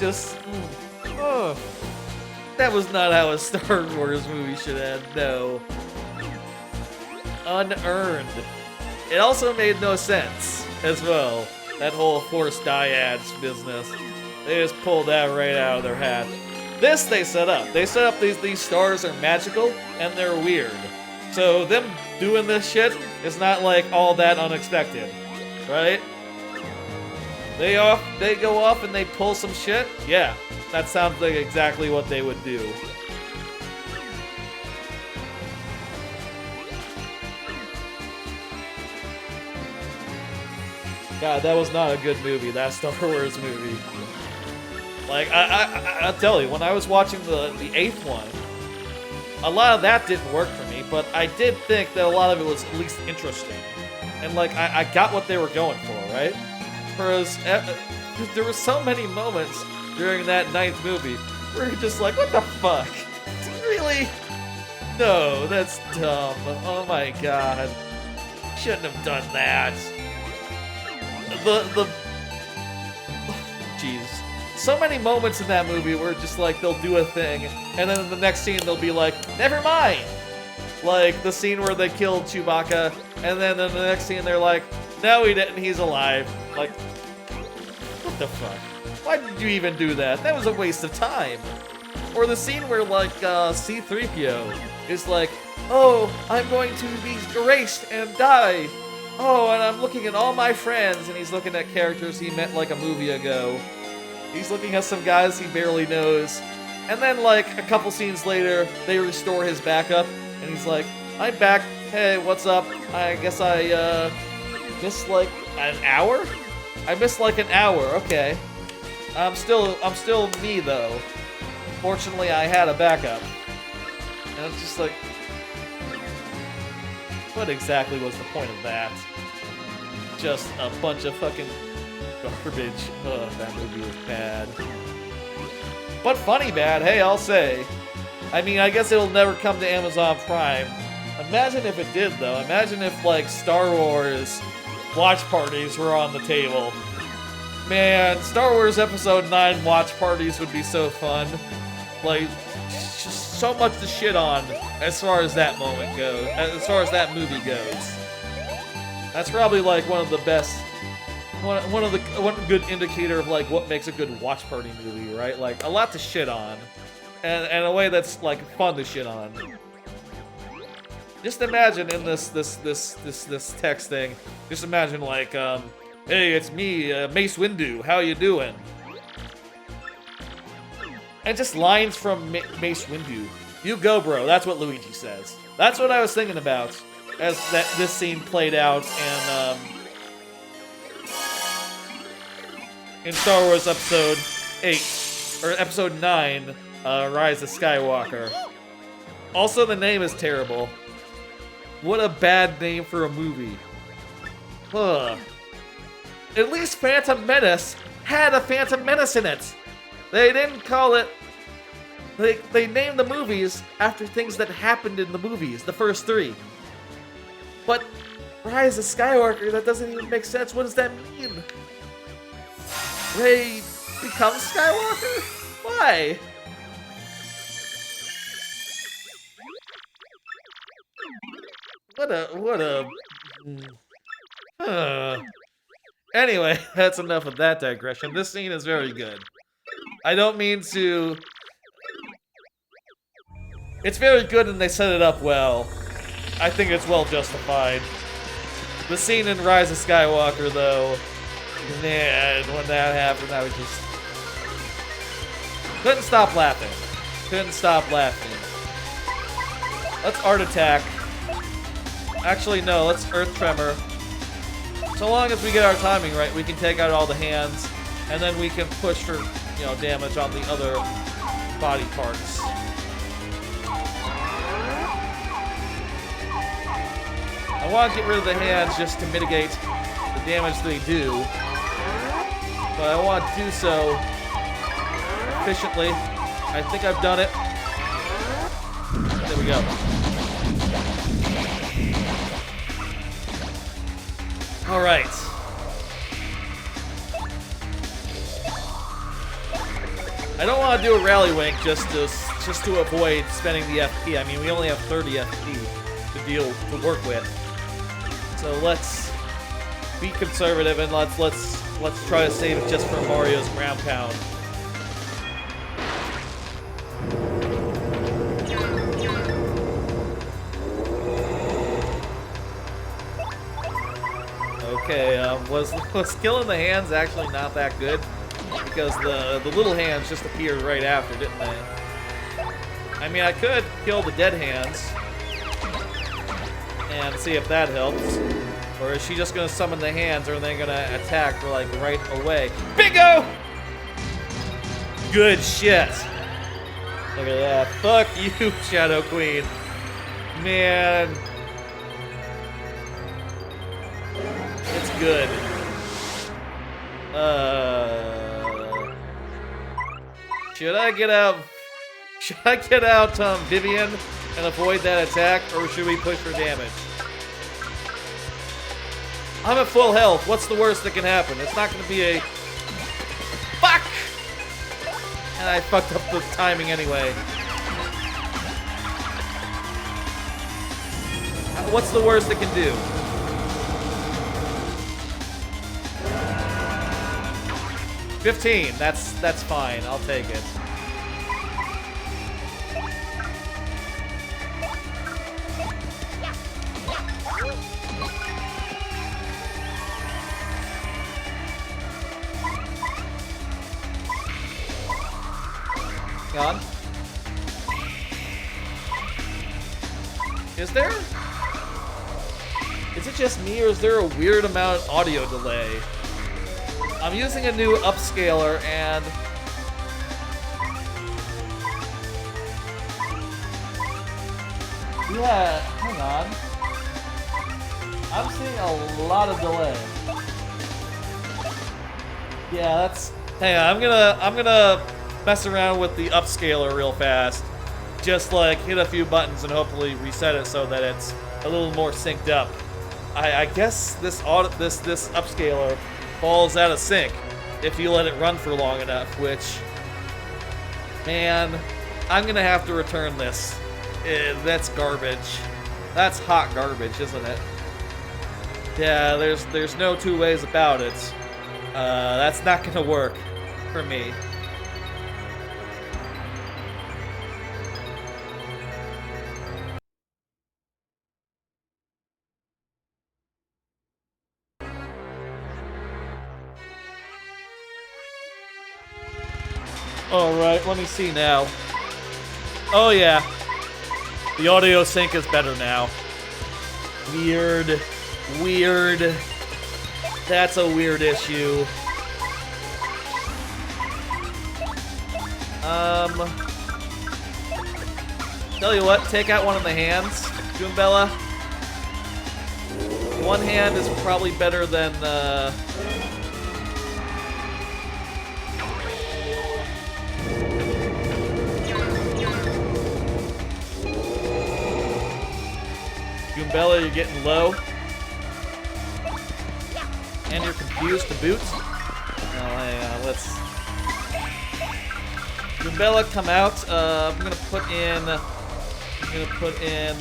A: just, oh. That was not how a Star Wars movie should end, no. Unearned. It also made no sense, as well. That whole Force Dyads business. They just pulled that right out of their hat. This they set up. They set up these stars are magical, and they're weird. So them doing this shit is not like all that unexpected, right? They go off and they pull some shit? Yeah, that sounds like exactly what they would do. God, that was not a good movie, that Star Wars movie. Like, I'll tell you, when I was watching the 8th one, a lot of that didn't work for me, but I did think that a lot of it was at least interesting. And like, I got what they were going for, right? Whereas, there were so many moments during that 9th movie where you're just like, what the fuck? Really? No, that's dumb. Oh my god. Shouldn't have done that. Jeez. So many moments in that movie where just like they'll do a thing, and then in the next scene they'll be like, never mind! Like the scene where they killed Chewbacca, and then in the next scene they're like, no he didn't, he's alive. Like, what the fuck? Why did you even do that? That was a waste of time. Or the scene where like C-3PO is like, oh, I'm going to be erased and die. Oh, and I'm looking at all my friends, and he's looking at characters he met like a movie ago. He's looking at some guys he barely knows. And then like a couple scenes later, they restore his backup, and he's like, I'm back. Hey, what's up? I guess I missed like an hour? I missed like an hour, okay. I'm still me though. Fortunately, I had a backup. And it's just like, what exactly was the point of that? Just a bunch of fucking garbage. Ugh, that movie was bad. But funny bad, hey, I'll say. I mean, I guess it'll never come to Amazon Prime. Imagine if it did, though. Imagine if, like, Star Wars watch parties were on the table. Man, Star Wars Episode 9 watch parties would be so fun. Like, just so much to shit on as far as that moment goes, as far as that movie goes. That's probably like one of the best, one good indicator of like what makes a good watch party movie, right? Like a lot to shit on, and a way that's like fun to shit on. Just imagine in this text thing. Just imagine like, hey, it's me, Mace Windu. How you doing? And just lines from Mace Windu. You go, bro. That's what Luigi says. That's what I was thinking about as this scene played out in Star Wars Episode 8 or Episode 9, Rise of Skywalker. Also, the name is terrible. What a bad name for a movie. Ugh. At least Phantom Menace had a Phantom Menace in it. They didn't call it... They named the movies after things that happened in the movies, the first 3. But Rise of Skywalker, that doesn't even make sense. What does that mean? Rey becomes Skywalker? Why? What a... Anyway, that's enough of that digression. This scene is very good. I don't mean to... It's very good and they set it up well. I think it's well justified. The scene in Rise of Skywalker, though, man, when that happened, I was just... Couldn't stop laughing. Couldn't stop laughing. Let's Art Attack. Actually, no, let's Earth Tremor. So long as we get our timing right, we can take out all the hands, and then we can push for, you know, damage on the other body parts. I want to get rid of the hands just to mitigate the damage they do, but I want to do so efficiently. I think I've done it. There we go. All right. I don't want to do a rally wink just to avoid spending the FP. I mean, we only have 30 FP to work with. So let's be conservative and let's try to save it just for Mario's ground pound. Okay, was killing the hands actually not that good? Because the little hands just appeared right after, didn't they? I mean, I could kill the dead hands and see if that helps. Or is she just gonna summon the hands, or are they gonna attack for like right away? Bingo! Good shit. Look at that. Fuck you, Shadow Queen. Man. It's good. Should I get out? Should I get out Vivian and avoid that attack, or should we push for damage? I'm at full health. What's the worst that can happen? It's not going to be a... Fuck! And I fucked up the timing anyway. What's the worst it can do? $15. That's fine. I'll take it. God. Is there? Is it just me, or is there a weird amount of audio delay? I'm using a new upscaler, and yeah, hang on. I'm seeing a lot of delay. Yeah, that's. Hang on, I'm gonna mess around with the upscaler real fast. Just like hit a few buttons and hopefully reset it so that it's a little more synced up. I guess this upscaler falls out of sync if you let it run for long enough, which, man, I'm gonna have to return this. That's garbage. That's hot garbage, isn't it? Yeah, there's no two ways about it. That's not gonna work for me. Alright, let me see now. Oh yeah. The audio sync is better now. Weird. Weird. That's a weird issue. Tell you what, take out one of the hands, Goombella. One hand is probably better than, Goombella, you're getting low. And you're confused to boot. Oh, hang on, let's... Goombella, come out. I'm gonna put in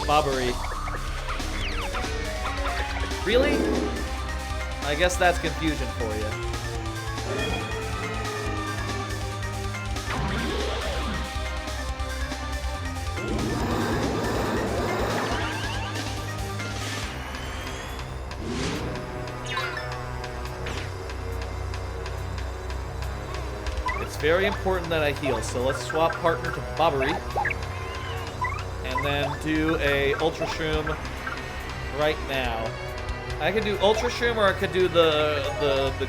A: Bobbery. Really? I guess that's confusion for you. It's very important that I heal, so let's swap partner to Bobbery. And then do a Ultra Shroom right now. I could do Ultra Shroom or I could do the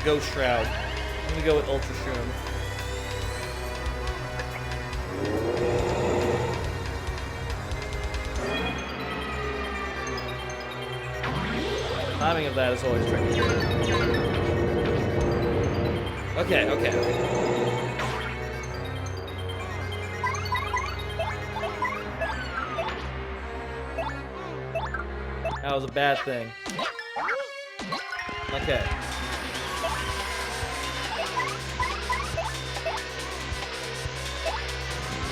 A: Ghost Shroud. I'm gonna go with Ultra Shroom. Timing of that is always tricky. Okay. That was a bad thing. Okay.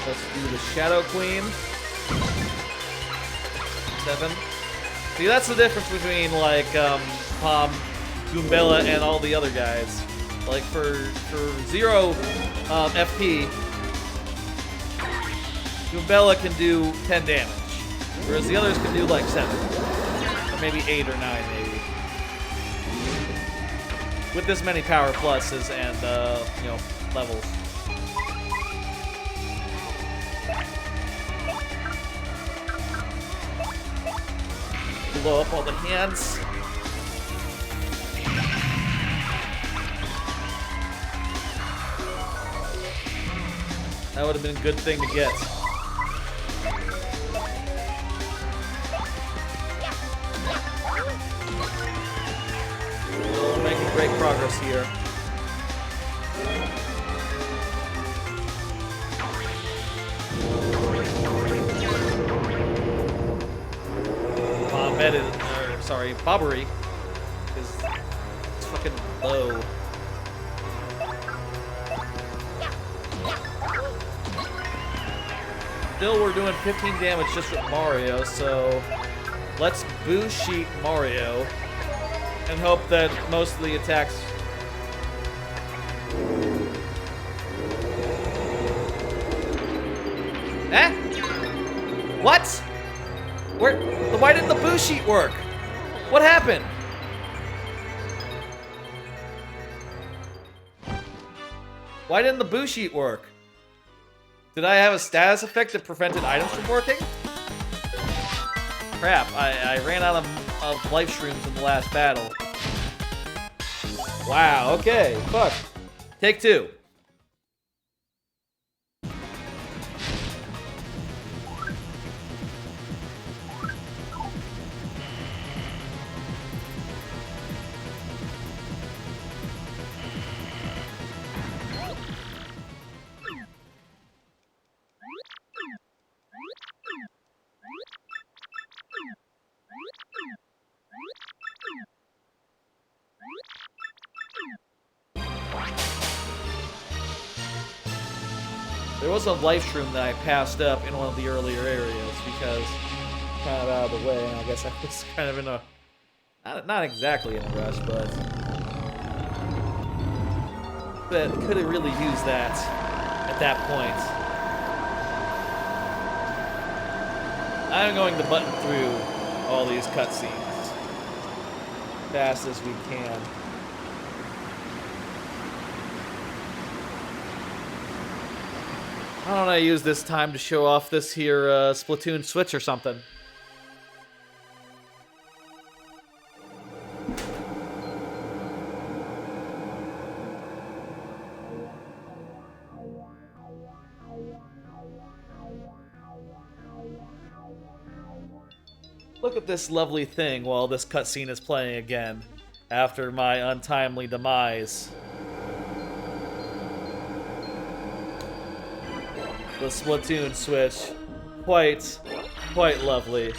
A: Let's do the Shadow Queen. 7. See, that's the difference between, like, Goombella and all the other guys. Like, for 0 FP, Goombella can do 10 damage. Whereas the others can do, like, 7. Or maybe 8 or 9, maybe. With this many power pluses and, you know, levels. Blow up all the hands. That would have been a good thing to get. We're making great progress here. Bobbery is fucking low. Still, we're doing 15 damage just with Mario, so let's boo sheet Mario and hope that most of the attacks. Eh? What? Why didn't the boo sheet work? What happened? Why didn't the boo sheet work? Did I have a status effect that prevented items from working? Crap, I ran out of life shrooms in the last battle. Wow, okay, fuck. Take 2. There was a life shroom that I passed up in one of the earlier areas because kind of out of the way, and I guess I was kind of in a not exactly in a rush, but could have really used that at that point. I'm going to button through all these cutscenes fast as we can. Why don't I use this time to show off this here Splatoon Switch or something? look at this lovely thing while this cutscene is playing again after my untimely demise. The Splatoon Switch, quite lovely.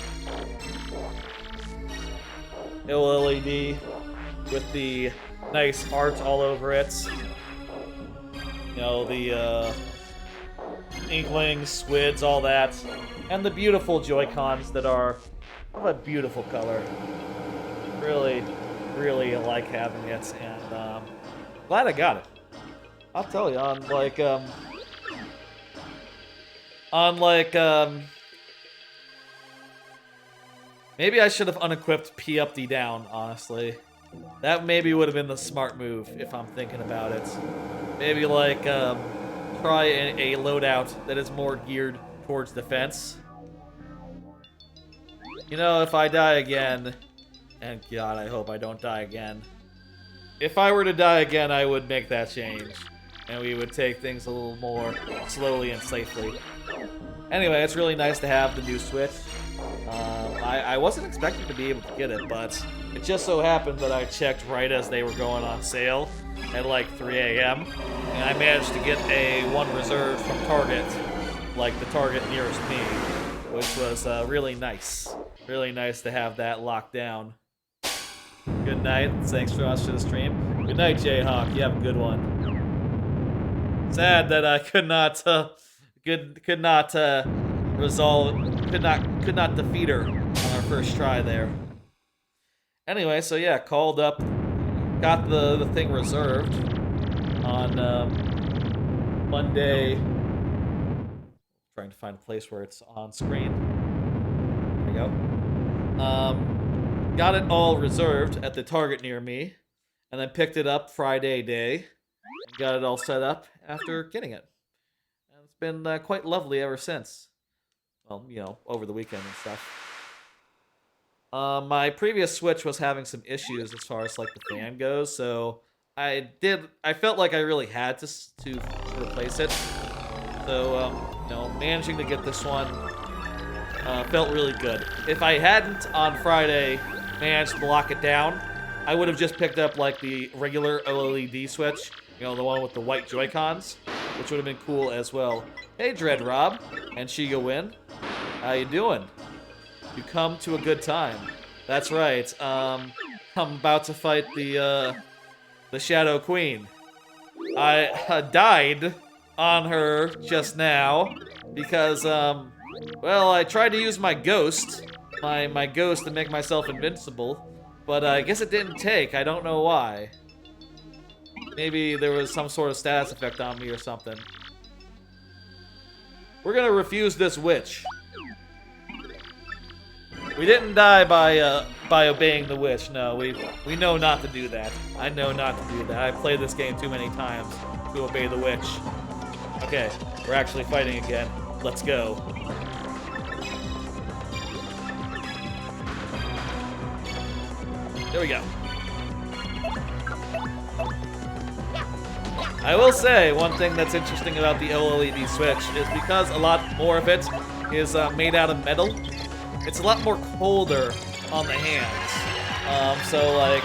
A: OLED with the nice art all over it. You know, the Inklings, Squids, all that. And the beautiful Joy-Cons that are of a beautiful color. Really, really like having it, and glad I got it. I'll tell you, maybe I should have unequipped P up, D down, honestly. That maybe would have been the smart move, if I'm thinking about it. Maybe, like, try a loadout that is more geared towards defense. You know, if I die again, and God, I hope I don't die again. If I were to die again, I would make that change. And we would take things a little more slowly and safely. Anyway, it's really nice to have the new Switch. I wasn't expecting to be able to get it, but it just so happened that I checked right as they were going on sale at like 3 a.m. And I managed to get one reserved from Target, like the Target nearest me, which was really nice. Really nice to have that locked down. Good night. Thanks for watching the stream. Good night, Jayhawk. You have a good one. Sad that I could not defeat her on our first try there. Anyway, so yeah, called up, got the thing reserved on Monday. Trying to find a place where it's on screen. There we go. Got it all reserved at the Target near me, and then picked it up Friday day. And got it all set up after getting it. And it's been quite lovely ever since. Well, you know, over the weekend and stuff. My previous Switch was having some issues as far as like the fan goes, so I felt like I really had to replace it. So, you know, managing to get this one felt really good. If I hadn't on Friday managed to lock it down, I would have just picked up like the regular OLED Switch, you know, the one with the white Joy-Cons, which would have been cool as well. Hey, Dread Rob and Shiga Win, how you doing? You come to a good time. That's right. I'm about to fight the Shadow Queen. I died on her just now because well, I tried to use my ghost, my ghost to make myself invincible, but I guess it didn't take. I don't know why. Maybe there was some sort of status effect on me or something. We're gonna refuse this witch. We didn't die by obeying the witch. No, we know not to do that. I know not to do that. I've played this game too many times to obey the witch. Okay, we're actually fighting again. Let's go. There we go. I will say, one thing that's interesting about the OLED Switch is because a lot more of it is made out of metal, it's a lot more colder on the hands. So like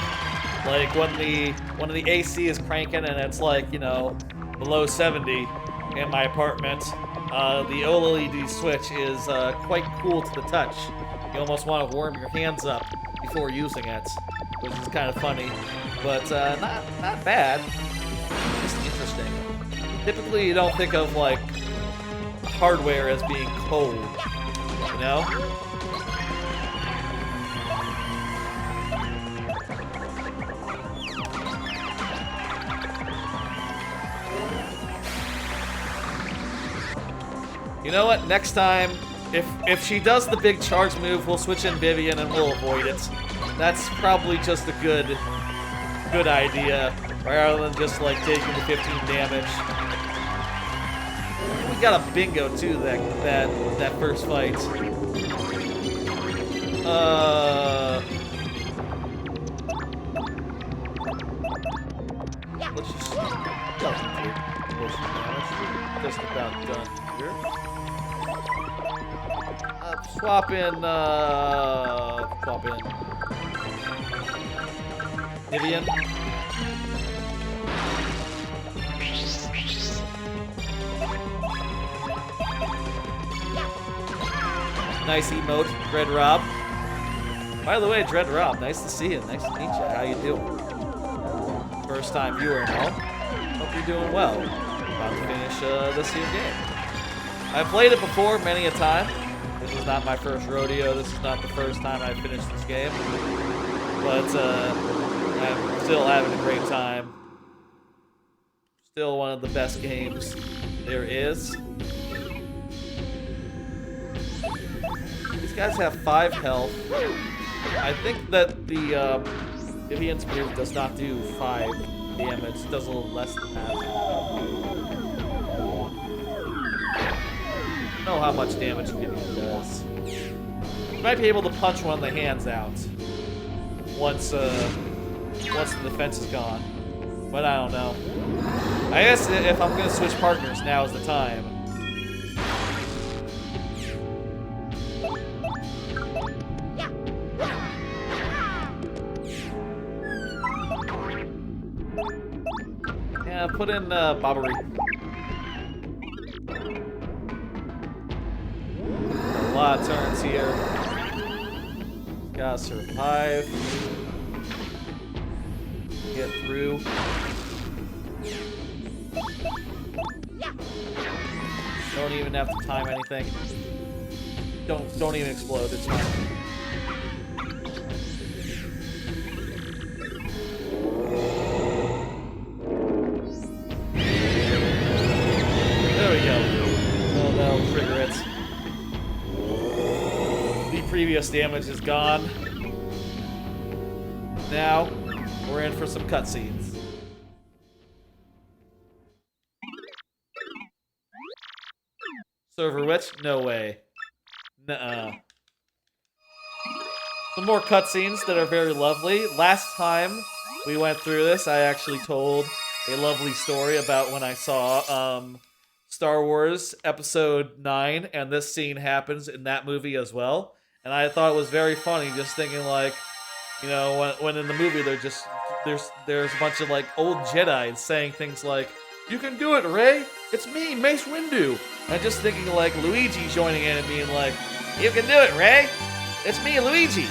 A: when the AC is cranking and it's like, you know, below 70 in my apartment, the OLED Switch is quite cool to the touch. You almost want to warm your hands up before using it, which is kind of funny, but not bad. Just interesting. Typically, you don't think of like hardware as being cold, you know? You know what? Next time, if she does the big charge move, we'll switch in Vivian and we'll avoid it. That's probably just a good idea, rather than just like taking the 15 damage. We got a bingo too that first fight. Let's just go through. Just about done here. Swap in, Vivian. Nice emote, Dread Rob. By the way, Dread Rob, nice to see you. Nice to meet you. How you doing? First time viewer and all. Hope you're doing well. About to finish this here game. I've played it before many a time. This is not my first rodeo. This is not the first time I've finished this game. But I'm still having a great time. Still one of the best games there is. These guys have 5 health. I think that the Vivian's move does not do 5 damage. It does a little less than that. I don't know how much damage Vivian does. You might be able to punch one of the hands out once the defense is gone. But I don't know. I guess if I'm gonna switch partners, now is the time. Yeah, put in Bobbery. A lot of turns here. Gotta survive. Get through. Don't even have to time anything. Don't even explode. It's fine. There we go. Oh, that'll trigger it. The previous damage is gone. Now we're in for some cutscenes. Server witch? No way. Nuh-uh. Some more cutscenes that are very lovely. Last time we went through this, I actually told a lovely story about when I saw Star Wars Episode 9, and this scene happens in that movie as well. And I thought it was very funny, just thinking like, you know, when in the movie there's a bunch of like old Jedi saying things like, "You can do it, Rey! It's me, Mace Windu!" And just thinking like Luigi joining in and being like, "You can do it, Rey! It's me, Luigi!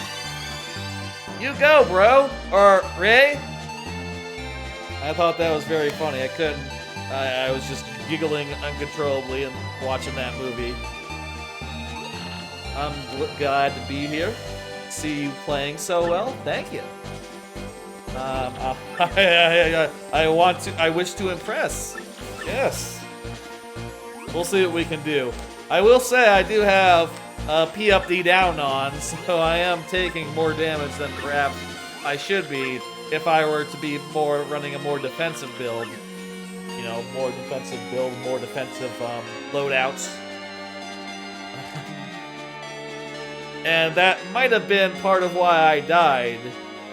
A: You go, bro!" Or, "Rey!" I thought that was very funny. I was just giggling uncontrollably and watching that movie. I'm glad to be here. See you playing so well. Thank you. I wish to impress. Yes. We'll see what we can do. I will say I do have P up D down on, so I am taking more damage than perhaps I should be if I were to be running a more defensive build. You know, more defensive build, more defensive loadouts. And that might have been part of why I died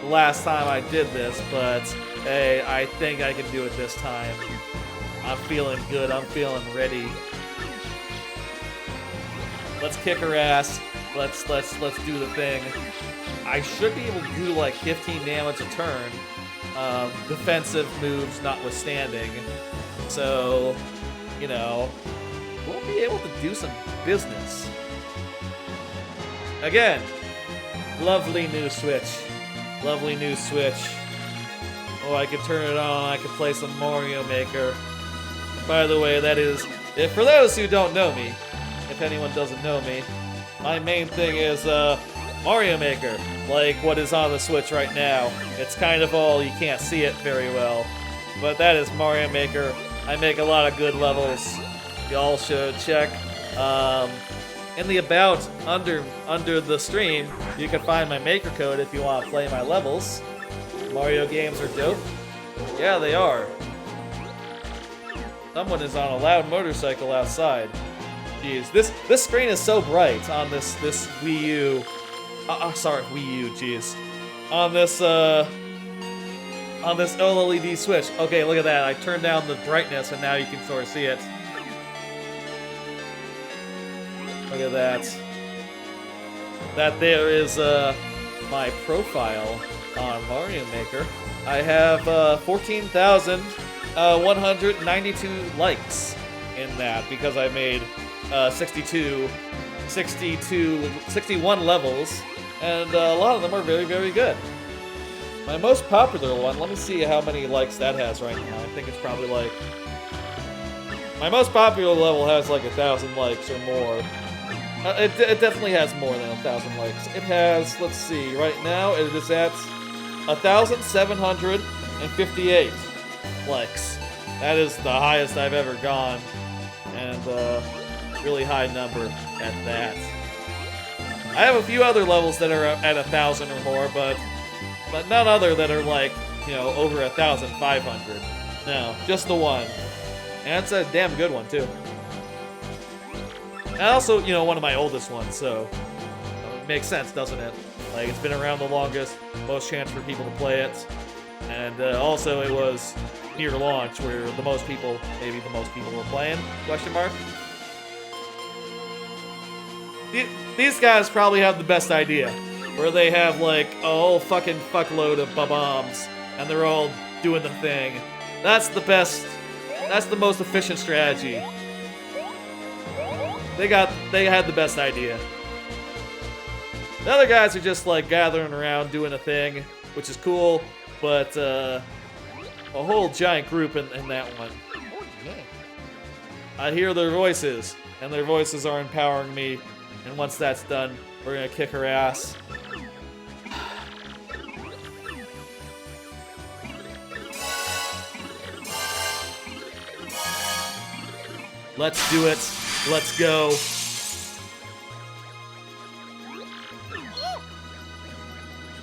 A: the last time I did this, but hey, I think I can do it this time. I'm feeling good, I'm feeling ready. Let's kick her ass. Let's do the thing. I should be able to do like 15 damage a turn, defensive moves notwithstanding. So, you know, we'll be able to do some business. Again, lovely new Switch. Lovely new Switch. Oh, I could turn it on. I could play some Mario Maker. By the way, that is, for those who don't know me, if anyone doesn't know me, my main thing is Mario Maker, like what is on the Switch right now. It's kind of all, you can't see it very well, but that is Mario Maker. I make a lot of good levels. Y'all should check. In the about under the stream, you can find my maker code if you want to play my levels. Mario games are dope. Yeah, they are. Someone is on a loud motorcycle outside. Jeez, this screen is so bright on this Wii U. Sorry, Wii U. Jeez, on this OLED Switch. Okay, look at that. I turned down the brightness, and now you can sort of see it. Look at that. that there is my profile on Mario Maker. I have 14,192 likes in that because I made 61 levels, and a lot of them are very, very good. My most popular one, let me see how many likes that has right now. I think it's probably like... My most popular level has like 1,000 likes or more. It definitely has more than 1,000 likes. It has, let's see, right now it is at 1,758 likes. That is the highest I've ever gone, and really high number at that. I have a few other levels that are at 1,000 or more, but none other that are like, you know, over 1,500. No, just the one. And it's a damn good one, too. And also, you know, one of my oldest ones, so it makes sense, doesn't it? Like, it's been around the longest, most chance for people to play it. And also, it was near launch, where the most people, maybe the most people were playing, question mark. These guys probably have the best idea, where they have, like, a whole fucking fuckload of bombs, and they're all doing the thing. That's the best, that's the most efficient strategy. They had the best idea. The other guys are just, like, gathering around doing a thing, which is cool, but, a whole giant group in that one.
B: Oh, yeah.
A: I hear their voices, and their voices are empowering me, and once that's done, we're gonna kick her ass. Let's do it. Let's go.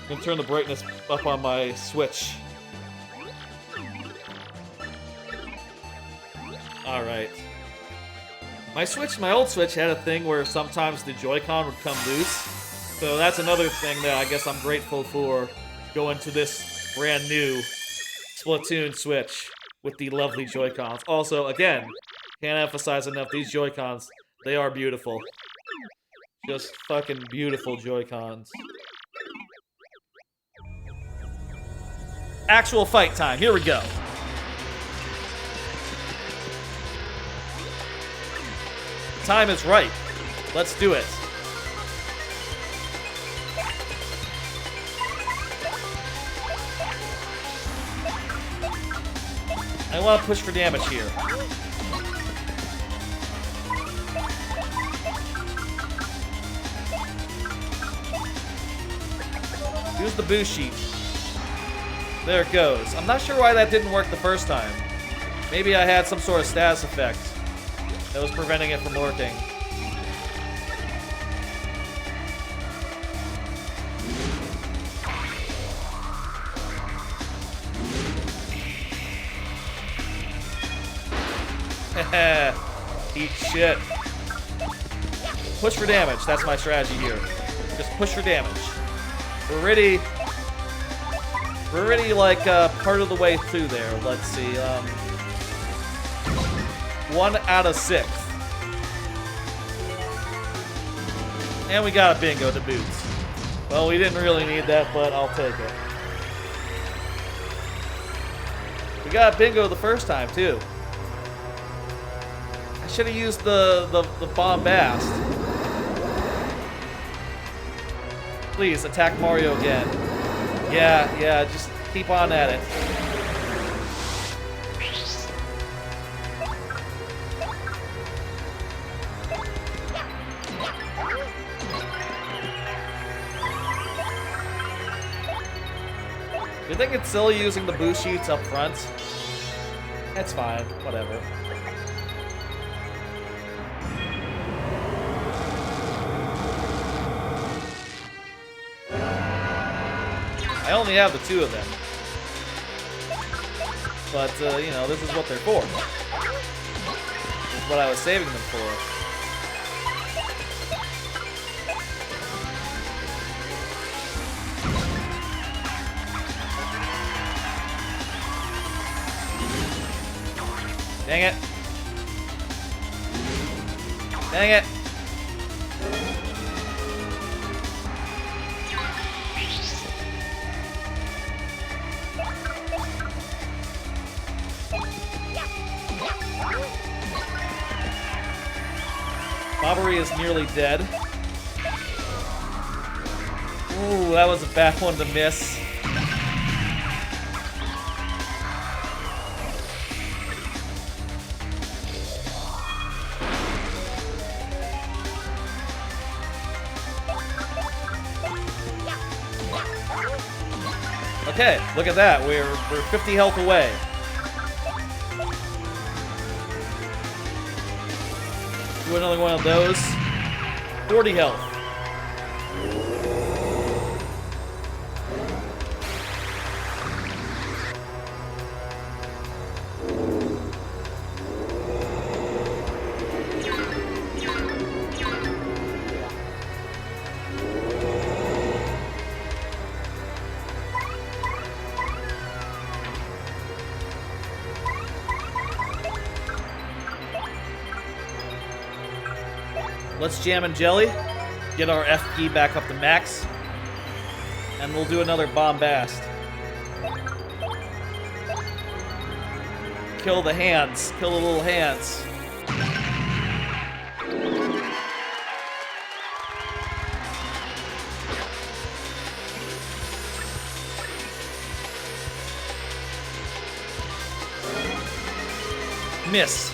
A: I'm gonna turn the brightness up on my Switch. Alright. My old Switch had a thing where sometimes the Joy-Con would come loose. So that's another thing that I guess I'm grateful for going to this brand new Splatoon Switch with the lovely Joy-Cons. Also, again, can't emphasize enough, these Joy-Cons, they are beautiful. Just fucking beautiful Joy-Cons. Actual fight time, here we go. The time is right. Let's do it. I want to push for damage here. Use the boost sheet. There it goes. I'm not sure why that didn't work the first time. Maybe I had some sort of status effect that was preventing it from working. Eat shit. Push for damage. That's my strategy here. Just push for damage. We're already like part of the way through there. Let's see. 1 out of 6. And we got a bingo to boot. Well, we didn't really need that, but I'll take it. We got a bingo the first time too. I should have used the bombast. Please attack Mario again. Yeah, just keep on at it. Do you think it's silly using the boost sheets up front? It's fine, whatever. I only have the 2 of them. But, you know, this is what they're for. This is what I was saving them for. Dang it. Dang it. battery is nearly dead. Ooh, that was a bad one to miss. Okay, look at that. We're 50 health away. Do another one of those. 40 health. Let's jam and jelly, get our FP back up to max, and we'll do another bombast. Kill the hands, kill the little hands. Miss.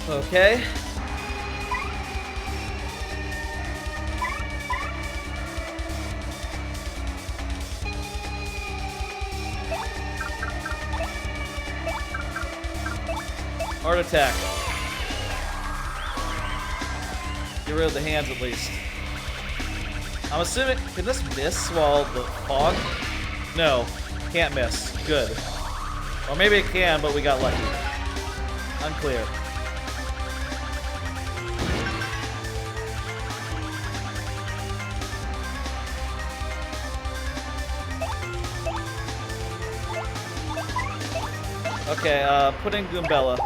A: Okay. Heart attack. Get rid of the hands at least. I'm assuming, can this miss while the fog? No, can't miss. Good. Or maybe it can, but we got lucky. Unclear. Okay, put in Goombella.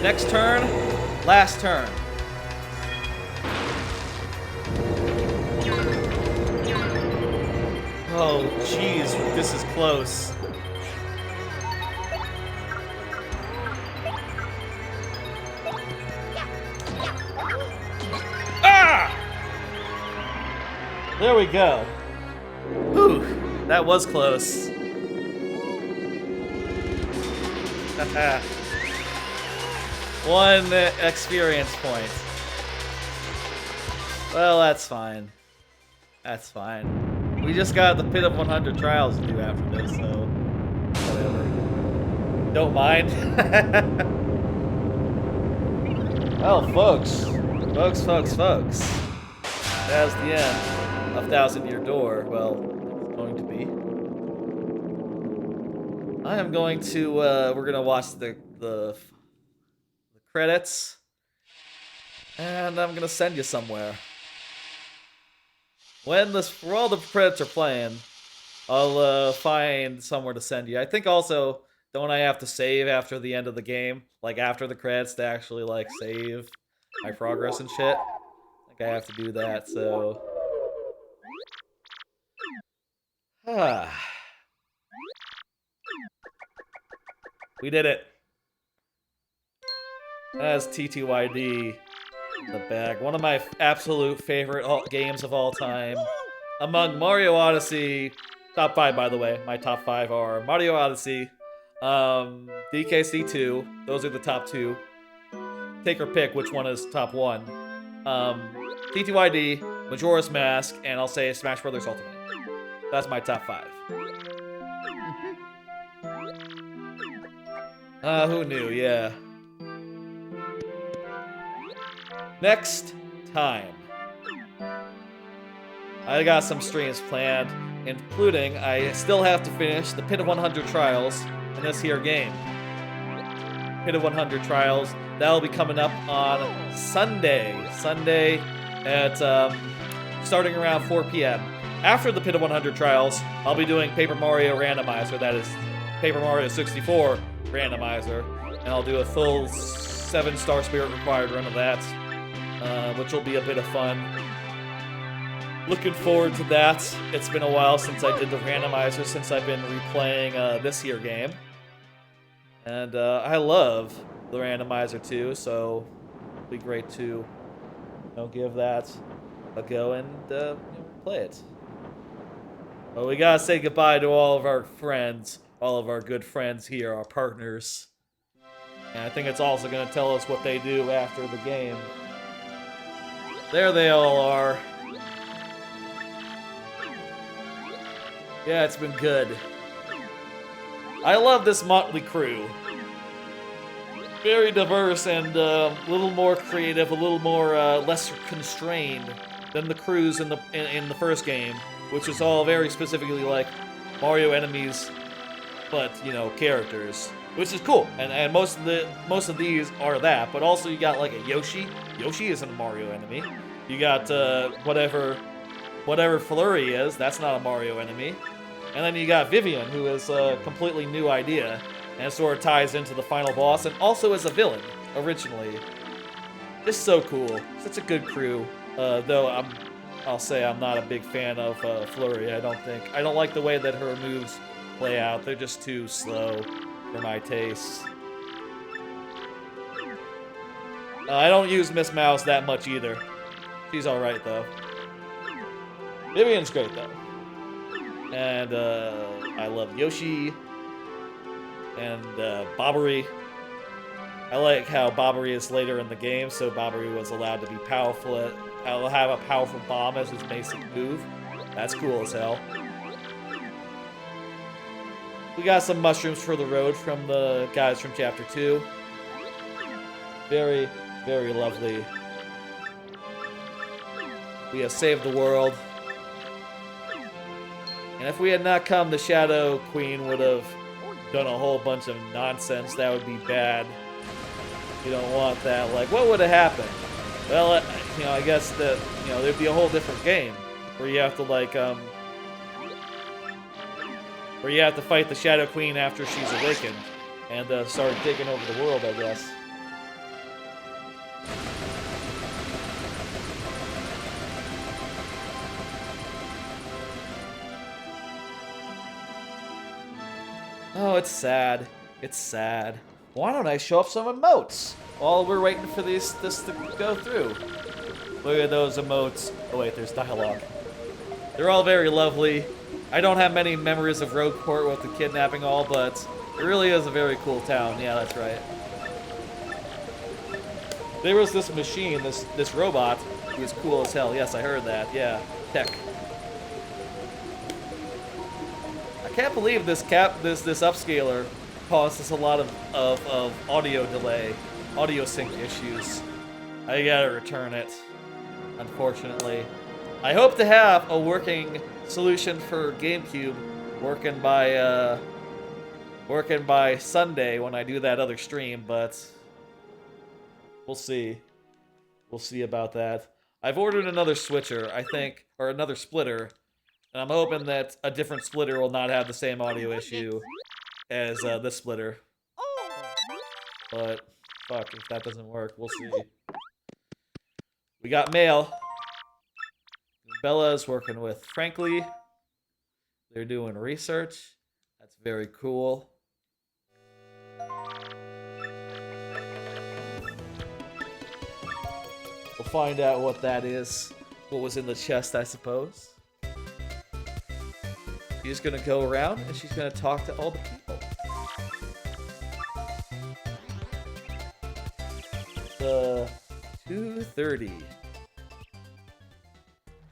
A: Next turn, last turn. Oh, jeez, this is close. Ah! There we go. Whew, that was close. One experience point. Well, that's fine. That's fine. We just got the Pit of 100 trials to do after this, so whatever. Don't mind. Well, folks. That's the end of Thousand Year Door. Well, it's going to be. I am going to, we're gonna watch the credits, and I'm gonna send you somewhere. When all the credits are playing, I'll find somewhere to send you. I think also, don't I have to save after the end of the game? Like after the credits to actually like save my progress and shit? I think I have to do that, so. We did it. That's TTYD in the bag. One of my absolute favorite games of all time. Among Mario Odyssey, top 5 by the way. My top 5 are Mario Odyssey, DKC2. Those are the top 2. Take or pick which one is top 1. TTYD, Majora's Mask, and I'll say Smash Brothers Ultimate. That's my top 5. Who knew? Yeah. Next time. I got some streams planned, including I still have to finish the Pit of 100 Trials in this here game. Pit of 100 trials. That'll be coming up on Sunday. Sunday at starting around 4 p.m. After the Pit of 100 trials, I'll be doing Paper Mario Randomizer. That is Paper Mario 64 Randomizer. And I'll do a full 7-star Spirit Required run of that, which will be a bit of fun. Looking forward to that. It's been a while since I did the Randomizer, since I've been replaying this year game. And I love the Randomizer too, so it'll be great to give that a go and play it. But we gotta say goodbye to all of our friends, all of our good friends here, our partners. And I think it's also gonna tell us what they do after the game. There they all are. Yeah, it's been good. I love this motley crew. Very diverse and a little more creative, a little more less constrained than the crews in the first game, which is all very specifically like Mario enemies, but characters, which is cool. And most of these are that. But also you got like a Yoshi. Yoshi isn't a Mario enemy. You got whatever Flurry is. That's not a Mario enemy. And then you got Vivian, who is a completely new idea, and sort of ties into the final boss, and also is a villain originally. Just so cool. Such a good crew. Though I'll say I'm not a big fan of Flurry. I don't like the way that her moves play out. They're just too slow for my taste. I don't use Miss Mouse that much either. She's alright though. Vivian's great though. And I love Yoshi and Bobbery. I like how Bobbery is later in the game, so Bobbery was allowed to be powerful. I'll have a powerful bomb as his basic move. That's cool as hell. We got some mushrooms for the road from the guys from Chapter 2. Very, very lovely. We have saved the world. And if we had not come, the Shadow Queen would have done a whole bunch of nonsense. That would be bad. You don't want that. Like, what would have happened? Well, I guess that, there'd be a whole different game where you have to, where you have to fight the Shadow Queen after she's awakened and start taking over the world, I guess. Oh, it's sad. It's sad. Why don't I show up some emotes while we're waiting for this to go through? Look at those emotes. Oh wait, there's dialogue. They're all very lovely. I don't have many memories of Rogueport with the kidnapping all, but it really is a very cool town. Yeah, that's right. There was this machine, this robot, who was cool as hell. Yes, I heard that. Yeah, tech. I can't believe this upscaler caused us a lot of audio delay, audio sync issues. I gotta return it, unfortunately. I hope to have a working solution for GameCube working by Sunday when I do that other stream, but we'll see. We'll see about that. I've ordered another switcher, I think, or another splitter. And I'm hoping that a different splitter will not have the same audio issue as this splitter. But, fuck, if that doesn't work, we'll see. We got mail. Bella's working with Frankly. They're doing research. That's very cool. We'll find out what that is. What was in the chest, I suppose. She's gonna go around and she's gonna talk to all the people. The 2:30.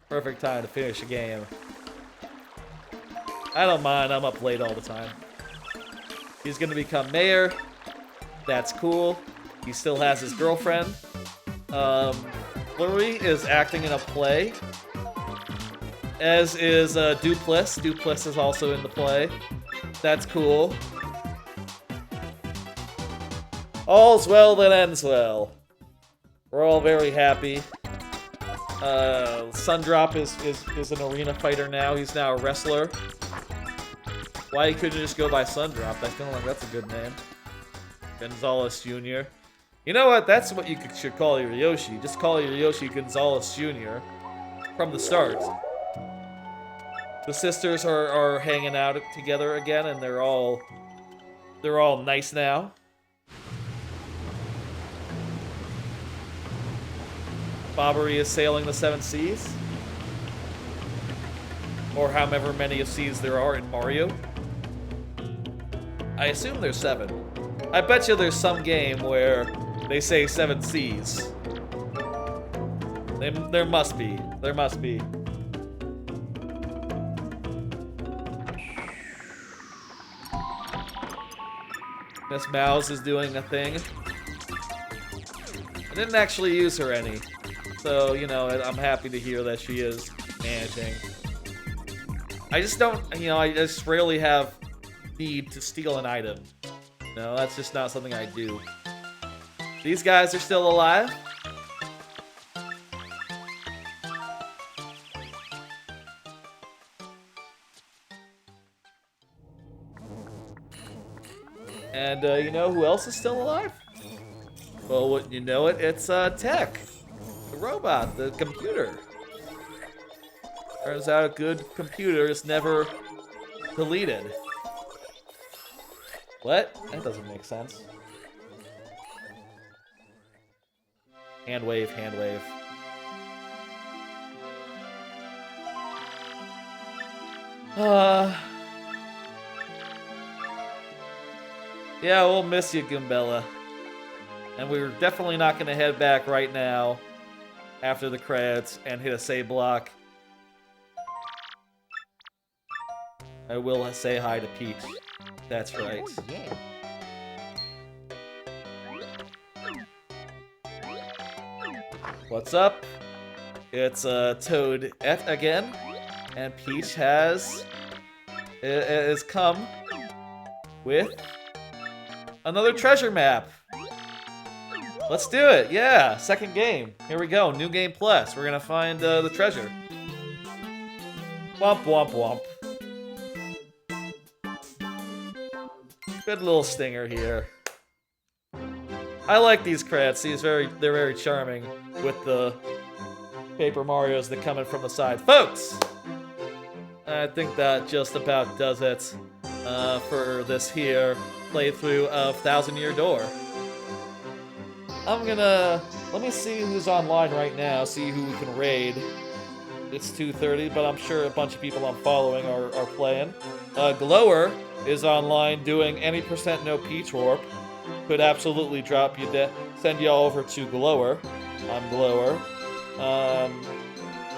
A: Perfect time to finish a game. I don't mind, I'm up late all the time. He's gonna become mayor. That's cool. He still has his girlfriend. Flurry is acting in a play. As is Dupliss. Dupliss is also in the play. That's cool. All's well that ends well. We're all very happy. Sundrop is an arena fighter now. He's now a wrestler. Why he couldn't just go by Sundrop? I feel like that's a good name. Gonzalez Jr. You know what? That's what you should call your Yoshi. Just call your Yoshi Gonzalez Jr. from the start. The sisters are hanging out together again, and they're all nice now. Bobbery is sailing the 7 seas. Or however many seas there are in Mario. I assume there's 7. I bet you there's some game where they say 7 seas. There must be. There must be. Miss Mouse is doing a thing. I didn't actually use her any. So, you know, I'm happy to hear that she is managing. I just don't, you know, I just rarely have need to steal an item. No, that's just not something I do. These guys are still alive. And you know who else is still alive? Well, wouldn't you know it? It's Tech, the robot, the computer. Turns out a good computer is never deleted. What? That doesn't make sense. Hand wave, hand wave. Yeah, we'll miss you, Goombella. And we're definitely not going to head back right now after the credits and hit a save block. I will say hi to Peach. That's right.
B: Oh, yeah.
A: What's up? It's Toad again, and Peach has come with another treasure map. Let's do it. Yeah, second game. Here we go. New game plus. We're gonna find the treasure. Womp womp womp. Good little stinger here. I like these credits. They're very charming with the Paper Marios that come in from the side. Folks! I think that just about does it for this here playthrough of Thousand Year Door. Let me see who's online right now, see who we can raid. It's 2:30, but I'm sure a bunch of people I'm following are playing. Glower is online doing any % no Peach Warp. Could absolutely drop you send y'all over to Glower. I'm Glower.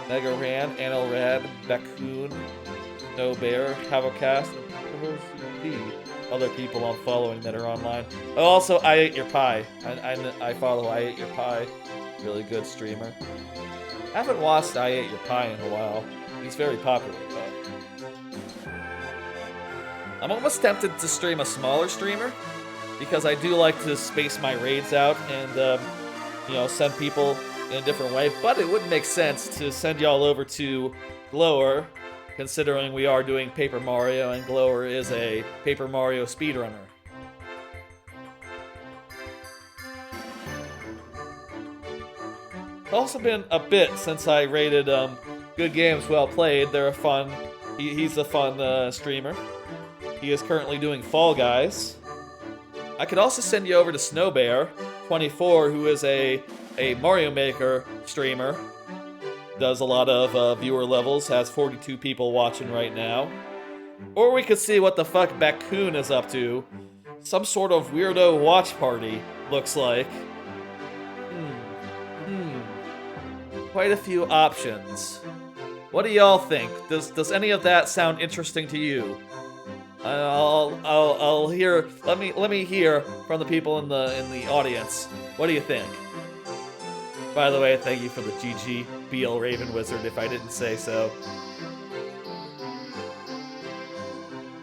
A: Mega Ran, Anilrad, Bakun, No Bear, Havocast, and other people I'm following that are online. Oh, also, I Ate Your Pie. I follow I Ate Your Pie. Really good streamer. I haven't watched I Ate Your Pie in a while. He's very popular, though. I'm almost tempted to stream a smaller streamer, because I do like to space my raids out and, you know, send people in a different way. But it wouldn't make sense to send y'all over to Glower, considering we are doing Paper Mario, and Glower is a Paper Mario speedrunner. It's also been a bit since I rated Good Games Well Played. They're a fun... He's a fun streamer. He is currently doing Fall Guys. I could also send you over to Snowbear24, who is a Mario Maker streamer. Does a lot of viewer levels, has 42 people watching right now. Or we could see what the fuck Bakun is up to. Some sort of weirdo watch party, looks like. Quite a few options. What do y'all think? Does any of that sound interesting to you? I'll hear. Let me hear from the people in the audience. What do you think? By the way, thank you for the GG BL Raven Wizard. If I didn't say so.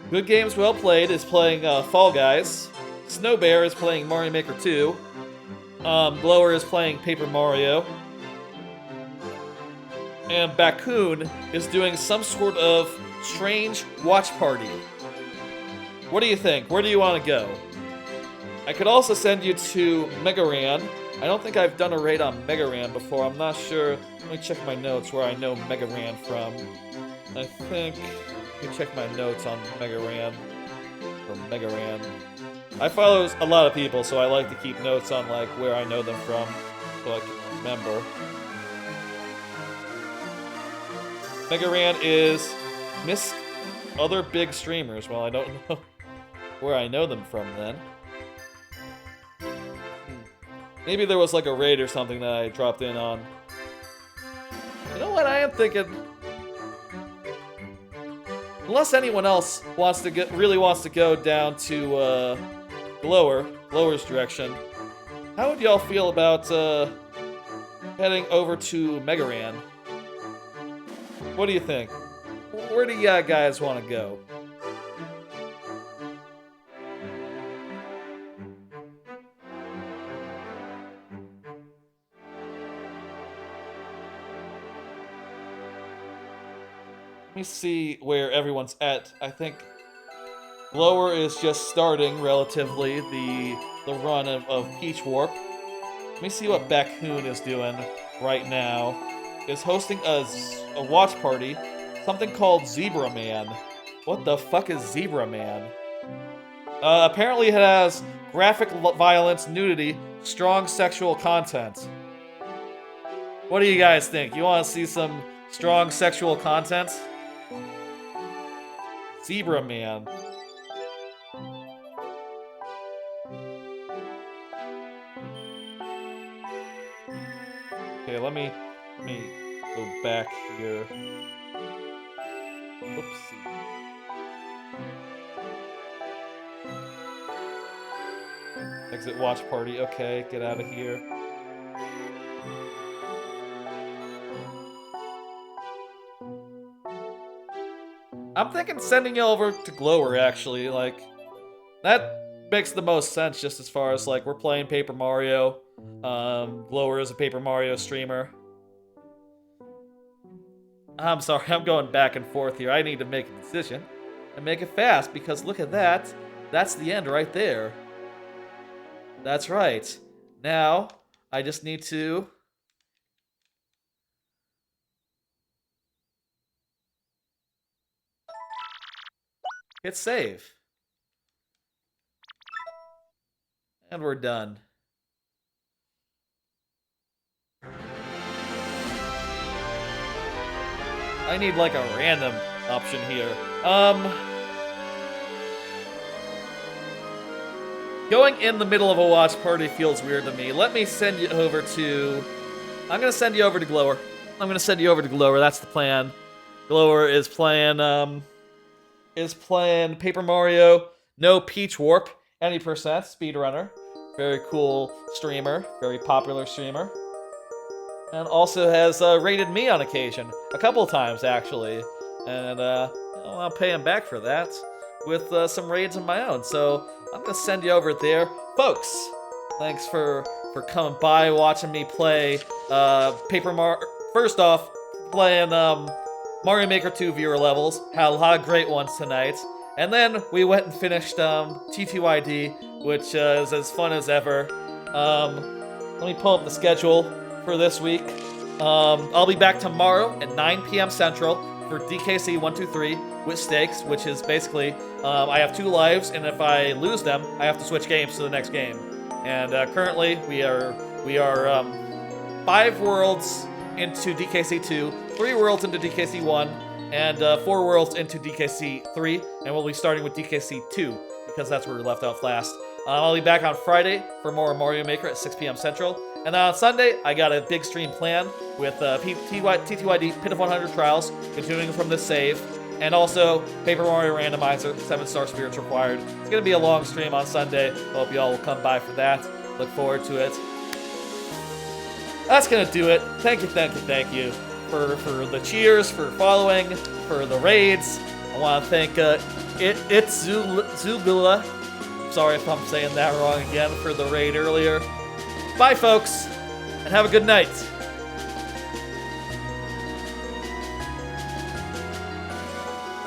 A: Good Games Well Played is playing Fall Guys. Snow Bear is playing Mario Maker 2. Glower is playing Paper Mario. And Bakun is doing some sort of strange watch party. What do you think? Where do you want to go? I could also send you to Mega Ran. I don't think I've done a raid on Mega Ran before. I'm not sure. Let me check my notes where I know Mega Ran from. I think... Let me check my notes on Mega Ran. Or Mega Ran. I follow a lot of people, so I like to keep notes on like where I know them from, so I can remember. Mega Ran is Miss other big streamers. Well, I don't know where I know them from then. Maybe there was like a raid or something that I dropped in on. You know what? I am thinking, unless anyone else wants to really wants to go down to Glower's direction, how would y'all feel about heading over to Mega Ran? What do you think? Where do you guys want to go? Let me see where everyone's at. I think Glower is just starting relatively the run of Peach Warp. Let me see what Bakun is doing right now. Is hosting a watch party, something called Zebra Man. What the fuck is Zebra Man? Apparently it has graphic violence, nudity, strong sexual content. What do you guys think? You want to see some strong sexual content? Zebra Man. Okay, let me go back here. Whoopsie. Exit watch party. Okay, get out of here. I'm thinking sending you over to Glower, actually. Like, that makes the most sense just as far as, like, we're playing Paper Mario. Glower is a Paper Mario streamer. I'm sorry, I'm going back and forth here. I need to make a decision. And make it fast, because look at that. That's the end right there. That's right. Now, I just need to... hit save. And we're done. I need like a random option here. Going in the middle of a watch party feels weird to me. Let me send you over to... I'm gonna send you over to Glower. That's the plan. Glower is playing Paper Mario, no Peach Warp, any percent, speedrunner. Very cool streamer, very popular streamer. And also has rated me on occasion, a couple times actually. And I'll pay him back for that with some raids of my own. So I'm gonna send you over there. Folks, thanks for coming by, watching me play Paper Mario. First off, playing Mario Maker 2 viewer levels. Had a lot of great ones tonight. And then we went and finished TTYD, which is as fun as ever. Let me pull up the schedule for this week. I'll be back tomorrow at 9 p.m. Central for DKC 123 with stakes, which is basically I have 2 lives, and if I lose them, I have to switch games to the next game. And currently, we are 5 worlds into DKC 2, 3 worlds into DKC 1, and 4 worlds into DKC 3, and we'll be starting with DKC 2 because that's where we left off last. I'll be back on Friday for more Mario Maker at 6 p.m. Central. And then on Sunday, I got a big stream plan with TTYD Pit of 100 Trials, continuing from this save, and also Paper Mario Randomizer, 7-star spirits required. It's going to be a long stream on Sunday. Hope y'all will come by for that. Look forward to it. That's going to do it. Thank you for the cheers, for following, for the raids. I want to thank Zugula Sorry if I'm saying that wrong again for the raid earlier. Bye, folks, and have a good night.